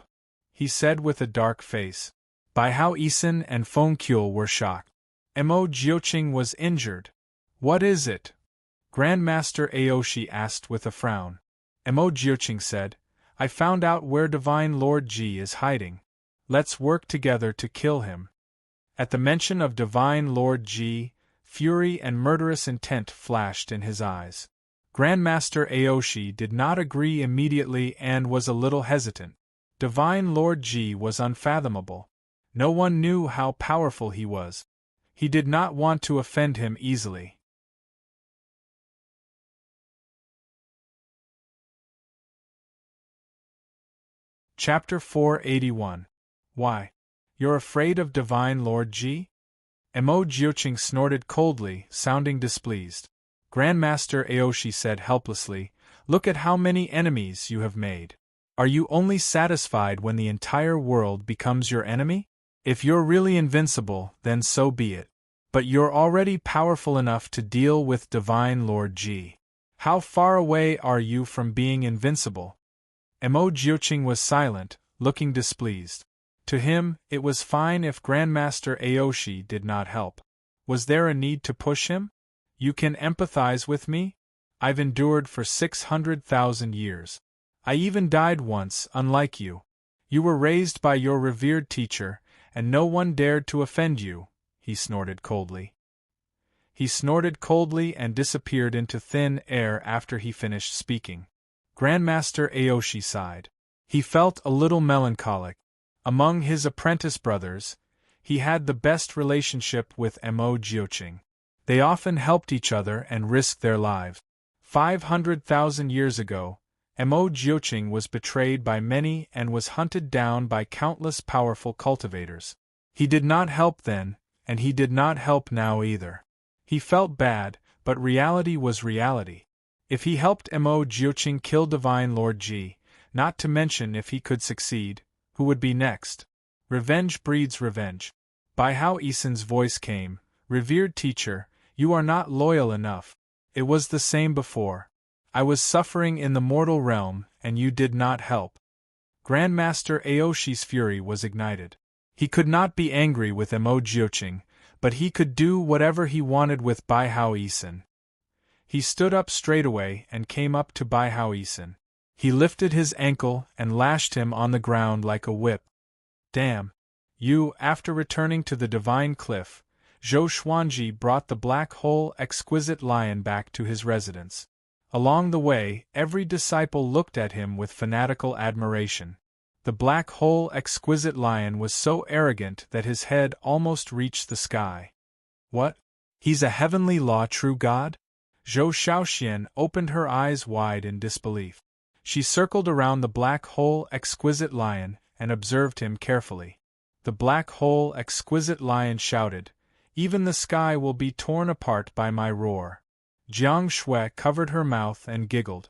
he said with a dark face. Bai Hao Isin and Feng Qiu were shocked. Emo Jioching was injured. What is it? Grandmaster Aoshi asked with a frown. Emo Jioching said, I found out where Divine Lord Ji is hiding. Let's work together to kill him. At the mention of Divine Lord Ji, fury and murderous intent flashed in his eyes. Grandmaster Aoshi did not agree immediately and was a little hesitant. Divine Lord Ji was unfathomable. No one knew how powerful he was. He did not want to offend him easily. Chapter 481. Why? You're afraid of Divine Lord Ji? Emo Jioching snorted coldly, sounding displeased. Grandmaster Aoshi said helplessly, Look at how many enemies you have made. Are you only satisfied when the entire world becomes your enemy? If you're really invincible, then so be it. But you're already powerful enough to deal with Divine Lord Ji. How far away are you from being invincible? Emo Jioching was silent, looking displeased. To him, it was fine if Grandmaster Aoshi did not help. Was there a need to push him? You can empathize with me? I've endured for 600,000 years. I even died once, unlike you. You were raised by your revered teacher, and no one dared to offend you, he snorted coldly. He snorted coldly and disappeared into thin air after he finished speaking. Grandmaster Aoshi sighed. He felt a little melancholic. Among his apprentice brothers, he had the best relationship with Emo Jioching. They often helped each other and risked their lives. 500,000 years ago, Emo Jioching was betrayed by many and was hunted down by countless powerful cultivators. He did not help then, and he did not help now either. He felt bad, but reality was reality. If he helped Emo Jioching kill Divine Lord Ji, not to mention if he could succeed, who would be next? Revenge breeds revenge. Bai Hao Isin's voice came, Revered teacher, you are not loyal enough. It was the same before. I was suffering in the mortal realm, and you did not help. Grandmaster Aoshi's fury was ignited. He could not be angry with Emo Jioching, but he could do whatever he wanted with Bai Hao Isin. He stood up straightaway and came up to Bai Hao Isin. He lifted his ankle and lashed him on the ground like a whip. Damn! You, after returning to the Divine Cliff, Zhou Xuanji brought the black hole exquisite lion back to his residence. Along the way, every disciple looked at him with fanatical admiration. The black hole exquisite lion was so arrogant that his head almost reached the sky. What? He's a heavenly law true god? Zhou Shaoxian opened her eyes wide in disbelief. She circled around the black hole exquisite lion and observed him carefully. The black hole exquisite lion shouted, Even the sky will be torn apart by my roar. Jiang Shui covered her mouth and giggled.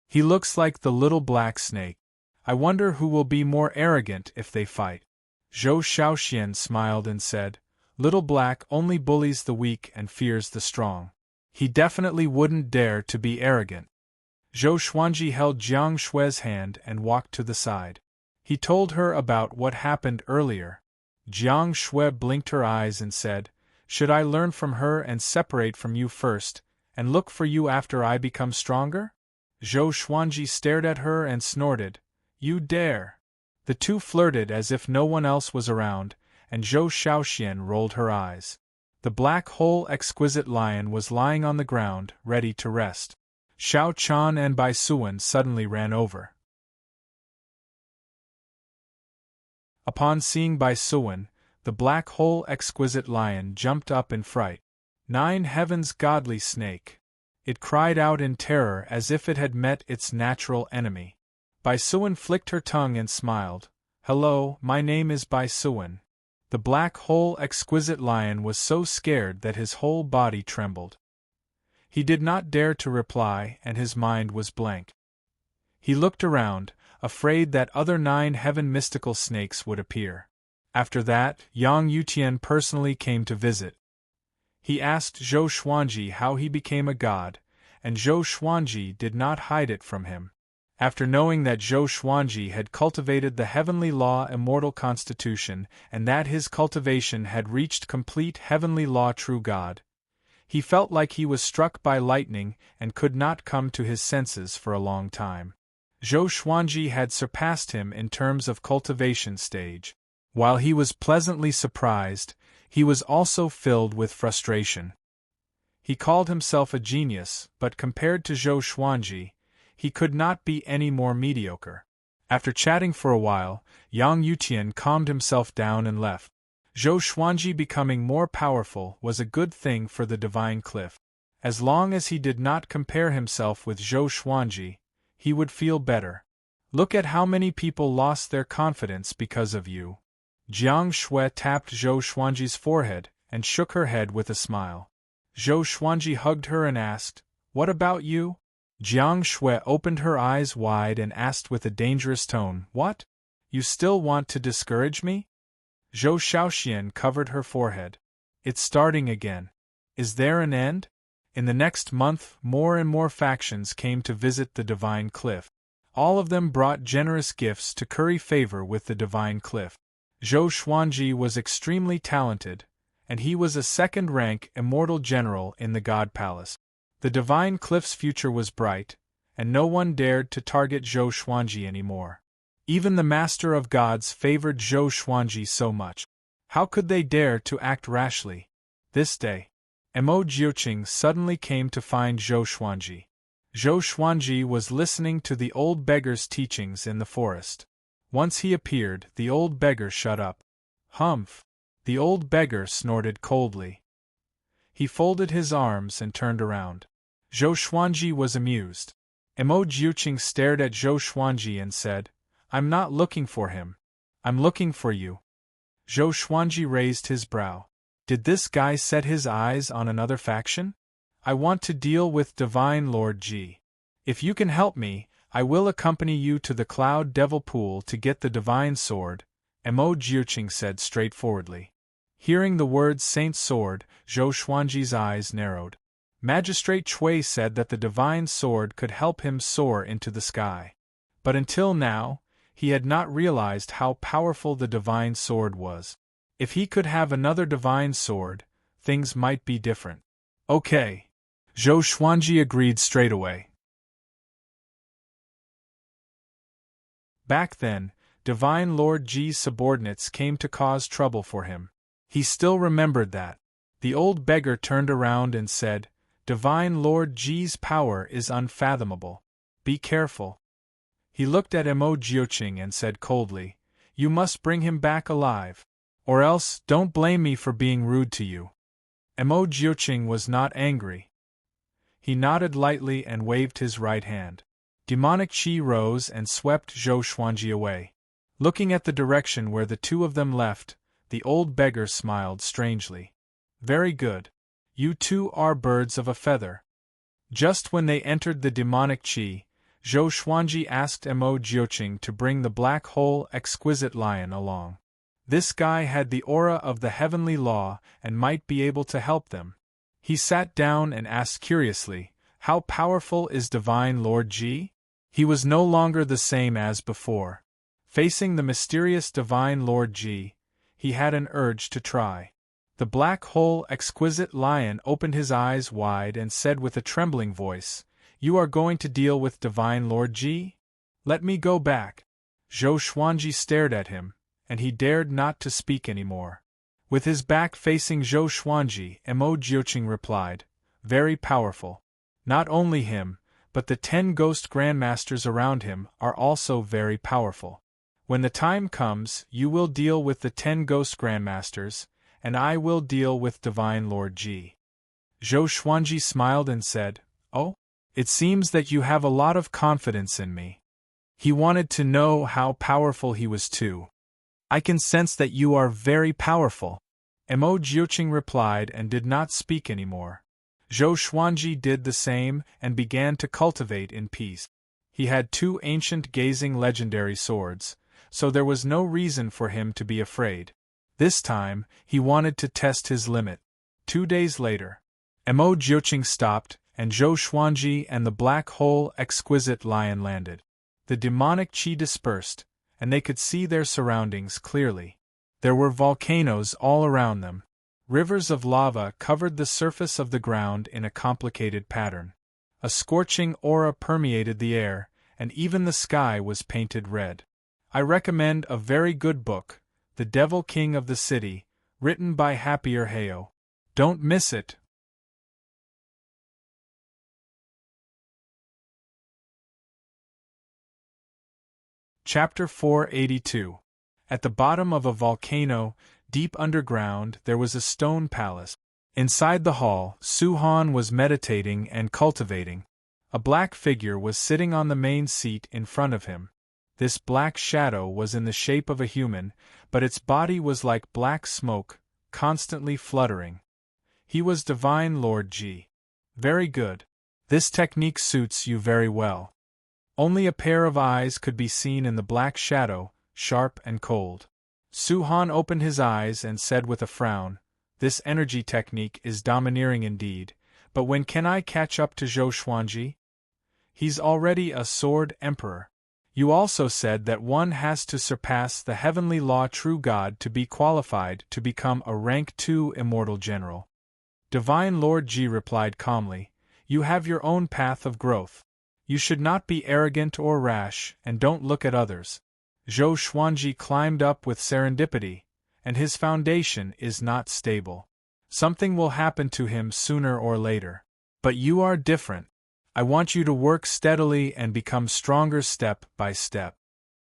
He looks like the little black snake. I wonder who will be more arrogant if they fight. Zhou Shaoxian smiled and said, Little Black only bullies the weak and fears the strong. He definitely wouldn't dare to be arrogant. Zhou Xuanji held Jiang Shui's hand and walked to the side. He told her about what happened earlier. Jiang Shui blinked her eyes and said, Should I learn from her and separate from you first, and look for you after I become stronger? Zhou Xuanji stared at her and snorted, You dare! The two flirted as if no one else was around, and Zhou Shaoxian rolled her eyes. The black hole exquisite lion was lying on the ground, ready to rest. Xiao Chan and Bai Suan suddenly ran over. Upon seeing Bai Suan, the black hole exquisite lion jumped up in fright. 9 heavens godly snake! It cried out in terror as if it had met its natural enemy. Bai Suan flicked her tongue and smiled. Hello, my name is Bai Suan. The black hole exquisite lion was so scared that his whole body trembled. He did not dare to reply and his mind was blank. He looked around, afraid that other 9 heaven mystical snakes would appear. After that, Yang Yutian personally came to visit. He asked Zhou Xuanji how he became a god, and Zhou Xuanji did not hide it from him. After knowing that Zhou Xuanji had cultivated the heavenly law immortal constitution and that his cultivation had reached complete heavenly law true god, he felt like he was struck by lightning and could not come to his senses for a long time. Zhou Xuanji had surpassed him in terms of cultivation stage. While he was pleasantly surprised, he was also filled with frustration. He called himself a genius, but compared to Zhou Xuanji, he could not be any more mediocre. After chatting for a while, Yang Yutian calmed himself down and left. Zhou Xuanji becoming more powerful was a good thing for the divine cliff. As long as he did not compare himself with Zhou Xuanji, he would feel better. Look at how many people lost their confidence because of you. Jiang Shui tapped Zhou Xuanji's forehead and shook her head with a smile. Zhou Xuanji hugged her and asked, "What about you?" Jiang Shui opened her eyes wide and asked with a dangerous tone, "What? You still want to discourage me?" Zhou Shaoxian covered her forehead. "It's starting again. Is there an end?" In the next month, more and more factions came to visit the Divine Cliff. All of them brought generous gifts to curry favor with the Divine Cliff. Zhou Xuanji was extremely talented, and he was a second-rank immortal general in the God Palace. The Divine Cliff's future was bright, and no one dared to target Zhou Xuanji anymore. Even the Master of Gods favored Zhou Xuanji so much. How could they dare to act rashly? This day, Mo Jiuqing suddenly came to find Zhou Xuanji. Zhou Xuanji was listening to the old beggar's teachings in the forest. Once he appeared, the old beggar shut up. "Humph!" The old beggar snorted coldly. He folded his arms and turned around. Zhou Xuanji was amused. Mo Jiuqing stared at Zhou Xuanji and said, "I'm not looking for him. I'm looking for you." Zhou Xuanji raised his brow. Did this guy set his eyes on another faction? "I want to deal with Divine Lord Ji. If you can help me, I will accompany you to the Cloud Devil Pool to get the Divine Sword," Mo Jiuqing said straightforwardly. Hearing the words Saint Sword, Zhou Xuanji's eyes narrowed. Magistrate Chui said that the Divine Sword could help him soar into the sky. But until now, he had not realized how powerful the Divine Sword was. If he could have another Divine Sword, things might be different. "Okay." Zhou Xuanji agreed straight away. Back then, Divine Lord Ji's subordinates came to cause trouble for him. He still remembered that. The old beggar turned around and said, "Divine Lord Ji's power is unfathomable. Be careful." He looked at Mo Jiuqing and said coldly, "You must bring him back alive. Or else, don't blame me for being rude to you." Mo Jiuqing was not angry. He nodded lightly and waved his right hand. Demonic chi rose and swept Zhou Xuanji away. Looking at the direction where the two of them left, the old beggar smiled strangely. "Very good. You two are birds of a feather." Just when they entered the demonic chi, Zhou Xuanji asked Mo Jiuqing to bring the black hole exquisite lion along. This guy had the aura of the heavenly law and might be able to help them. He sat down and asked curiously, "How powerful is Divine Lord Ji?" He was no longer the same as before. Facing the mysterious Divine Lord Ji, he had an urge to try. The black hole exquisite lion opened his eyes wide and said with a trembling voice, "You are going to deal with Divine Lord Ji? Let me go back." Zhou Xuanji stared at him, and he dared not to speak anymore. With his back facing Zhou Xuanji, Mo Jiuqing replied, "Very powerful. Not only him, but the 10 ghost grandmasters around him are also very powerful. When the time comes, you will deal with the 10 ghost grandmasters, and I will deal with Divine Lord Ji." Zhou Xuanji smiled and said, "Oh? It seems that you have a lot of confidence in me." He wanted to know how powerful he was too. "I can sense that you are very powerful," Mo Jiuqing replied and did not speak anymore. Zhou Xuanji did the same and began to cultivate in peace. He had 2 ancient gazing legendary swords, so there was no reason for him to be afraid. This time, he wanted to test his limit. 2 days later, Mo Jiuqing stopped, and Zhou Xuanji and the black hole exquisite lion landed. The demonic qi dispersed, and they could see their surroundings clearly. There were volcanoes all around them. Rivers of lava covered the surface of the ground in a complicated pattern. A scorching aura permeated the air, and even the sky was painted red. I recommend a very good book, The Devil King of the City, written by Happier Heyo. Don't miss it. Chapter 482. At the bottom of a volcano, deep underground, there was a stone palace. Inside the hall, Su Han was meditating and cultivating. A black figure was sitting on the main seat in front of him. This black shadow was in the shape of a human, but its body was like black smoke, constantly fluttering. He was Divine Lord Ji. Very good. This technique suits you very well. Only a pair of eyes could be seen in the black shadow, sharp and cold. Su Han opened his eyes and said with a frown, "This energy technique is domineering indeed, but when can I catch up to Zhou Xuanji? He's already a sword emperor. You also said that one has to surpass the heavenly law true God to be qualified to become a rank 2 immortal general." Divine Lord Ji replied calmly, "You have your own path of growth. You should not be arrogant or rash, and don't look at others. Zhou Xuanji climbed up with serendipity, and his foundation is not stable. Something will happen to him sooner or later. But you are different. I want you to work steadily and become stronger step by step."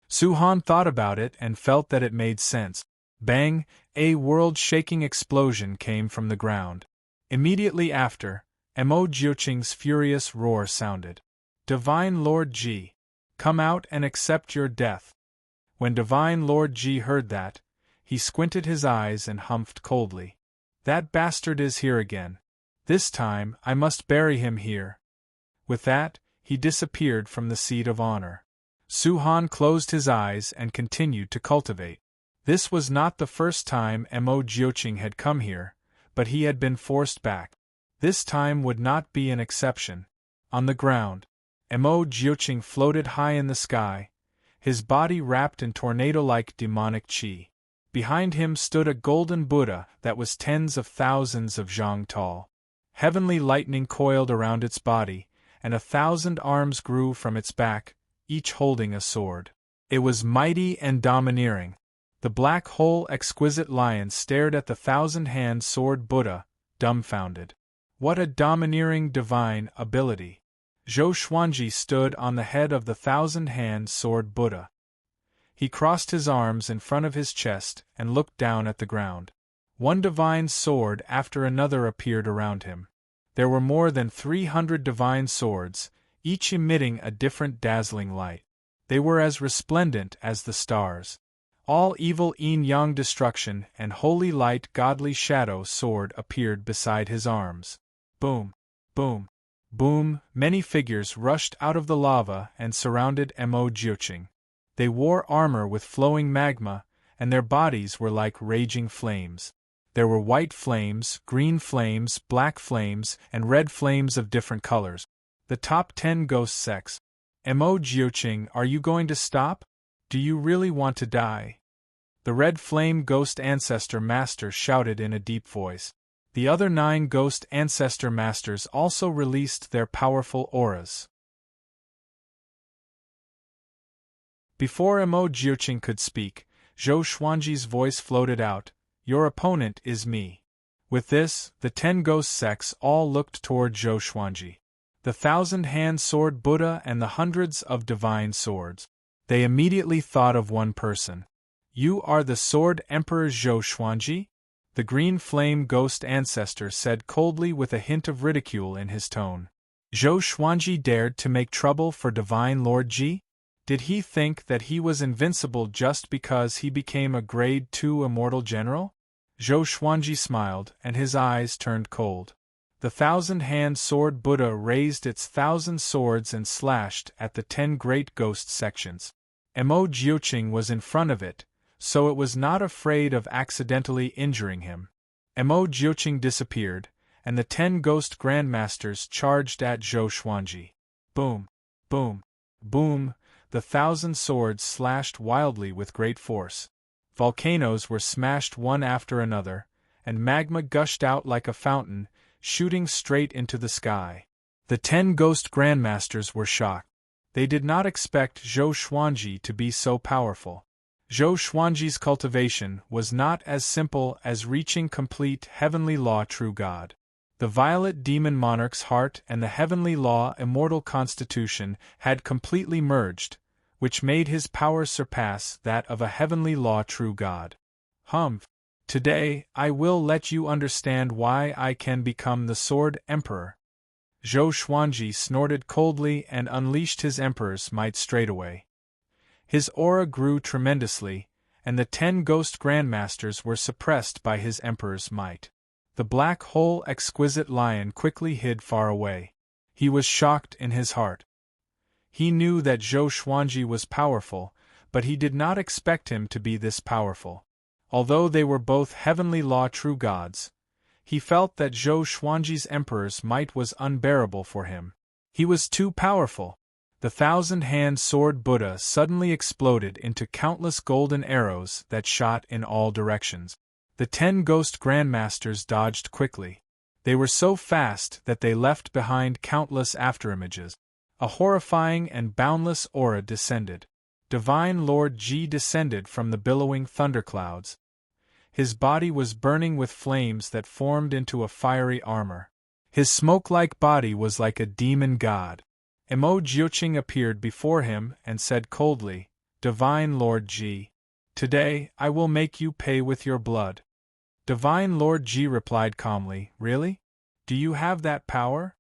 Su Han thought about it and felt that it made sense. Bang! A world-shaking explosion came from the ground. Immediately after, Mo Jiuqing's furious roar sounded. "Divine Lord Ji, come out and accept your death." When Divine Lord Ji heard that, he squinted his eyes and humphed coldly. "That bastard is here again. This time I must bury him here." With that, he disappeared from the seat of honor. Su Han closed his eyes and continued to cultivate. This was not the first time Mo Jiuqing had come here, but he had been forced back. This time would not be an exception. On the ground, Mo Jiuqing floated high in the sky, his body wrapped in tornado-like demonic qi. Behind him stood a golden Buddha that was tens of thousands of zhang tall. Heavenly lightning coiled around its body, and 1,000 arms grew from its back, each holding a sword. It was mighty and domineering. The black hole exquisite lion stared at the 1,000-hand sword Buddha, dumbfounded. What a domineering divine ability! Zhou Xuanji stood on the head of the 1,000-hand sword Buddha. He crossed his arms in front of his chest and looked down at the ground. One divine sword after another appeared around him. There were more than 300 divine swords, each emitting a different dazzling light. They were as resplendent as the stars. All evil yin-yang destruction and holy light godly shadow sword appeared beside his arms. Boom! Boom! Boom! Many figures rushed out of the lava and surrounded Mo Jiuqing. They wore armor with flowing magma, and their bodies were like raging flames. There were white flames, green flames, black flames, and red flames of different colors. The top 10 ghost sects. Mo Jiuqing, are you going to stop? Do you really want to die? The red flame ghost ancestor master shouted in a deep voice. The other 9 ghost ancestor masters also released their powerful auras. Before Mo Jiuqing could speak, Zhou Xuanji's voice floated out, "Your opponent is me." With this, the 10 ghost sects all looked toward Zhou Xuanji. The 1,000-hand sword Buddha and the hundreds of divine swords. They immediately thought of one person. "You are the Sword Emperor Zhou Xuanji?" The green flame ghost ancestor said coldly with a hint of ridicule in his tone. Zhou Xuanji dared to make trouble for Divine Lord Ji? Did he think that he was invincible just because he became a grade 2 immortal general? Zhou Xuanji smiled, and his eyes turned cold. The 1,000-hand sword Buddha raised its 1,000 swords and slashed at the 10 great ghost sections. Mo Jiuqing was in front of it, so it was not afraid of accidentally injuring him. Mo Jiuqing disappeared, and the 10 ghost grandmasters charged at Zhou Xuanji. Boom! Boom! Boom! The 1,000 swords slashed wildly with great force. Volcanoes were smashed one after another, and magma gushed out like a fountain, shooting straight into the sky. The 10 ghost grandmasters were shocked. They did not expect Zhou Xuanji to be so powerful. Zhou Xuanji's cultivation was not as simple as reaching complete heavenly law true God. The violet demon monarch's heart and the heavenly law immortal constitution had completely merged, which made his power surpass that of a heavenly law true God. Today, I will let you understand why I can become the Sword Emperor. Zhou Xuanji snorted coldly and unleashed his emperor's might straightaway. His aura grew tremendously, and the 10 ghost grandmasters were suppressed by his emperor's might. The black hole exquisite lion quickly hid far away. He was shocked in his heart. He knew that Zhou Xuanji was powerful, but he did not expect him to be this powerful. Although they were both heavenly law true gods, he felt that Zhou Xuanji's emperor's might was unbearable for him. He was too powerful. The 1,000-hand sword Buddha suddenly exploded into countless golden arrows that shot in all directions. The 10 ghost grandmasters dodged quickly. They were so fast that they left behind countless afterimages. A horrifying and boundless aura descended. Divine Lord Ji descended from the billowing thunderclouds. His body was burning with flames that formed into a fiery armor. His smoke-like body was like a demon god. Mo Jiuqing appeared before him and said coldly, "Divine Lord Ji, today I will make you pay with your blood." Divine Lord Ji replied calmly, "Really? Do you have that power?"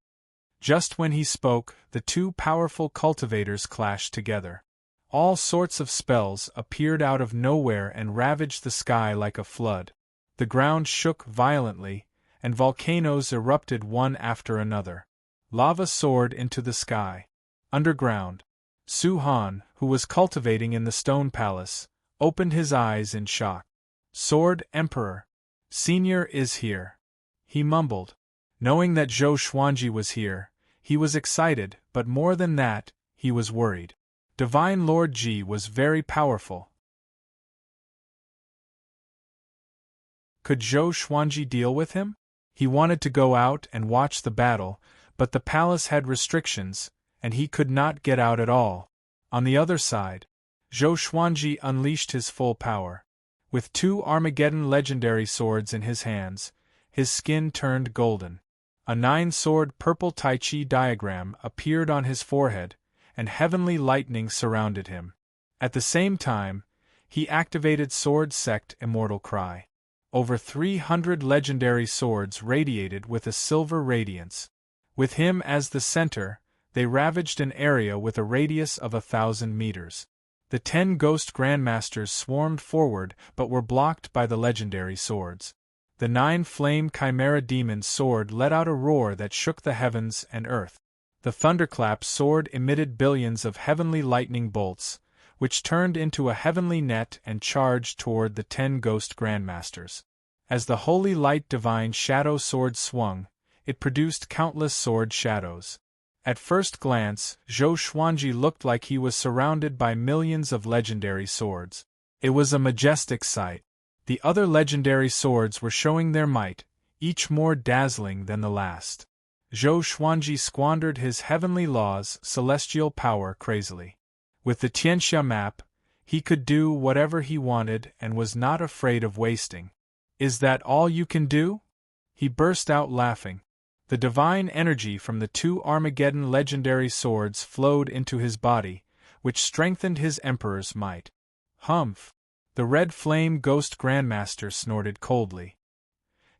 Just when he spoke, the two powerful cultivators clashed together. All sorts of spells appeared out of nowhere and ravaged the sky like a flood. The ground shook violently, and volcanoes erupted one after another. Lava soared into the sky. Underground, Su Han, who was cultivating in the stone palace, opened his eyes in shock. "Sword Emperor, Senior is here," he mumbled. Knowing that Zhou Xuanji was here, he was excited, but more than that, he was worried. Divine Lord Ji was very powerful. Could Zhou Xuanji deal with him? He wanted to go out and watch the battle, but the palace had restrictions, and he could not get out at all. On the other side, Zhou Xuanji unleashed his full power. With 2 Armageddon legendary swords in his hands, his skin turned golden. A 9-sword purple Tai Chi diagram appeared on his forehead, and heavenly lightning surrounded him. At the same time, he activated Sword Sect Immortal Cry. Over 300 legendary swords radiated with a silver radiance. With him as the center, they ravaged an area with a radius of 1,000 meters. The 10 ghost grandmasters swarmed forward but were blocked by the legendary swords. The 9-flame chimera demon's sword let out a roar that shook the heavens and earth. The thunderclap's sword emitted billions of heavenly lightning bolts, which turned into a heavenly net and charged toward the 10 ghost grandmasters. As the holy light divine shadow sword swung, it produced countless sword shadows. At first glance, Zhou Xuanji looked like he was surrounded by millions of legendary swords. It was a majestic sight. The other legendary swords were showing their might, each more dazzling than the last. Zhou Xuanji squandered his heavenly law's celestial power crazily. With the Tianxia map, he could do whatever he wanted and was not afraid of wasting. "Is that all you can do?" he burst out laughing. The divine energy from the 2 Armageddon legendary swords flowed into his body, which strengthened his emperor's might. "Humph!" The red flame ghost grandmaster snorted coldly.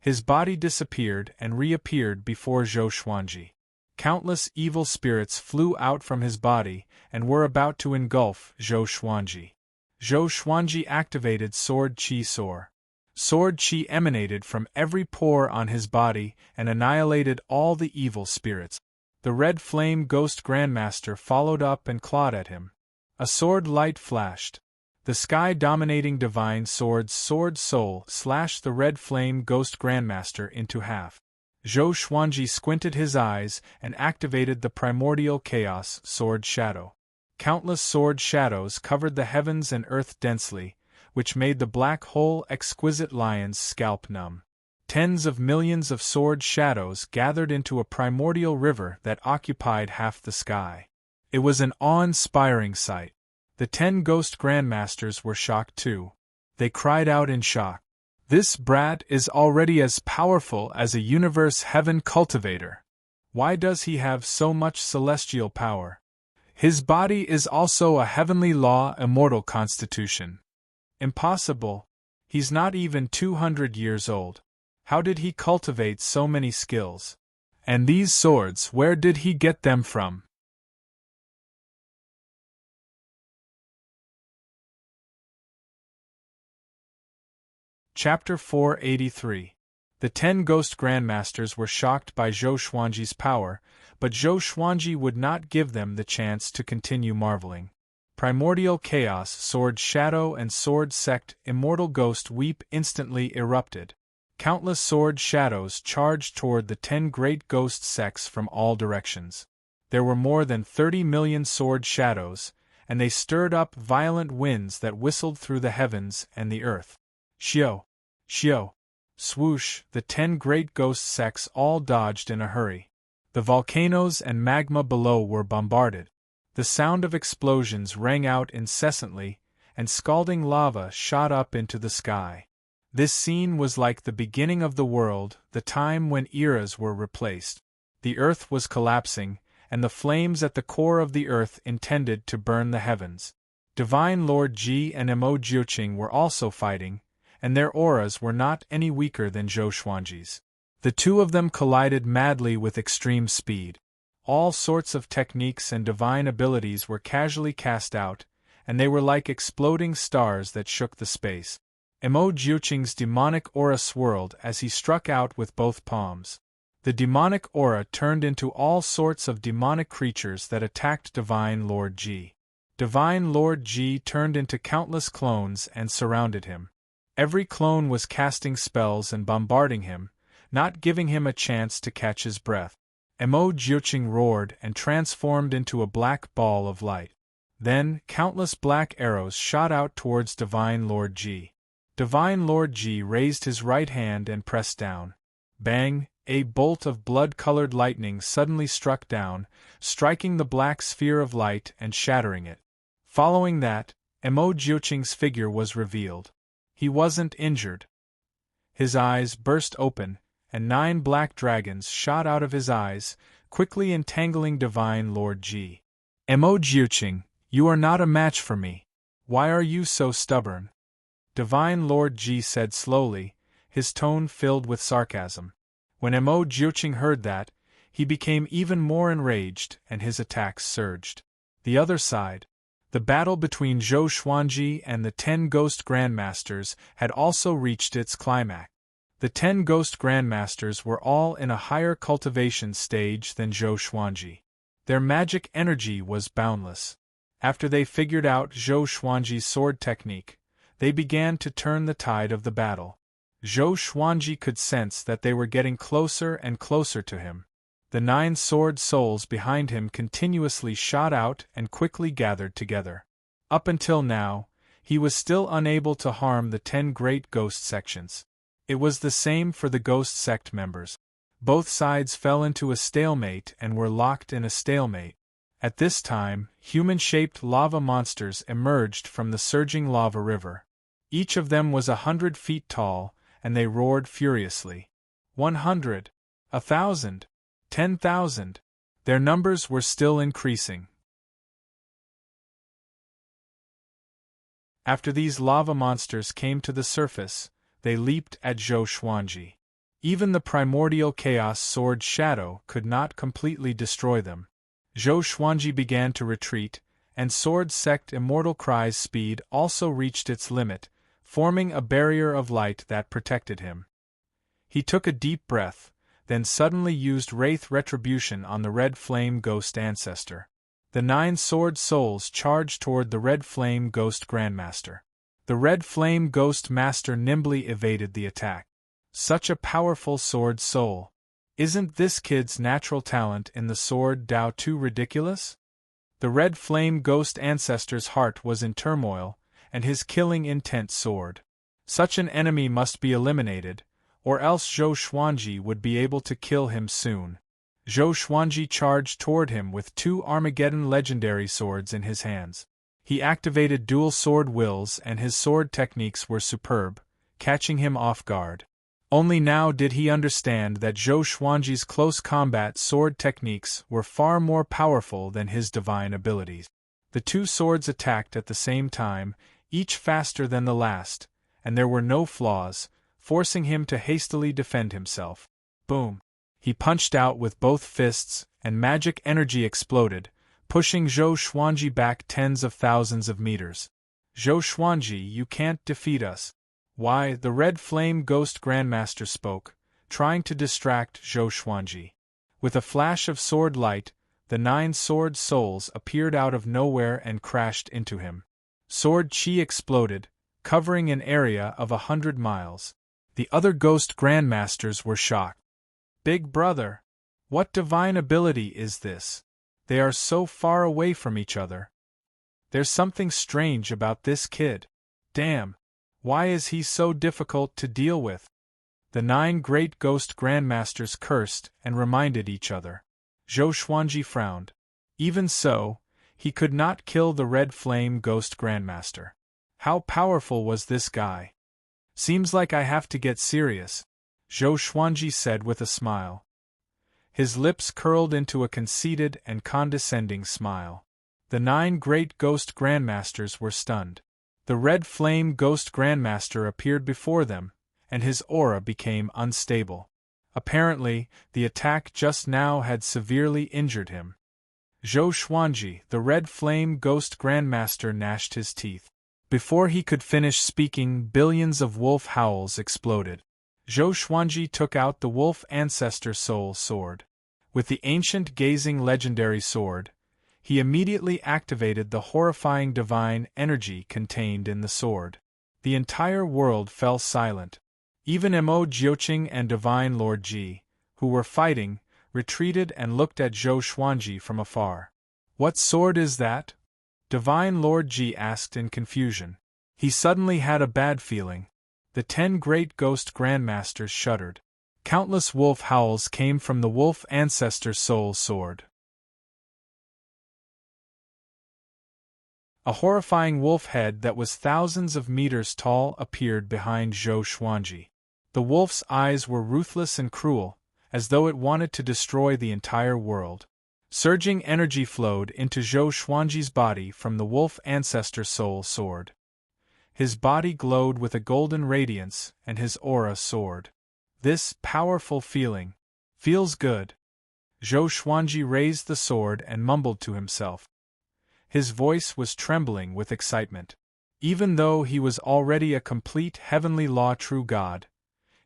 His body disappeared and reappeared before Zhou Xuanji. Countless evil spirits flew out from his body and were about to engulf Zhou Xuanji. Zhou Xuanji activated Sword Qi Soar. Sword Qi emanated from every pore on his body and annihilated all the evil spirits. The red flame ghost grandmaster followed up and clawed at him. A sword light flashed. The sky-dominating divine sword soul slashed the red flame ghost grandmaster into half. Zhou Xuanji squinted his eyes and activated the primordial chaos sword shadow. Countless sword shadows covered the heavens and earth densely, which made the black hole exquisite lion's scalp numb. Tens of millions of sword shadows gathered into a primordial river that occupied half the sky. It was an awe-inspiring sight. The 10 ghost grandmasters were shocked too. They cried out in shock. "This brat is already as powerful as a universe heaven cultivator. Why does he have so much celestial power? His body is also a heavenly law immortal constitution. Impossible. He's not even 200 years old. How did he cultivate so many skills? And these swords, where did he get them from?" Chapter 483. The 10 ghost grandmasters were shocked by Zhou Xuanji's power, but Zhou Xuanji would not give them the chance to continue marveling. Primordial chaos, sword shadow and sword sect immortal ghost weep instantly erupted. Countless sword shadows charged toward the 10 great ghost sects from all directions. There were more than 30 million sword shadows, and they stirred up violent winds that whistled through the heavens and the earth. Xiao! Xiao! Swoosh! The 10 great ghost sects all dodged in a hurry. The volcanoes and magma below were bombarded. The sound of explosions rang out incessantly, and scalding lava shot up into the sky. This scene was like the beginning of the world, the time when eras were replaced. The earth was collapsing, and the flames at the core of the earth intended to burn the heavens. Divine Lord Ji and Mo Jiuqing were also fighting, and their auras were not any weaker than Zhou Xuanji's. The two of them collided madly with extreme speed. All sorts of techniques and divine abilities were casually cast out, and they were like exploding stars that shook the space. Mo Jiuqing's demonic aura swirled as he struck out with both palms. The demonic aura turned into all sorts of demonic creatures that attacked Divine Lord Ji. Divine Lord Ji turned into countless clones and surrounded him. Every clone was casting spells and bombarding him, not giving him a chance to catch his breath. Mo Jiuqing roared and transformed into a black ball of light. Then, countless black arrows shot out towards Divine Lord Ji. Divine Lord Ji raised his right hand and pressed down. Bang! A bolt of blood-colored lightning suddenly struck down, striking the black sphere of light and shattering it. Following that, Mo Jiuqing's figure was revealed. He wasn't injured. His eyes burst open, and 9 black dragons shot out of his eyes, quickly entangling Divine Lord Ji. Mo Jiuqing, you are not a match for me. Why are you so stubborn? Divine Lord Ji said slowly, his tone filled with sarcasm. When Mo Jiuqing heard that, he became even more enraged and his attacks surged. The other side. The battle between Zhou Xuanji and the 10 ghost grandmasters had also reached its climax. The 10 ghost grandmasters were all in a higher cultivation stage than Zhou Xuanji. Their magic energy was boundless. After they figured out Zhou Xuanji's sword technique, they began to turn the tide of the battle. Zhou Xuanji could sense that they were getting closer and closer to him. The 9 sword souls behind him continuously shot out and quickly gathered together. Up until now, he was still unable to harm the 10 great ghost sections. It was the same for the ghost sect members. Both sides fell into a stalemate and were locked in a stalemate. At this time, human-shaped lava monsters emerged from the surging lava river. Each of them was 100 feet tall, and they roared furiously. 100, 1,000, 10,000. Their numbers were still increasing. After these lava monsters came to the surface, they leaped at Zhou Xuanji. Even the primordial chaos sword shadow could not completely destroy them. Zhou Xuanji began to retreat, and sword sect immortal cry's speed also reached its limit, forming a barrier of light that protected him. He took a deep breath, then suddenly used Wraith Retribution on the red flame ghost ancestor. The 9 sword souls charged toward the Red Flame Ghost Grandmaster. The Red Flame Ghost Master nimbly evaded the attack. Such a powerful sword soul. Isn't this kid's natural talent in the sword Dao too ridiculous? The Red Flame Ghost Ancestor's heart was in turmoil, and his killing intent soared. Such an enemy must be eliminated, or else Zhou Xuanji would be able to kill him soon. Zhou Xuanji charged toward him with 2 Armageddon legendary swords in his hands. He activated dual sword wills and his sword techniques were superb, catching him off guard. Only now did he understand that Zhou Xuanji's close combat sword techniques were far more powerful than his divine abilities. The 2 swords attacked at the same time, each faster than the last, and there were no flaws, forcing him to hastily defend himself. Boom! He punched out with both fists, and magic energy exploded, pushing Zhou Xuanji back tens of thousands of meters. Zhou Xuanji, you can't defeat us. Why? The Red Flame Ghost Grandmaster spoke, trying to distract Zhou Xuanji. With a flash of sword light, the 9 sword souls appeared out of nowhere and crashed into him. Sword chi exploded, covering an area of 100 miles. The other Ghost Grandmasters were shocked. Big brother! What divine ability is this? They are so far away from each other. There's something strange about this kid. Damn! Why is he so difficult to deal with? The 9 great Ghost Grandmasters cursed and reminded each other. Zhou Xuanji frowned. Even so, he could not kill the Red Flame Ghost Grandmaster. How powerful was this guy? Seems like I have to get serious, Zhou Xuanji said with a smile. His lips curled into a conceited and condescending smile. The 9 great Ghost Grandmasters were stunned. The Red Flame Ghost Grandmaster appeared before them, and his aura became unstable. Apparently, the attack just now had severely injured him. Zhou Xuanji, the Red Flame Ghost Grandmaster, gnashed his teeth. Before he could finish speaking, billions of wolf howls exploded. Zhou Xuanji took out the Wolf Ancestor Soul Sword. With the ancient gazing legendary sword, he immediately activated the horrifying divine energy contained in the sword. The entire world fell silent. Even Mo Jiuqing and Divine Lord Ji, who were fighting, retreated and looked at Zhou Xuanji from afar. What sword is that? Divine Lord Ji asked in confusion. He suddenly had a bad feeling. The 10 great Ghost Grandmasters shuddered. Countless wolf howls came from the Wolf Ancestor Soul Sword. A horrifying wolf head that was thousands of meters tall appeared behind Zhou Xuanji. The wolf's eyes were ruthless and cruel, as though it wanted to destroy the entire world. Surging energy flowed into Zhou Xuanji's body from the Wolf Ancestor Soul Sword. His body glowed with a golden radiance, and his aura soared. This powerful feeling feels good. Zhou Xuanji raised the sword and mumbled to himself. His voice was trembling with excitement. Even though he was already a complete heavenly law true god,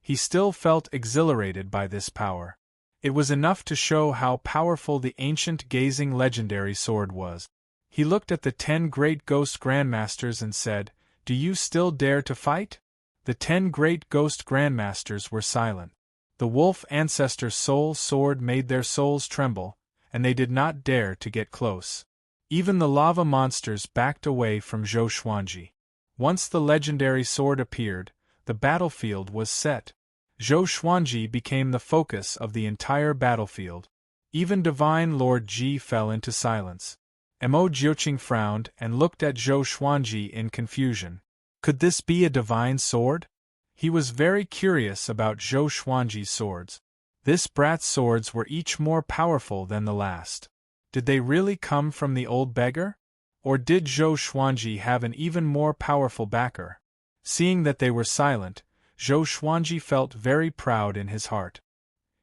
he still felt exhilarated by this power. It was enough to show how powerful the ancient gazing legendary sword was. He looked at the 10 great Ghost Grandmasters and said, "Do you still dare to fight?" The 10 great Ghost Grandmasters were silent. The Wolf Ancestor Soul Sword made their souls tremble, and they did not dare to get close. Even the lava monsters backed away from Zhou Xuanji. Once the legendary sword appeared, the battlefield was set. Zhou Xuanji became the focus of the entire battlefield. Even Divine Lord Ji fell into silence. Mo Jiuqing frowned and looked at Zhou Xuanji in confusion. Could this be a divine sword? He was very curious about Zhou Xuanji's swords. This brat's swords were each more powerful than the last. Did they really come from the old beggar? Or did Zhou Xuanji have an even more powerful backer? Seeing that they were silent, Zhou Xuanji felt very proud in his heart.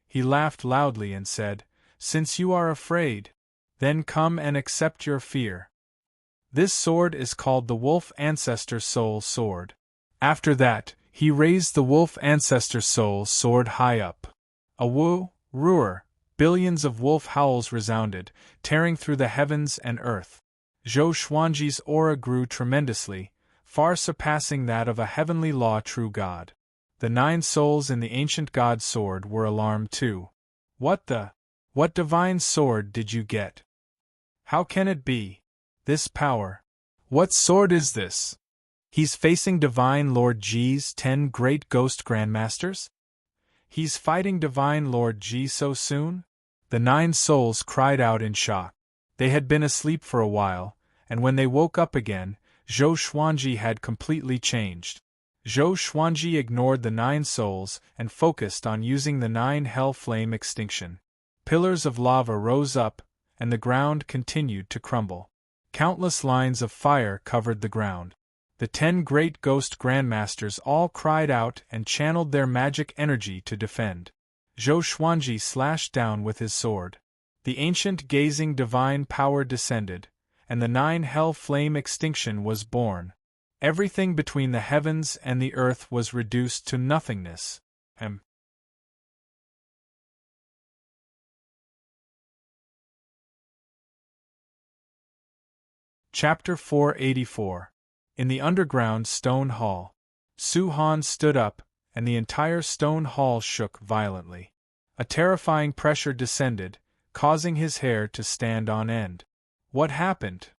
He laughed loudly and said, "Since you are afraid, then come and accept your fear. This sword is called the Wolf Ancestor Soul Sword." After that, he raised the Wolf Ancestor Soul Sword high up. A woo, roar, Billions of wolf howls resounded, tearing through the heavens and earth. Zhou Xuanji's aura grew tremendously, far surpassing that of a heavenly law true god. The 9 souls in the ancient god's sword were alarmed too. What divine sword did you get? How can it be? This power. What sword is this? He's facing Divine Lord Ji's 10 great ghost grandmasters? He's fighting Divine Lord Ji so soon? The 9 souls cried out in shock. They had been asleep for a while, and when they woke up again, Zhou Xuanji had completely changed. Zhou Xuanji ignored the 9 souls and focused on using the 9 hell flame extinction. Pillars of lava rose up, and the ground continued to crumble. Countless lines of fire covered the ground. The 10 great ghost grandmasters all cried out and channeled their magic energy to defend. Zhou Xuanji slashed down with his sword. The ancient gazing divine power descended, and the 9 hell flame extinction was born. Everything between the heavens and the earth was reduced to nothingness. Chapter 484. In the underground stone hall. Su Han stood up, and the entire stone hall shook violently. A terrifying pressure descended, causing his hair to stand on end. What happened?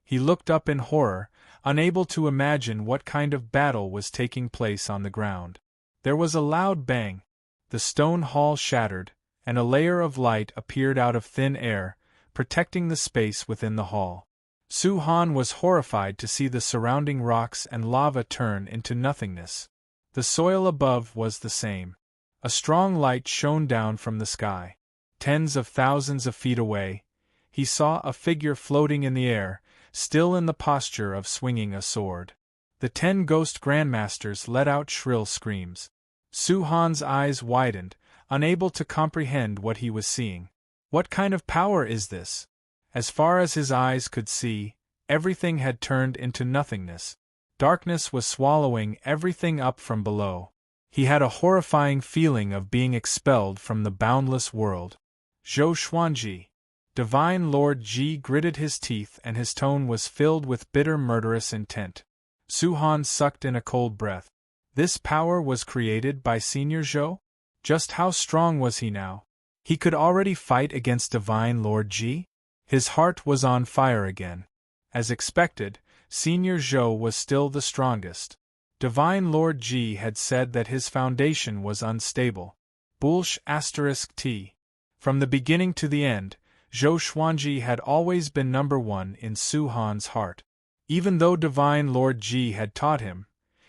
He looked up in horror, unable to imagine what kind of battle was taking place on the ground. There was a loud bang. The stone hall shattered, and a layer of light appeared out of thin air, protecting the space within the hall. Su Han was horrified to see the surrounding rocks and lava turn into nothingness. The soil above was the same. A strong light shone down from the sky. Tens of thousands of feet away, he saw a figure floating in the air, still in the posture of swinging a sword. The 10 ghost grandmasters let out shrill screams. Su Han's eyes widened, unable to comprehend what he was seeing. What kind of power is this? As far as his eyes could see, everything had turned into nothingness. Darkness was swallowing everything up from below. He had a horrifying feeling of being expelled from the boundless world. Zhou Xuanji. Divine Lord Ji gritted his teeth and his tone was filled with bitter murderous intent. Su Han sucked in a cold breath. This power was created by Senior Zhou? Just how strong was he now? He could already fight against Divine Lord Ji? His heart was on fire again. As expected, Senior Zhou was still the strongest. Divine Lord Ji had said that his foundation was unstable. *T. From the beginning to the end, Zhou Xuanji had always been number 1 in Su Han's heart. Even though Divine Lord Ji had taught him,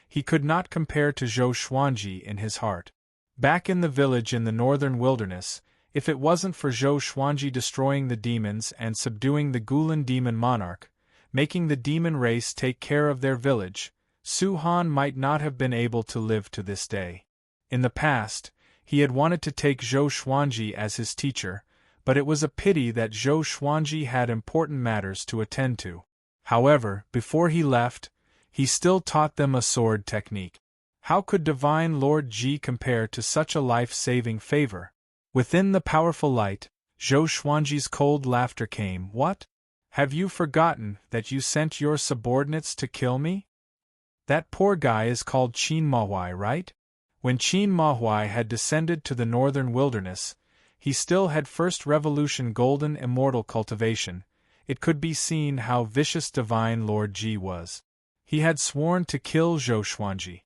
he could not compare to Zhou Xuanji in his heart. Back in the village in the northern wilderness, if it wasn't for Zhou Xuanji destroying the demons and subduing the Gulan demon monarch, making the demon race take care of their village, Su Han might not have been able to live to this day. In the past, he had wanted to take Zhou Xuanji as his teacher, but it was a pity that Zhou Xuanji had important matters to attend to. However, before he left, he still taught them a sword technique. How could Divine Lord Ji compare to such a life-saving favor? Within the powerful light, Zhou Xuanji's cold laughter came. What? Have you forgotten that you sent your subordinates to kill me? That poor guy is called Qin Mahuai, right? When Qin Mahuai had descended to the northern wilderness, he still had First Revolution golden immortal cultivation. It could be seen how vicious Divine Lord Ji was. He had sworn to kill Zhou Xuanji.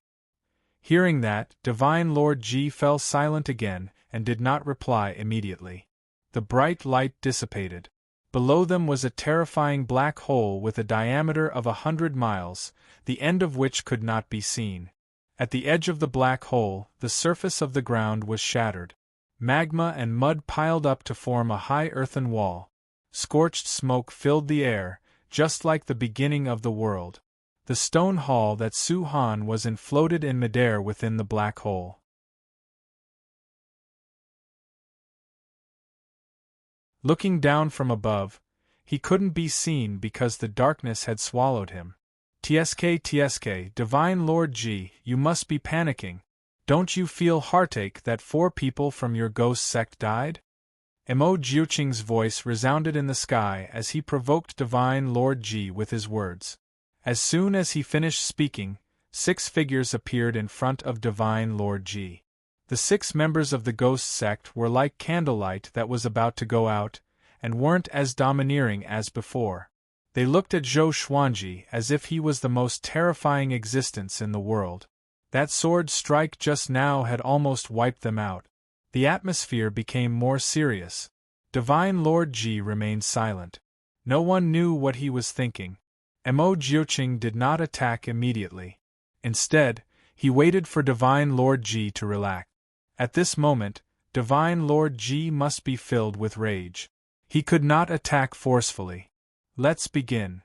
Hearing that, Divine Lord Ji fell silent again and did not reply immediately. The bright light dissipated. Below them was a terrifying black hole with a diameter of 100 miles, the end of which could not be seen. At the edge of the black hole, the surface of the ground was shattered. Magma and mud piled up to form a high earthen wall. Scorched smoke filled the air, just like the beginning of the world. The stone hall that Su Han was in floated in midair within the black hole. Looking down from above, he couldn't be seen because the darkness had swallowed him. Tsk, Divine Lord Ji, you must be panicking. Don't you feel heartache that 4 people from your ghost sect died? Mo Jiuqing's voice resounded in the sky as he provoked Divine Lord Ji with his words. As soon as he finished speaking, 6 figures appeared in front of Divine Lord Ji. The 6 members of the ghost sect were like candlelight that was about to go out, and weren't as domineering as before. They looked at Zhou Xuanji as if he was the most terrifying existence in the world. That sword strike just now had almost wiped them out. The atmosphere became more serious. Divine Lord Ji remained silent. No one knew what he was thinking. Mo Jiuqing did not attack immediately. Instead, he waited for Divine Lord Ji to relax. At this moment, Divine Lord Ji must be filled with rage. He could not attack forcefully. Let's begin.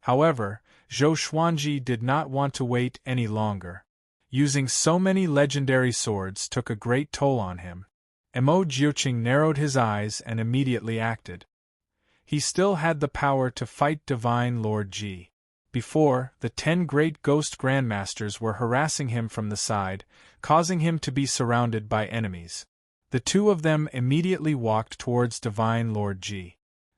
However, Zhou Xuanji did not want to wait any longer. Using so many legendary swords took a great toll on him. Mo Jiuqing narrowed his eyes and immediately acted. He still had the power to fight Divine Lord Ji. Before, the 10 great ghost grandmasters were harassing him from the side, causing him to be surrounded by enemies. The 2 of them immediately walked towards Divine Lord Ji.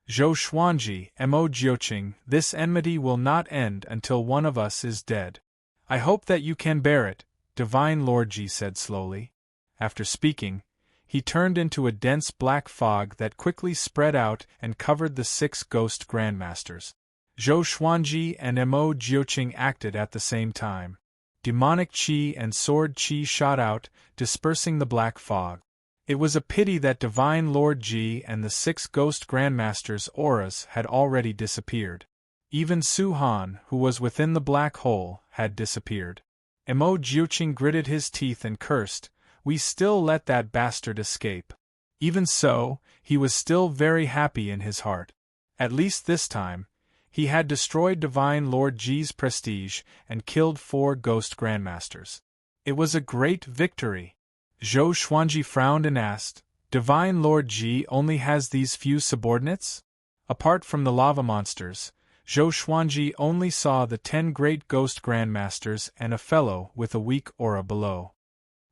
Zhou Xuanji, Mo Jiuqing, this enmity will not end until one of us is dead. I hope that you can bear it, Divine Lord Ji said slowly. After speaking, he turned into a dense black fog that quickly spread out and covered the 6 ghost grandmasters. Zhou Xuanji and Mo Jiuqing acted at the same time. Demonic qi and sword qi shot out, dispersing the black fog. It was a pity that Divine Lord Ji and the 6 ghost grandmasters' auras had already disappeared. Even Su Han, who was within the black hole, had disappeared. Mo Jiuqing gritted his teeth and cursed, "We still let that bastard escape." Even so, he was still very happy in his heart. At least this time, he had destroyed Divine Lord Ji's prestige and killed 4 ghost grandmasters. It was a great victory. Zhou Xuanji frowned and asked, "Divine Lord Ji only has these few subordinates?" Apart from the lava monsters, Zhou Xuanji only saw the 10 great ghost grandmasters and a fellow with a weak aura below.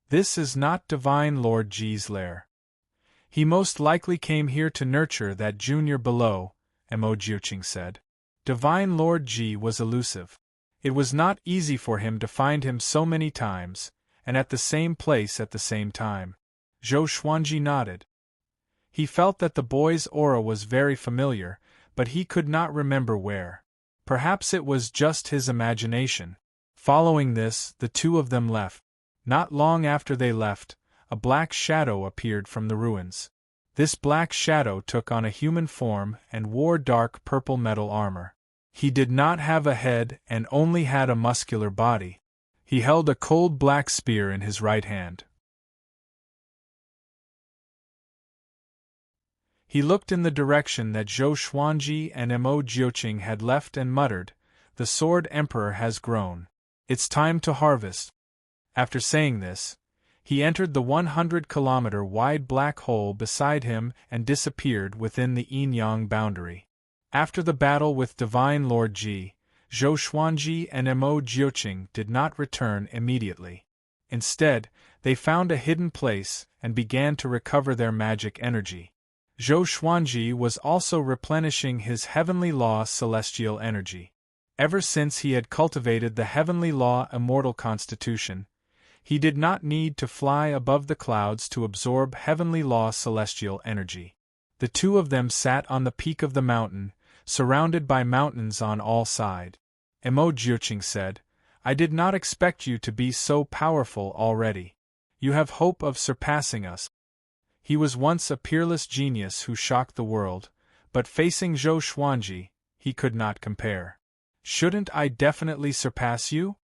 This is not Divine Lord Ji's lair. He most likely came here to nurture that junior below, Mo Jiuqing said. Divine Lord Ji was elusive. It was not easy for him to find him so many times, and at the same place at the same time. Zhou Xuanji nodded. He felt that the boy's aura was very familiar, but he could not remember where. Perhaps it was just his imagination. Following this, the 2 of them left. Not long after they left, a black shadow appeared from the ruins. This black shadow took on a human form and wore dark purple metal armor. He did not have a head and only had a muscular body. He held a cold black spear in his right hand. He looked in the direction that Zhou Xuanji and Mo Jiuqing had left and muttered, "The Sword Emperor has grown. It's time to harvest." After saying this, he entered the 100-kilometer-wide black hole beside him and disappeared within the yin-yang boundary. After the battle with Divine Lord Ji, Zhou Xuanji and Mo Jiuqing did not return immediately. Instead, they found a hidden place and began to recover their magic energy. Zhou Xuanji was also replenishing his Heavenly Law celestial energy. Ever since he had cultivated the Heavenly Law immortal constitution, he did not need to fly above the clouds to absorb Heavenly Law celestial energy. The 2 of them sat on the peak of the mountain, surrounded by mountains on all sides. Mo Jiuqing said, "I did not expect you to be so powerful already. You have hope of surpassing us." He was once a peerless genius who shocked the world, but facing Zhou Xuanji, he could not compare. "Shouldn't I definitely surpass you?"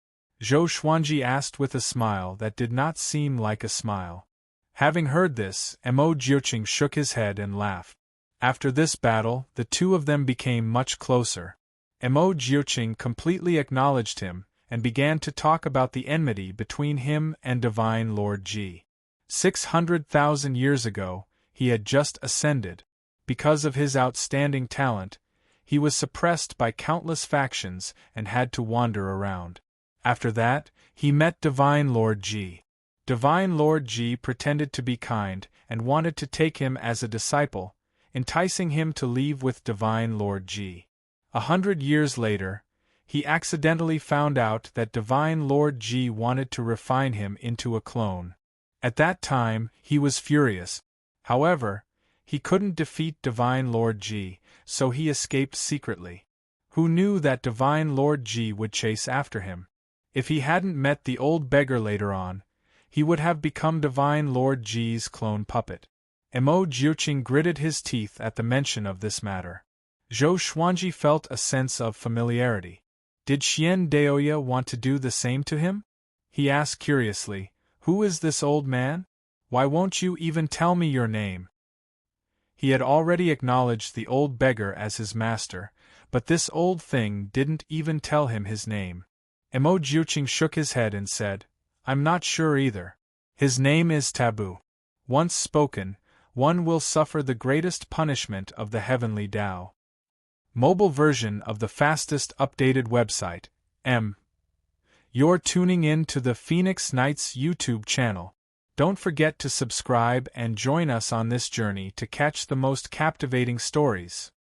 Zhou Xuanji asked with a smile that did not seem like a smile. Having heard this, Mo Jiuqing shook his head and laughed. After this battle, the 2 of them became much closer. Mo Jiuqing completely acknowledged him, and began to talk about the enmity between him and Divine Lord Ji. 600,000 years ago, he had just ascended. Because of his outstanding talent, he was suppressed by countless factions and had to wander around. After that, he met Divine Lord Ji. Divine Lord Ji pretended to be kind and wanted to take him as a disciple, enticing him to leave with Divine Lord Ji. 100 years later, he accidentally found out that Divine Lord Ji wanted to refine him into a clone. At that time, he was furious. However, he couldn't defeat Divine Lord Ji, so he escaped secretly. Who knew that Divine Lord Ji would chase after him? If he hadn't met the old beggar later on, he would have become Divine Lord Ji's clone puppet. Mo Jiuqing gritted his teeth at the mention of this matter. Zhou Xuanji felt a sense of familiarity. Did Xian Daoya want to do the same to him? He asked curiously, "Who is this old man? Why won't you even tell me your name?" He had already acknowledged the old beggar as his master, but this old thing didn't even tell him his name. Mo Jiuqing shook his head and said, "I'm not sure either. His name is taboo. Once spoken, one will suffer the greatest punishment of the heavenly Tao." Mobile version of the fastest updated website, You're tuning in to the Phoenix Nights YouTube channel. Don't forget to subscribe and join us on this journey to catch the most captivating stories.